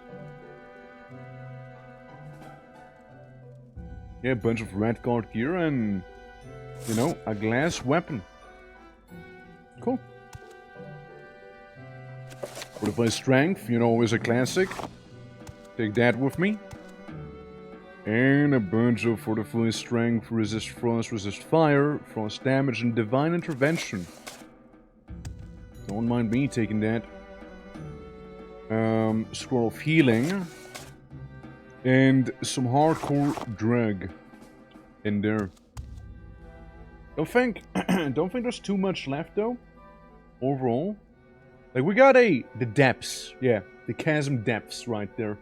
Yeah, a bunch of red guard gear and, you know, a glass weapon. Cool. Fortified strength, you know, is a classic. Take that with me. And a bunch of fortified strength, resist frost, resist fire, frost damage, and divine intervention. Don't mind me taking that. Scroll of healing. And some hardcore drag in there. Don't think there's too much left though. Overall. Like we got the depths. Yeah, the chasm depths right there.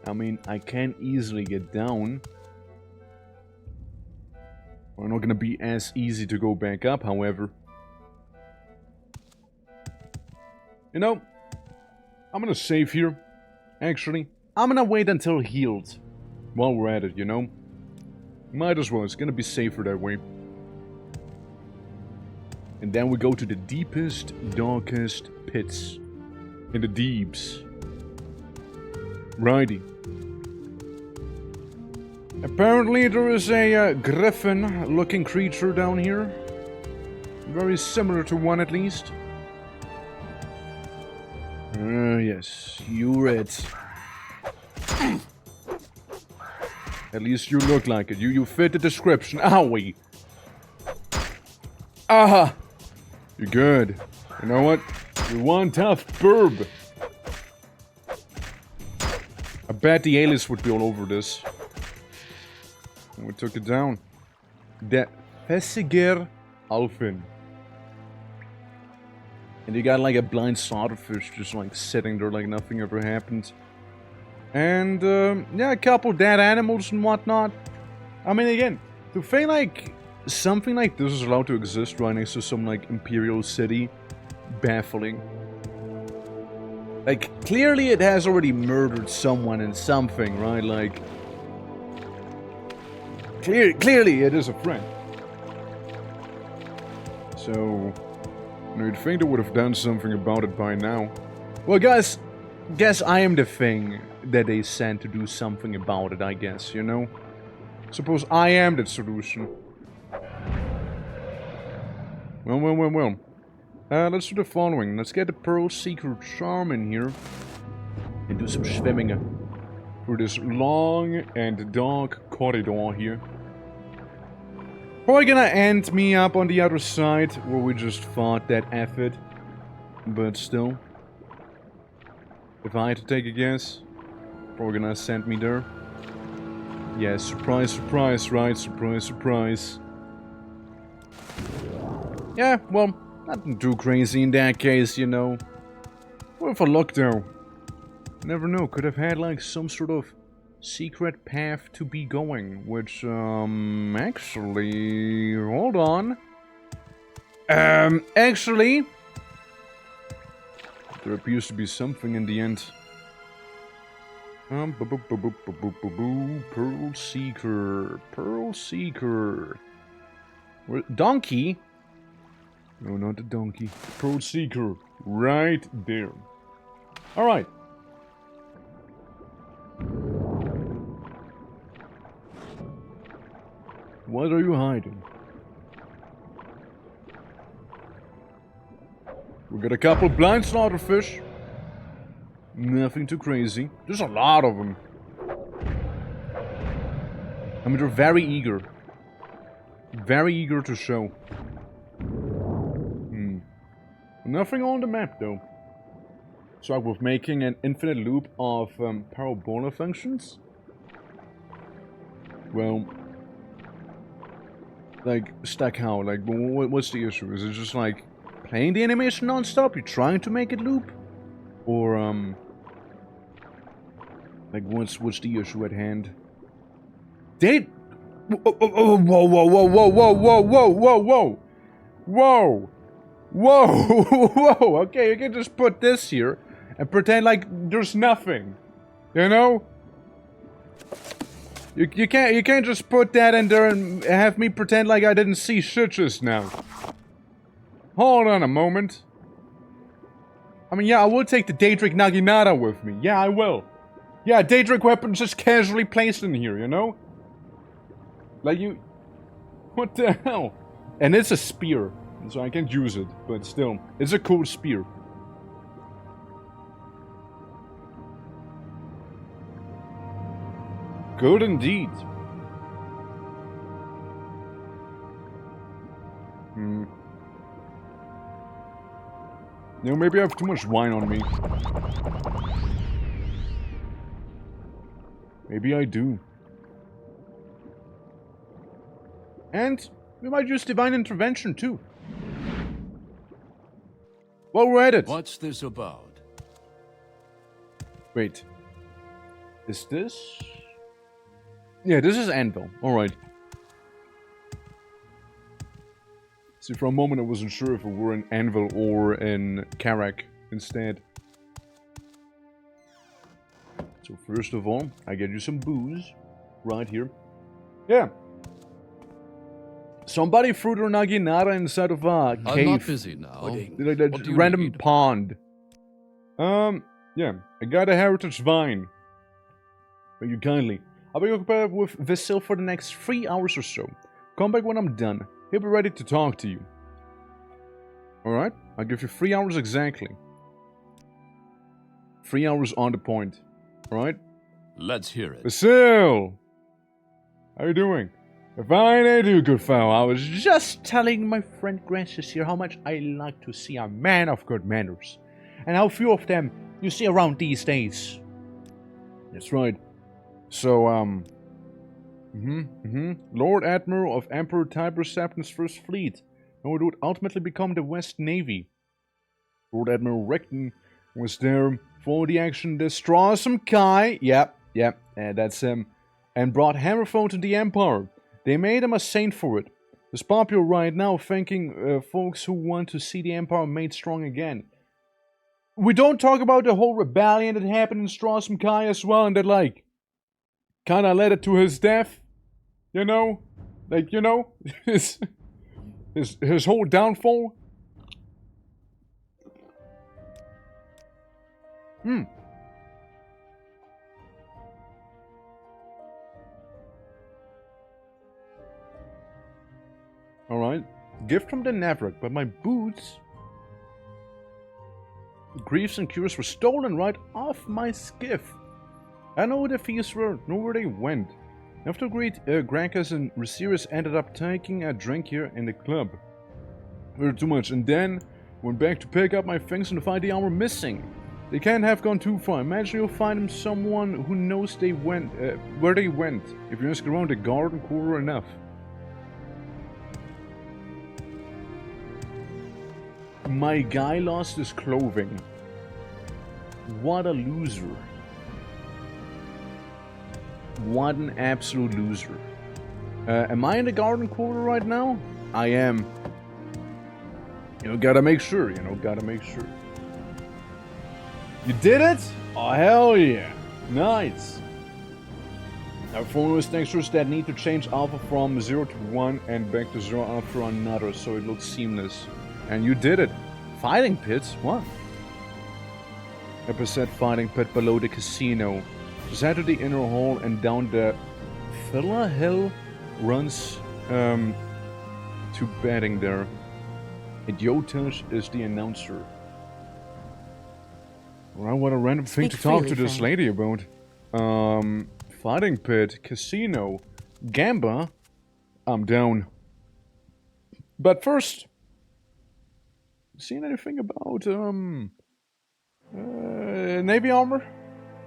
I mean, I can easily get down. We're not gonna be as easy to go back up, however. You know, I'm gonna save here. Actually, I'm gonna wait until healed. While we're at it, you know? Might as well, it's gonna be safer that way. And then we go to the deepest, darkest pits. In the deeps. Righty. Apparently there is a griffin-looking creature down here. Very similar to one at least. Yes, you're it. At least you look like it. You fit the description. Owie! Aha! You're good. You know what? You're one tough burb. I bet the aliens would be all over this. And we took it down. The Fessiger Alfin. And you got like a blind slaughterfish just like sitting there like nothing ever happened. And yeah, a couple dead animals and whatnot. I mean, again, to think like something like this is allowed to exist right next to some like imperial city, baffling. Like, clearly it has already murdered someone and something, right? Like, clearly it is a friend. So, you'd think they would have done something about it by now. Well, guys, guess I am the thing that they sent to do something about it, I guess, you know? Suppose I am the solution. Well. Let's do the following. Let's get the Pearl Seeker Charm in here. And do some swimming through this long and dark corridor here. Probably gonna end me up on the other side, where we just fought that effort. But still. If I had to take a guess, probably gonna send me there. Yeah, surprise, surprise, right? Surprise, surprise. Yeah, well, nothing too crazy in that case, you know. What if I look though? Never know, could have had like some sort of secret path to be going, which, actually, hold on. Actually, there appears to be something in the end. Pearl Seeker, Pearl Seeker. Donkey? No, not the donkey. Pearl Seeker, right there. Alright. What are you hiding? We got a couple blind slaughterfish. Nothing too crazy. There's a lot of them. I mean, they're very eager. Very eager to show. Nothing on the map, though. So we're making an infinite loop of parabola functions. Well, like, stuck how? Like, what's the issue? Is it just like playing the animation non-stop? You're trying to make it loop? Or, like, what's the issue at hand? Whoa, whoa, whoa, whoa, whoa, whoa, whoa, whoa, whoa, whoa, whoa, whoa, whoa, okay, you can just put this here and pretend like there's nothing, you know? You can't just put that in there and have me pretend like I didn't see shit just now. Hold on a moment. I mean, yeah, I will take the Daedric Naginata with me. Yeah, I will. Yeah, Daedric weapons just casually placed in here, you know? Like you... What the hell? And it's a spear. So I can't use it, but still. It's a cool spear. Good indeed. You know, maybe I have too much wine on me. Maybe I do. And we might use Divine Intervention too. While we're at it. What's this about? Wait. Is this? Yeah, this is Anvil. Alright. See, for a moment I wasn't sure if it were an Anvil or an Karak instead. So first of all, I get you some booze. Right here. Yeah. Somebody threw their Naginata inside of a cave. I'm not busy now. Like What do you random need? pond. Yeah. I got a heritage vine. Thank you kindly. I'll be occupied with Vasil for the next 3 hours or so. Come back when I'm done. He'll be ready to talk to you. Alright? I'll give you 3 hours exactly. 3 hours on the point. Alright? Let's hear it. Vasil! How you doing? Fine, I do, good fellow. I was just telling my friend Gracious here how much I like to see a man of good manners. And how few of them you see around these days. That's right. So, Lord Admiral of Emperor Tiber Septon's First Fleet, and would ultimately become the West Navy. Lord Admiral Recton was there for the action that Strawsome Kai, that's him, and brought Hammerphone to the Empire. They made him a saint for it. It's popular right now, thanking folks who want to see the Empire made strong again. We don't talk about the whole rebellion that happened in Strawsome Kai as well, and that, like, kinda led it to his death, you know? Like, you know? his whole downfall. Alright. Gift from the Navrak, but my boots... Griefs and cures were stolen right off my skiff. I know who the thieves were, know where they went. After great Grankas and Resiris ended up taking a drink here in the club. Heard too much, and then went back to pick up my things and find the armor missing. They can't have gone too far. Imagine you'll find them someone who knows they went, where they went, if you ask around the garden quarter enough. My guy lost his clothing. What a loser. What an absolute loser. Am I in the garden quarter right now? I am. You know, gotta make sure, gotta make sure. You did it? Oh, hell yeah. Nice. Now, formulas textures that need to change alpha from 0 to 1 and back to 0 after another, so it looks seamless. And you did it. Fighting pits? What? Episode fighting pit below the casino. Just head to the inner hall and down the Villa Hill runs to betting there. Idiotish is the announcer. Well, what a random thing to talk to this lady about. Fighting pit, casino, Gamba. I'm down. But first, seen anything about Navy armor?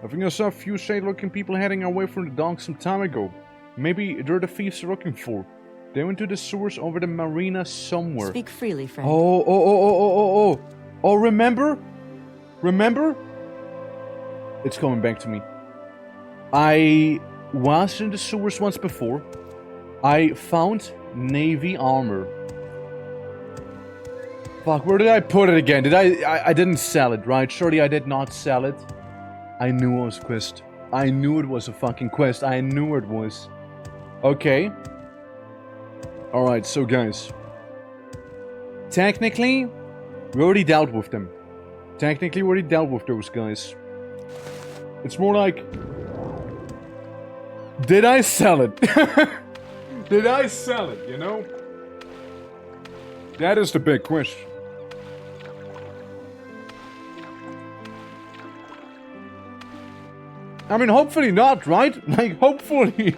I think I saw a few shade-looking people heading away from the dock some time ago. Maybe they're the thieves you're looking for. They went to the sewers over the marina somewhere. Speak freely, friend. Oh, remember? Remember? It's coming back to me. I was in the sewers once before. I found Navy armor. Fuck, where did I put it again? I didn't sell it, right? Surely I did not sell it. I knew it was a quest. I knew it was a fucking quest. I knew it was. Okay. Alright, so guys. Technically, we already dealt with them. Technically, we already dealt with those guys. It's more like... Did I sell it? Did I sell it, you know? That is the big question. I mean, hopefully not, right? Like, hopefully.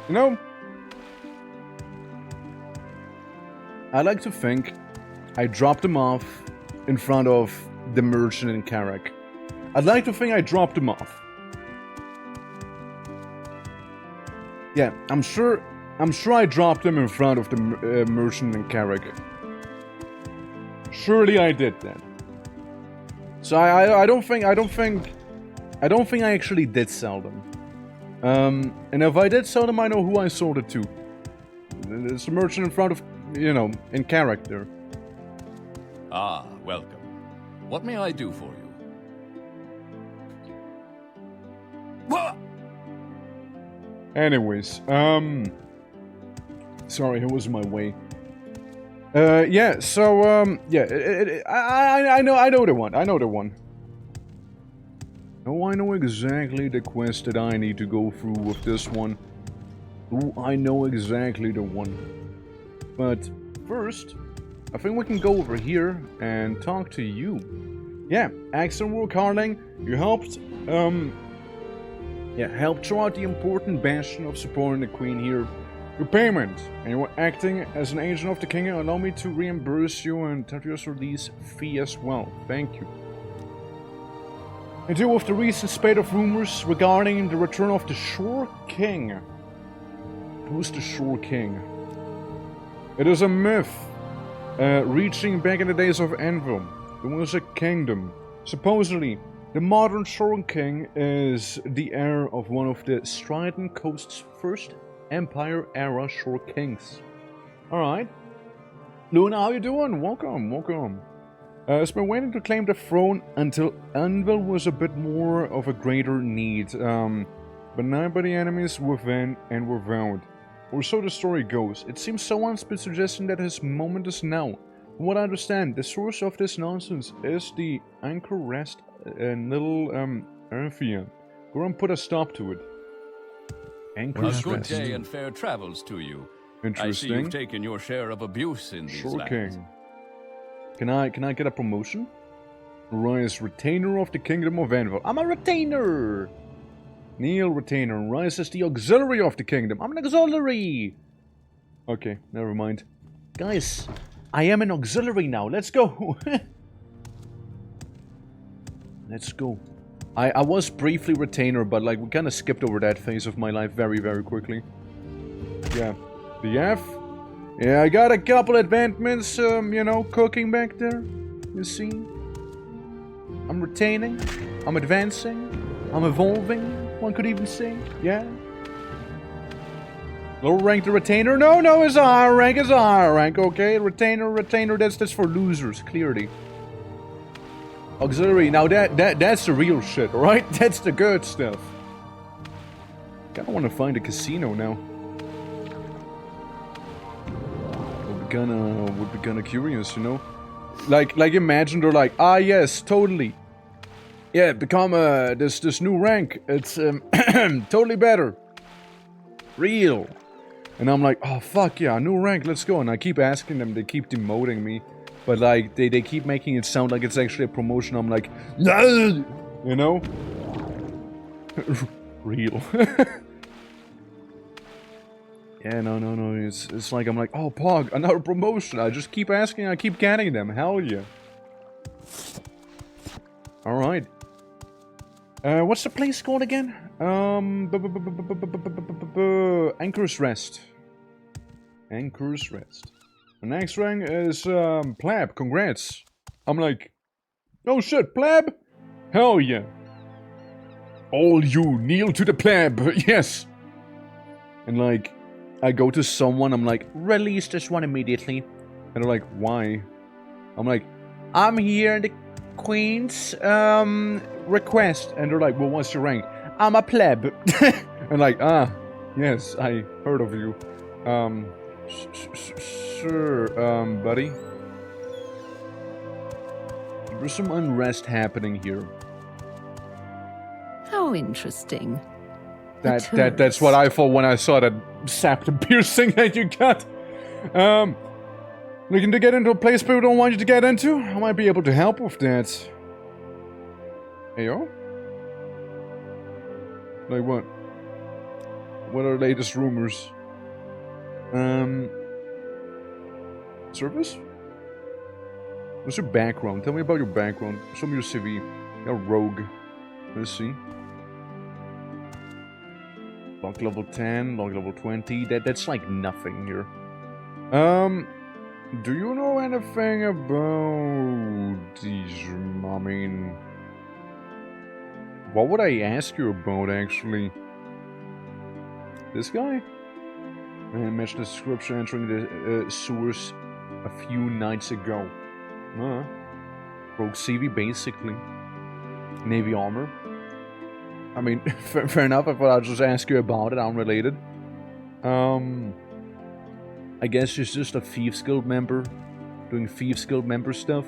You know, I like to think I dropped him off in front of the merchant in Carrack. I'd like to think I dropped him off. Yeah, I'm sure I dropped him in front of the merchant in Carrack. Surely I did that. So I don't think I actually did sell them. And if I did sell them, I know who I sold it to. It's a merchant in front of, you know, in character. Ah, welcome. What may I do for you? Anyways, sorry, it was my way. Yeah, so, yeah, I know the one. Oh, I know exactly the quest that I need to go through with this one. Oh, I know exactly the one. But first, I think we can go over here and talk to you. Yeah, excellent work, Harling. You helped, helped throw out the important bastion of supporting the Queen here. Your payment, and you were acting as an agent of the King. Allow me to reimburse you and Tartarus release fee as well. Thank you. In deal with the recent spate of rumors regarding the return of the Shore King. Who's the Shore King? It is a myth, reaching back in the days of Anvil. There was a kingdom. Supposedly, the modern Shore King is the heir of one of the Strident Coast's first Empire-era Shore Kings. Alright. Luna, how you doing? Welcome, welcome. Has been waiting to claim the throne until Anvil was a bit more of a greater need, but now by the enemies within and without. Or so the story goes. It seems someone's been suggesting that his moment is now. From what I understand, the source of this nonsense is the Anchor Rest in Little Erthia. Go and put a stop to it. Anchor's A good Rest. day and fair travels to you. Interesting. I see you've taken your share of abuse in these Shore lands. King. Can I get a promotion? Rise Retainer of the Kingdom of Anvil. I'm a retainer! Neil Retainer. Rise as the Auxiliary of the Kingdom. I'm an auxiliary! Okay, never mind. Guys, I am an auxiliary now. Let's go! Let's go. I was briefly retainer, but like we kind of skipped over that phase of my life very, very quickly. Yeah. The F. Yeah, I got a couple advancements, you know, cooking back there. You see? I'm retaining. I'm advancing. I'm evolving, one could even say. Yeah. Lower rank the retainer? No, it's a higher rank, okay? Retainer, that's for losers, clearly. Auxiliary, now that's the real shit, alright? That's the good stuff. Kinda wanna find a casino now. Would be kinda curious, you know? Like imagine they're like, ah yes, totally. Yeah, become this new rank. It's totally better. Real. And I'm like, oh fuck yeah, new rank, let's go. And I keep asking them, they keep demoting me. But like they keep making it sound like it's actually a promotion. I'm like, no, you know? Real. Yeah, no. It's like I'm like, oh Pog, another promotion. I just keep asking, I keep getting them. Hell yeah. Alright. What's the place called again? Anchor's Rest. Anchor's Rest. The next rank is Pleb. Congrats. I'm like, oh shit, Pleb? Hell yeah. All you kneel to the Pleb. Yes. And like, I go to someone, I'm like, release this one immediately. And they're like, why? I'm like, I'm here in the Queen's request. And they're like, well, what's your rank? I'm a pleb. And like, ah, yes, I heard of you. Sure, buddy. There's some unrest happening here. How interesting. That's what I thought when I saw that septum piercing that you got. Looking to get into a place people don't want you to get into? I might be able to help with that. Hey, yo? Like what? What are the latest rumors? Service? What's your background? Tell me about your background. Show me your CV. You're a rogue. Let's see. Log level 10, log level 20. That's like nothing here. Do you know anything about these? I mean, what would I ask you about actually? This guy? Match the description entering the sewers a few nights ago. Rogue CV basically. Navy armor. I mean, fair enough, I thought I'd just ask you about it, unrelated. I guess she's just a Thieves Guild member, doing Thieves Guild member stuff.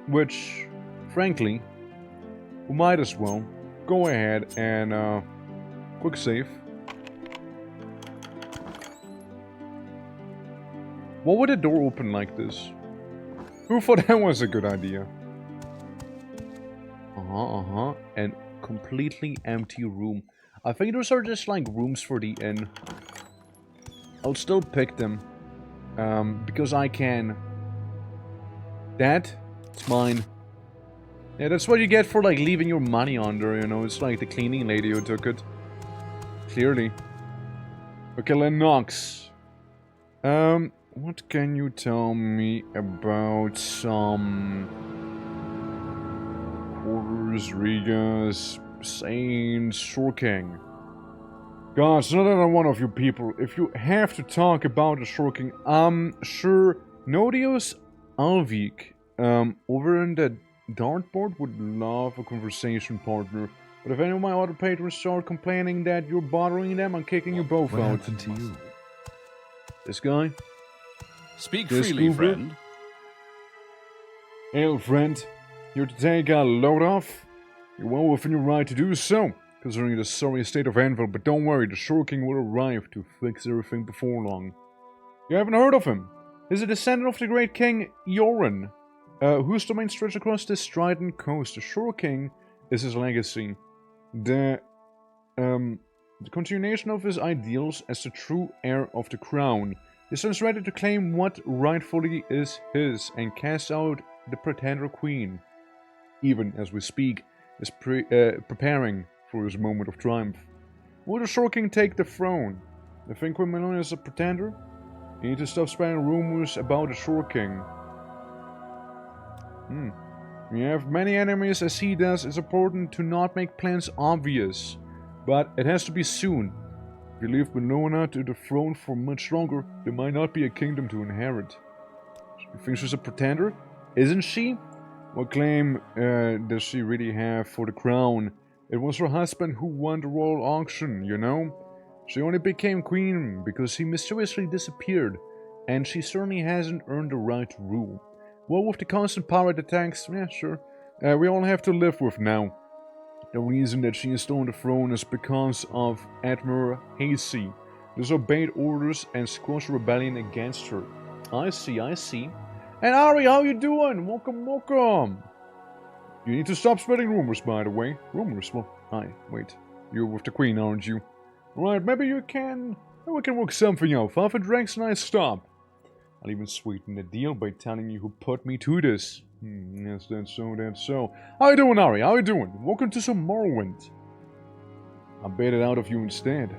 Which, frankly, we might as well go ahead and, quick save. What would a door open like this? Who thought that was a good idea? And completely empty room. I think those are just like rooms for the inn. I'll still pick them. Because I can. That? It's mine. Yeah, that's what you get for like leaving your money under, you know. It's like the cleaning lady who took it. Clearly. Okay, Lennox. What can you tell me about some quarters, Rigas, Saints, Shore King? Gosh, not another one of you people. If you have to talk about the Shore King, sure, Nodios Alvik, over in the dartboard would love a conversation partner. But if any of my other patrons start complaining that you're bothering them, I'm kicking you both out. What happened to you? This guy? Speak This freely, Goober? friend. Hail, friend. Here to take a load off? You're well within your right to do so, considering the sorry state of Anvil, but don't worry, the Shore King will arrive to fix everything before long. You haven't heard of him? He's a descendant of the great king Yoren, whose domain stretches across the Strident coast. The Shore King is his legacy. The continuation of his ideals as the true heir of the crown. He stands ready to claim what rightfully is his and cast out the pretender queen. Even as we speak, is preparing for his moment of triumph. Will the Shore King take the throne? You think we're known as a pretender? You need to stop spreading rumors about the Shore King. You have many enemies as he does. It's important to not make plans obvious. But it has to be soon. If you leave Bellona to the throne for much longer, there might not be a kingdom to inherit. You think she's a pretender? Isn't she? What claim does she really have for the crown? It was her husband who won the royal auction, you know? She only became queen because he mysteriously disappeared, and she certainly hasn't earned the right to rule. Well, with the constant pirate attacks, yeah, sure. We all have to live with now. The reason that she is still on the throne is because of Admiral Hasey. Disobeyed orders and squashed rebellion against her. I see, I see. And Ari, how you doing? Welcome, welcome. You need to stop spreading rumors, by the way. Rumors? Well, hi, wait. You're with the queen, aren't you? Right, maybe we can work something out. 5 drinks and I stop. I'll even sweeten the deal by telling you who put me to this. Yes, that's so, that's so. How you doing, Ari? How you doing? Welcome to some Morrowind. I'll bait it out of you instead.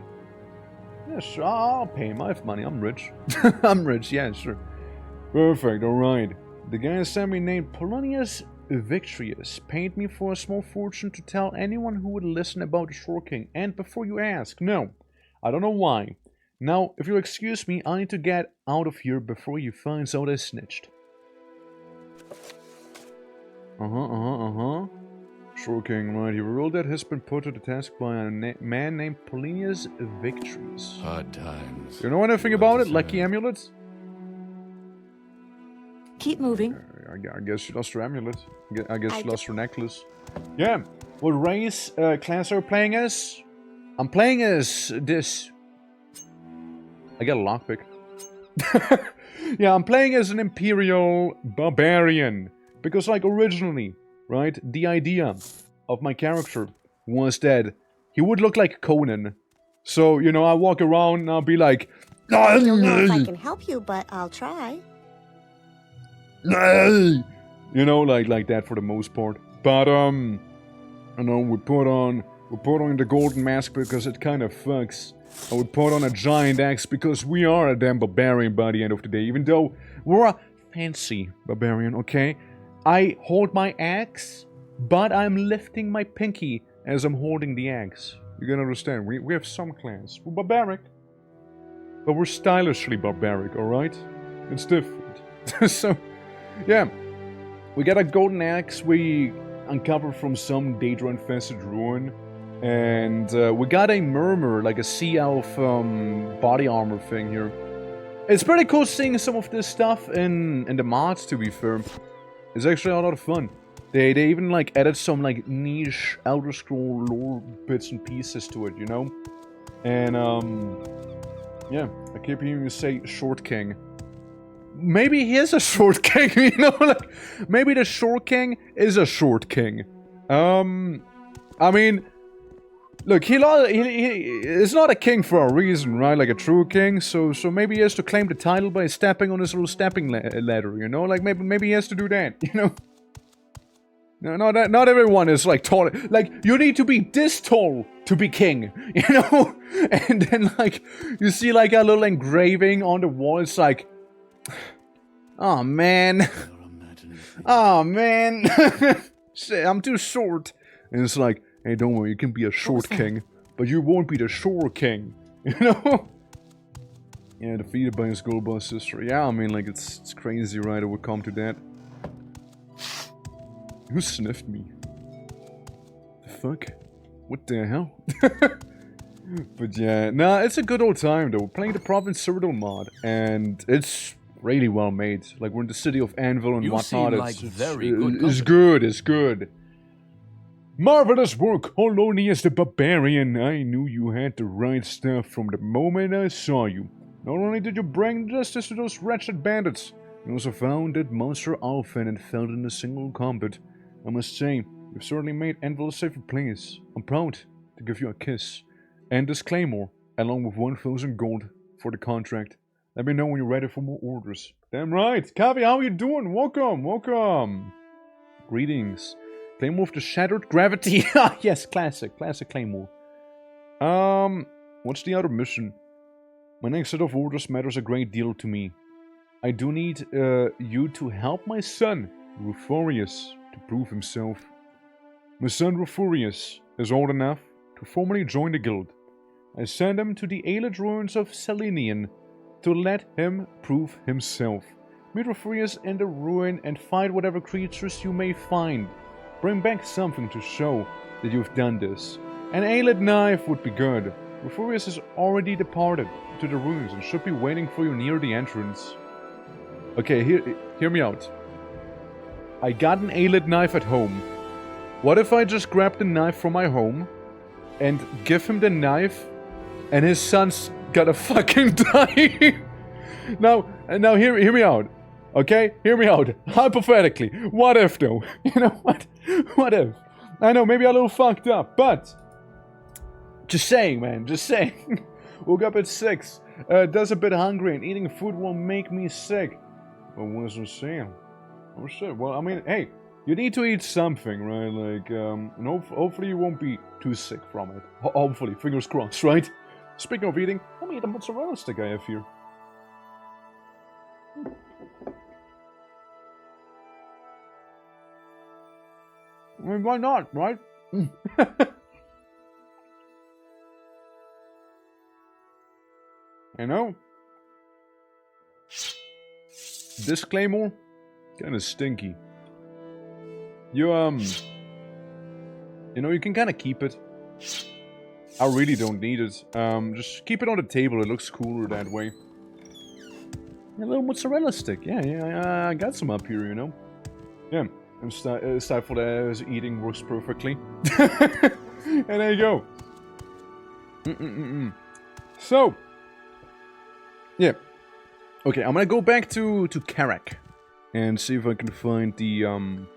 Yeah, sure, I'll pay him. I have money. I'm rich. I'm rich, yeah, sure. Perfect, alright. The guy sent me named Polonius Victorious paid me for a small fortune to tell anyone who would listen about the Shore King. And before you ask, no, I don't know why. Now, if you'll excuse me, I need to get out of here before he finds out I snitched. Shore King, right. Your role that has been put to the task by a man named Polonius Victorious. Hard times. You know anything about it? Lucky amulets? Keep moving. I guess she lost her amulet. I guess she lost her necklace. Yeah. What race, class are you playing as? I'm playing as this. I got a lockpick. Yeah, I'm playing as an Imperial Barbarian. Because, like, originally, right, the idea of my character was that he would look like Conan. So, you know, I walk around and I'll be like... I don't know if I can help you, but I'll try. You know, like that for the most part. But, you know, we put on the golden mask because it kind of fucks. I would put on a giant axe because we are a damn barbarian by the end of the day. Even though we're a fancy barbarian, okay? I hold my axe, but I'm lifting my pinky as I'm holding the axe. You gotta understand, we have some class. We're barbaric. But we're stylishly barbaric, alright? It's different. So, yeah. We got a golden axe we uncovered from some Daedra-infested ruin. And we got a murmur, like a sea elf body armor thing here. It's pretty cool seeing some of this stuff in the mods, to be fair. It's actually a lot of fun. They even like added some like niche Elder Scroll lore bits and pieces to it, you know? And yeah, I keep hearing you say Short King. Maybe he is a Short King, you know? Like, maybe the Short King is a Short King. I mean... Look, he is not a king for a reason, right? Like a true king, so maybe he has to claim the title by stepping on his little stepping ladder, you know? Like maybe he has to do that, you know? No, not everyone is like tall. Like you need to be this tall to be king, you know? And then like you see like a little engraving on the wall. It's like, oh man, oh man, shit, I'm too short. And it's like, hey, don't worry, you can be a short king, but you won't be the short king, you know? Yeah, defeated by his Goldbar sister. Yeah, I mean, like, it's crazy, right? It would come to that. Who sniffed me? The fuck? What the hell? But yeah, nah, it's a good old time, though. We're playing the Province CYRODIIL mod, and it's really well made. Like, we're in the city of Anvil and whatnot. It's good, it's good. Marvelous work, Holonius the Barbarian. I knew you had the right stuff from the moment I saw you. Not only did you bring justice to those wretched bandits, you also found that monster Alphen and felled in a single combat. I must say, you've certainly made Anvil a safer place. I'm proud to give you a kiss. And this claymore, along with 1,000 gold for the contract. Let me know when you're ready for more orders. Damn right! Kavi, how are you doing? Welcome, welcome! Greetings. Claymore of the Shattered Gravity. Yes, classic Claymore. What's the other mission? My next set of orders matters a great deal to me. I do need you to help my son, Rufurius, to prove himself. My son Rufurius is old enough to formally join the guild. I send him to the Aelid ruins of Selenian to let him prove himself. Meet Rufurius in the ruin and fight whatever creatures you may find. Bring back something to show that you've done this. An Aelid knife would be good. Rufurius has already departed to the ruins and should be waiting for you near the entrance. Okay, hear me out. I got an Aelid knife at home. What if I just grab the knife from my home and give him the knife and his son's gotta fucking die? Now hear me out. Okay? Hear me out. Hypothetically. What if, though? You know what? What if? I know, maybe a little fucked up, but... Just saying, man. Just saying. Woke up at 6. Does a bit hungry and eating food will make me sick. What was I saying? Oh shit. Well, I mean, hey. You need to eat something, right? Like, and hopefully you won't be too sick from it. Hopefully. Fingers crossed, right? Speaking of eating, let me eat a mozzarella stick I have here. I mean, why not, right? I know. This claymore, kinda stinky. You know, you can kinda keep it. I really don't need it. Just keep it on the table, it looks cooler that way. A little mozzarella stick, yeah, I got some up here, you know. Yeah. And stifled as eating works perfectly. And there you go. So, yeah. Okay, I'm gonna go back to Karak and see if I can find the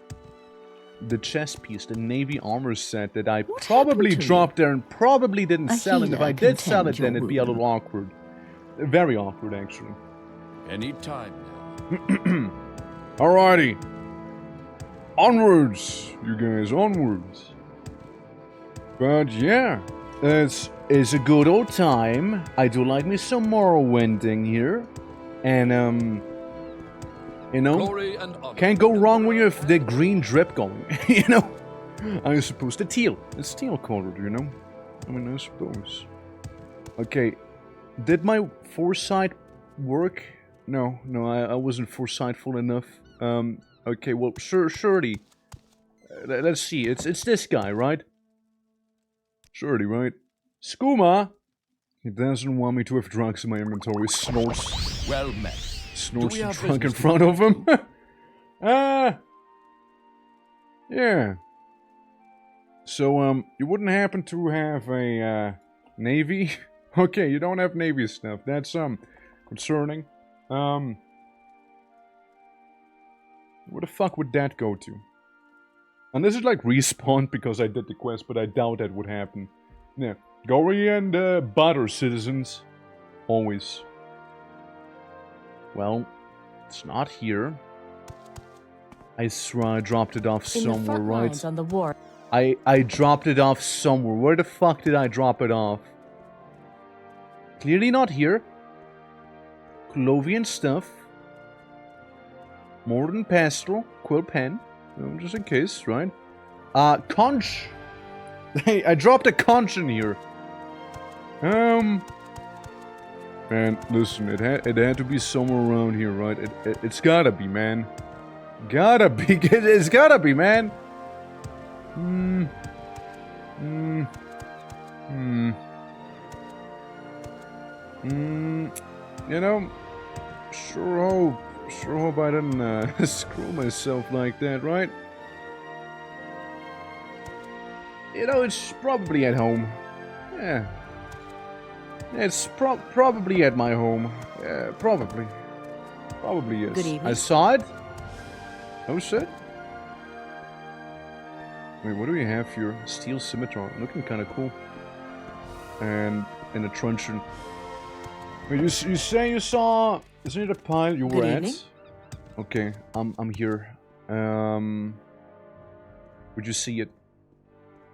chest piece, the navy armor set that I probably dropped there and probably didn't sell it. If I did sell it, then it'd be a little awkward. Very awkward, actually. Any time now. Alrighty. Onwards, you guys, onwards. But yeah, it's a good old time. I do like me some Morrowinding here. And, you know, Glory and honor. can't go wrong when you have the green drip going, you know? I suppose the teal. It's teal colored, you know? I mean, I suppose. Okay, did my foresight work? No, I wasn't foresightful enough. Okay, well, surely. Let's see, it's this guy, right? Surely, right? Skooma! He doesn't want me to have drugs in my inventory. Snorts. Well met. Snorts Do we the have trunk in business front of him. Yeah. So, you wouldn't happen to have a, navy? Okay, you don't have navy stuff. That's, concerning. Where the fuck would that go to? And this is like respawned because I did the quest, but I doubt that would happen. Yeah. Gory and, butter, citizens. Always. Well, it's not here. I swear I dropped it off somewhere, right? On the war. I dropped it off somewhere. Where the fuck did I drop it off? Clearly not here. Clovian stuff. More than pastel. Quill pen. Just in case, right? Conch. Hey, I dropped a conch in here. And listen, it had to be somewhere around here, right? It's gotta be, man. Gotta be. It's gotta be, man. You know, sure hope I didn't screw myself like that, right? You know, it's probably at home. Yeah. It's probably at my home. Yeah, probably. Probably is. Good evening. I saw it. Oh shit. Wait, what do we have here? Steel scimitar. Looking kind of cool. And a truncheon. Wait, you say you saw... Isn't it a pile you were Good at? evening. Okay, I'm here. Would you see it?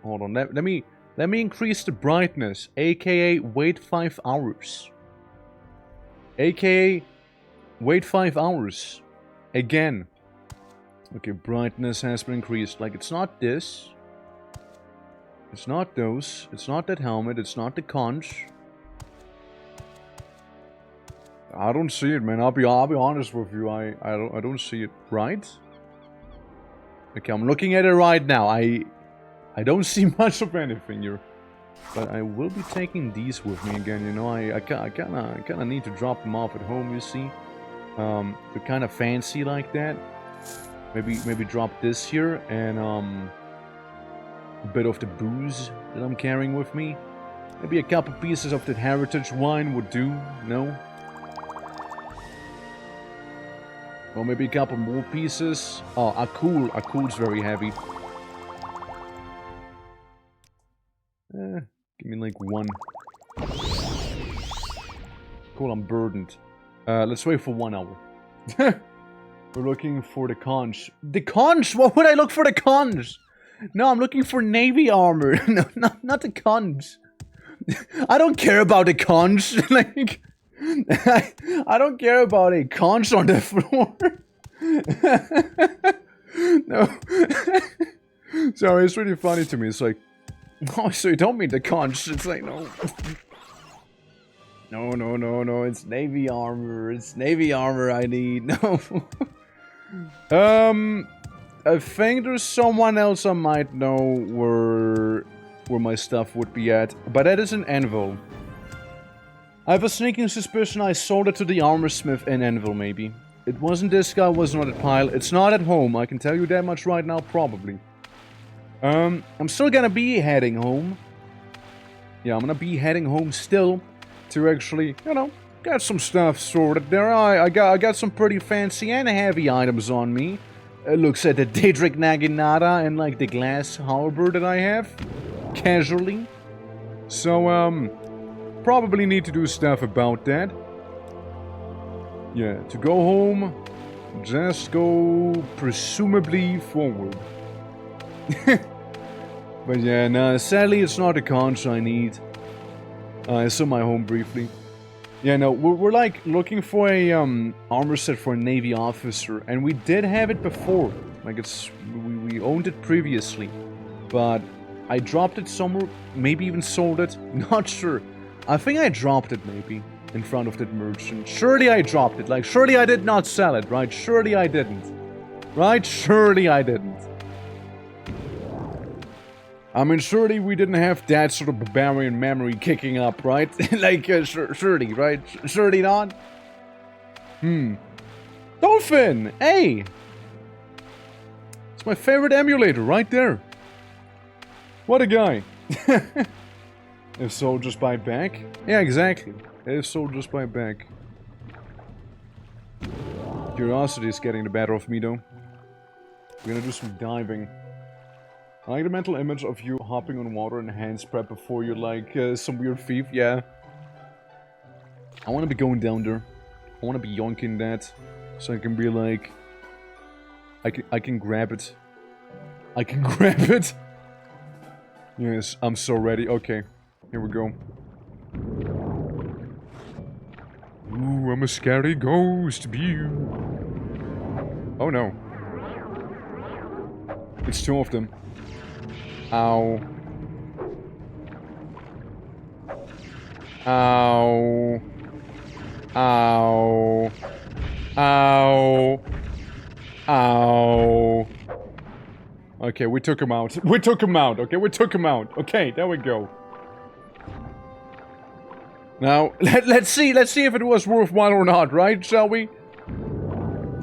Hold on, let me increase the brightness, aka wait 5 hours. AKA wait 5 hours. Again. Okay, brightness has been increased. Like, it's not this. It's not those. It's not that helmet. It's not the conch. I don't see it, man. I'll be honest with you. I don't see it. Right? Okay, I'm looking at it right now. I don't see much of anything here. But I will be taking these with me again, you know. I kinda need to drop them off at home, you see. They're kinda fancy like that. Maybe drop this here and a bit of the booze that I'm carrying with me. Maybe a couple pieces of that heritage wine would do, no? Or maybe a couple more pieces. Oh, Akul's very heavy. Give me like one. Cool, I'm burdened. Let's wait for 1 hour. We're looking for the conch. The conch? What would I look for the conch? No, I'm looking for navy armor. No, not the conch. I don't care about the conch. Like, I don't care about a conch on the floor. No. Sorry, it's really funny to me. It's like, oh, so you don't mean the conch. It's like, no. No, it's navy armor. It's navy armor I need. No. I think there's someone else I might know where my stuff would be at. But that is an anvil. I have a sneaking suspicion I sold it to the armor smith in Anvil, maybe. It wasn't this guy, was not at pile. It's not at home, I can tell you that much right now, probably. I'm still gonna be heading home. Yeah, I'm gonna be heading home still to actually, you know, get some stuff sorted there. I got some pretty fancy and heavy items on me. It looks at the Daedric Naginata and like the glass halberd that I have. Casually. So, probably need to do stuff about that. Yeah, to go home, just go presumably forward. But yeah, no, sadly it's not the conch I need. I saw my home briefly. Yeah, no, we're like looking for a armor set for a Navy officer, and we did have it before. Like we owned it previously, but I dropped it somewhere, maybe even sold it, not sure. I think I dropped it maybe in front of that merchant. Surely I dropped it, like surely I did not sell it, right? Surely I didn't. Right? Surely I didn't. I mean, surely we didn't have that sort of barbarian memory kicking up, right? Like, surely, right? Surely not? Dolphin! Hey! It's my favorite emulator, right there. What a guy. If so, just buy it back? Yeah, exactly. If so, just buy it back. Curiosity is getting the better of me, though. We're gonna do some diving. I like the mental image of you hopping on water and hands prep before you're like some weird thief, yeah. I want to be going down there. I want to be yonking that. So I can be like... I can grab it. I can grab it! Yes, I'm so ready. Okay, here we go. Ooh, I'm a scary ghost, you. Oh no. It's two of them. Ow. Ow. Ow. Ow. Ow. Okay, we took him out. We took him out, okay? We took him out. Okay, there we go. Now, let's see if it was worthwhile or not, right? Shall we?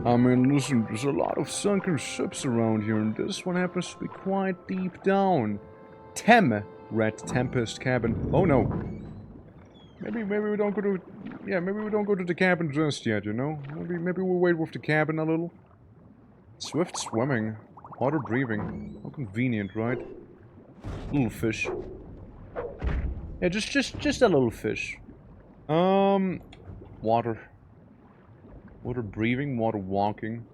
I mean, listen, there's a lot of sunken ships around here, and this one happens to be quite deep down. Red Tempest cabin. Oh no. Maybe we don't go to... Yeah, maybe we don't go to the cabin just yet, you know? Maybe we'll wait with the cabin a little. Swift swimming. Water breathing. How convenient, right? Little fish. Yeah, just a little fish. Water. Water breathing, water walking.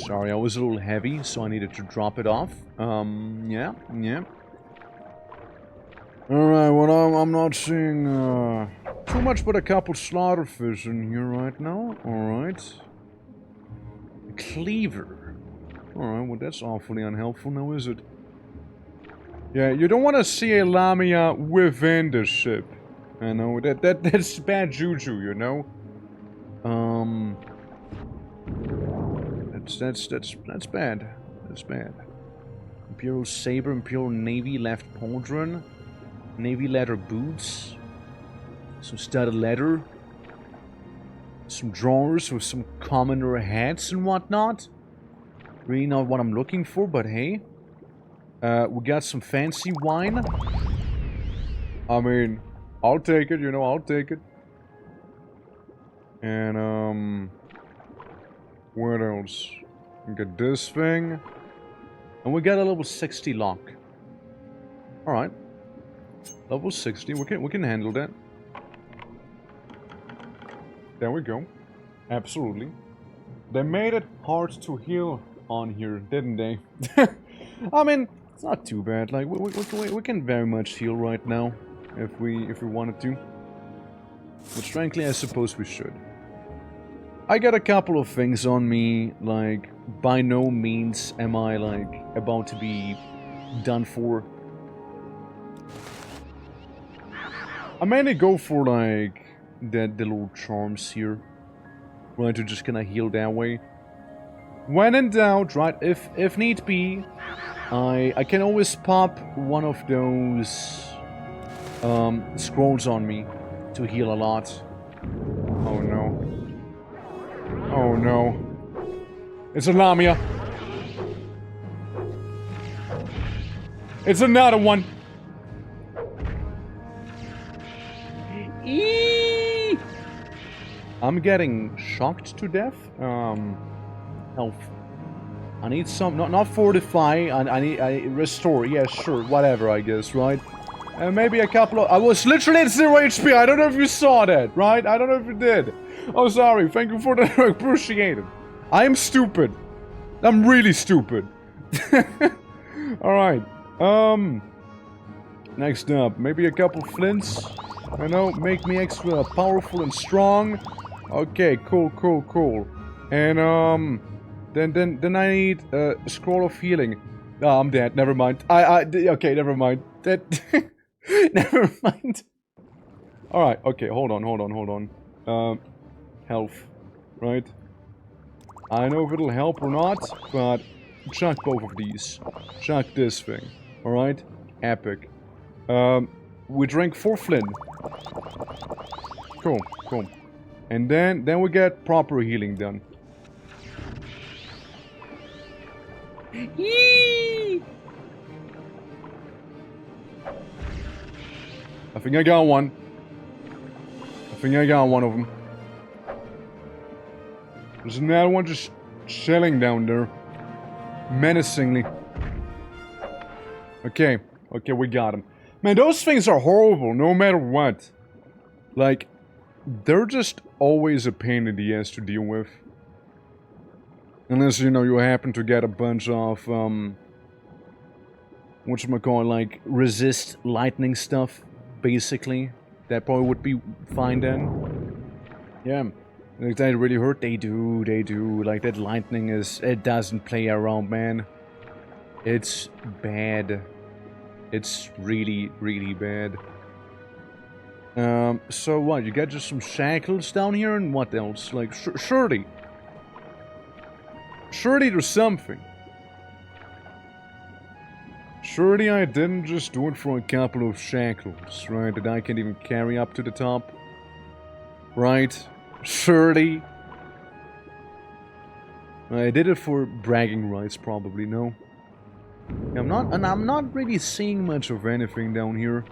Sorry, I was a little heavy, so I needed to drop it off. Yeah. Alright, well, I'm not seeing, too much but a couple slaughterfish in here right now. Alright. Cleaver. Alright, well, that's awfully unhelpful now, is it? Yeah, you don't want to see a Lamia within the ship. I know, that's bad juju, you know? That's bad. That's bad. Imperial Saber, Imperial Navy left pauldron. Navy leather boots. Some studded leather. Some drawers with some commoner hats and whatnot. Really not what I'm looking for, but hey. We got some fancy wine. I mean... I'll take it, you know, I'll take it. And, what else? We got this thing. And we got a level 60 lock. Alright. Level 60, we can handle that. There we go. Absolutely. They made it hard to heal on here, didn't they? I mean, it's not too bad. Like, we can very much heal right now. If we wanted to. But frankly, I suppose we should. I got a couple of things on me, like, by no means am I, like, about to be done for. I mainly go for, like, the little charms here. Right, to just kinda heal that way. When in doubt, right, if need be, I can always pop one of those... scrolls on me to heal a lot. Oh no. It's a Lamia. It's another one. Eee! I'm getting shocked to death. Health. I need some, not fortify, I need restore, yeah, sure, whatever, I guess, right? And maybe a couple of, I was literally at 0 HP, I don't know if you saw that, right? I don't know if you did. Oh, sorry, thank you for that, I appreciate it. I am stupid. I'm really stupid. Alright, next up, maybe a couple flints. I know, make me extra powerful and strong. Okay, cool. And, then I need a scroll of healing. Oh, I'm dead. Never mind. Okay, never mind. That. Never mind. Alright, okay, hold on. Health. Right? I don't know if it'll help or not, but chuck both of these. Chuck this thing. Alright? Epic. We drink 4 flint. Cool. And then we get proper healing done. Yee! I think I got one. I think I got one of them. There's another one just chilling down there. Menacingly. Okay, we got him. Man, those things are horrible, no matter what. Like, they're just always a pain in the ass to deal with. Unless, you know, you happen to get a bunch of, whatchamacallit, like, resist lightning stuff, basically. That probably would be fine then. Yeah. Like, that really hurt? They do. Like, that lightning it doesn't play around, man. It's bad. It's really, really bad. So what, you got just some shackles down here, and what else? Like, surely there's something. Surely I didn't just do it for a couple of shackles, right? That I can't even carry up to the top. Right? Surely. I did it for bragging rights, probably, no? I'm not really seeing much of anything down here.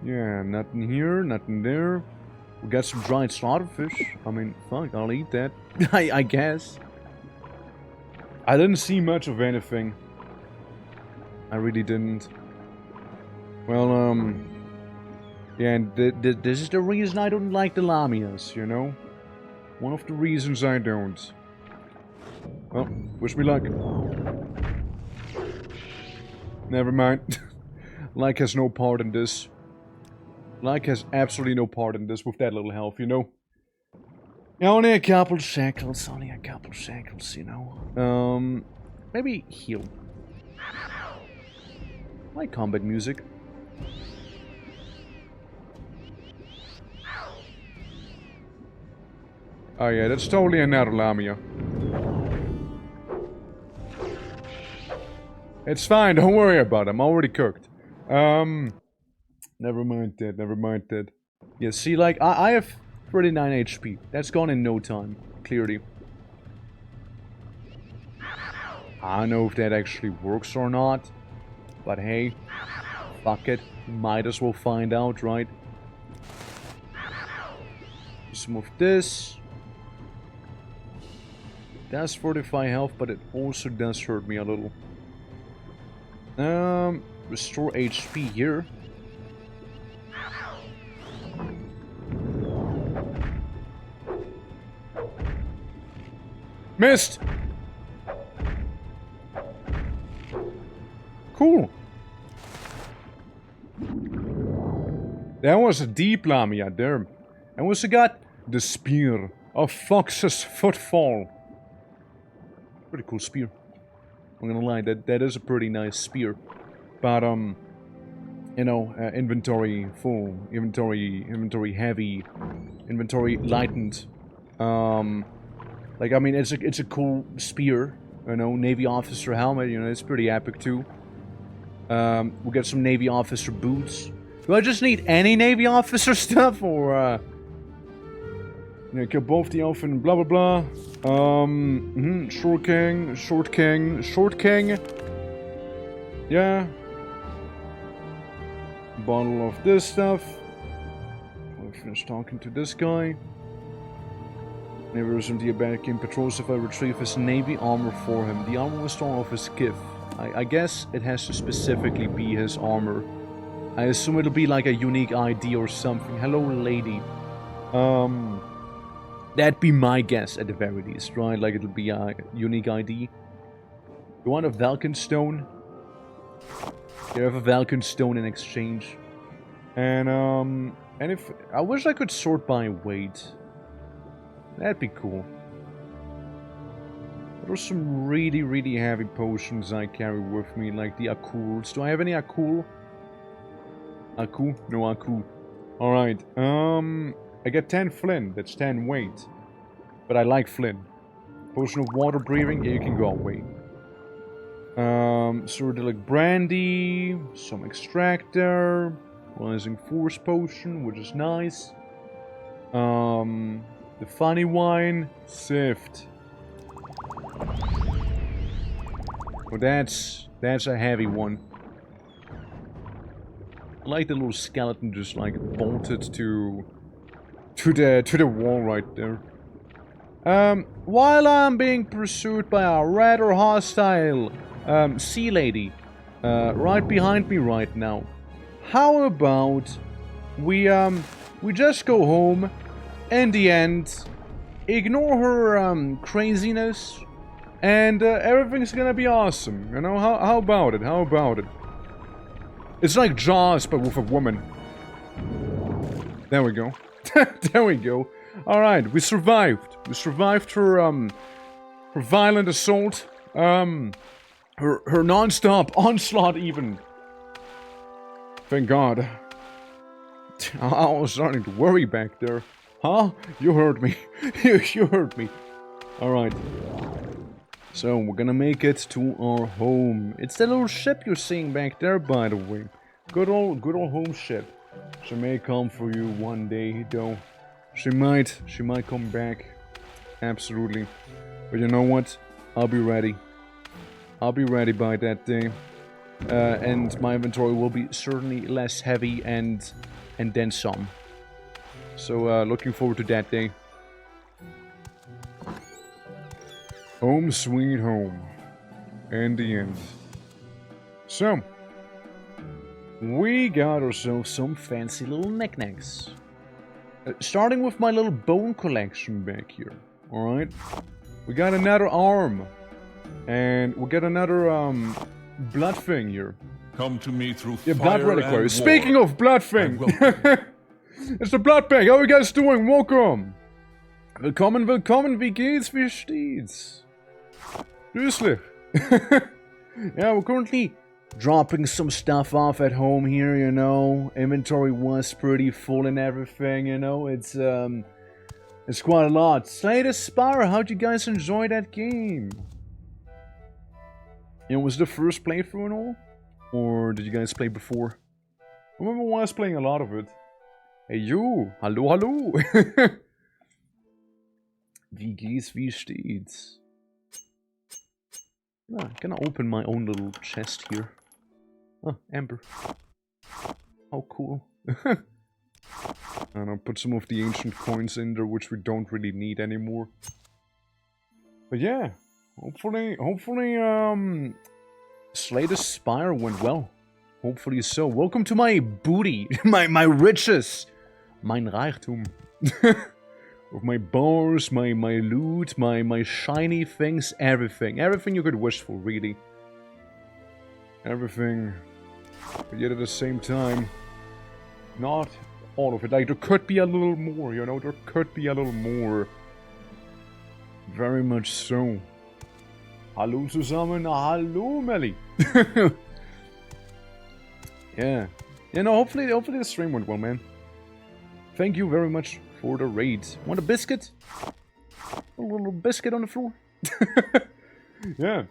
Yeah, nothing here, nothing there. We got some dried slaughterfish. I mean, fuck, I'll eat that. I guess. I didn't see much of anything. I really didn't. Well, yeah, and this is the reason I don't like the Lamias, you know? One of the reasons I don't. Well, wish me luck. Never mind. Like has no part in this. Like has absolutely no part in this with that little health, you know? Only a couple shackles, you know? Maybe heal. I like combat music. Oh yeah, that's totally another Lamia. It's fine, don't worry about it, I'm already cooked. Never mind that. Yeah, see, like, I have 39 HP. That's gone in no time, clearly. I don't know if that actually works or not. But hey, fuck it. Might as well find out, right? Some of this. Does fortify health, but it also does hurt me a little. Restore HP here. Missed! Cool. That was a deep Lamia there. And we also got the Spear of Fox's Footfall. Pretty cool spear. I'm gonna lie, that is a pretty nice spear. But, you know, inventory full, inventory heavy, inventory lightened. Like, I mean, it's a cool spear, you know, Navy officer helmet, you know, it's pretty epic too. We'll get some Navy officer boots. Do I just need any Navy officer stuff, or, Yeah, kill both the elf and blah blah blah. Short king, short king, short king. Yeah. Bottle of this stuff. I'll finish talking to this guy. Never resume the abandoned king patrols if I retrieve his navy armor for him. The armor was torn off his gift. I guess it has to specifically be his armor. I assume it'll be like a unique ID or something. Hello, lady. That'd be my guess at the very least, right? Like it'll be a unique ID. You want a Valken stone? You have a Valken stone in exchange. And if I wish I could sort by weight. That'd be cool. There are some really, really heavy potions I carry with me, like the Akuls. Do I have any Akul? Aku? No Aku. Alright, I get 10 flint, that's 10 weight. But I like flint. Potion of water breathing, yeah, you can go away. CYRODIIL brandy, some extractor, rising force potion, which is nice. The funny wine, sift. Oh, that's a heavy one. I like the little skeleton just like bolted to the wall right there. While I'm being pursued by a rather hostile sea lady right behind me right now, how about we just go home, in the end, ignore her craziness, and everything's gonna be awesome, you know? How about it? How about it? It's like Jaws, but with a woman. There we go. There we go. Alright, we survived. We survived her violent assault. Her non-stop onslaught even. Thank God. I was starting to worry back there. Huh? You heard me. You heard me. Alright. So, we're gonna make it to our home. It's that little ship you're seeing back there, by the way. Good old home ship. She may come for you one day, though. She might come back. Absolutely. But you know what? I'll be ready. I'll be ready by that day. And my inventory will be certainly less heavy and then some. So, looking forward to that day. Home sweet home. And the end. So, we got ourselves some fancy little knickknacks. Starting with my little bone collection back here. Alright. We got another arm. And we got another blood thing here. Come to me through yeah, fire blood reliquary. and Speaking war. of blood thing. It's the blood bank. How are you guys doing? Welcome. Willkommen, willkommen. Wie geht's? Wie steht's? Seriously. Yeah, we're currently dropping some stuff off at home here, you know. Inventory was pretty full and everything, you know. It's quite a lot. Slay the Spire, how'd you guys enjoy that game? You know, was it the first playthrough and all? Or did you guys play before? I remember when I was playing a lot of it. Hey you! Hallo, hallo! Wie geht's, wie steht's? Ah, I'm gonna open my own little chest here. Oh, Amber. How cool. And I'll put some of the ancient coins in there, which we don't really need anymore. But yeah, hopefully, Slay the Spire went well. Hopefully so. Welcome to my booty, my riches, mein Reichtum. Of my bars, my loot, my shiny things, everything. Everything you could wish for, really. Everything. But yet at the same time, not all of it. Like, there could be a little more, you know? There could be a little more. Very much so. Hallo zusammen, hallo Melly. Yeah. You know, hopefully the stream went well, man. Thank you very much for the raid. Want a biscuit? A little biscuit on the floor? Yeah.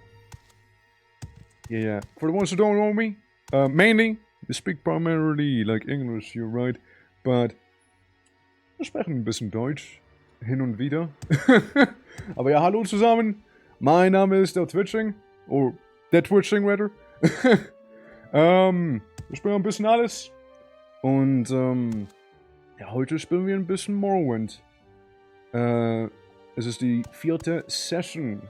Yeah. For the ones who don't know me, mainly, we speak primarily like English, you're right. But we sprechen ein bisschen Deutsch. hin und wieder. Aber ja, hallo zusammen. Mein Name ist der Twitching. Oder der Twitching, rather. Wir spielen ein bisschen alles. Und, ja, heute spielen wir ein bisschen Morrowind. Es ist die 4. Session.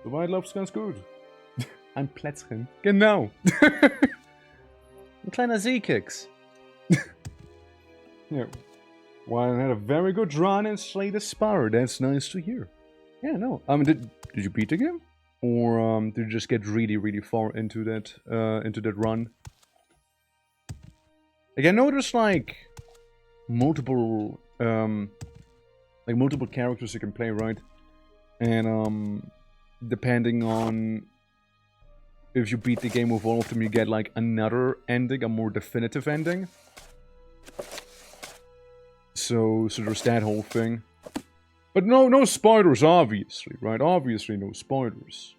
Soweit läuft's ganz gut. Ein Plätzchen. Genau. Ein kleiner Seekeks. Yeah. Well, I had a very good run and slayed a sparrow. That's nice to hear. Yeah, no. Did you beat the game? Or did you just get really far into that run? Like, I know there's like multiple characters you can play, right? And depending on if you beat the game with all of them, you get like another ending, a more definitive ending. So there's that whole thing. But no spiders, obviously, right? Obviously no spiders.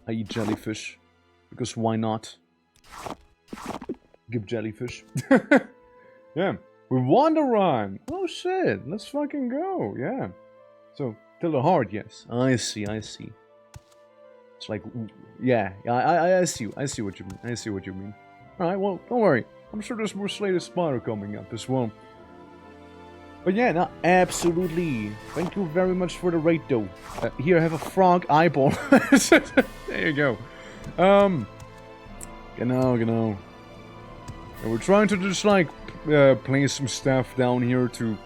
I eat jellyfish. Because why not? Give jellyfish. Yeah. We won the run! Oh shit, let's fucking go, yeah. So, till the heart, yes. I see. It's like, yeah, I see what you mean. Alright, well, don't worry. I'm sure there's more Slay the Spider coming up as well. But yeah, no, absolutely. Thank you very much for the raid, though. Here, have a frog eyeball. There you go. Genau. And we're trying to just, like, place some stuff down here to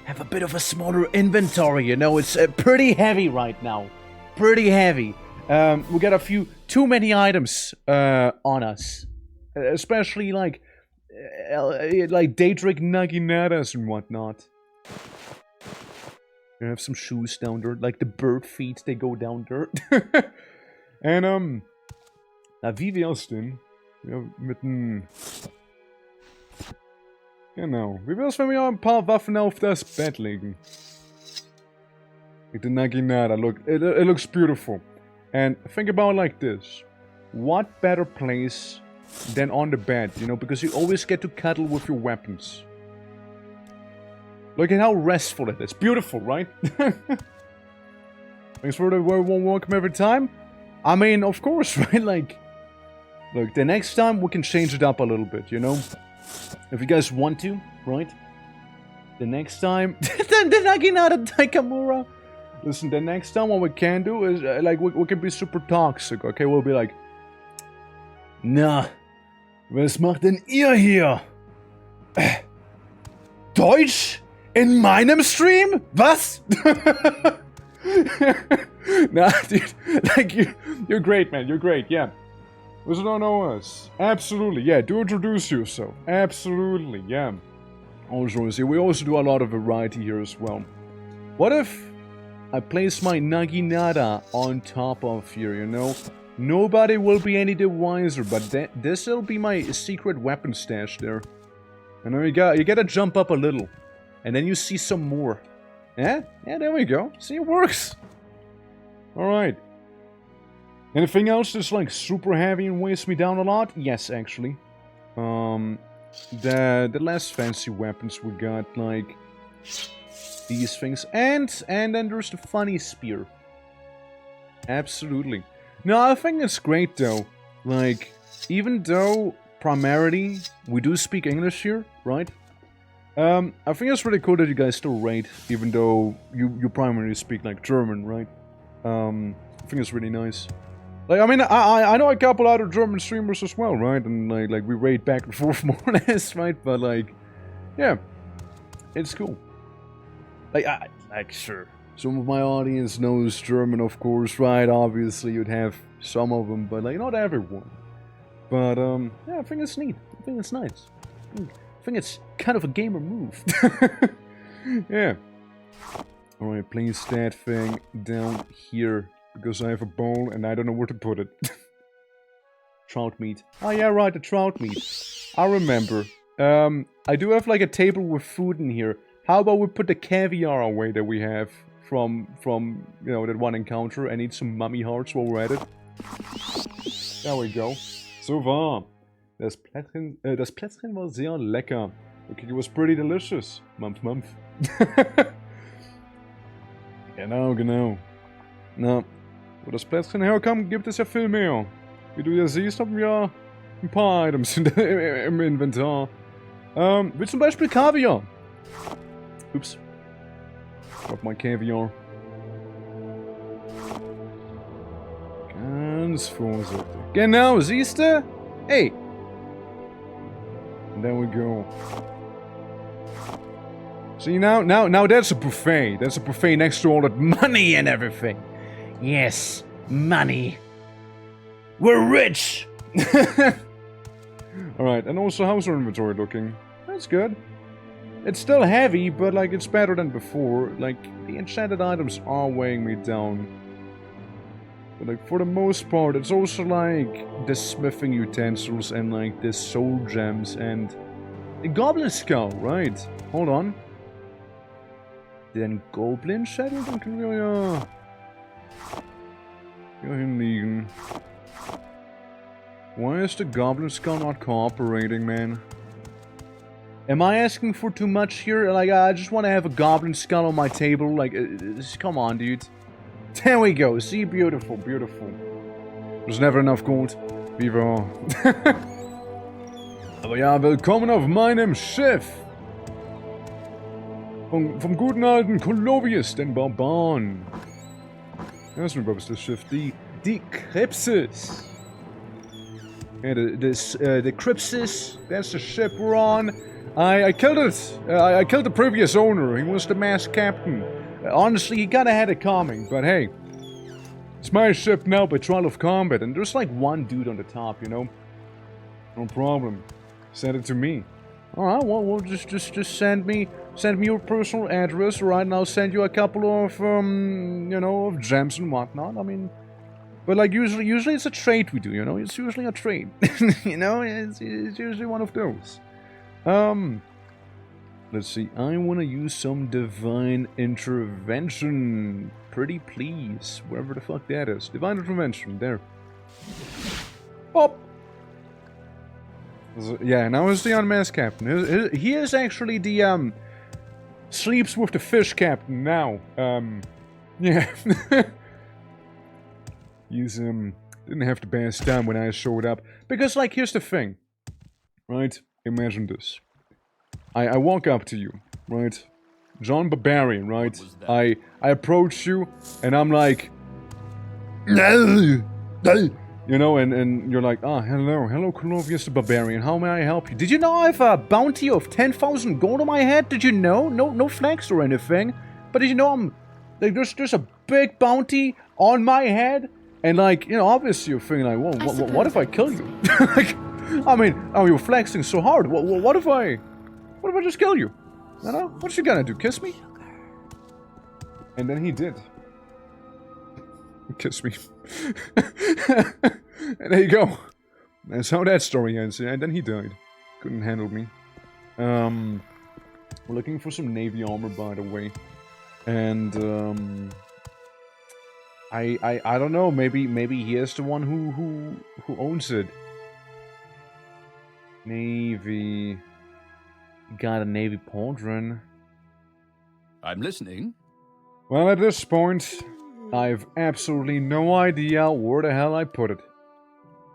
have a bit of a smaller inventory, you know? It's pretty heavy right now. Pretty heavy. We got a few too many items on us. Especially, like Daedric Naginatas and whatnot. We have some shoes down there, like the bird feet, they go down there. En wie wär's denn? Ja, mit einem... Genau. Wie wär's, wenn wir ein paar Waffen auf das Bett legen? Like the Naginata, look, it looks beautiful. And think about it like this. What better place than on the bed, you know? Because you always get to cuddle with your weapons. Look at how restful it is. Beautiful, right? Thanks for the warm welcome every time. I mean, of course, right? Like, look, the next time we can change it up a little bit, you know? If you guys want to, right? The next time... the Naginata Taikamura! Listen, the next time what we can do is, like, we can be super toxic, okay? We'll be like... Na, was macht denn ihr hier? Deutsch? In meinem Stream? Was? Nah, dude. Like, you're great, man. You're great, yeah. Those who don't know us. Absolutely, yeah. Do introduce yourself. Absolutely, yeah. Also, see, we also do a lot of variety here as well. What if I place my Naginata on top of here, you know? Nobody will be any the wiser, but this'll be my secret weapon stash there. And then you gotta jump up a little. And then you see some more. Yeah, there we go. See, it works. Alright. Anything else that's like super heavy and weighs me down a lot? Yes, actually. The less fancy weapons we got, like these things. And then there's the funny spear. Absolutely. No, I think it's great though. Like, even though primarily we do speak English here, right? I think it's really cool that you guys still raid, even though you primarily speak like German, right? I think it's really nice. Like, I mean, I know a couple other German streamers as well, right? And like we raid back and forth more or less, right? But like, yeah, it's cool. Like sure, some of my audience knows German, of course, right? Obviously, you'd have some of them, but like not everyone. But yeah, I think it's neat. I think it's nice. I think it's kind of a gamer move. Yeah. Alright, place that thing down here. Because I have a bowl and I don't know where to put it. Trout meat. Oh yeah, right, the trout meat. I remember. I do have like a table with food in here. How about we put the caviar away that we have from you know, that one encounter and eat some mummy hearts while we're at it? There we go. So warm. Das Plätzchen war sehr lecker. Okay, it was pretty delicious. Mumph, mumph. Genau. Na, wo das Plätzchen herkommt, gibt es ja viel mehr. Wie du ja siehst, haben wir ein paar Items im Inventar. Wie zum Beispiel Kaviar. Ups. Drop my Kaviar. Ganz vorsichtig. Genau, siehst du? Hey. And there we go. See, now that's a buffet. That's a buffet next to all that money and everything. Yes, money. We're rich! Alright, and also how's our inventory looking? That's good. It's still heavy, but like it's better than before. Like, the enchanted items are weighing me down. But like, for the most part, it's also like the smithing utensils and like the soul gems and the goblin skull, right? Hold on. Den Goblin Shadow, dann können wir ja hier hinlegen. Why is the Goblin Skull not cooperating, man? Am I asking for too much here? Like, I just want to have a Goblin Skull on my table. Like, come on, dude. There we go. See, beautiful, beautiful. There's never enough gold. Viva. Aber ja, willkommen auf meinem Schiff. Vom guten alten Colovius, den Barbaren. That's my brother's Schiff. The Crypsis. Yeah, the Crypsis. That's the ship we're on. I killed it. I killed the previous owner. He was the masked captain. Honestly, he kinda had it coming, but hey. It's my ship now by trial of combat, and there's like one dude on the top, you know? No problem. Send it to me. Alright, well, just send me your personal address, right, and I'll send you a couple of, you know, of gems and whatnot. I mean, but like, usually it's a trade we do, you know? It's usually a trade. You know? It's usually one of those. Let's see. I want to use some divine intervention. Pretty please. Wherever the fuck that is. Divine intervention. There. Pop! Yeah, now he's the unmasked captain. He is actually the, sleeps with the fish captain now. Yeah. He's, didn't have the best time when I showed up. Because, like, here's the thing. Right? Imagine this. I walk up to you, right? John Barbarian, right? I approach you, and I'm like... You know, and you're like, ah, hello, Colovius the Barbarian, how may I help you? Did you know I have a bounty of 10,000 gold on my head? Did you know? No flex or anything. But did you know I'm... Like, there's a big bounty on my head? And like, you know, obviously you're thinking like, well, what if I kill you? Like, I mean, oh, you're flexing so hard. What if I just kill you? You know? What you gonna do? Kiss me? And then he did. Kiss me. And there you go. That's how that story ends. And then he died. Couldn't handle me. We're looking for some navy armor, by the way. And I don't know. Maybe he is the one who owns it. Navy. Got a navy pauldron. I'm listening. Well, at this point, I've absolutely no idea where the hell I put it.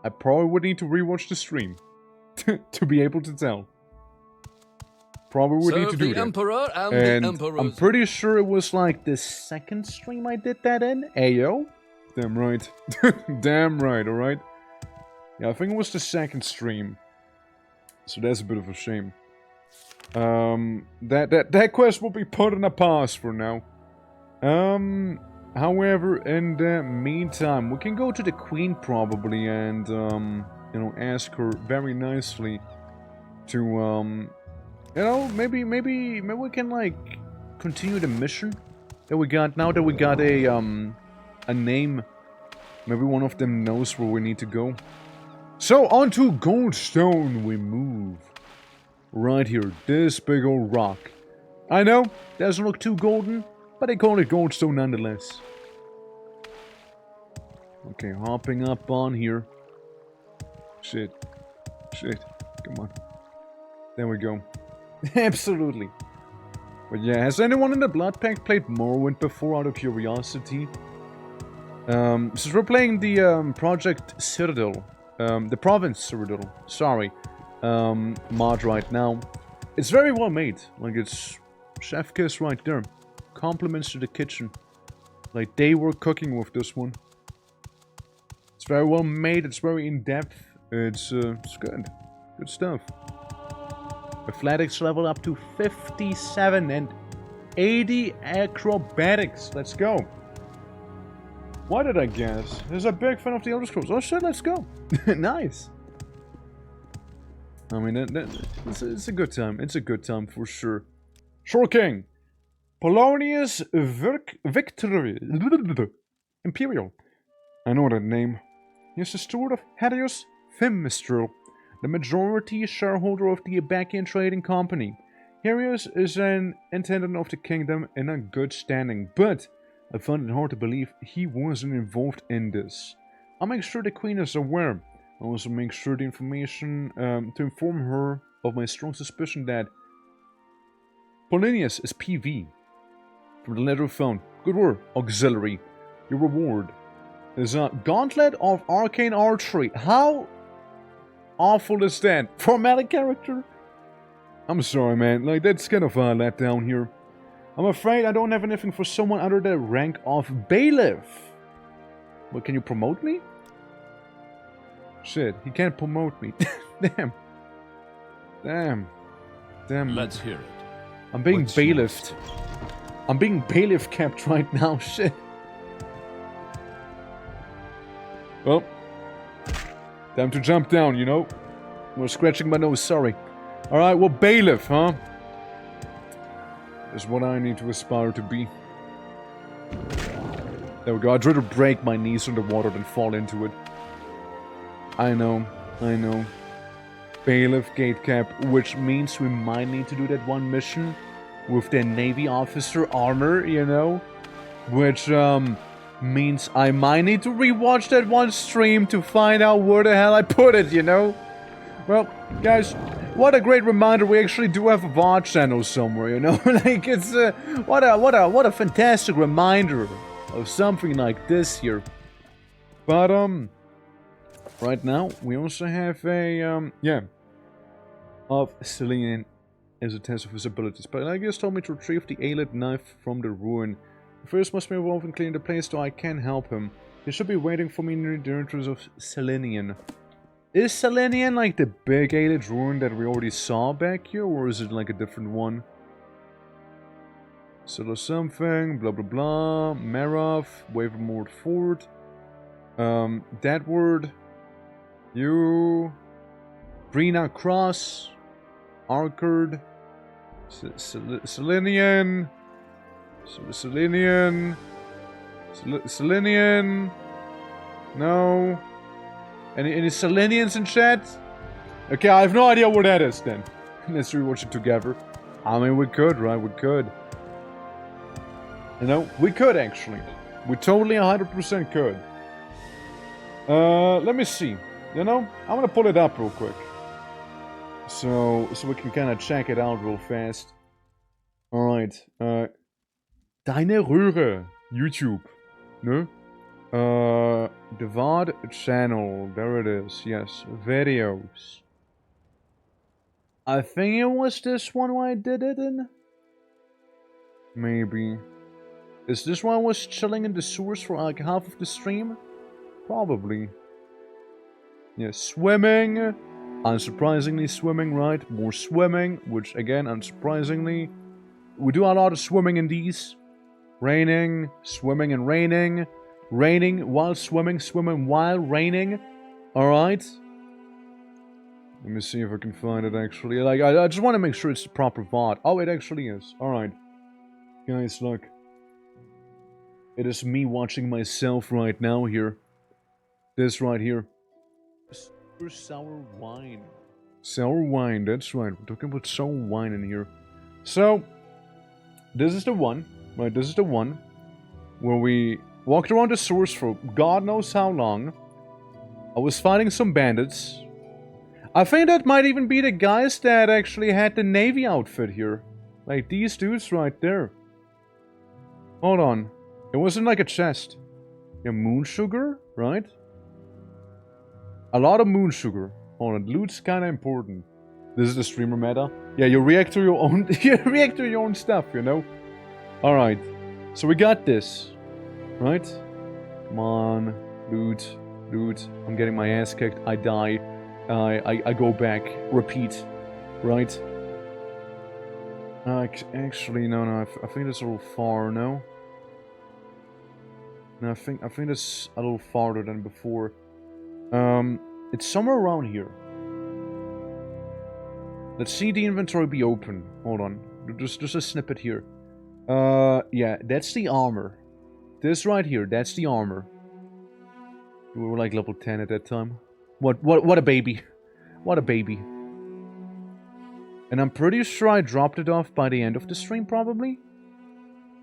I probably would need to rewatch the stream to be able to tell. Probably would need to do the that. Emperor and And the Emperor's... I'm pretty sure it was like the second stream I did that in. Ayo. Damn right. Damn right, alright? Yeah, I think it was the second stream. So that's a bit of a shame. That quest will be put on a pause for now. However, in the meantime, we can go to the Queen probably and, you know, ask her very nicely to, you know, maybe we can, like, continue the mission that we got, now that we got a name. Maybe one of them knows where we need to go. So, onto Goldstone we move. Right here, this big old rock. I know, doesn't look too golden, but they call it Goldstone nonetheless. Okay, hopping up on here. Shit. Come on. There we go. Absolutely. But yeah, has anyone in the Blood Pact played Morrowind before, out of curiosity? Since we're playing the Project CYRODIIL, the Province CYRODIIL, sorry, mod right now, it's very well made. Like, it's chef kiss right there. Compliments to the kitchen. Like, they were cooking with this one. It's very well made, it's very in-depth, it's good. Good stuff. Athletics level up to 57 and 80 acrobatics. Let's go. Why did I guess? There's a big fan of the Elder Scrolls. Oh shit, let's go. Nice. I mean, it's a good time. It's a good time for sure. Shore King. Polonius Victory. Imperial. I know that name. He's the steward of Hadius Themistral, the majority shareholder of the Abacian Trading Company. Harius is an intendant of the kingdom in a good standing, but I find it hard to believe he wasn't involved in this. I'll make sure the queen is aware. I'll also make sure the information to inform her of my strong suspicion that Polonius is PV. From the letter found, good word, auxiliary. Your reward is a gauntlet of arcane archery. How awful is that? For a melee character? I'm sorry, man. Like, that's kind of a letdown here. I'm afraid I don't have anything for someone under the rank of bailiff. What, can you promote me? Shit, he can't promote me. Damn. Damn. Damn. Let's hear it. I'm being What's bailiffed. I'm being bailiff kept right now. Shit. Well, time to jump down, you know? I'm scratching my nose, sorry. Alright, well, bailiff, huh? Is what I need to aspire to be. There we go. I'd rather break my knees underwater than fall into it. I know. Bailiff gate cap, which means we might need to do that one mission with the Navy officer armor, you know? Which, means I might need to rewatch that one stream to find out where the hell I put it, you know? Well, guys, what a great reminder we actually do have a VOD channel somewhere, you know? Like, it's, what a fantastic reminder of something like this here. But, right now, we also have a, yeah, of Selenian as a test of his abilities. But I guess told me to retrieve the Aelid knife from the ruin. First must be involved in cleaning the place, so I can help him. He should be waiting for me near the entrance of Selenian. Is Selenian like the big Aelid ruin that we already saw back here, or is it like a different one? Solo something, blah blah blah, Marov, Wavermore Fort, that word, you, Brina Cross, Arkard, Selenian, Selenian, no. Any Selenians in chat? Okay, I have no idea what that is then. Let's rewatch it together. I mean, we could, right? We could. You know, we could actually. We totally 100% could. Let me see. You know, I'm gonna pull it up real quick. So we can kind of check it out real fast. Alright. Deine Röhre. YouTube. No? The VOD channel. There it is. Yes. Videos. I think it was this one where I did it in? Maybe. Is this why I was chilling in the sewers for like half of the stream? Probably. Yeah, swimming. Unsurprisingly swimming, right? More swimming, which again, unsurprisingly. We do a lot of swimming in these. Raining, swimming and raining. Raining while swimming, swimming while raining. Alright. Let me see if I can find it actually. Like, I just want to make sure it's the proper VOD. Oh, it actually is. Alright. Guys, look. It is me watching myself right now here. This right here. Super sour wine. Sour wine, that's right. We're talking about sour wine in here. So, this is the one. Right, this is the one. Where we walked around the sewers for God knows how long. I was fighting some bandits. I think that might even be the guys that actually had the Navy outfit here. Like these dudes right there. Hold on. It wasn't like a chest. Yeah, moon sugar, right? A lot of moon sugar. Hold on, loot's kinda important. This is the streamer meta. Yeah, you react to your own you react to your own stuff, you know? Alright. So we got this. Right? Come on. Loot. Loot. I'm getting my ass kicked. I die. I go back. Repeat. Right? Actually, no. I think it's a little far, no? No, I think it's a little farther than before. It's somewhere around here. Let's see the inventory be open. Hold on. Just a snippet here. Yeah, that's the armor. This right here, that's the armor. We were like level 10 at that time. What a baby. What a baby. And I'm pretty sure I dropped it off by the end of the stream, probably?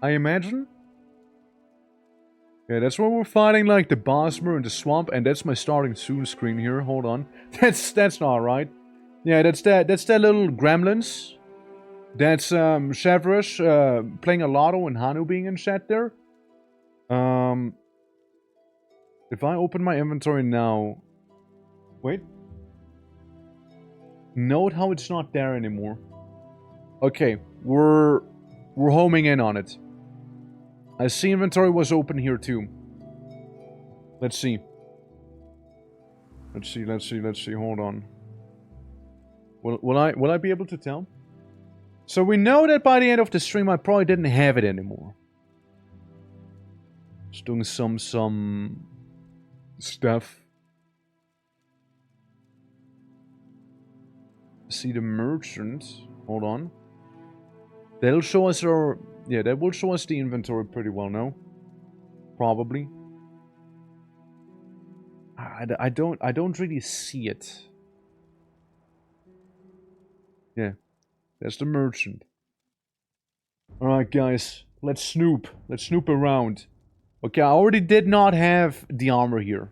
I imagine? Yeah, that's where we're fighting, like, the Bosmer in the swamp, and that's my starting soon screen here. Hold on. That's not right. Yeah, that's that little gremlins. That's, Chevrolet, playing a lotto and Hanu being in chat there. If I open my inventory now... Wait. Note how it's not there anymore. Okay, we're homing in on it. I see inventory was open here too. Let's see. Let's see. Hold on. Will I be able to tell? So we know that by the end of the stream I probably didn't have it anymore. Just doing some stuff. See the merchant. Hold on. That'll show us our... Yeah, that will show us the inventory pretty well now. Probably. I don't really see it. Yeah. That's the merchant. Alright guys. Let's snoop. Let's snoop around. Okay, I already did not have the armor here.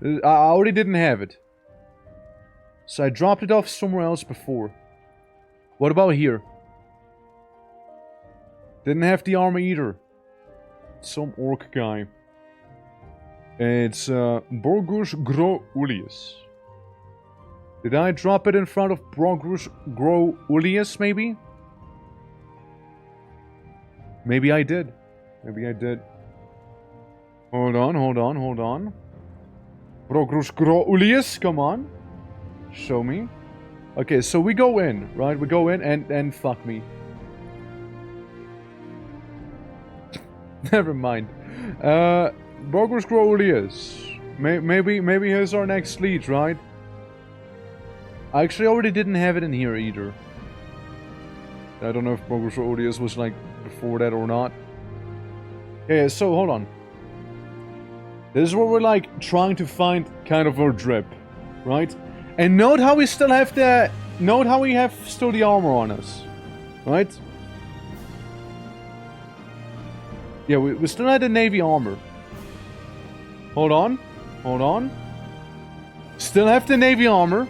I already didn't have it. So I dropped it off somewhere else before. What about here? Didn't have the armor either. Some orc guy. It's Borgus Gro Ulius. Did I drop it in front of Borgus Gro Ulius, maybe? Maybe I did. Maybe I did. Hold on. Borgus Gro Ulius, come on. Show me. Okay, so we go in, right? We go in and fuck me. Never mind. Borgus Grolius. Maybe here's our next lead, right? I actually already didn't have it in here either. I don't know if Borgus Grolius was like before that or not. Yeah, so hold on. This is where we're like trying to find kind of our drip, right? And note how we still have the... Note how we have still the armor on us. Right? Yeah, we still had the navy armor. Hold on. Still have the navy armor.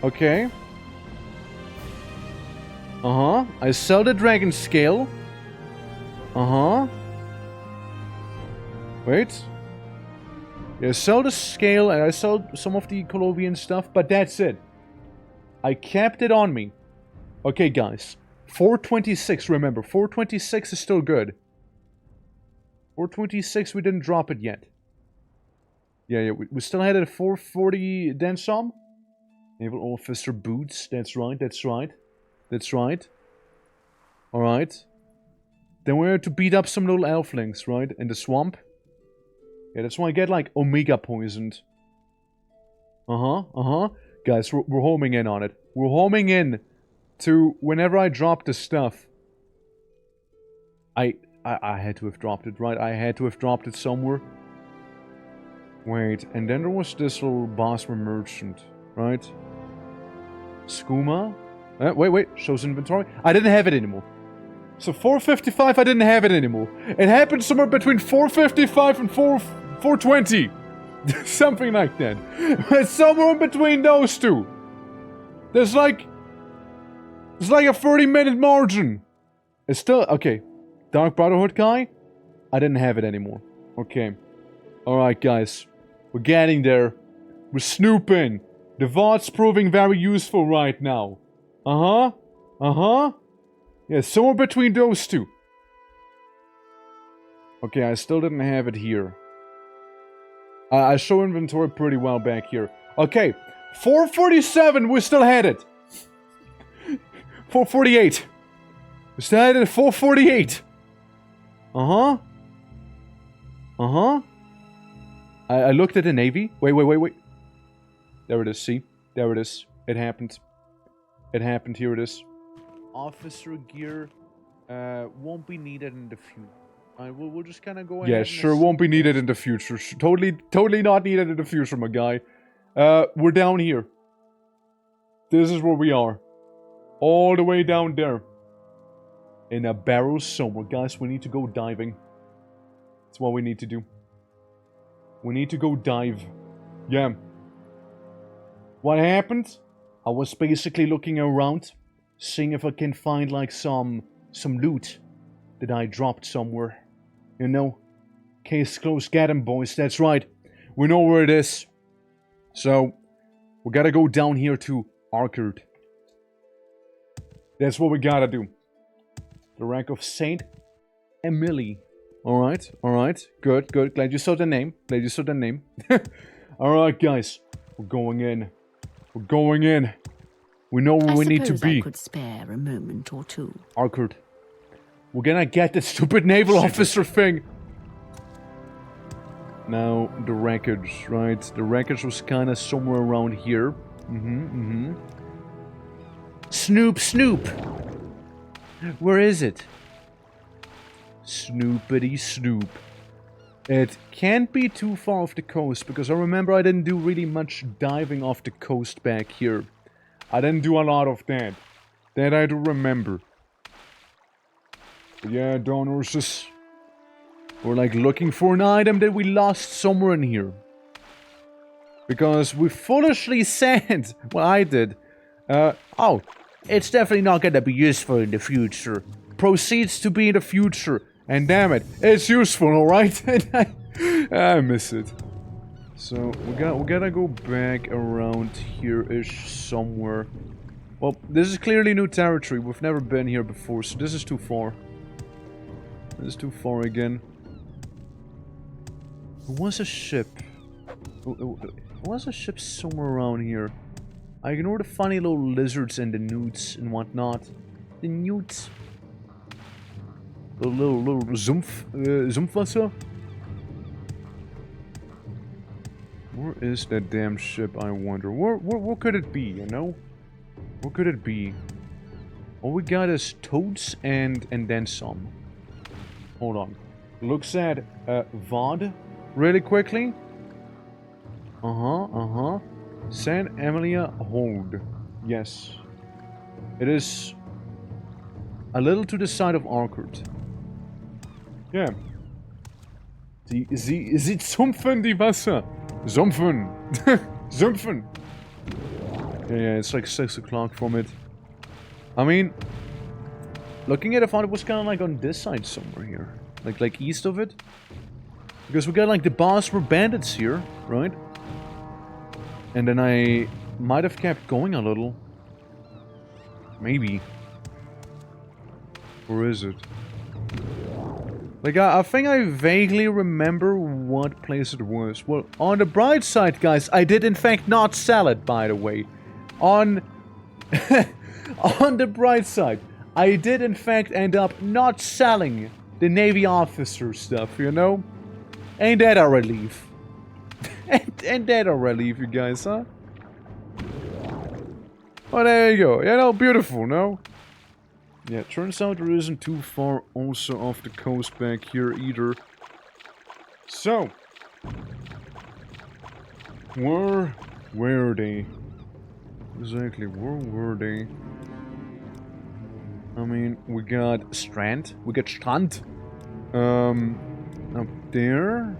Okay. I sell the dragon scale. Wait. Yeah, I sell the scale and I sell some of the Colovian stuff, but that's it. I kept it on me. Okay, guys. 426, remember. 426 is still good. 426, we didn't drop it yet. Yeah, we still had it at 440 then some. Naval officer boots, that's right. Alright. Then we had to beat up some little elflings, right? In the swamp. Yeah, that's why I get, like, Omega poisoned. Guys, we're homing in on it. We're homing in to whenever I drop the stuff. I had to have dropped it, right? I had to have dropped it somewhere. Wait, and then there was this little Bosmer merchant, right? Skooma? Wait, shows inventory. I didn't have it anymore. So 455, I didn't have it anymore. It happened somewhere between 455 and 420. Something like that. Somewhere in between those two. There's like It's like a 30-minute margin. It's still... Okay. Dark Brotherhood guy? I didn't have it anymore. Okay. Alright, guys. We're getting there. We're snooping. The VOD's proving very useful right now. Uh-huh. Uh-huh. Yeah, somewhere between those two. Okay, I still didn't have it here. I show inventory pretty well back here. Okay, 447, we still had it. 448. We still had it at 448. Uh-huh. Uh-huh. I looked at the Navy. Wait. There it is, see? There it is. It happened. It happened, here it is. Officer gear won't be needed in the future. We'll just kind of go ahead. Yeah, sure, won't be needed in the future. Totally not needed in the future, my guy. We're down here. This is where we are. All the way down there. In a barrel somewhere. Guys, we need to go diving. That's what we need to do. We need to go dive. Yeah. What happened? I was basically looking around. Seeing if I can find like some loot that I dropped somewhere. You know? Case closed, get 'em, boys. That's right. We know where it is. So, we gotta go down here to Arcard. That's what we gotta do. The rank of Saint Emily. Alright. Good. Glad you saw the name. Alright, guys. We're going in. We know where we need to be. I could spare a moment or two. Arcard. We're gonna get the stupid naval officer thing. Now, the wreckage, right? The wreckage was kind of somewhere around here. Snoop! Where is it? Snoopity snoop. It can't be too far off the coast, because I remember I didn't do really much diving off the coast back here. I didn't do a lot of that. That I do remember. But yeah, donors, we're like looking for an item that we lost somewhere in here. Because we foolishly said, well, I did, oh, it's definitely not gonna be useful in the future. Proceeds to be in the future. And damn it, it's useful, alright? I miss it. So, we gotta go back around here-ish somewhere. Well, this is clearly new territory. We've never been here before, so this is too far. This is too far again. There was a ship. There was a ship somewhere around here. I ignore the funny little lizards and the newts and whatnot. The newts. The little Zumpfwasser. Where is that damn ship, I wonder? Where could it be, you know? Where could it be? All we got is toads and then some. Hold on. Looks at VOD really quickly. San Emilia Hold. Yes. It is a little to the side of Arcard. Yeah. Sie zumpfen die Wasser. Zumpfen. Zumpfen. Yeah, it's like 6 o'clock from it. I mean, looking at it, I thought it was kind of like on this side somewhere here. Like east of it. Because we got like the Bosmer bandits here, right? And then I might have kept going a little. Maybe. Where is it? Like, I think I vaguely remember what place it was. Well, on the bright side, guys, I did in fact not sell it, by the way. On the bright side, I did in fact end up not selling the Navy officer stuff, you know? Ain't that a relief? Ain't that a relief, you guys, huh? Oh, there you go. You know, beautiful, no? Yeah, turns out there isn't too far also off the coast back here either. So, where were they? Exactly, where were they? I mean, we got Strand. Up there.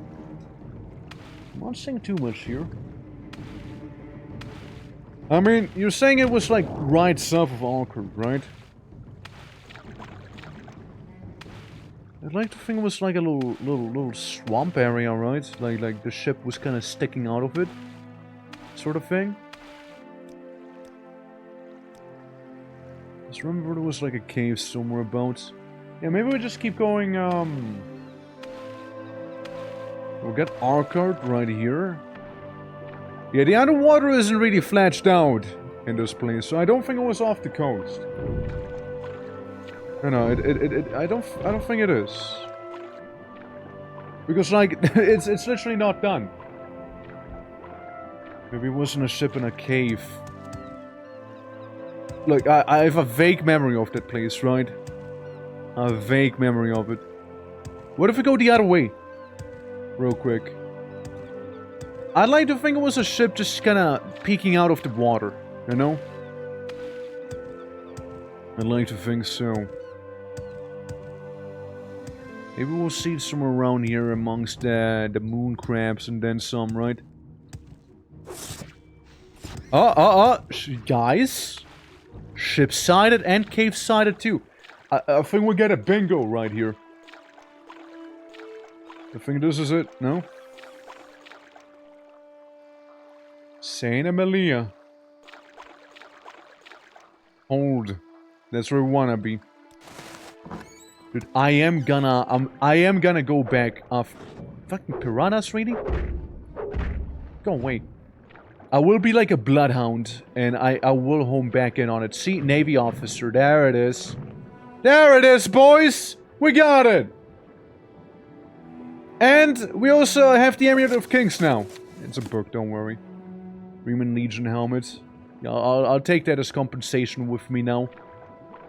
I'm not seeing too much here. I mean, you're saying it was like right south of Alkard, right? I'd like to think it was like a little swamp area, right? Like the ship was kind of sticking out of it, sort of thing. Just remember there was like a cave somewhere about. Yeah, maybe we just keep going. We'll get Alkard right here. Yeah, the underwater isn't really flashed out in this place, so I don't think it was off the coast. No, I don't think it is. Because, like, it's literally not done. Maybe it wasn't a ship in a cave. Look, I have a vague memory of that place, right? A vague memory of it. What if we go the other way? Real quick. I'd like to think it was a ship just kinda peeking out of the water, you know? I'd like to think so. Maybe we'll see it somewhere around here amongst the moon crabs and then some, right? Guys? Ship-sided and cave-sided too. I think we'll get a bingo right here. I think this is it, no? Saint Amelia. Hold. That's where we wanna be. Dude, I am gonna go back off fucking piranhas, really? Go away. I will be like a bloodhound, and I will home back in on it. See, Navy officer, there it is. There it is, boys! We got it! And we also have the Amulet of Kings now. It's a book, don't worry. Riemann Legion helmet. Yeah, I'll take that as compensation with me now.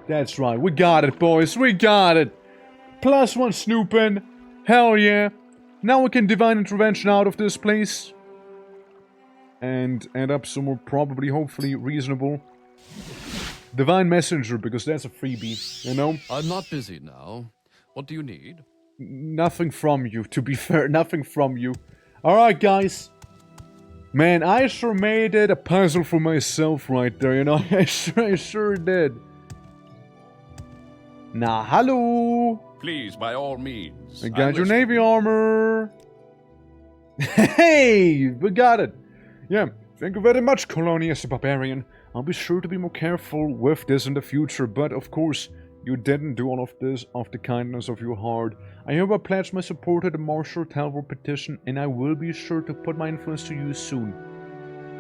That's right, we got it, boys, we got it! +1 snooping. Hell yeah. Now we can divine intervention out of this place. And end up somewhere probably, hopefully, reasonable. Divine Messenger, because that's a freebie, you know? I'm not busy now. What do you need? Nothing from you, to be fair. Nothing from you. Alright, guys. Man, I sure made it a puzzle for myself right there, you know? I sure did. Nah, hello! Please, by all means. I got your Navy armor! Hey! We got it! Yeah, thank you very much, Colonius the Barbarian. I'll be sure to be more careful with this in the future, but of course, you didn't do all of this of the kindness of your heart. I hereby pledge my support to the Marshal Talbot petition, and I will be sure to put my influence to use soon.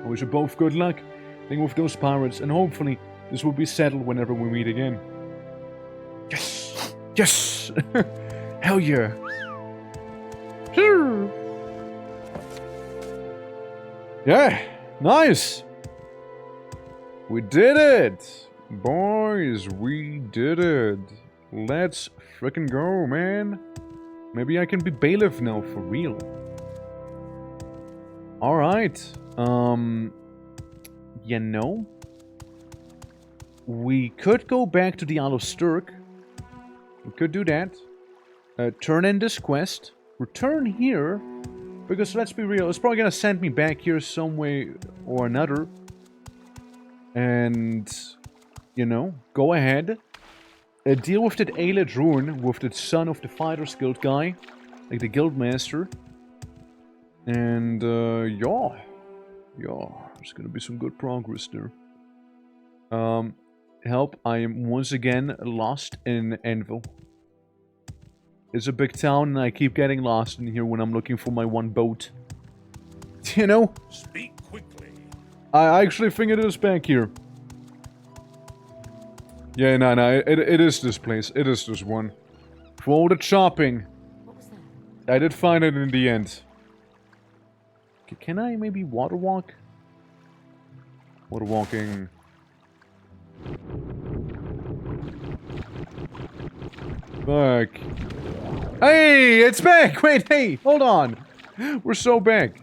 I wish you both good luck, dealing with those pirates, and hopefully, this will be settled whenever we meet again. Yes! Yes! Hell yeah! Sure! Yeah! Nice! We did it! Boys, we did it! Let's frickin' go, man! Maybe I can be bailiff now, for real. Alright. You know? We could go back to the Isle of Sturk. We could do that. Turn in this quest. Return here. Because let's be real, it's probably gonna send me back here some way or another. And, you know, go ahead. Deal with that Aelid Ruin, with the son of the Fighters Guild guy. Like the guild master. And, yeah. Yeah, there's gonna be some good progress there. Help, I am once again lost in Enville. It's a big town and I keep getting lost in here when I'm looking for my one boat. You know? Speak quickly. I actually think it is back here. Yeah, no, it is this place. It is this one. For all the chopping. What was that? I did find it in the end. Can I maybe water walk? Water walking. Fuck. Hey, it's back! Wait, hey, hold on. We're so back.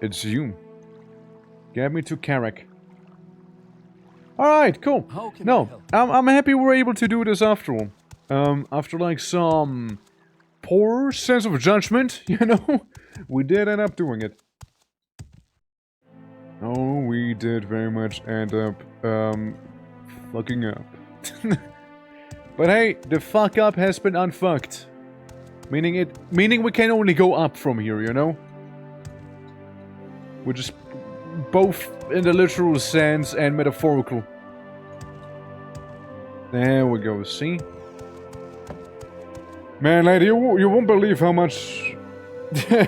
It's you. Get me to Carrick. Alright, cool. No, I'm happy we're able to do this after all. After like some poor sense of judgment, you know, we did end up doing it. Oh, we did very much end up, fucking up. But hey, the fuck up has been unfucked. Meaning we can only go up from here, you know? Which is both in the literal sense and metaphorical. There we go, see? Man, lady, you won't believe how much...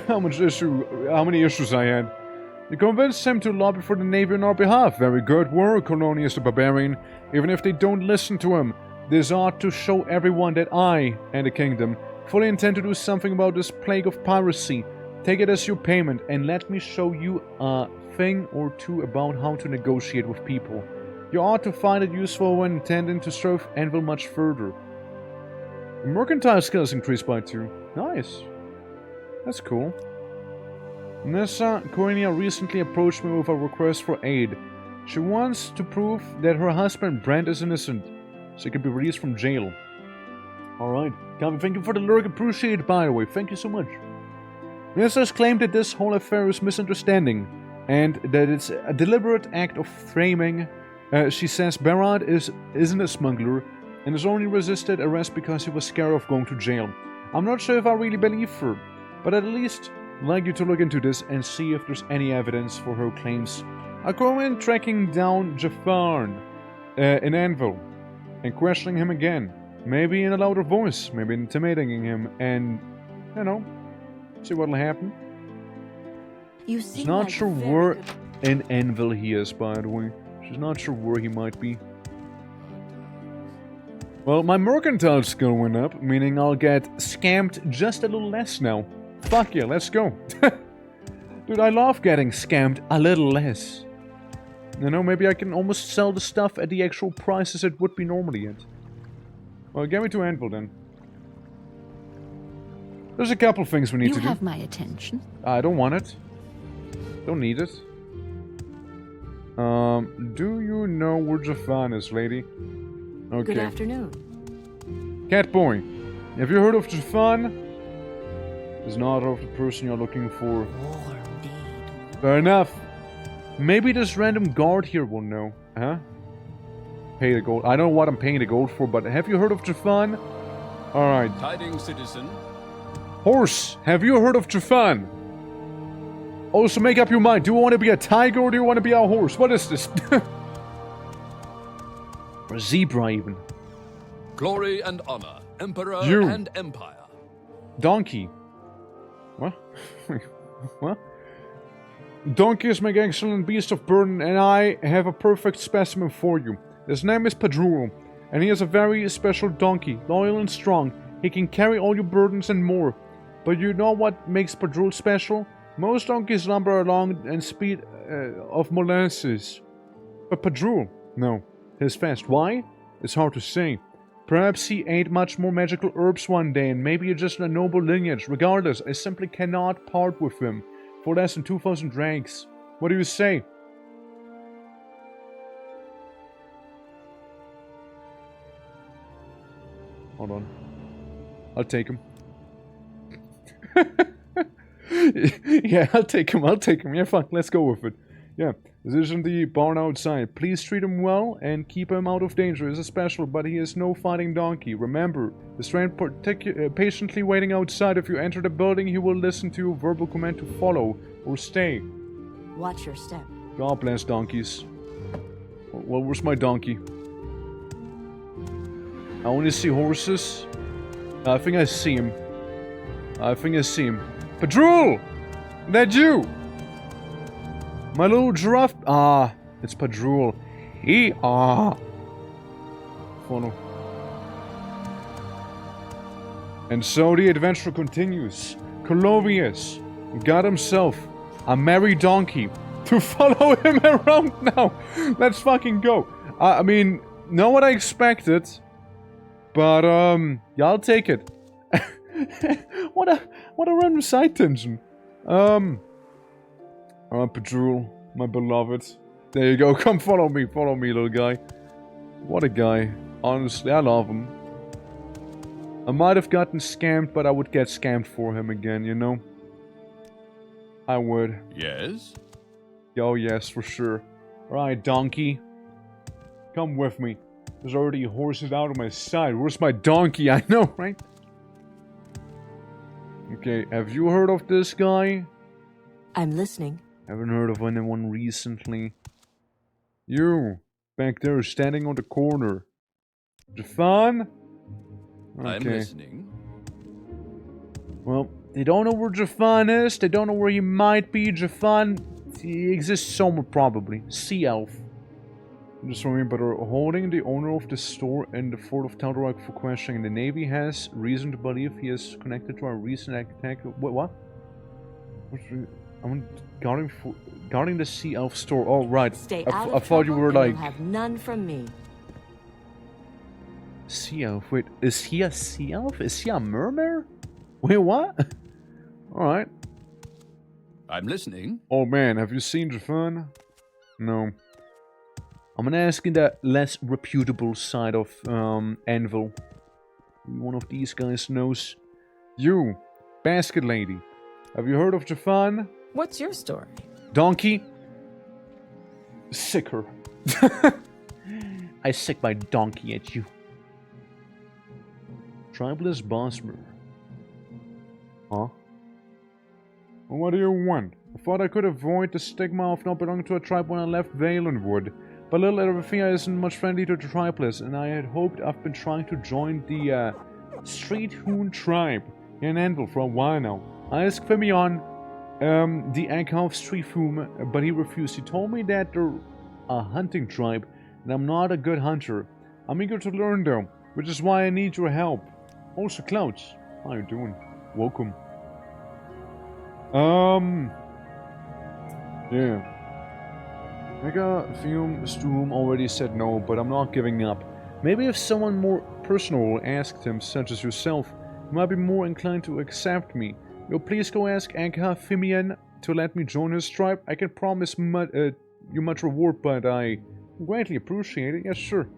how many issues I had. You convinced him to lobby for the Navy on our behalf. Very good work, Colonius the Barbarian. Even if they don't listen to him, this ought to show everyone that I, and the Kingdom, fully intend to do something about this plague of piracy. Take it as your payment, and let me show you a thing or two about how to negotiate with people. You ought to find it useful when intending to serve Anvil much further. Mercantile skills increased by 2. Nice. That's cool. Nessa Coinia recently approached me with a request for aid. She wants to prove that her husband Brent is innocent, so he can be released from jail. Alright. Calvin, thank you for the lurk. Appreciate it, by the way. Thank you so much. Nessa's claimed that this whole affair is misunderstanding, and that it's a deliberate act of framing. She says Barad isn't a smuggler, and has only resisted arrest because he was scared of going to jail. I'm not sure if I really believe her, but at least I'd like you to look into this and see if there's any evidence for her claims. I go in tracking down Jafar in Anvil and questioning him again. Maybe in a louder voice, maybe intimidating him, and, you know, see what'll happen. She's not sure where in Anvil he is, by the way. She's not sure where he might be. Well, my mercantile skill went up, meaning I'll get scammed just a little less now. Fuck yeah, let's go. Dude, I love getting scammed a little less. You know, maybe I can almost sell the stuff at the actual prices it would be normally at. Well, get me to Anvil then. There's a couple things we need to do. You have my attention. I don't want it. Don't need it. Do you know where Jafan is, lady? Okay. Good afternoon. Catboy, have you heard of Jafan? Is not of the person you're looking for. Fair enough. Maybe this random guard here will know. Huh? Pay the gold. I don't know what I'm paying the gold for, but have you heard of Jafan? Alright. Tidings, citizen. Horse, have you heard of Jafan? Also, make up your mind. Do you want to be a tiger or do you want to be a horse? What is this? Or a zebra, even. Glory and honor. Emperor You. and empire. Donkey. What? What? Donkeys make excellent beasts of burden, and I have a perfect specimen for you. His name is Padruel, and he is a very special donkey, loyal and strong. He can carry all your burdens and more. But you know what makes Padruel special? Most donkeys lumber along and speed of molasses. But Padruel, no, he's fast. Why? It's hard to say. Perhaps he ate much more magical herbs one day, and maybe you're just a noble lineage. Regardless, I simply cannot part with him for less than 2,000 ranks. What do you say? Hold on. I'll take him. Yeah, I'll take him. Yeah, fuck, let's go with it. Yeah, this isn't the barn outside. Please treat him well and keep him out of danger. He's a special, but he is no fighting donkey. Remember, the strain patiently waiting outside. If you enter the building, he will listen to your verbal command to follow or stay. Watch your step. God bless donkeys. Well, where's my donkey? I only see horses. I think I see him. Padruel! That you! My little giraffe. Ah, it's Padruel. Follow. And so the adventure continues. Colovius got himself a merry donkey to follow him around now. Let's fucking go. I mean, not what I expected, but yeah, I'll take it. what a random side tension. Padruel, my beloved. There you go. Come follow me, little guy. What a guy. Honestly, I love him. I might have gotten scammed, but I would get scammed for him again, you know? I would. Yes? Oh, yes, for sure. Right, donkey. Come with me. There's already horses out on my side. Where's my donkey? I know, right? Okay, have you heard of this guy? I'm listening. Haven't heard of anyone recently. You, back there, standing on the corner. Jafan? Okay. I'm listening. Well, they don't know where Jafan is. They don't know where he might be. Jafan, he exists somewhere probably. Sea elf. Just wondering, but are holding the owner of the store in the fort of Tal'Darak for questioning. The Navy has reason to believe he is connected to our recent attack. Wait, what? I'm guarding the sea elf store. Oh, right. Stay I out of thought you trouble were and like you'll have none from me. sea elf. Wait, is he a sea elf? Is he a merman? Wait, what? All right. I'm listening. Oh man, have you seen Jafan? No. I'm gonna ask in the less reputable side of Anvil. One of these guys knows. You, basket lady. Have you heard of Jafan? What's your story? Donkey? Sicker. I sick my donkey at you. Tribalist Bosmer. Huh? Well, what do you want? I thought I could avoid the stigma of not belonging to a tribe when I left Valenwood. But little Erefia isn't much friendly to the tribalists, and I had hoped I've been trying to join the Street Hoon tribe in Anvil for a while now. I asked Fimion, the Aghav Street Hoon, but he refused. He told me that they're a hunting tribe, and I'm not a good hunter. I'm eager to learn though, which is why I need your help. Also, Clouds, how you doing? Welcome. Yeah. Mega Fume Stoom already said no, but I'm not giving up. Maybe if someone more personal asked him, such as yourself, he might be more inclined to accept me. Yo, please go ask Agha Fimian to let me join his tribe. I can promise you much reward, but I greatly appreciate it. Yes, sure.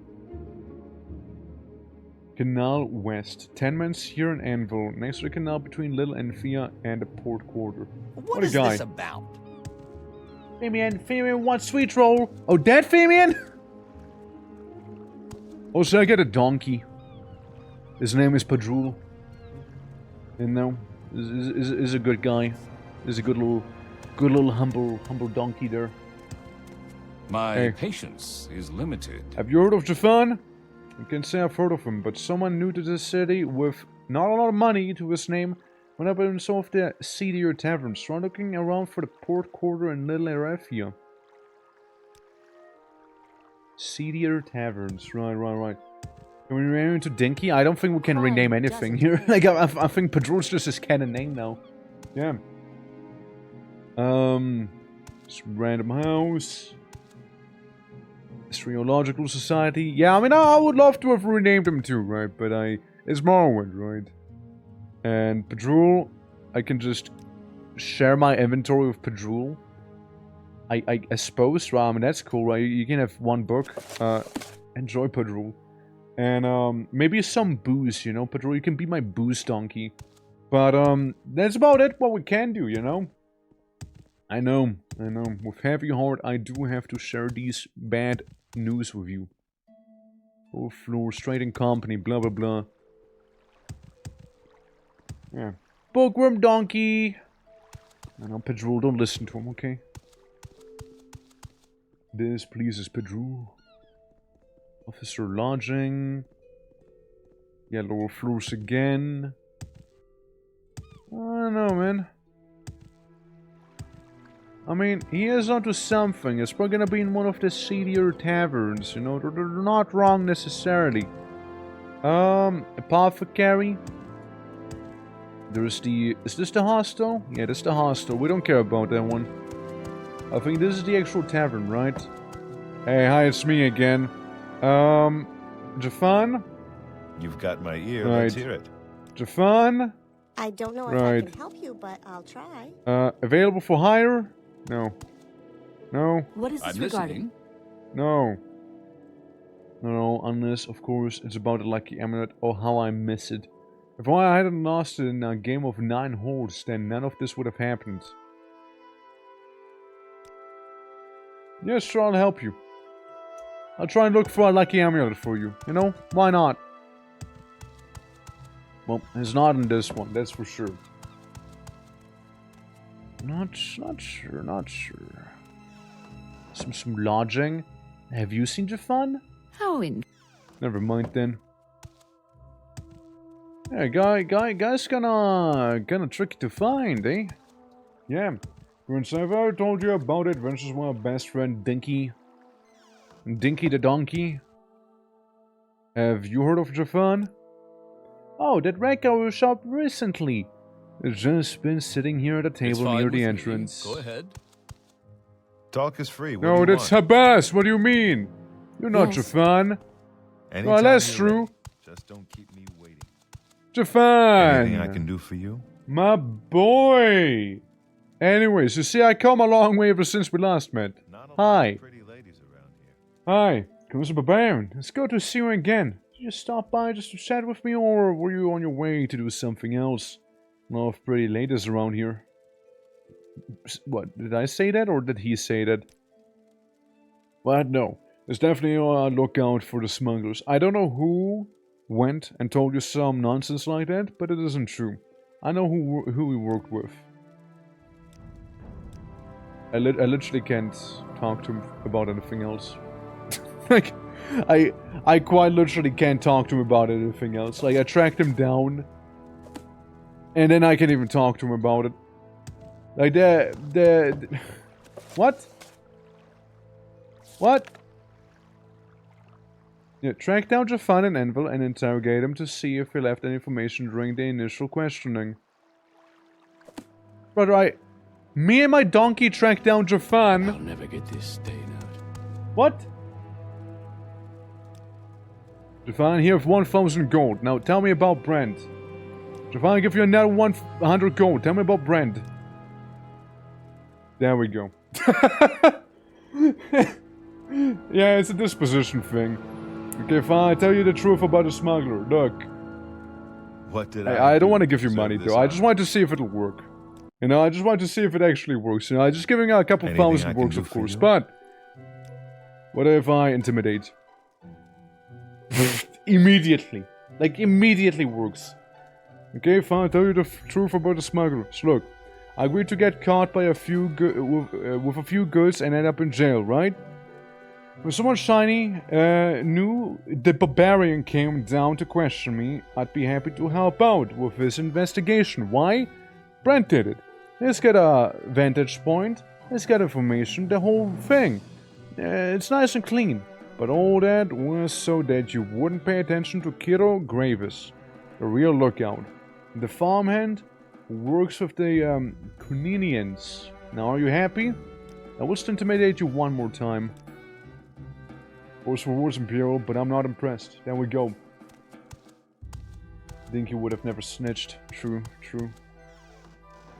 Canal West. 10 men's here in Anvil, next to the canal between Little Enfia and the port quarter. What is this about? Fimian wants sweet roll. Oh, that Fimian? Oh, so I get a donkey. His name is Padrul. You know, is a good guy. Is a good little humble donkey there. My patience is limited. Have you heard of Jafan? I can say I've heard of him, but someone new to this city with not a lot of money to his name went up in some of the seedier taverns. Try looking around for the port quarter in Little Erefia. Seedier taverns, right. Can we rename him to Dinky? I don't think we can rename anything here. Like, I think Padrul's just his canon name now. Yeah. Just random house. Astrological Society. Yeah, I mean, I would love to have renamed him too, right? But it's Morrowind, right? And Padrul, I can just share my inventory with Padrul. I suppose, right? I mean, that's cool, right? You can have one book. Enjoy Padrul. And maybe some booze, you know? Padrul, you can be my booze donkey. But that's about it, what we can do, you know? I know. With heavy heart, I do have to share these bad news with you. Oh, floor, trading company, blah blah blah. Yeah. Bookworm donkey! No, Padrul, don't listen to him, okay? This pleases Padrul. Officer lodging. Yeah, lower floors again. I don't know, man. I mean, he is onto something. It's probably gonna be in one of the seedier taverns, you know? They're not wrong necessarily. Apothecary. There's the... Is this the hostel? Yeah, this is the hostel. We don't care about that one. I think this is the actual tavern, right? Hey, hi, it's me again. Jafan? You've got my ear. Right. Let's hear it. Jafan? I don't know if I can help you, but I'll try. Available for hire? No. What is this I'm regarding? listening. No, unless, of course, it's about the lucky amulet or how I miss it. If I hadn't lost it in a game of 9 holes, then none of this would have happened. Yes, sure, I'll help you. I'll try and look for a lucky amulet for you. You know, why not? Well, it's not in this one, that's for sure. Not sure. Some lodging. Have you seen Jafan? How in... Never mind then. Yeah, guy's kinda tricky to find, eh? Yeah. Once I've ever told you about adventures with my best friend Dinky. Dinky the donkey. Have you heard of Jafan? Oh, that wreck I was up recently. It's just been sitting here at a table near the entrance. Go ahead. Talk is free. What No, do you that's want? Habas. What do you mean? You're not Yes. Jafan. Anytime Well, that's you're true. ready. Just don't keep me waiting. Jafan. Anything I can do for you? My boy. Anyways, you see, I come a long way ever since we last met. Not a lot Hi. of pretty ladies around here. Hi. Mr. Barbarian. It's good to see you again. Did you stop by just to chat with me, or were you on your way to do something else? A lot of pretty ladies around here. What, did I say that, or did he say that? Well, no. There's definitely a lookout for the smugglers. I don't know who went and told you some nonsense like that, but it isn't true. I know who we worked with. I literally can't talk to him about anything else. Like, I quite literally can't talk to him about anything else. Like, I tracked him down, and then I can't even talk to him about it. Like, what? What? Yeah, track down Jafan and Envil and interrogate him to see if he left any information during the initial questioning. Brother, me and my donkey tracked down Jafan. I'll never get this stain out. What? Jafan, here with 1,000 gold. Now tell me about Brent. Jafan, I give you another 100 gold. Tell me about Brent. There we go. Yeah, it's a disposition thing. Okay, fine. I tell you the truth about the smuggler. Look, What did I don't want to give you deserve money this though. I honor? just wanted to see if it'll work. You know, I just wanted to see if it actually works. You know, I'm just giving out a couple Anything I thousand can works, do of for course. you? But what if I intimidate? Immediately, like immediately works. Okay, fine. I'll tell you the truth about the smugglers. Look, I agreed to get caught by a few with a few goods and end up in jail, right? When someone shiny knew the barbarian came down to question me, I'd be happy to help out with this investigation. Why? Brent did it. He's got a vantage point, he's got information, the whole thing. It's nice and clean. But all that was so that you wouldn't pay attention to Kiro Gravis, the real lookout. The farmhand who works with the Kuninians. Now, are you happy? I will just intimidate you one more time. Force rewards Imperial, but I'm not impressed. There we go. Think you would have never snitched. True, true.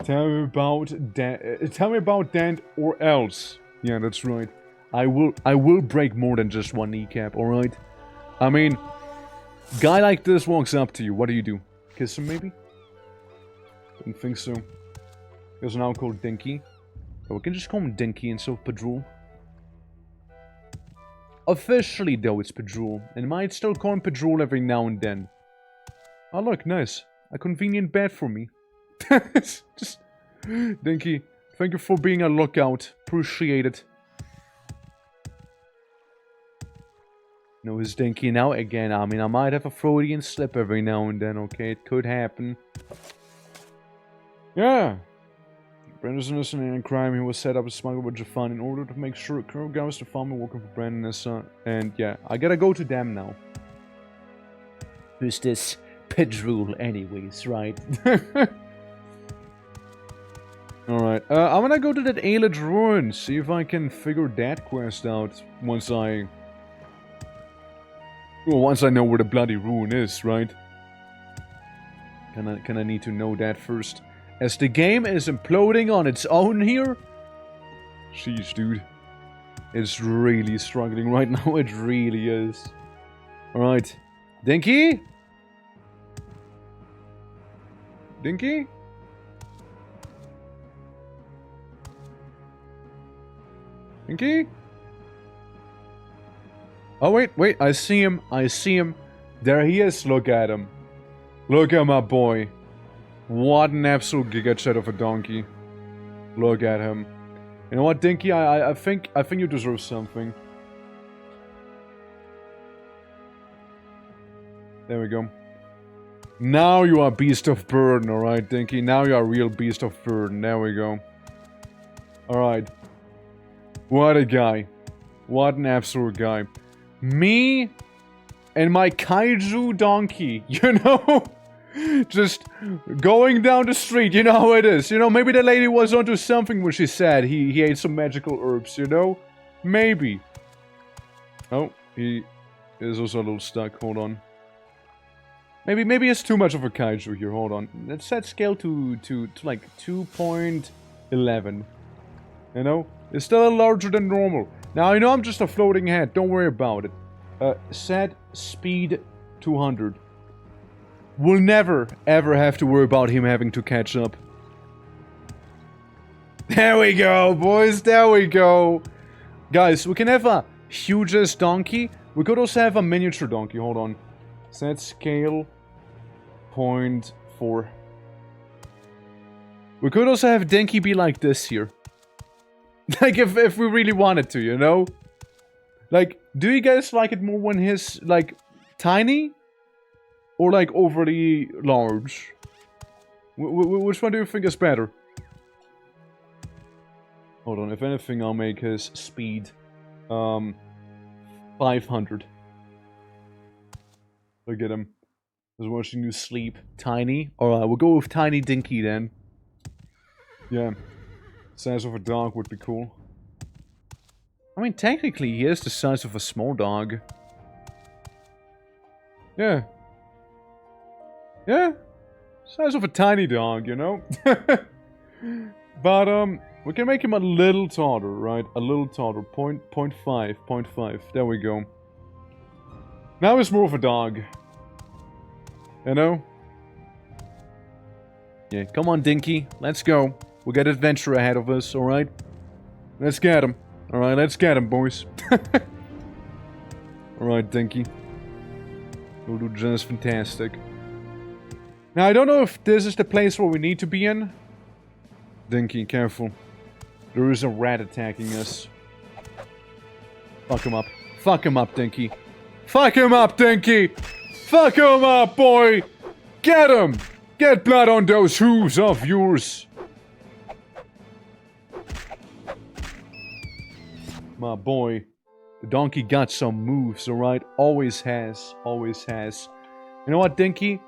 Tell me about Dan or else. Yeah, that's right. I will break more than just one kneecap, alright? I mean, guy like this walks up to you, what do? Kiss him, maybe? Didn't think so. He's now called Dinky. Oh, we can just call him Dinky instead of Padrul. Officially, though, it's Padrul, and might still call him Padrul every now and then. Oh, look, nice. A convenient bed for me. Just... Dinky, thank you for being a lookout. Appreciate it. No, it's Dinky now again. I mean, I might have a Freudian slip every now and then, okay? It could happen. Yeah. Brandon's innocent in a crime. He was set up as smuggler with Jafan in order to make sure Kurogawa is the farmer working for Brandon and his son. And yeah, I gotta go to them now. Who's this Pedrul anyways, right? Alright, I'm gonna go to that Aelid ruin, see if I can figure that quest out once I... Well, once I know where the bloody ruin is, right? Can I need to know that first? As the game is imploding on its own here? Jeez, dude. It's really struggling right now, it really is. Alright. Dinky? Dinky? Dinky? Oh, wait, I see him. There he is, look at him. Look at my boy. What an absolute giga-chat of a donkey. Look at him. You know what, Dinky? I think you deserve something. There we go. Now you are beast of burden, alright, Dinky? Now you are real beast of burden. There we go. Alright. What a guy. What an absolute guy. Me and my kaiju donkey, you know? Just going down the street, you know how it is. You know, maybe the lady was onto something when she said he ate some magical herbs, you know? Maybe. Oh, he is also a little stuck. Hold on. Maybe it's too much of a kaiju here. Hold on. Let's set scale to like 2.11. You know? It's still larger than normal. Now, I know I'm just a floating head. Don't worry about it. Set speed 200. We'll never, ever have to worry about him having to catch up. There we go, boys. There we go. Guys, we can have a huge-ass donkey. We could also have a miniature donkey. Hold on. Set scale 0.4. We could also have Dinky be like this here. Like, if we really wanted to, you know? Like, do you guys like it more when he's, like, tiny? Or, like, overly large? Which one do you think is better? Hold on, if anything, I'll make his speed, 500. Look at him. Just watching you sleep. Tiny? Alright, we'll go with Tiny Dinky then. Yeah. Size of a dog would be cool. I mean, technically, he is the size of a small dog. Yeah. Yeah. Size of a tiny dog, you know? But, we can make him a little taller, right? A little taller. 0.5. There we go. Now he's more of a dog. You know? Yeah, come on, Dinky. Let's go. We got adventure ahead of us, alright? Let's get him. Alright, let's get him, boys. Alright, Dinky. You'll do just fantastic. Now, I don't know if this is the place where we need to be in. Dinky, careful. There is a rat attacking us. Fuck him up. Fuck him up, Dinky. Fuck him up, Dinky! Fuck him up, boy! Get him! Get blood on those hooves of yours! My boy. The donkey got some moves, alright? Always has. Always has. You know what, Dinky?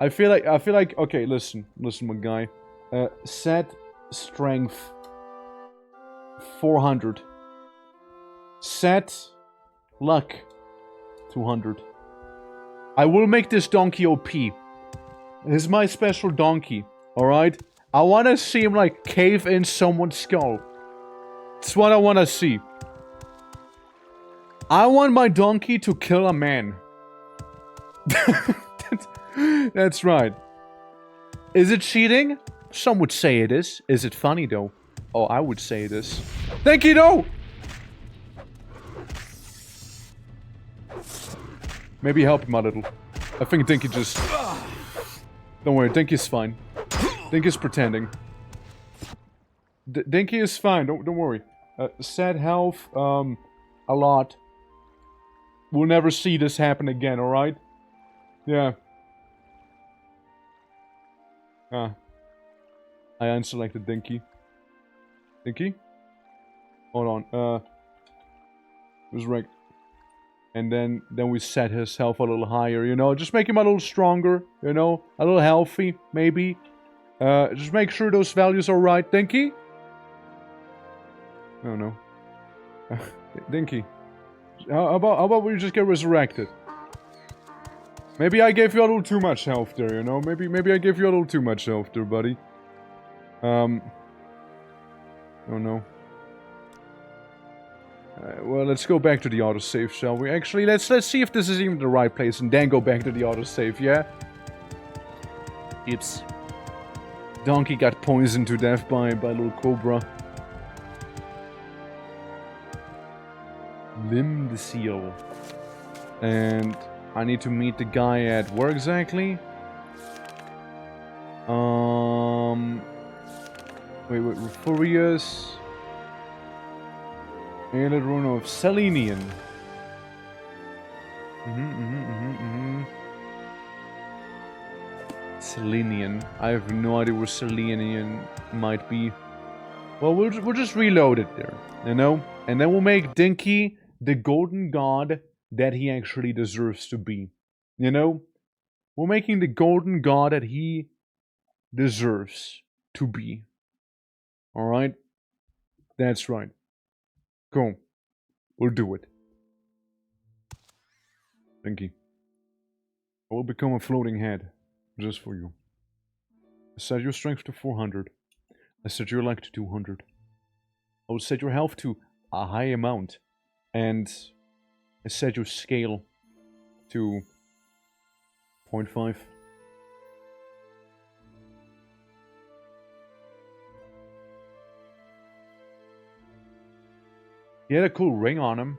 I feel like, okay, listen, my guy. Set strength 400. Set luck 200. I will make this donkey OP. This is my special donkey, alright? I want to see him, like, cave in someone's skull. That's what I want to see. I want my donkey to kill a man. That's right. Is it cheating? Some would say it is. Is it funny, though? Oh, I would say it is. Thank you, no! Maybe help him a little. I think Dinky just... Don't worry, Dinky's fine. Dinky's pretending. Dinky is fine, don't worry. Sad health, a lot. We'll never see this happen again, alright? Yeah. I unselected Dinky. Dinky? Hold on, was right. And then we set his health a little higher, you know? Just make him a little stronger, you know? A little healthy, maybe. Just make sure those values are right. Dinky? Oh, no. Dinky. How about we just get resurrected? Maybe I gave you a little too much health there, you know? Maybe I gave you a little too much health there, buddy. Oh, no. Well, let's go back to the autosave, shall we? Actually, let's see if this is even the right place, and then go back to the autosave, yeah? Oops. Donkey got poisoned to death by little cobra. Limb the seal. And I need to meet the guy at where exactly? Wait, Furious. Aileron of Selenian. Selenian. I have no idea where Selenian might be. Well, we'll just reload it there, you know? And then we'll make Dinky the golden god that he actually deserves to be. You know? We're making the golden god that he deserves to be. Alright? That's right. Cool. We'll do it. Dinky. I will become a floating head. Just for you. I set your strength to 400. I set your luck to 200. I will set your health to a high amount. And I set your scale to 0.5. He had a cool ring on him.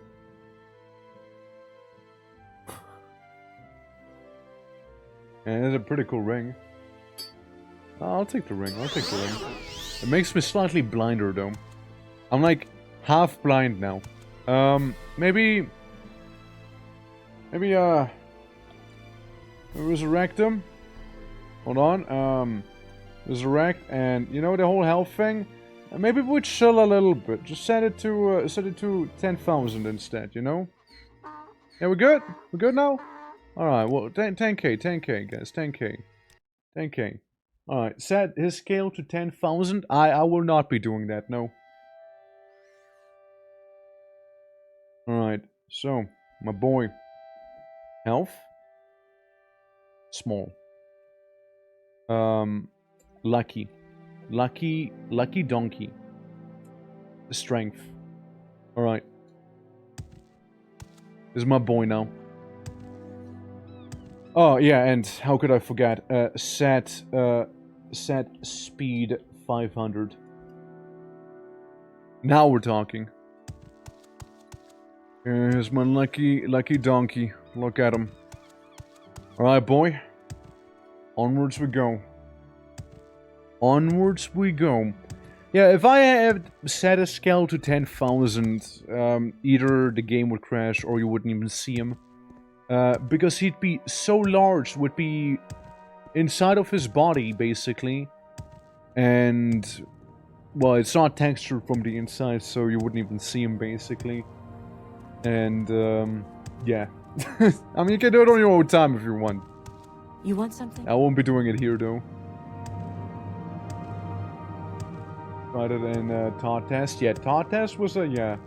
And it's a pretty cool ring. I'll take the ring, I'll take the ring. It makes me slightly blinder though. I'm like half blind now. Maybe resurrect him. Hold on, resurrect, and you know the whole health thing? Maybe we chill a little bit. Just set it to 10,000 instead, you know? Yeah, we're good? We're good now? Alright, well, 10k, guys, 10k. Alright, set his scale to 10,000. I will not be doing that, no. Alright, so, my boy. Health. Small. Lucky donkey. Strength. Alright. This is my boy now. Oh, yeah, and how could I forget? Set speed 500. Now we're talking. Here's my lucky donkey. Look at him. Alright, boy. Onwards we go. Onwards we go. Yeah, if I had set a scale to 10,000, either the game would crash or you wouldn't even see him. Because he'd be so large, would be inside of his body, basically. And, well, it's not textured from the inside, so you wouldn't even see him, basically. And, yeah. I mean, you can do it on your own time if you want. You want something? I won't be doing it here, though. Tried it in Taught Test. Yeah, Taught Test was a, yeah.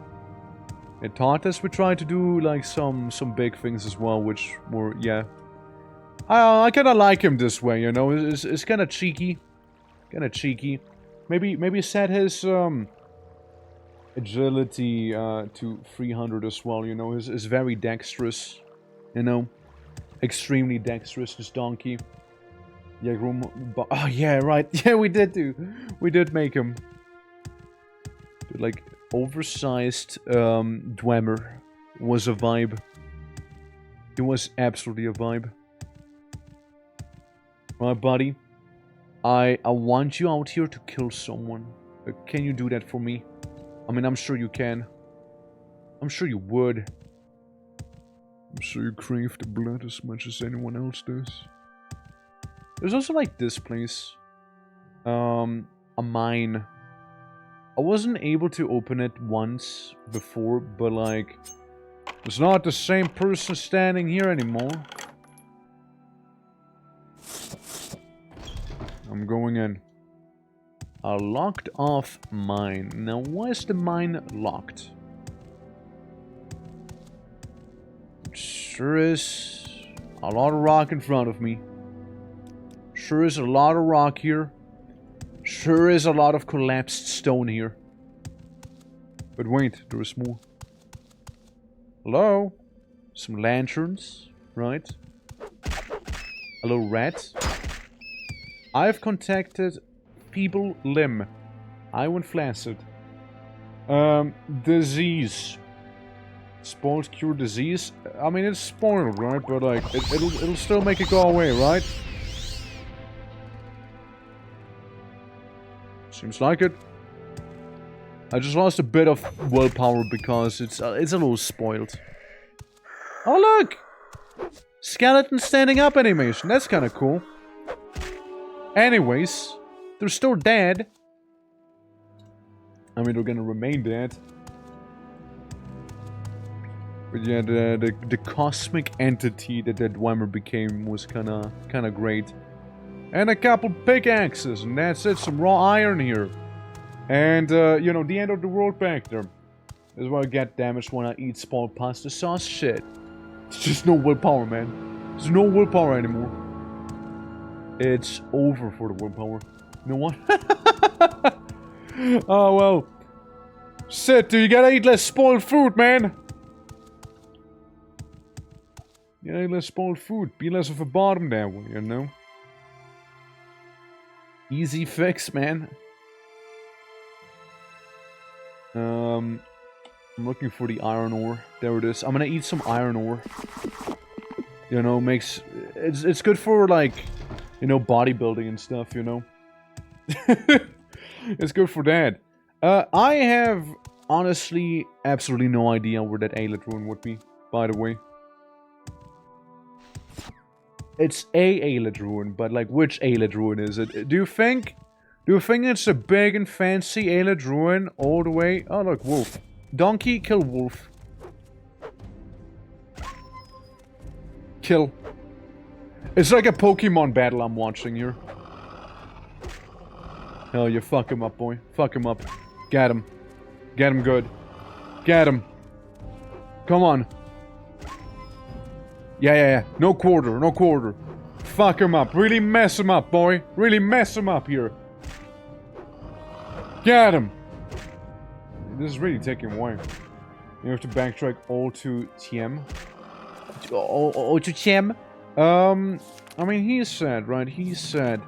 In Taught Test we tried to do, like, some big things as well, which were, yeah. I kinda like him this way, you know, it's kinda cheeky. Kinda cheeky. Maybe set his, agility, to 300 as well, you know, is very dexterous, you know. Extremely dexterous, this donkey. Yeah, oh yeah, right, yeah, we did make him. Like, oversized, Dwemer was a vibe. It was absolutely a vibe. Right, buddy? I want you out here to kill someone. Can you do that for me? I mean, I'm sure you can. I'm sure you would. I'm sure you crave the blood as much as anyone else does. There's also, like, this place. A mine. I wasn't able to open it once before, but, like, it's not the same person standing here anymore. I'm going in. A locked off mine. Now, why is the mine locked? Sure is a lot of rock in front of me. Sure is a lot of rock here. Sure is a lot of collapsed stone here. But wait, there is more. Hello? Some lanterns, right? Hello, rat. I've contacted feeble limb. I went flaccid. Disease. Spoiled cure disease. I mean, it's spoiled, right? But like, it'll still make it go away, right? Seems like it. I just lost a bit of willpower because it's a little spoiled. Oh look! Skeleton standing up animation. That's kind of cool. Anyways, they're still dead. I mean, they're gonna remain dead. But yeah, the cosmic entity that Dwemer became was kinda great. And a couple pickaxes, and that's it. Some raw iron here. And, you know, the end of the world back there. This is where I get damaged when I eat spoiled pasta sauce. Shit. It's just no willpower, man. There's no willpower anymore. It's over for the willpower. You know what? Oh, well. Shit, dude, you gotta eat less spoiled food, man. You gotta eat less spoiled food. Be less of a bottom that way, you know? Easy fix, man. I'm looking for the iron ore. There it is. I'm gonna eat some iron ore. You know, makes... It's good for, like, you know, bodybuilding and stuff, you know? It's good for that. I have, honestly, absolutely no idea where that Aylet ruin would be, by the way. It's a Aylet ruin, but, like, which Aylet ruin is it? Do you think it's a big and fancy Aylet ruin all the way? Oh, look, wolf. Donkey, kill wolf. Kill. It's like a Pokemon battle I'm watching here. Hell, you fuck him up, boy. Fuck him up. Get him. Get him good. Get him. Come on. Yeah. No quarter, no quarter. Fuck him up. Really mess him up, boy. Really mess him up here. Get him. This is really taking a while. You have to backtrack all to Tiem. All to Tiem? I mean, he said, right? He said...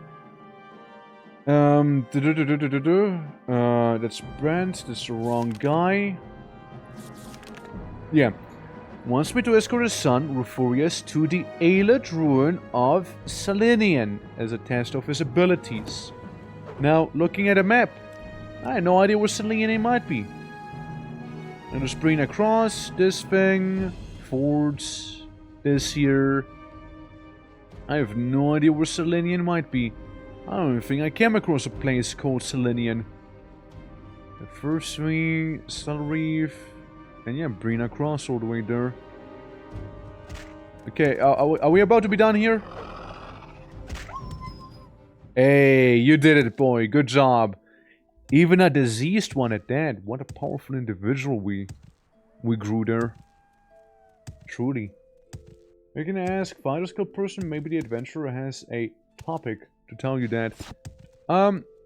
that's Brent. That's the wrong guy. Yeah. Wants me to escort his son, Rufurius, to the Aylet ruin of Selenian as a test of his abilities. Now, looking at a map, I had no idea where Selenian might be. And just bring across this thing, fords, this here. I have no idea where Selenian might be. I don't even think I came across a place called Selenian. The first three, Reef, and yeah, bring across all the way there. Okay, are we about to be done here? Hey, you did it, boy. Good job. Even a diseased one at that. What a powerful individual we grew there. Truly. You're gonna ask fighter skill person, maybe the adventurer has a topic to tell you that.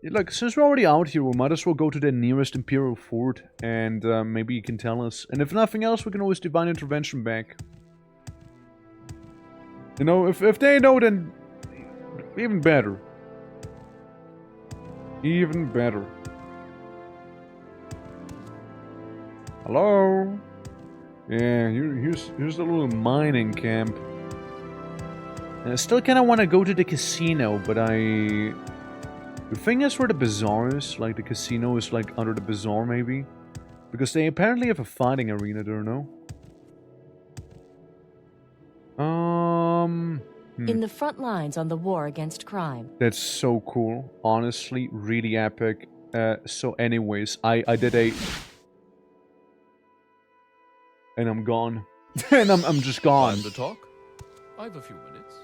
Look, since we're already out here, we might as well go to the nearest Imperial fort and maybe you can tell us. And if nothing else, we can always divine intervention back. You know, if they know, then even better. Even better. Hello? Yeah, here's the little mining camp. And I still kind of want to go to the casino, but the thing is where the bazaar is. Like, the casino is, like, under the bazaar, maybe. Because they apparently have a fighting arena there, no? In the front lines on the war against crime. That's so cool. Honestly, really epic. So anyways, I did a... And I'm gone. And I'm just gone. Time to talk? I have a few minutes.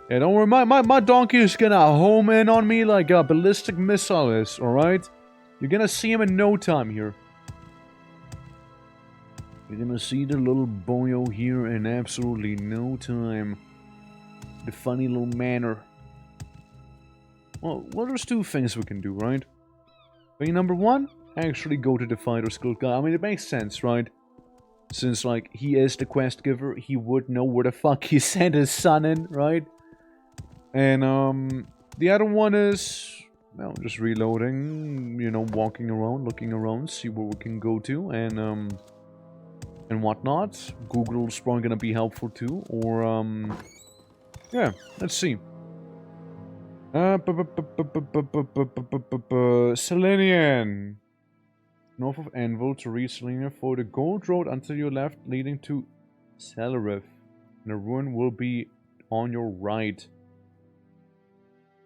Yeah, don't worry, my donkey is gonna home in on me like a ballistic missile is, alright? You're gonna see him in no time here. You're gonna see the little boyo here in absolutely no time. The funny little manner. Well, there's two things we can do, right? Thing number one, actually go to the fighter skill guy. I mean, it makes sense, right? Since, like, he is the quest giver, he would know where the fuck he sent his son in, right? And, the other one is, well, just reloading, you know, walking around, looking around, see where we can go to, and, and whatnot. Google's probably gonna be helpful too, or yeah, let's see. Selenian. North of Anvil to reach Selenia for the gold road until your left, leading to Celarif. And the ruin will be on your right.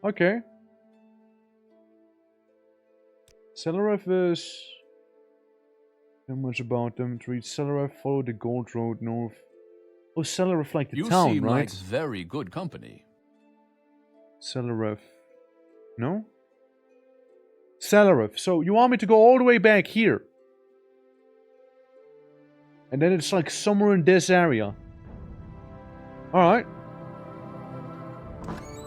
Okay. Celarif is... Not much about them. To reach Celarif, follow the gold road north. Oh, Celarif like the town, seem right? like very good company. Celarif. No? Celarif. So you want me to go all the way back here? And then it's like somewhere in this area. Alright.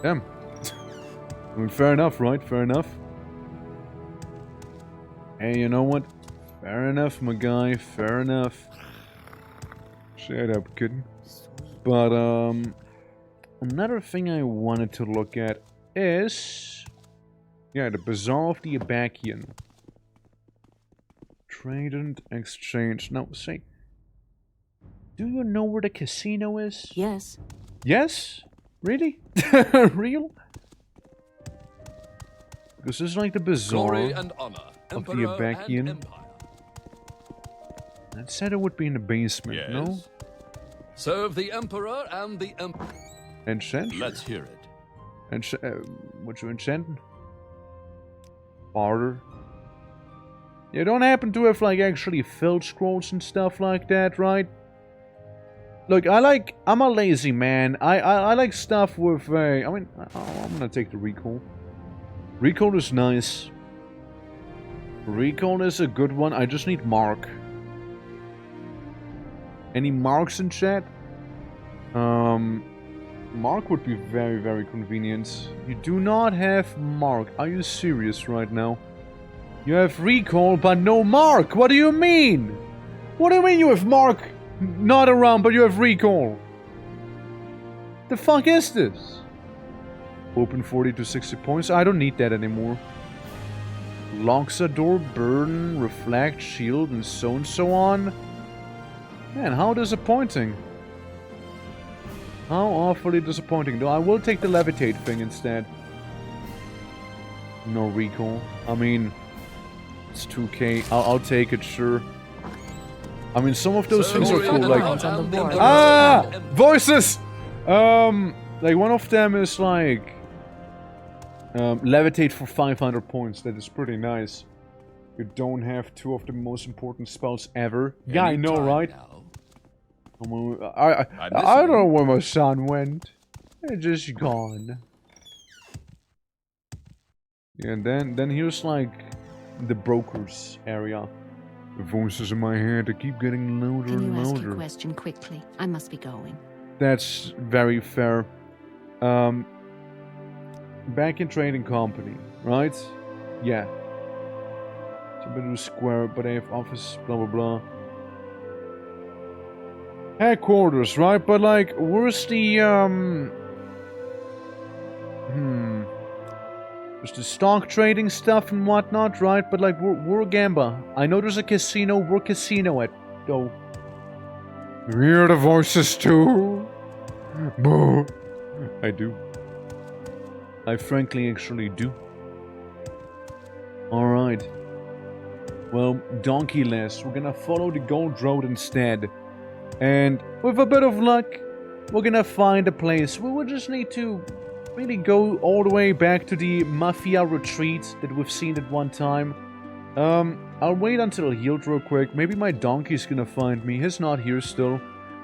Damn. I mean, fair enough, right? Fair enough. Hey, you know what? Fair enough, my guy. Fair enough. Shut up, kid. But, another thing I wanted to look at is... Yeah, the Bazaar of the Abakian. Trade and exchange. Now, say... Do you know where the casino is? Yes. Yes? Really? Real? Because this is like the Bazaar Glory and honor, of the Emperor Abakian. and Empire. That said it would be in the basement, Yes. no? Serve the Emperor and the Empire. Enchant? Let's hear it. What you enchanting? Barter. You don't happen to have like actually filled scrolls and stuff like that, right? Look, I'm a lazy man. I like stuff with I mean, I'm gonna take the recall. Recall is nice. Recall is a good one. I just need Mark. Any Marks in chat? Mark would be very, very convenient. You do not have Mark. Are you serious right now? You have recall, but no Mark. What do you mean? What do you mean you have Mark not around, but you have recall? The fuck is this? Open 40 to 60 points. I don't need that anymore. Locks a door, burn, reflect, shield, and so on. Man, how disappointing. How awfully disappointing. Though I will take the levitate thing instead. No recall. I mean, it's 2k. I'll take it, sure. I mean, some of those things are cool. Like, voices. Like one of them is like levitate for 500 points. That is pretty nice. You don't have two of the most important spells ever. Yeah, I know, right? I don't know where my son went. They're just gone. Yeah, and then here's like the brokers area. The voices in my head, they keep getting louder Can and you ask louder. your question quickly? I must be going. That's very fair. Back in trading company, right? Yeah. It's a bit of a square, but they have office, blah blah blah. Headquarters, right? But like, where's the there's the stock trading stuff and whatnot, right? But like, we're Gamba. I know there's a casino. We're casino at though. You hear the voices too? Boo. I do. I frankly actually do. Alright. Well, Donkeyless. We're gonna follow the gold road instead. And with a bit of luck, we're gonna find a place. We will just need to really go all the way back to the Mafia retreat that we've seen at one time. I'll wait until healed real quick. Maybe my donkey's gonna find me. He's not here still.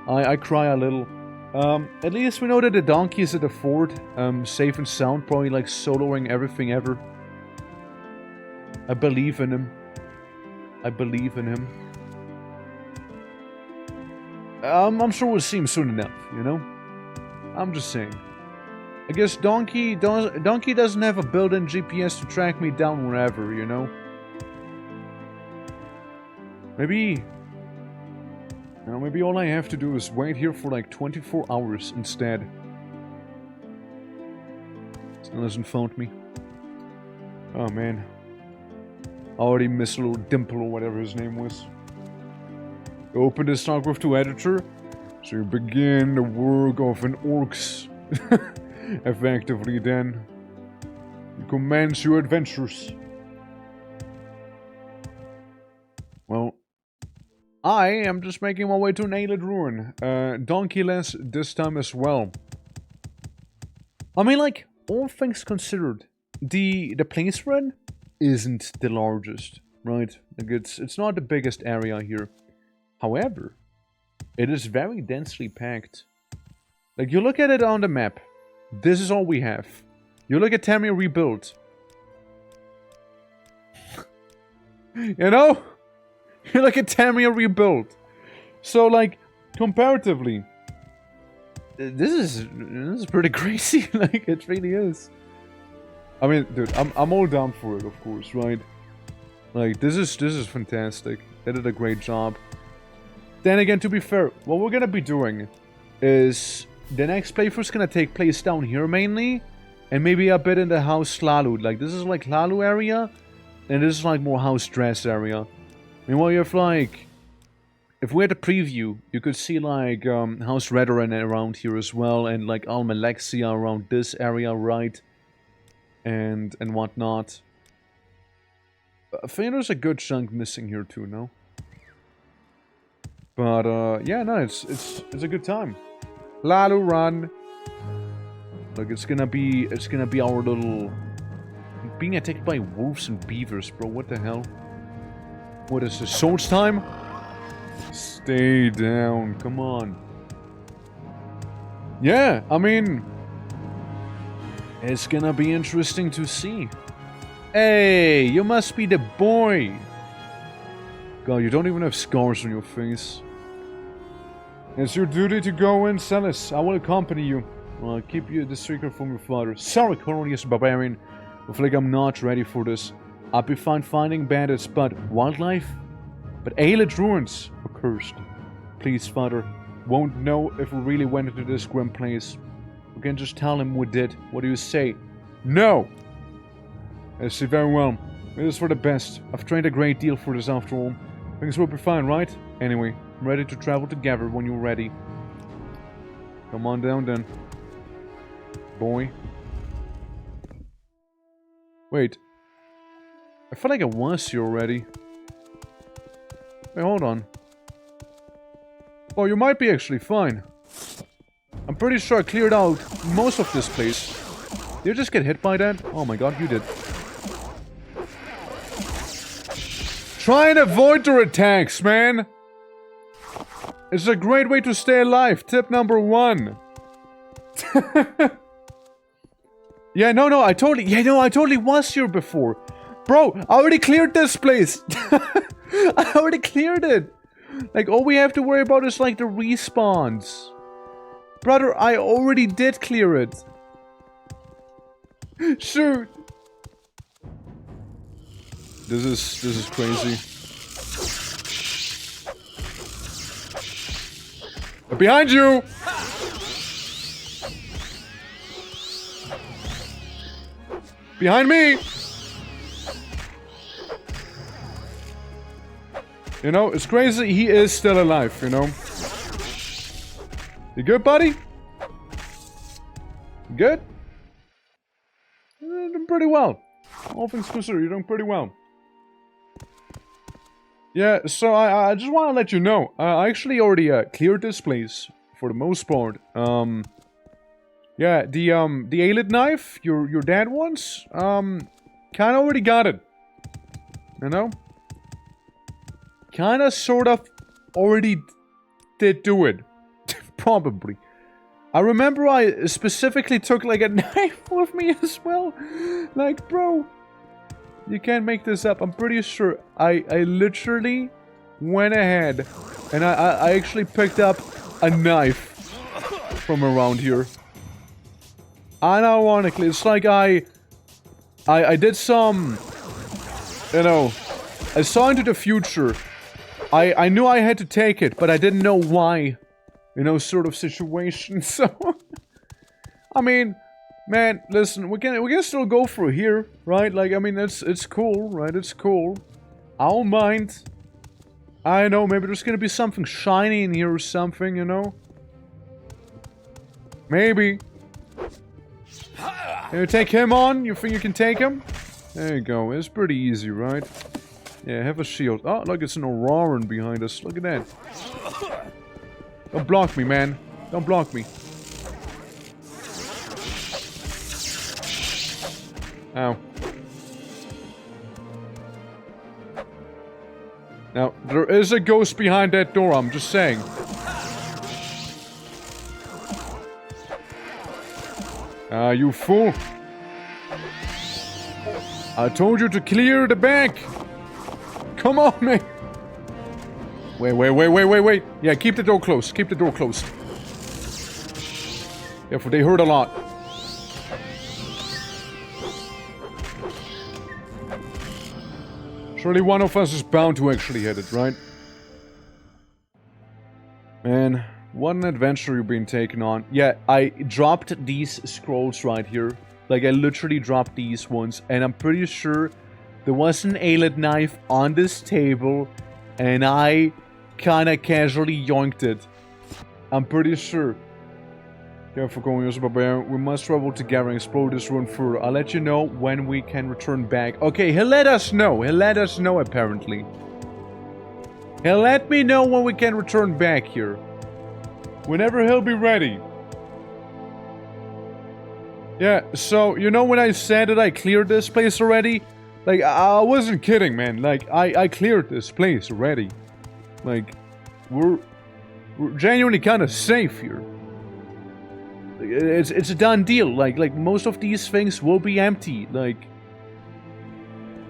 I cry a little. At least we know that the donkey is at the fort. Safe and sound, probably like soloing everything ever. I believe in him. I believe in him. I'm sure we'll see him soon enough, you know? I'm just saying. I guess Donkey doesn't have a built-in GPS to track me down wherever, you know? Maybe... You know, maybe all I have to do is wait here for like 24 hours instead. Still hasn't found me. Oh man. I already miss little Dimple or whatever his name was. Open the StarCraft 2 editor. So you begin the work of an orcs. Effectively then. You commence your adventures. Well, I am just making my way to an Aelid ruin. Donkeyless this time as well. I mean, like, all things considered, the place we're in isn't the largest, right? Like, it's not the biggest area here. However, it is very densely packed. Like, you look at it on the map, this is all we have. You look at Tamir rebuilt. You know? You look at Tamir rebuilt. So, like, comparatively, this is pretty crazy. Like, it really is. I mean, dude, I'm all down for it, of course, right? Like, this is fantastic. They did a great job. Then again, to be fair, what we're gonna be doing is the next playthrough's gonna take place down here mainly, and maybe a bit in the House Hlalu. Like, this is like Hlalu area, and this is like more House Dress area. Meanwhile, you have like, if we had a preview, you could see like House Redoran around here as well, and like Almalexia around this area, right? And whatnot. I think there's a good chunk missing here too, no? But yeah, no, it's a good time. Hlalu run. Look, it's gonna be our little being attacked by wolves and beavers, bro. What the hell? What is this? Swords time? Stay down. Come on. Yeah, I mean, it's gonna be interesting to see. Hey, you must be the boy. God, you don't even have scars on your face. It's your duty to go in, Celis. I will accompany you. I'll keep you the secret from your father. Sorry, Cornelius Barbarian. I feel like I'm not ready for this. I'd be fine finding bandits, but wildlife? But Aelid ruins are cursed. Please, father. Won't know if we really went into this grim place. We can just tell him we did. What do you say? No! I see very well. It is for the best. I've trained a great deal for this after all. Things will be fine, right? Anyway, I'm ready to travel together when you're ready. Come on down then. Boy. Wait. I feel like I was here already. Wait, hold on. Oh, you might be actually fine. I'm pretty sure I cleared out most of this place. Did you just get hit by that? Oh my god, you did. Try and avoid their attacks, man! It's a great way to stay alive. Tip number 1. Yeah, no, I totally was here before. Bro, I already cleared this place. I already cleared it. Like, all we have to worry about is, like, the respawns. Brother, I already did clear it. Shoot. This is crazy. Behind you! Behind me! You know, it's crazy he is still alive, you know? You good, buddy? You good? You're doing pretty well. All things considered, you're doing pretty well. Yeah, so I just want to let you know, I actually already cleared this place, for the most part. Yeah, the Aelid knife, your dad wants, kinda already got it. You know? Kinda, sort of, already did do it. Probably. I remember I specifically took, like, a knife with me as well. Like, bro, you can't make this up. I'm pretty sure I literally went ahead and I actually picked up a knife from around here. Unironically, it's like I did some, you know, I saw into the future. I knew I had to take it, but I didn't know why. You know, sort of situation. So, I mean, man, listen, we can still go through here, right? Like, I mean, it's cool, right? It's cool. I don't mind. I know, maybe there's gonna be something shiny in here or something, you know? Maybe. Can you take him on? You think you can take him? There you go. It's pretty easy, right? Yeah, have a shield. Oh, look, it's an Auroran behind us. Look at that. Don't block me, man. Don't block me. Ow. Now, there is a ghost behind that door, I'm just saying. You fool. I told you to clear the back. Come on, man. Wait. Yeah, keep the door closed. Keep the door closed. Yeah, for they hurt a lot. Surely one of us is bound to actually hit it, right? Man, what an adventure you've been taking on. Yeah, I dropped these scrolls right here. Like, I literally dropped these ones. And I'm pretty sure there was an alien knife on this table. And I kinda casually yoinked it. I'm pretty sure. Careful going, User Barbarian. We must travel together and explore this room further. I'll let you know when we can return back. Okay, he'll let us know. He'll let us know, apparently. He'll let me know when we can return back here. Whenever he'll be ready. Yeah, so, you know when I said that I cleared this place already? Like, I wasn't kidding, man. Like, I cleared this place already. Like, we're genuinely kind of safe here. It's a done deal. Like most of these things will be empty. Like,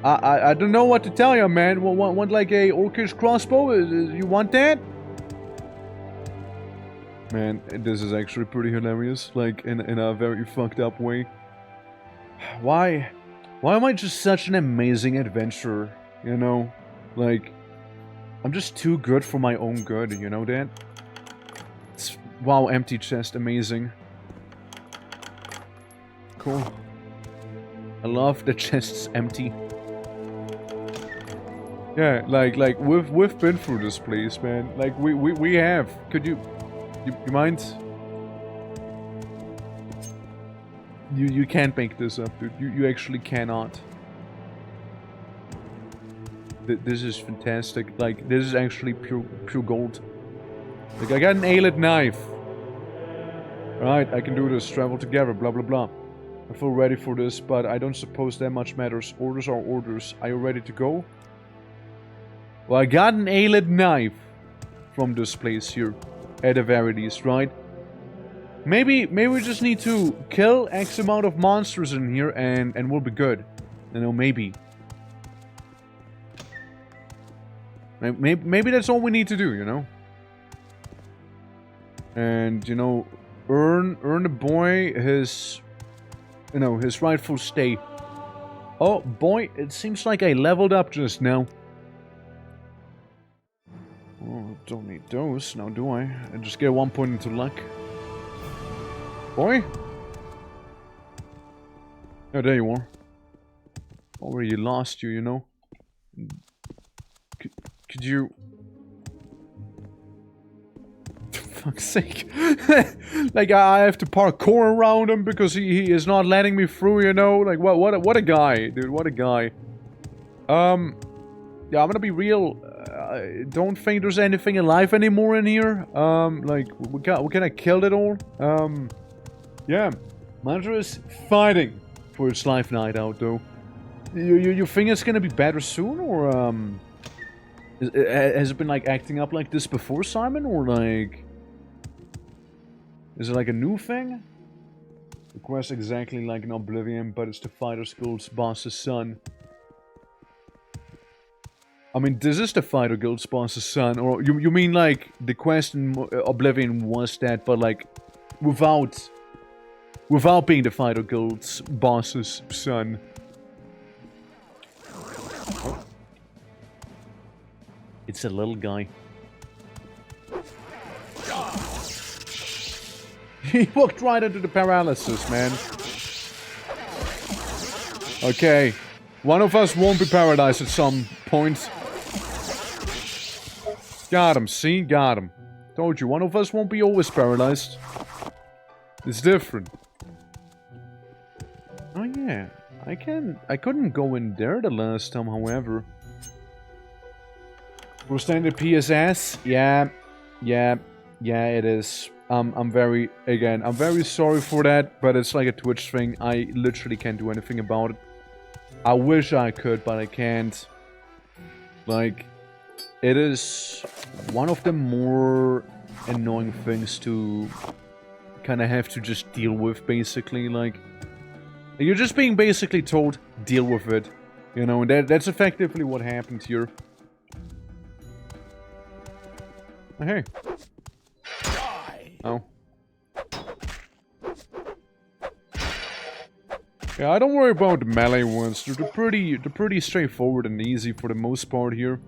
I don't know what to tell you, man. Want like a orcish crossbow? You want that? Man, this is actually pretty hilarious. Like in a very fucked up way. Why am I just such an amazing adventurer? You know, like I'm just too good for my own good. You know that? It's, wow, empty chest, amazing. Cool. I love the chest's empty. Yeah, like we've been through this place, man. Like we have. Could you mind? You can't make this up, dude. You actually cannot. This is fantastic. Like this is actually pure gold. Like I got an alien knife. Right, I can do this. Travel together. Blah blah blah. I feel ready for this, but I don't suppose that much matters. Orders are orders. Are you ready to go? Well, I got an alien knife from this place here, at the very least, right? Maybe we just need to kill X amount of monsters in here, and we'll be good. You know, maybe. Maybe that's all we need to do, you know. And you know, earn the boy his. You know, his rightful state. Oh, boy, it seems like I leveled up just now. Oh, don't need those, now do I? I just get 1 point into luck. Boy? Oh, there you are. Already lost you, you know? Could you... fuck's sake. Like, I have to parkour around him because he is not letting me through, you know? Like, what a guy, dude. What a guy. Yeah, I'm gonna be real. I don't think there's anything alive anymore in here. Like, we kinda killed it all. Yeah. Mantra is fighting for its life night out, though. You think it's gonna be better soon, or, has it been, like, acting up like this before, Simon, or, like... Is it like a new thing? Request exactly like an Oblivion, but it's the Fighter Guild's boss's son. I mean, this is the Fighter Guild's boss's son, or you mean like the quest in Oblivion was that, but like without being the Fighter Guild's boss's son. Oh. It's a little guy. He walked right into the paralysis, man. Okay. One of us won't be paralyzed at some point. Got him, see? Got him. Told you, one of us won't be always paralyzed. It's different. Oh yeah, I couldn't go in there the last time, however. For standard PSS? Yeah, it is. I'm very sorry for that, but it's like a Twitch thing. I literally can't do anything about it. I wish I could, but I can't. Like, it is one of the more annoying things to kind of have to just deal with, basically. Like, you're just being basically told, deal with it. You know, and that's effectively what happened here. Hey. Oh. Yeah, I don't worry about the melee ones. They're pretty straightforward and easy for the most part here.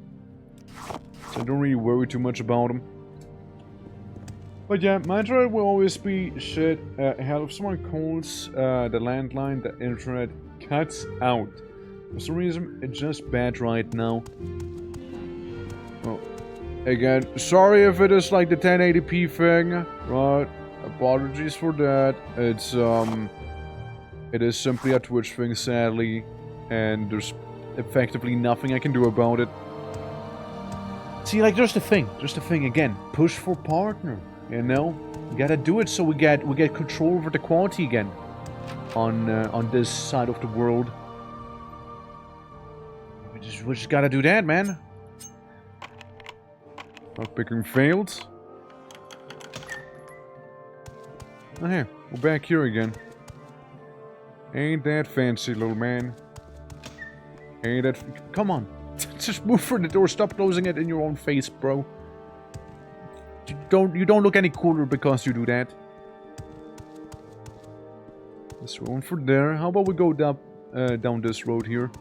So I don't really worry too much about them. But yeah, my internet will always be shit. Hell, if someone calls the landline, the internet cuts out. For some reason, it's just bad right now. Oh. Again, sorry if it is like the 1080p thing, right? Apologies for that. It is simply a Twitch thing, sadly, and there's effectively nothing I can do about it. See, like, there's the thing again. Push for partner, you know? We gotta do it so we get control over the quality again on this side of the world. We just gotta do that, man. Lockpicking failed. Oh, hey, we're back here again. Ain't that fancy, little man. Ain't that... Come on. Just move for the door. Stop closing it in your own face, bro. You don't look any cooler because you do that. This road for there. How about we go down this road here?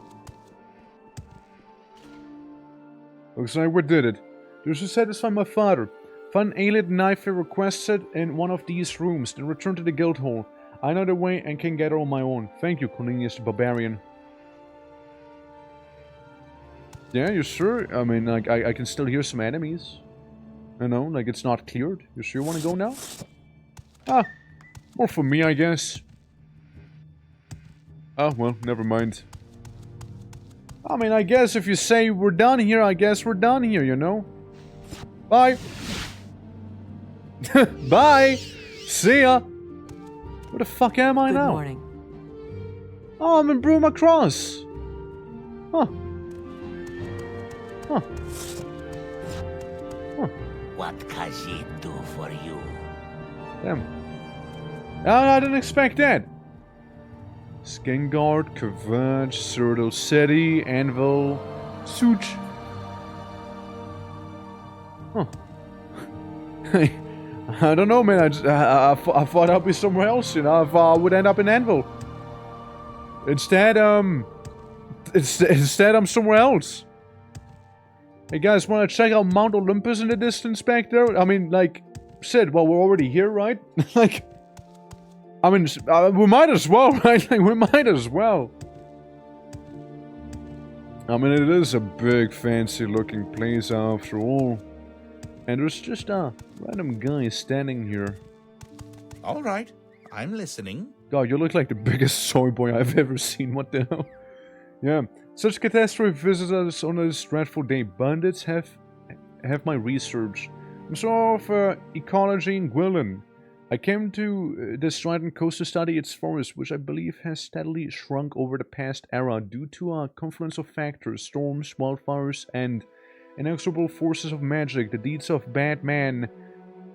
Looks like we did it. Just to satisfy my father. Find an alien knife requested in one of these rooms, then return to the guild hall. I know the way and can get it on my own. Thank you, Cornelius the Barbarian. Yeah, you sure? I mean, like, I can still hear some enemies. You know, like, it's not cleared. You sure you want to go now? Ah, more for me, I guess. Oh, well, never mind. I mean, I guess if you say we're done here, I guess we're done here, you know? Bye. Bye. See ya. Where the fuck am I now? Good morning. Oh, I'm in Bruma Cross. Huh. Huh. Huh. What can she do for you? Damn. I didn't expect that. Skingard, Converge, CYRODIIL City, Anvil, Such. Huh. I don't know, man. I thought I'd be somewhere else, you know. I thought I would end up in Anvil. Instead, I'm somewhere else. Hey guys, wanna check out Mount Olympus in the distance back there? I mean, like, shit, well, we're already here, right? Like, I mean, we might as well, right? Like, we might as well. I mean, it is a big, fancy-looking place after all. And there's just a random guy standing here. All right, I'm listening. God, you look like the biggest soy boy I've ever seen. What the hell? Yeah. Such catastrophe visits us on this dreadful day. Bandits have my research. I'm sort of ecology in Gwilyn. I came to this Stridon coast to study its forest, which I believe has steadily shrunk over the past era due to a confluence of factors, storms, wildfires, and inexorable forces of magic. The deeds of bad men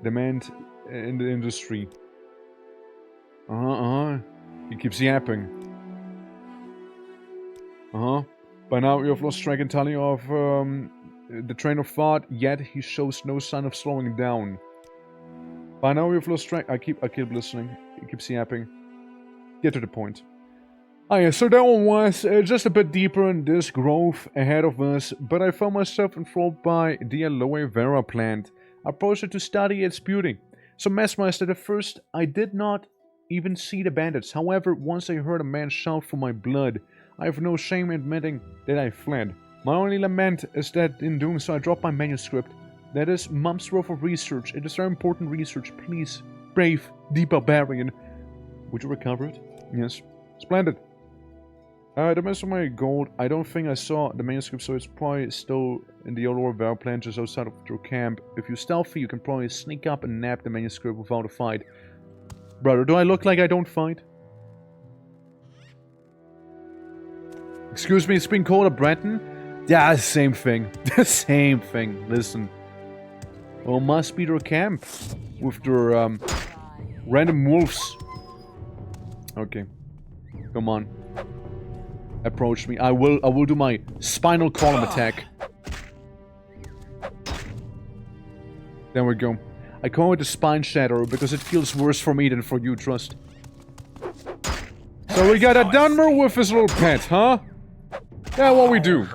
demand in the industry. He keeps yapping. By now you have lost track entirely of the train of thought, yet he shows no sign of slowing down. By now you've lost track. I keep listening. He keeps yapping. Get to the point. Oh yeah, so that one was just a bit deeper in this grove ahead of us, but I found myself enthralled by the aloe vera plant. I approached it to study its beauty. So mesmerized that at first I did not even see the bandits. However, once I heard a man shout for my blood, I have no shame in admitting that I fled. My only lament is that in doing so I dropped my manuscript. That is months worth of research. It is very important research. Please, brave the barbarian. Would you recover it? Yes. Splendid. The rest of my gold, I don't think I saw the manuscript, so it's probably still in the Aloe Vera plant just outside of your camp. If you're stealthy, you can probably sneak up and nab the manuscript without a fight. Brother, do I look like I don't fight? Excuse me, it's been called a Breton? Yeah, same thing. The same thing. Listen. Well, must be their camp. With their, random wolves. Okay. Come on. Approach me. I will do my spinal column attack. There we go. I call it the spine shatter because it feels worse for me than for you, trust. So we got a Dunmer with his little pet, huh? Yeah, what we do.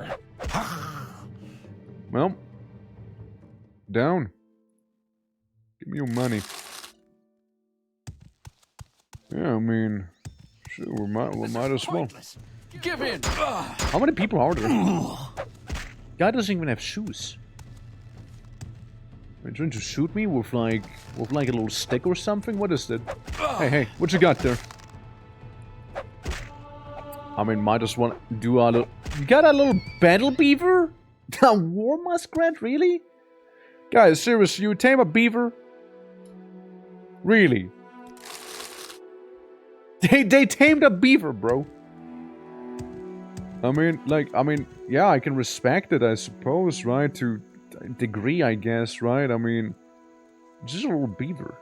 Well. Down. Give me your money. Yeah, I mean... Sure, we might as well. Give in! How many people are there? Guy doesn't even have shoes. Are you trying to shoot me with like a little stick or something? What is that? Hey, what you got there? I mean, might as well do a little... You got a little battle beaver? A war muskrat, really? Guys, seriously, you tame a beaver? Really? They tamed a beaver, bro. I mean, yeah, I can respect it, I suppose, right? To a degree, I guess, right? I mean, just a little beaver.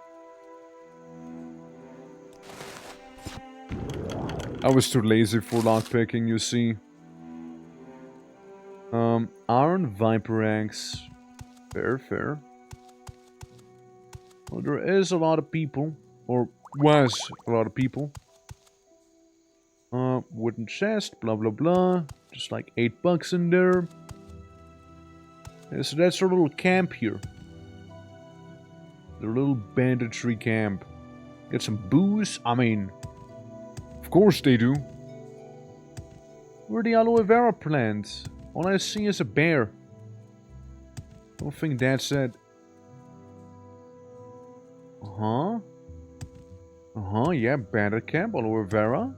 I was too lazy for lockpicking, you see. Iron Viper Axe. Fair. Well, there is a lot of people. Or was a lot of people. Wooden chest, blah blah blah. Just like $8 in there. Yeah, so that's our little camp here. The little banditry camp. Get some booze. I mean, of course they do. Where are the aloe vera plants? All I see is a bear. I don't think that's it. Yeah, bandit camp, aloe vera.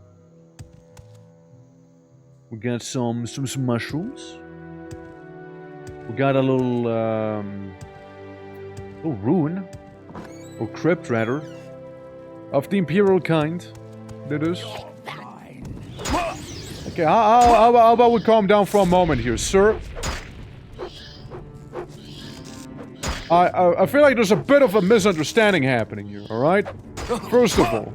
We got some mushrooms. We got a little ruin. Or crypt, rather. Of the imperial kind. That is. Okay, how about we calm down for a moment here, sir? I feel like there's a bit of a misunderstanding happening here, alright? First of all.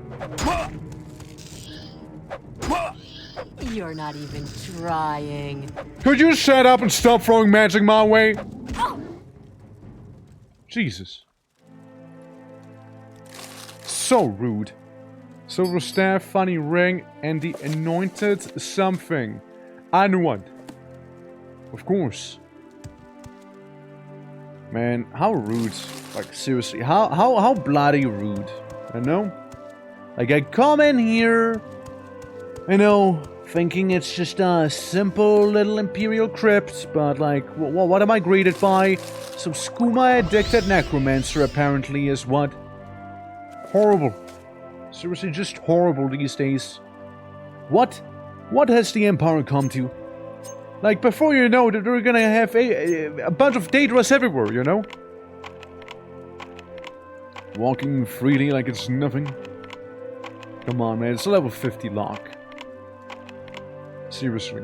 You're not even trying. Could you shut up and stop throwing magic my way? Jesus. So rude. Silver staff, funny ring, and the anointed something. I knew what. Of course. Man, how rude. Like, seriously, how bloody rude. I know? Like, I come in here, you know, thinking it's just a simple little imperial crypt, but like, what am I greeted by? Some skooma-addicted necromancer, apparently, is what? Horrible. Seriously, just horrible these days. What has the Empire come to? Like, before you know that they're gonna have a bunch of Daedras everywhere, you know? Walking freely like it's nothing. Come on, man, it's a level 50 lock. Seriously.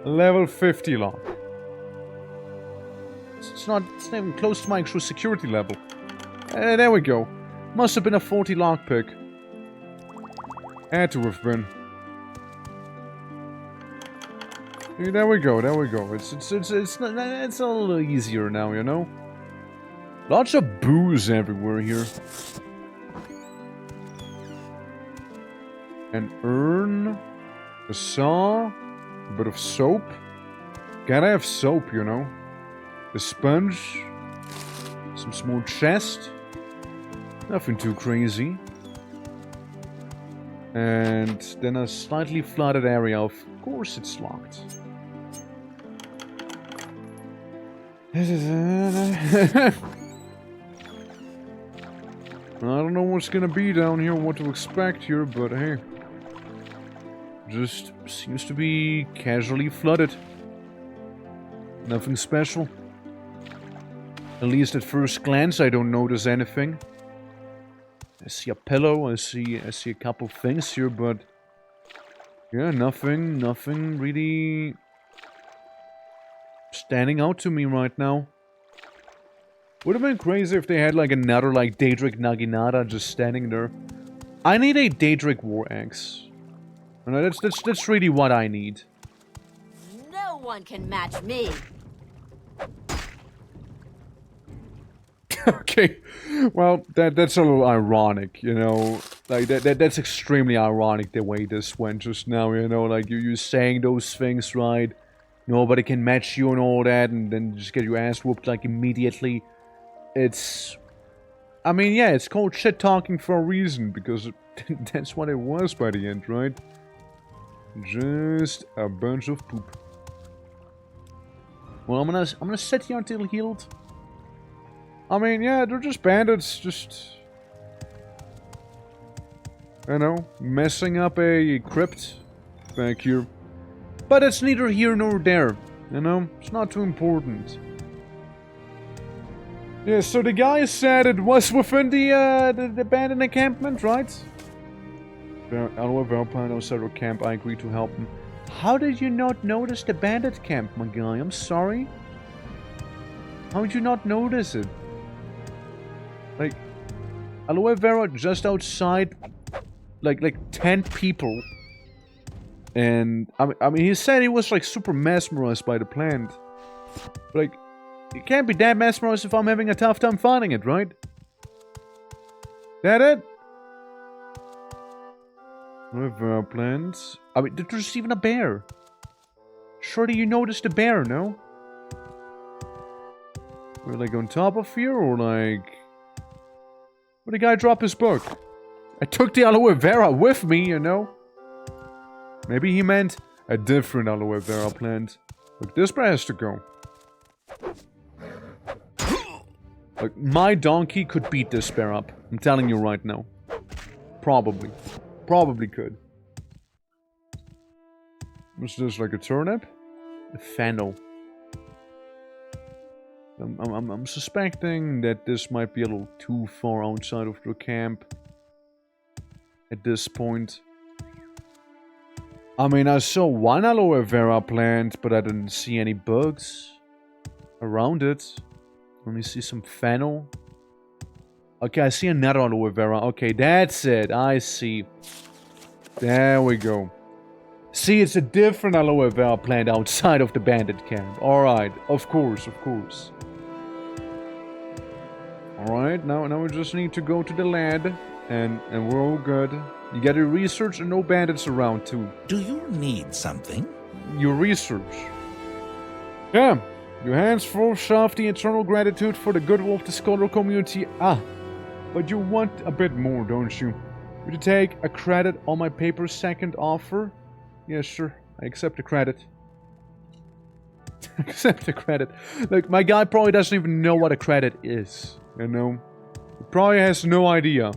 Level 50 lock. It's not even close to my actual security level. There we go. Must have been a 40 lockpick. Had to have been. Yeah, there we go. It's a little easier now, you know? Lots of booze everywhere here. An urn, a saw, a bit of soap. Gotta have soap, you know. A sponge, some small chest. Nothing too crazy. And then a slightly flooded area. Of course it's locked. I don't know what's gonna be down here, what to expect here, but hey. Just seems to be casually flooded. Nothing special. At least at first glance, I don't notice anything. I see a pillow, I see a couple things here, but yeah, nothing really standing out to me right now. Would have been crazy if they had like another like Daedric Naginata just standing there. I need a Daedric War Axe. And that's really what I need. No one can match me. Okay, well, that's a little ironic, you know, like, that's extremely ironic the way this went just now, you know, like, you saying those things, right, nobody can match you and all that, and then just get your ass whooped, like, immediately. It's, I mean, yeah, it's called shit-talking for a reason, because that's what it was by the end, right? Just a bunch of poop. Well, I'm gonna sit here until healed. I mean, yeah, they're just bandits, just... you know, messing up a crypt back here. But it's neither here nor there, you know? It's not too important. Yeah, so the guy said it was within the abandoned encampment, right? Aloe Vera plant outside our camp, I agreed to help him. How did you not notice the bandit camp, my guy? I'm sorry. How did you not notice it? Like, Aloe Vera just outside, like 10 people. And, I mean, he said he was, like, super mesmerized by the plant. Like, you can't be that mesmerized if I'm having a tough time finding it, right? That it? Aloe Vera plants. I mean, there's even a bear. Surely you noticed the bear, no? We're, like, on top of here, or, like... where'd the guy drop his book? I took the aloe vera with me, you know? Maybe he meant a different aloe vera plant. Look, this bear has to go. Like, my donkey could beat this bear up. I'm telling you right now. Probably. Probably could. What's this, like a turnip? A fennel. I'm suspecting that this might be a little too far outside of the camp at this point. I mean, I saw one aloe vera plant, but I didn't see any bugs around it. Let me see some fennel. Okay, I see another aloe vera. Okay, that's it. I see. There we go. See, it's a different aloe vera plant outside of the bandit camp. Alright, of course, of course. Alright, now we just need to go to the lad, and we're all good. You gotta research and no bandits around too. Do you need something? Your research. Yeah, your hands full of the eternal gratitude for the goodwill of the scholar community. Ah, but you want a bit more, don't you? Would you take a credit on my paper second offer? Yeah, sure. I accept the credit. Accept the credit. Like, my guy probably doesn't even know what a credit is. You know? He probably has no idea.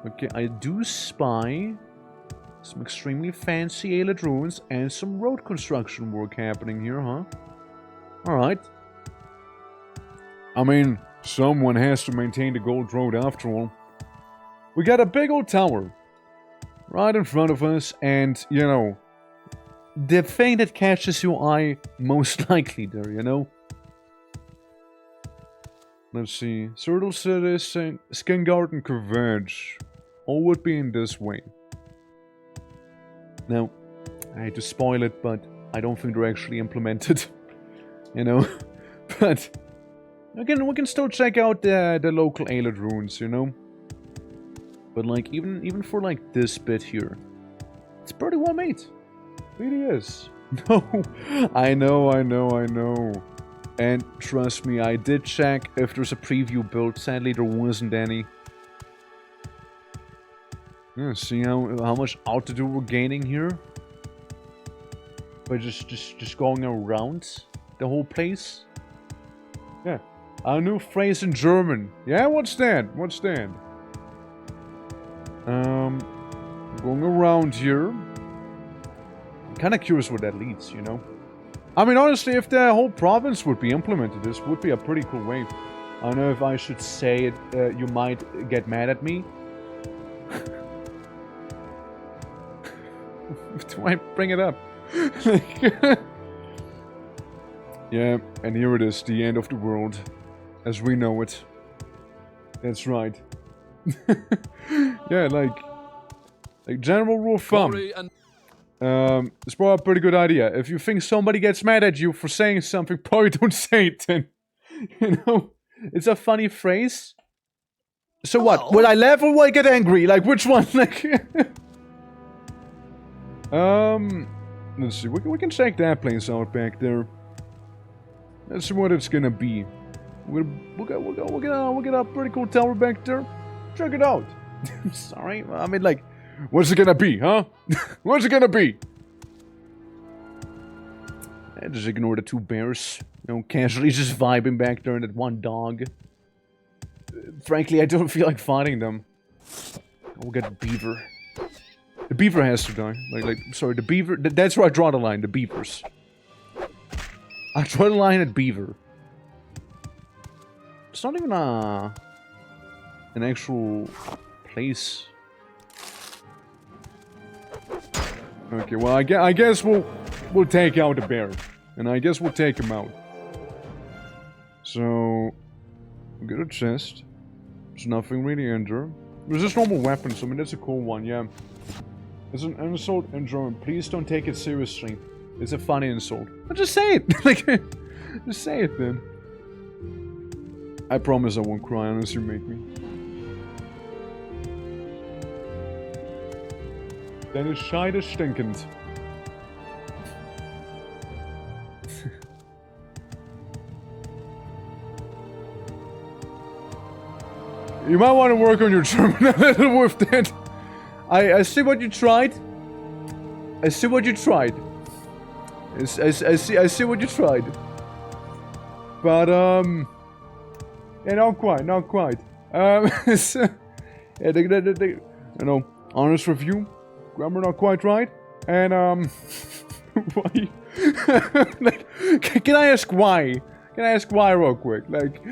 Okay, I do spy some extremely fancy Aelid ruins and some road construction work happening here, huh? Alright. I mean, someone has to maintain the gold road after all. We got a big old tower right in front of us, and, you know, the thing that catches your eye most likely there, you know? Let's see. Cyrodiil City, Skingard, and Converge. All would be in this way. Now, I hate to spoil it, but I don't think they're actually implemented. You know? But we can still check out the local Aelid ruins, you know? But like, even for like this bit here, it's pretty well made. It really is. No, I know. And trust me, I did check if there's a preview build. Sadly, there wasn't any. Yeah, see how much altitude we're gaining here by just going around the whole place. Yeah. A new phrase in German. Yeah, what's that? What's that? Going around here. I'm kind of curious where that leads, you know? I mean, honestly, if the whole province would be implemented, this would be a pretty cool way. I don't know if I should say it, you might get mad at me. Do I bring it up? Yeah, and here it is, the end of the world. As we know it. That's right. Yeah, like general rule of thumb. It's probably a pretty good idea. If you think somebody gets mad at you for saying something, probably don't say it then. You know? It's a funny phrase. So what? Would I laugh or would I get angry? Like, which one? Like... Let's see. We can check that place out back there. Let's see what it's gonna be. We'll get a pretty cool tower back there. Check it out. Sorry, I mean, like, what's it gonna be, huh? What's it gonna be? Just ignore the two bears. You know, casually just vibing back there and that one dog. Frankly, I don't feel like fighting them. We'll get the beaver. The beaver has to die. Sorry, the beaver. That's where I draw the line. The beavers. I draw the line at beaver. It's not even an actual place. Okay, well, I guess we'll take out the bear, and I guess we'll take him out. So, we get a chest. There's nothing really in there. There's just normal weapons. I mean, that's a cool one, yeah. It's an insult in German. Please don't take it seriously. It's a funny insult. But just say it. Like, just say it then. I promise I won't cry unless you make me. Deine Scheide stinkend. You might want to work on your German a little with that. I see what you tried. I see what you tried. I see what you tried. But, yeah, not quite. So, yeah, you know, honest review. Grammar not quite right. And, why? Like, can I ask why? Can I ask why real quick? Like,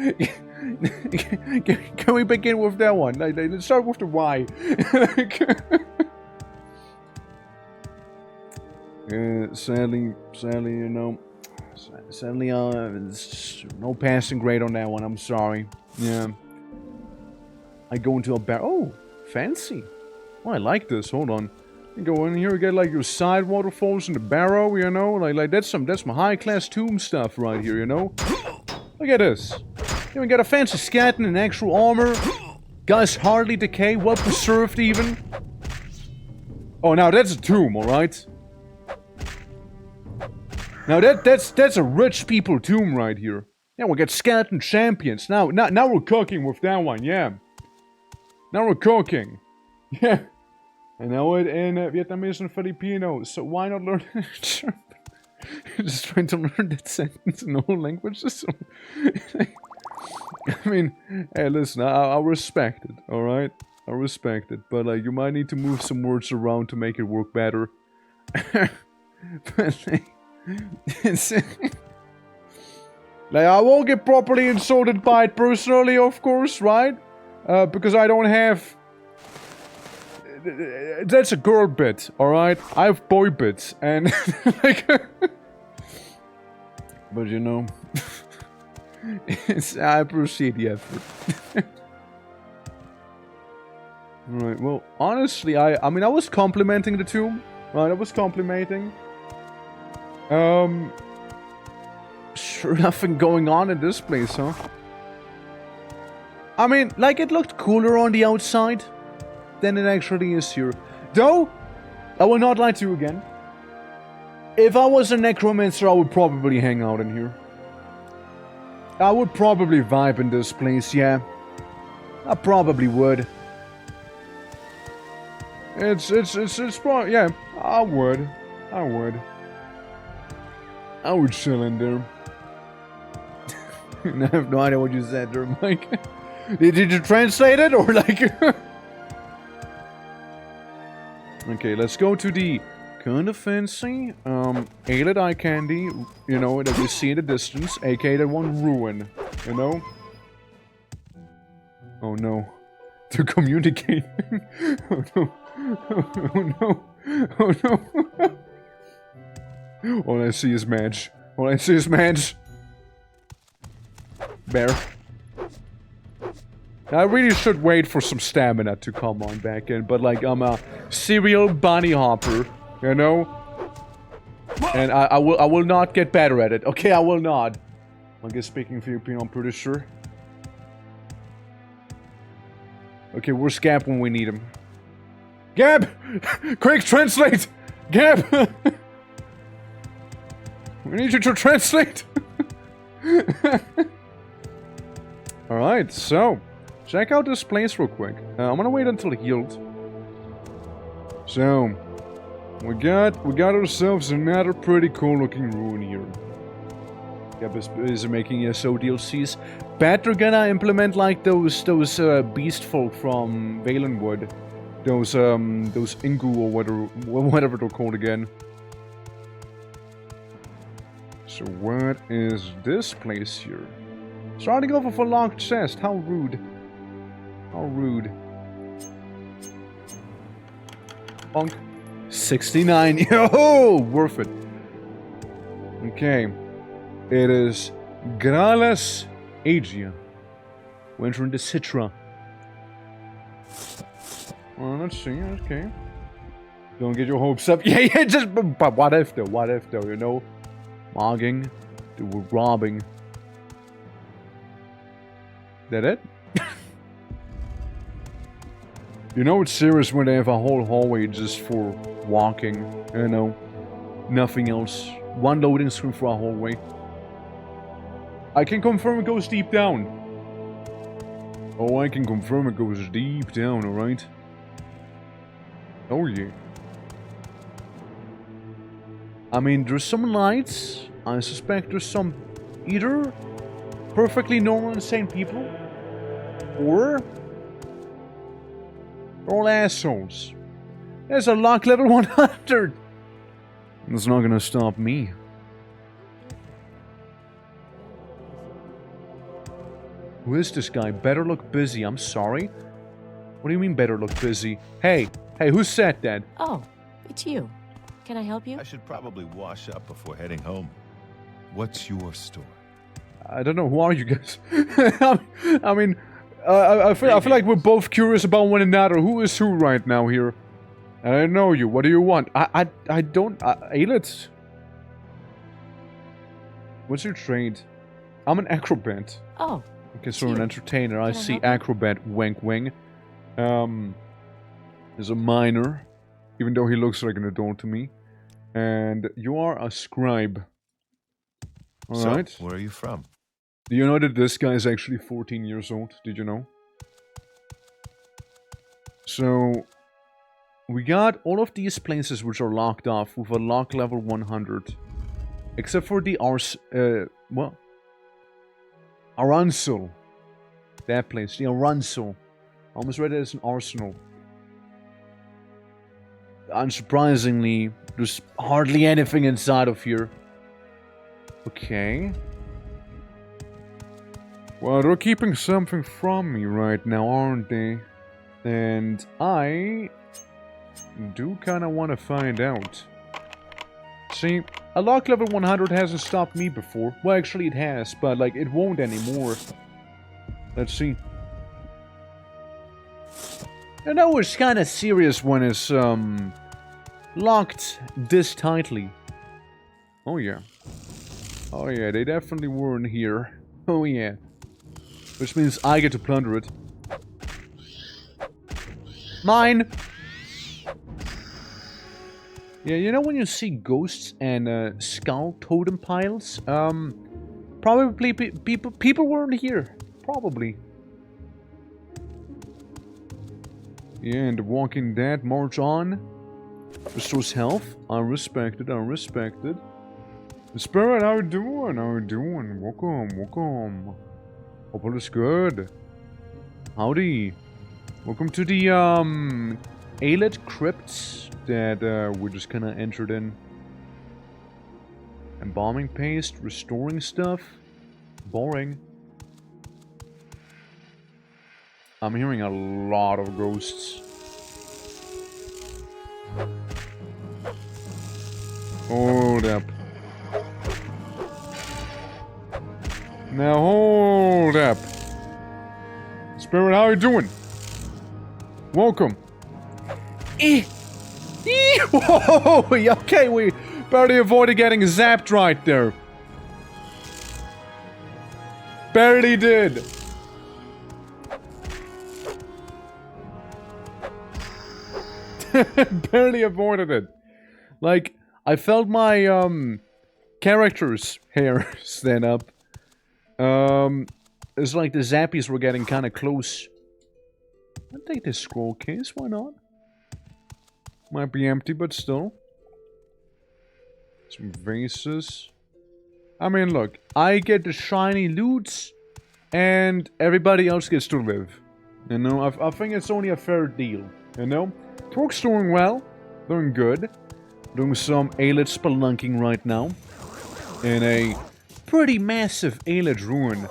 can we begin with that one? Like, let's start with the why. Sadly, you know, sadly, no passing grade on that one. I'm sorry. Yeah. I go into a bar. Oh, fancy. Oh, I like this. Hold on. You go in here, get like your side waterfalls in the barrow, you know, like that's some high class tomb stuff right here, you know. Look at this. Then we got a fancy skeleton in actual armor. Guys hardly decay, well preserved even. Oh, now that's a tomb, all right. Now that's a rich people tomb right here. Yeah, we got skeleton champions. Now we're cooking with that one. Yeah. Now we're cooking. Yeah. I know it in Vietnamese and Filipino, so why not learn German? Just trying to learn that sentence in all languages. I mean, hey, listen, I respect it, alright? I respect it, but like, you might need to move some words around to make it work better. But like, like, I won't get properly insulted by it personally, of course, right? Because I don't have... That's a girl bit, alright? I have boy bits, and like... But you know... I appreciate the effort. Right, well, honestly, I mean, I was complimenting the tomb. Right, I was complimenting. Sure, nothing going on in this place, huh? I mean, like, it looked cooler on the outside than it actually is here. Though, I will not lie to you again. If I was a necromancer, I would probably hang out in here. I would probably vibe in this place, yeah. I probably would. It's probably, yeah, I would chill in there. I have no idea what you said there, Mike. Did you translate it or like... Okay, let's go to the kind of fancy, aled eye candy, you know, that we see in the distance, aka the one ruin, you know? Oh no. To communicate. Oh no. Oh no. Oh no. All I see is Madge. All I see is Madge. Bear. I really should wait for some stamina to come on back in, but like I'm a serial bunny hopper, you know? And I will not get better at it. Okay, I will not. I guess speaking Filipino, I'm pretty sure. Okay, where's Gab when we need him? Gab! Quick, translate! Gab! We need you to translate! Alright, so... check out this place real quick. I'm gonna wait until healed. So... We got ourselves another pretty cool looking ruin here. Gab is making SO DLCs. Bet they're gonna implement like those beast folk from Valenwood. Those Ingu or whatever they're called again. So what is this place here? Starting off with a locked chest. How rude. How rude. Bonk. 69. Yo! Worth it. Okay. It is Grales Agia. We enter into Citra. Well, let's see. Okay. Don't get your hopes up. Yeah, just... But what if though? What if though, you know? Mogging. They were robbing. That it? You know it's serious when they have a whole hallway just for walking, you know? Nothing else. One loading screen for a hallway. I can confirm it goes deep down. Oh, I can confirm it goes deep down, alright? Oh yeah. I mean, there's some lights. I suspect there's some either perfectly normal insane people or all assholes. There's a lock level 100. That's not gonna stop me. Who is this guy? Better look busy. I'm sorry. What do you mean better look busy? Hey, who said that? Oh, it's you. Can I help you? I should probably wash up before heading home. What's your store? I don't know. Who are you guys? I mean, I feel like we're both curious about one another. Who is who right now here? I don't know you. What do you want? I don't... Aelitz? What's your trade? I'm an acrobat. Oh. Okay, so an entertainer. I see acrobat. Wink, wink. There's a miner. Even though he looks like an adult to me. And you are a scribe. Alright. So, where are you from? Do you know that this guy is actually 14 years old? Did you know? So, we got all of these places which are locked off with a lock level 100. Except for the Aransel. That place, the Aransel. Almost read it as an arsenal. Unsurprisingly, there's hardly anything inside of here. Okay. Well, they're keeping something from me right now, aren't they? And I do kind of want to find out. See, a lock level 100 hasn't stopped me before. Well, actually it has, but like it won't anymore. Let's see. I know it's kind of serious when it's locked this tightly. Oh yeah. Oh yeah, they definitely weren't here. Oh yeah. Which means I get to plunder it. Mine! Yeah, you know when you see ghosts and skull totem piles? Probably people weren't here. Probably. Yeah, and the Walking Dead march on. Restores health. I respect it, I respect it. Spirit, how you doing? How you doing? Welcome, welcome. Hope all is good. Howdy. Welcome to the, Alet crypts that, we just kinda entered in. Embalming paste, restoring stuff. Boring. I'm hearing a lot of ghosts. Hold up. Now hold up. Spirit, how you doing? Welcome. Whoa! Okay, we barely avoided getting zapped right there. Barely did. Barely avoided it. Like, I felt my, character's hair stand up. It's like the zappies were getting kind of close. I'll take this scroll case, why not? Might be empty, but still. Some vases. I mean, look, I get the shiny loots, and everybody else gets to live. You know, I think it's only a fair deal, you know? Torque's doing well, doing good. Doing some Alet spelunking right now. In a pretty massive Alet ruin.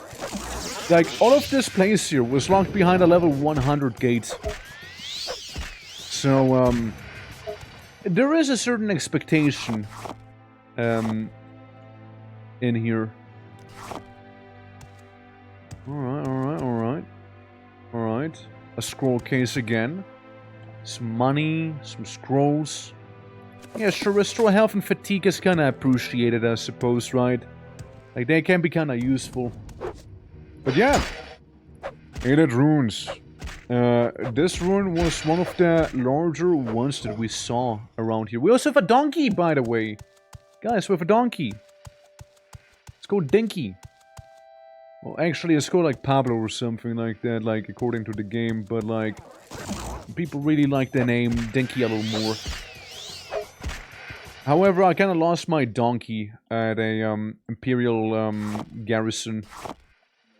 Like, all of this place here was locked behind a level 100 gate. So, there is a certain expectation, in here. Alright, alright, alright. Alright. A scroll case again. Some money, some scrolls. Yeah, sure, restore health and fatigue is kinda appreciated, I suppose, right? Like, they can be kinda useful. But yeah. Alet runes. This rune was one of the larger ones that we saw around here. We also have a donkey, by the way. Guys, we have a donkey. It's called Dinky. Well, actually, it's called like Pablo or something like that, like, according to the game. But, like, people really like the name Dinky a little more. However, I kind of lost my donkey at a Imperial garrison.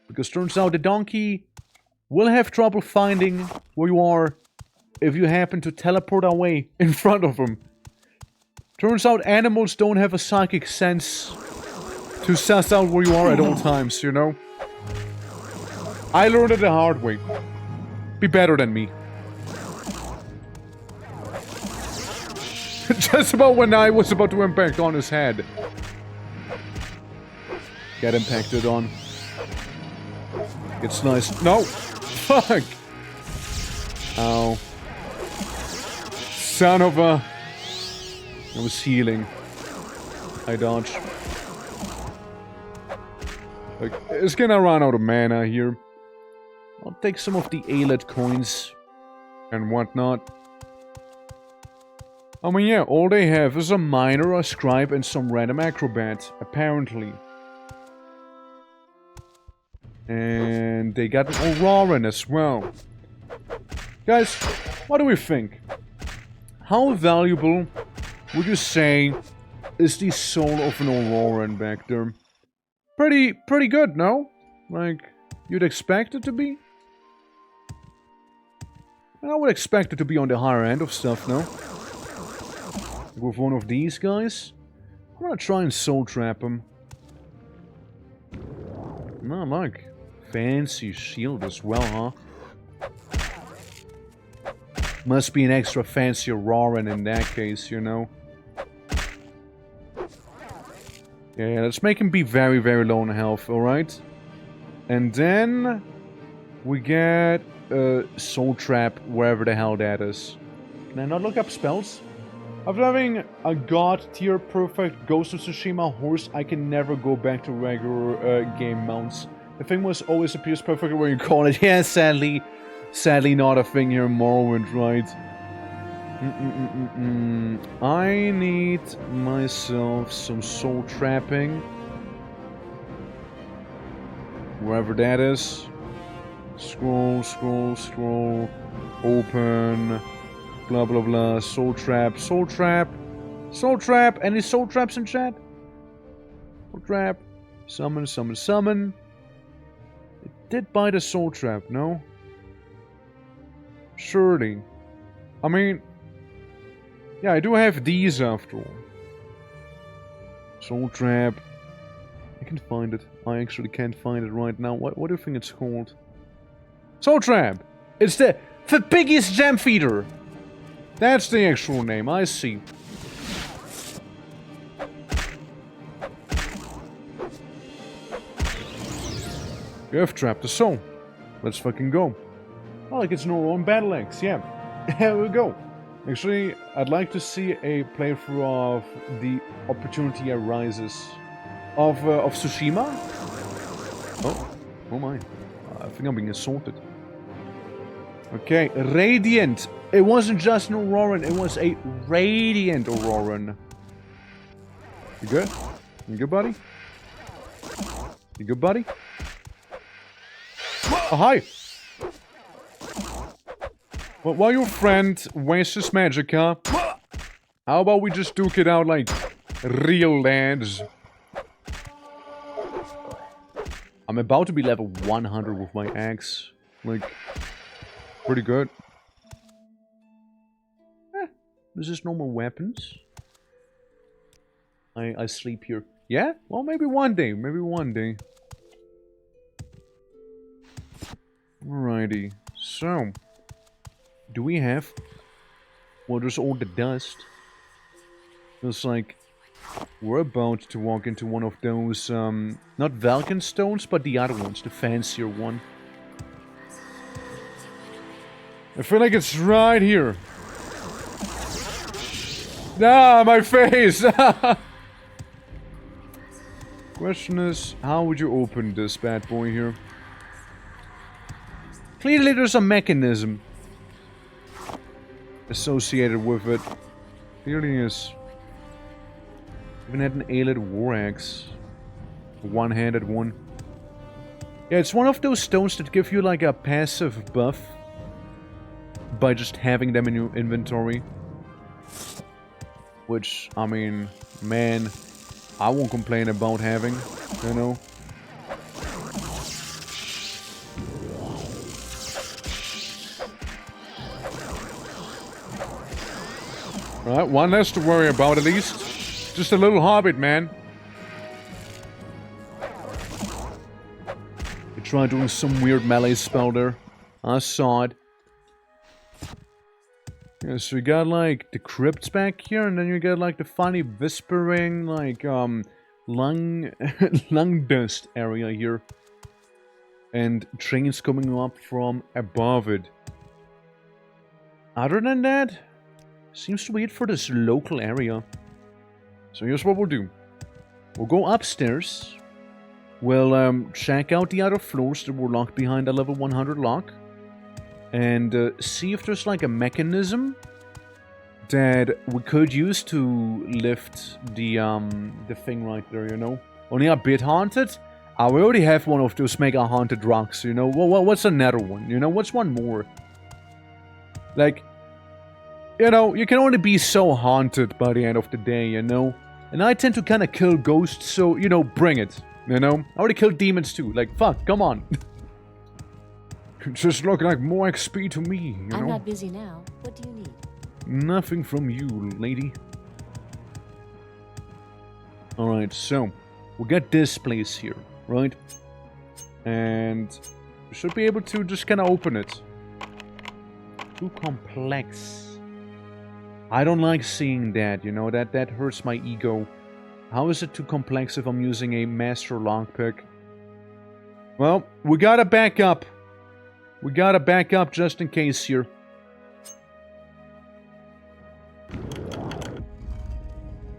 Because turns out the donkey will have trouble finding where you are if you happen to teleport away in front of him. Turns out animals don't have a psychic sense to suss out where you are at all times, you know? I learned it the hard way. Be better than me. Just about when I was about to impact on his head. Get impacted on. Get sliced. No! Fuck! Ow. Son of a... I was healing. I dodged. Like, it's gonna run out of mana here. I'll take some of the Alet coins and whatnot. I mean, yeah, all they have is a miner, a scribe, and some random acrobat, apparently. And they got an Auroran as well. Guys, what do we think? How valuable would you say is the soul of an Auroran back there? Pretty good, no? Like, you'd expect it to be? I would expect it to be on the higher end of stuff, no? With one of these guys. I'm gonna try and soul trap him. No, like, fancy shield as well, huh? Must be an extra fancy Auroran in that case, you know? Yeah, let's make him be very, very low on health, alright? And then... we get a soul trap wherever the hell that is. Can I not look up spells? After having a god tier perfect Ghost of Tsushima horse, I can never go back to regular game mounts. The thing was always appears perfectly when you call it. Yeah, sadly not a thing here in Morrowind, right? I need myself some soul trapping. Wherever that is. Scroll, scroll, scroll. Open. Blah, blah, blah. Soul trap, soul trap. Soul trap. Any soul traps in chat? Soul trap. Summon, summon, summon. It did buy the soul trap, no? Surely. I mean... Yeah, I do have these after all. Soul trap. I can find it. I actually can't find it right now. What do you think it's called? Soul trap! It's the biggest gem feeder! That's the actual name, I see. You have trapped the soul. Let's fucking go. Oh, like it's no on battle axe, yeah. Here we go. Actually, I'd like to see a playthrough of The Opportunity Arises. Of Tsushima? Oh my. I think I'm being assaulted. Okay, Radiant. It wasn't just an Auroran, it was a Radiant Auroran. You good? You good, buddy? You good, buddy? Oh, hi! Well, while your friend wastes his magicka, how about we just duke it out like real lads? I'm about to be level 100 with my axe. Like, pretty good. This is normal weapons. I sleep here. Yeah? Well, maybe one day. Maybe one day. Alrighty. So, do we have... Well, there's all the dust. It's like... We're about to walk into one of those, not Vulcan stones, but the other ones, the fancier one. I feel like it's right here. Ah, my face! Question is, how would you open this bad boy here? Clearly there's a mechanism associated with it. Clearly is. Even had an A-lit war axe. A one-handed one. Yeah, it's one of those stones that give you like a passive buff by just having them in your inventory. Which, I mean, man, I won't complain about having, you know. Right, one less to worry about at least. Just a little hobbit, man. You tried doing some weird melee spell there. I saw it. Yeah, so you got like the crypts back here, and then you got like the funny whispering, like lung dust area here. And trains coming up from above it. Other than that, seems to be it for this local area. So here's what we'll do. We'll go upstairs. We'll check out the other floors that were locked behind a level 100 lock. And see if there's like a mechanism that we could use to lift the thing right there, you know. Only a bit haunted. We already have one of those mega haunted rocks, you know. Well, what's another one? You know, what's one more? Like, you know, you can only be so haunted by the end of the day, you know. And I tend to kind of kill ghosts, so, you know, bring it, you know. I already killed demons too. Like, fuck, come on. Just look like more XP to me, you know. I'm not busy now. What do you need? Nothing from you, lady. Alright, so we got this place here, right? And we should be able to just kind of open it. Too complex. I don't like seeing that, you know, that hurts my ego. How is it too complex if I'm using a master lockpick? Well, we gotta back up. We gotta back up just in case here.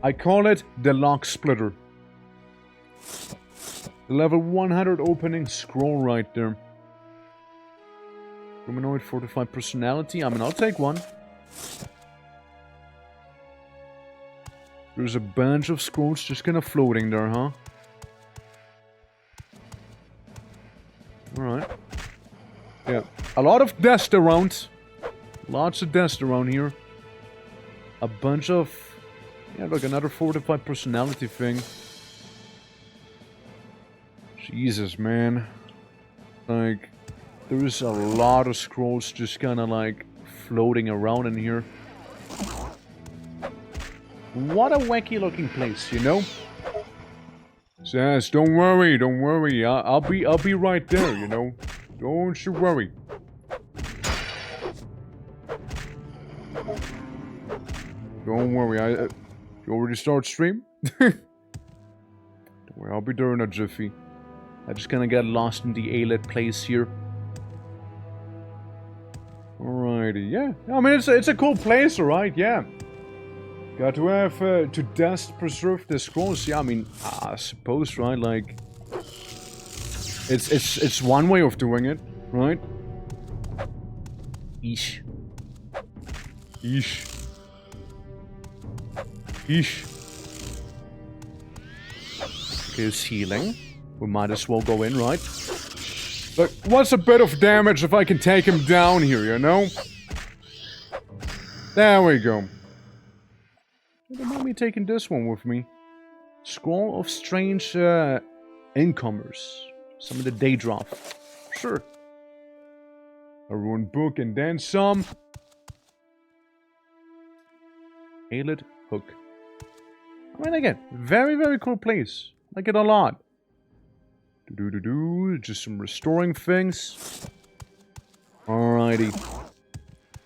I call it the lock splitter. The level 100 opening scroll right there. Humanoid fortified personality. I mean, I'll take one. There's a bunch of scrolls just kind of floating there, huh? Alright. Yeah, a lot of dust around. Lots of dust around here. A bunch of... Yeah, look, another fortified personality thing. Jesus, man. Like, there is a lot of scrolls just kind of like floating around in here. What a wacky looking place, you know? Sass, don't worry, don't worry. I'll be right there, you know? Don't you worry. Don't worry, you already start stream? Don't worry, I'll be there in a jiffy. I just kinda got lost in the A-lit place here. Alrighty, yeah. I mean, it's a cool place, alright, yeah. Got to have, to dust preserve the scrolls. Yeah, I mean, I suppose, right, like... It's one way of doing it, right? Eesh. Eesh. Eesh. Okay, it's healing. We might as well go in, right? Look, what's a bit of damage if I can take him down here, you know? There we go. Don't mind me taking this one with me. Scroll of strange incomers. Some of the day drop. Sure. A ruined book and then some. Ailed hook. I mean, again, very, very cool place. Like it a lot. Just some restoring things. Alrighty.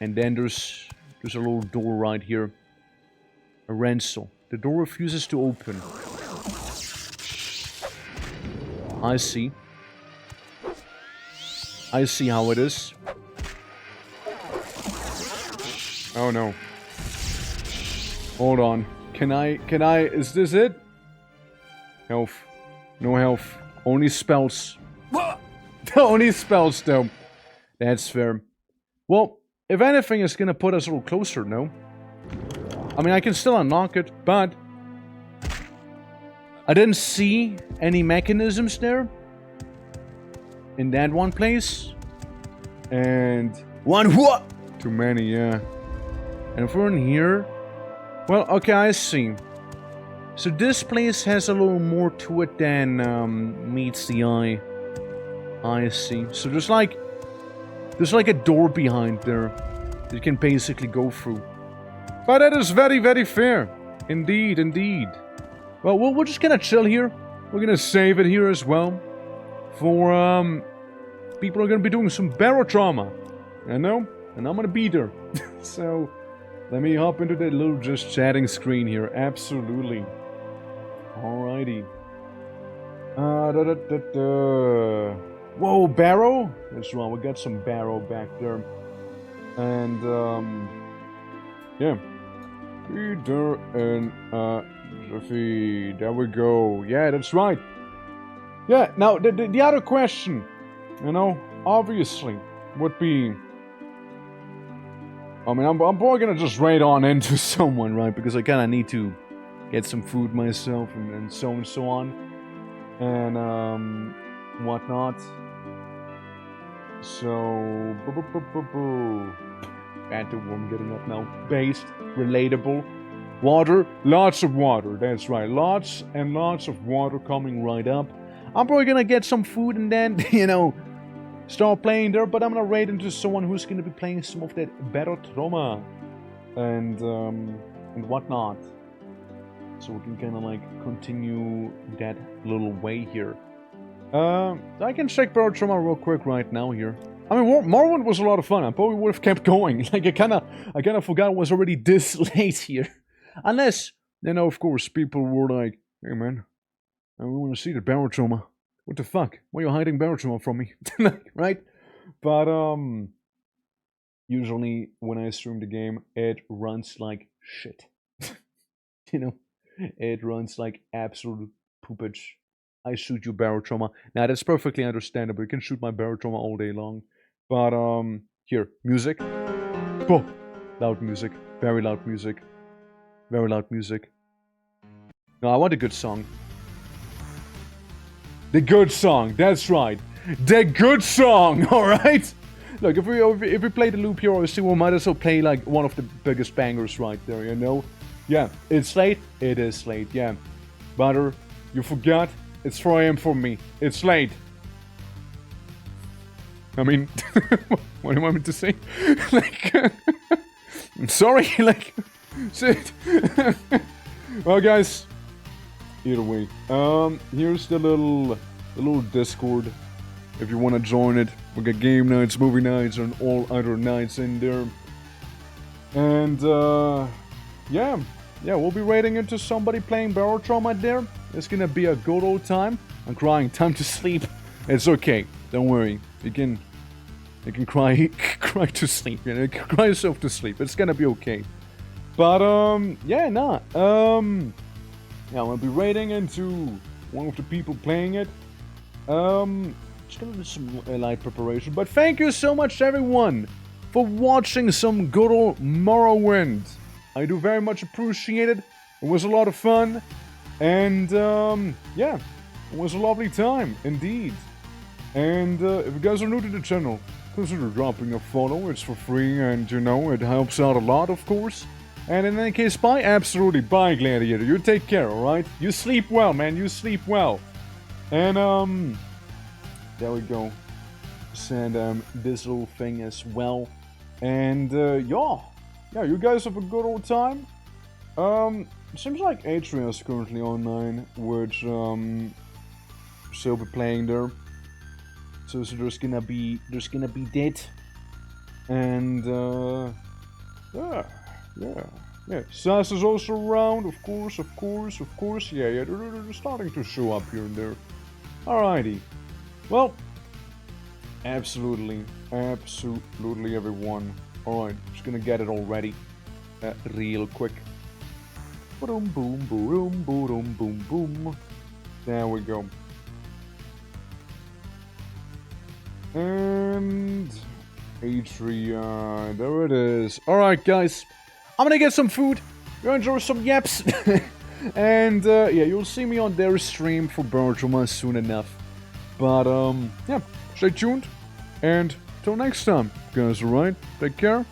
And then there's a little door right here. A ransel. The door refuses to open. I see. I see how it is. Oh no. Hold on. Can I, is this it? Health. No health. Only spells. Only spells though. That's fair. Well, if anything, it's gonna put us a little closer, no? I mean, I can still unlock it, but... I didn't see any mechanisms there. In that one place. And... One what? Too many, yeah. And if we're in here... Well, okay, I see. So this place has a little more to it than meets the eye. I see. So there's like a door behind there that you can basically go through. But that is very, very fair. Indeed, indeed. Well, we're just gonna chill here. We're gonna save it here as well. For, people are gonna be doing some barotrauma. You know? And I'm gonna be there. So, let me hop into that little just chatting screen here. Absolutely. Alrighty. Whoa, barrow? That's right, we got some barrow back there. And, yeah. Peter and, Jeffy. There we go. Yeah, that's right. Yeah, now, the other question, you know, obviously, would be... I mean, I'm probably gonna just raid on into someone, right? Because I kinda need to get some food myself and so on. And, whatnot. So... Bad to worm getting up now. Based. Relatable. Water. Lots of water. That's right. Lots and lots of water coming right up. I'm probably gonna get some food and then, you know... start playing there, but I'm gonna raid into someone who's gonna be playing some of that barotrauma and whatnot. So we can kinda like continue that little way here. I can check barotrauma real quick right now here. I mean, Morrowind was a lot of fun. I probably would have kept going. Like I kinda forgot it was already this late here. Unless, you know, of course, people were like, hey man, I wanna see the barotrauma. What the fuck? Why are you hiding barotrauma from me? Right? But, usually when I stream the game, it runs like shit. You know? It runs like absolute poopage. I shoot you barotrauma. Now, that's perfectly understandable. You can shoot my barotrauma all day long. But, here, music. Oh, loud music. Very loud music. Very loud music. No, I want a good song. The good song, that's right. The good song, alright? Look, if we play the loop here, obviously we might as well play like one of the biggest bangers right there, you know? Yeah, it's late. It is late, yeah. Butter, you forgot It's 4 a.m. for me. It's late. I mean, what do you want me to say? Like, I'm sorry, like, shit. Well, guys, either way, here's the little Discord. If you want to join it, we got game nights, movie nights, and all other nights in there. And, yeah, we'll be raiding into somebody playing Barrel Trauma there. It's gonna be a good old time. I'm crying, time to sleep. It's okay, don't worry. You can cry, cry to sleep, you know, cry yourself to sleep. It's gonna be okay. But, yeah, I'm gonna be raiding into one of the people playing it. Just gonna do some light preparation. But thank you so much, everyone, for watching some good old Morrowind. I do very much appreciate it. It was a lot of fun. And, yeah, it was a lovely time, indeed. And, if you guys are new to the channel, consider dropping a follow. It's for free, and, you know, it helps out a lot, of course. And in any case, bye, absolutely, bye, Gladiator. You take care, alright? You sleep well, man, you sleep well. And, there we go. Send, this little thing as well. And, yeah, you guys have a good old time. Seems like Atria is currently online, which, she'll be playing there. So there's gonna be that. And, yeah. Sass is also around, of course. Yeah, they're starting to show up here and there. Alrighty. Well, absolutely, everyone. Alright, just gonna get it all ready. Real quick. Boom, boom, boom, boom, boom, boom. There we go. And Atria, there it is. Alright, guys. I'm gonna get some food. Go enjoy some yaps. And, yeah, you'll see me on their stream for Bertrama soon enough. But, yeah, stay tuned. And till next time, guys, alright? Take care.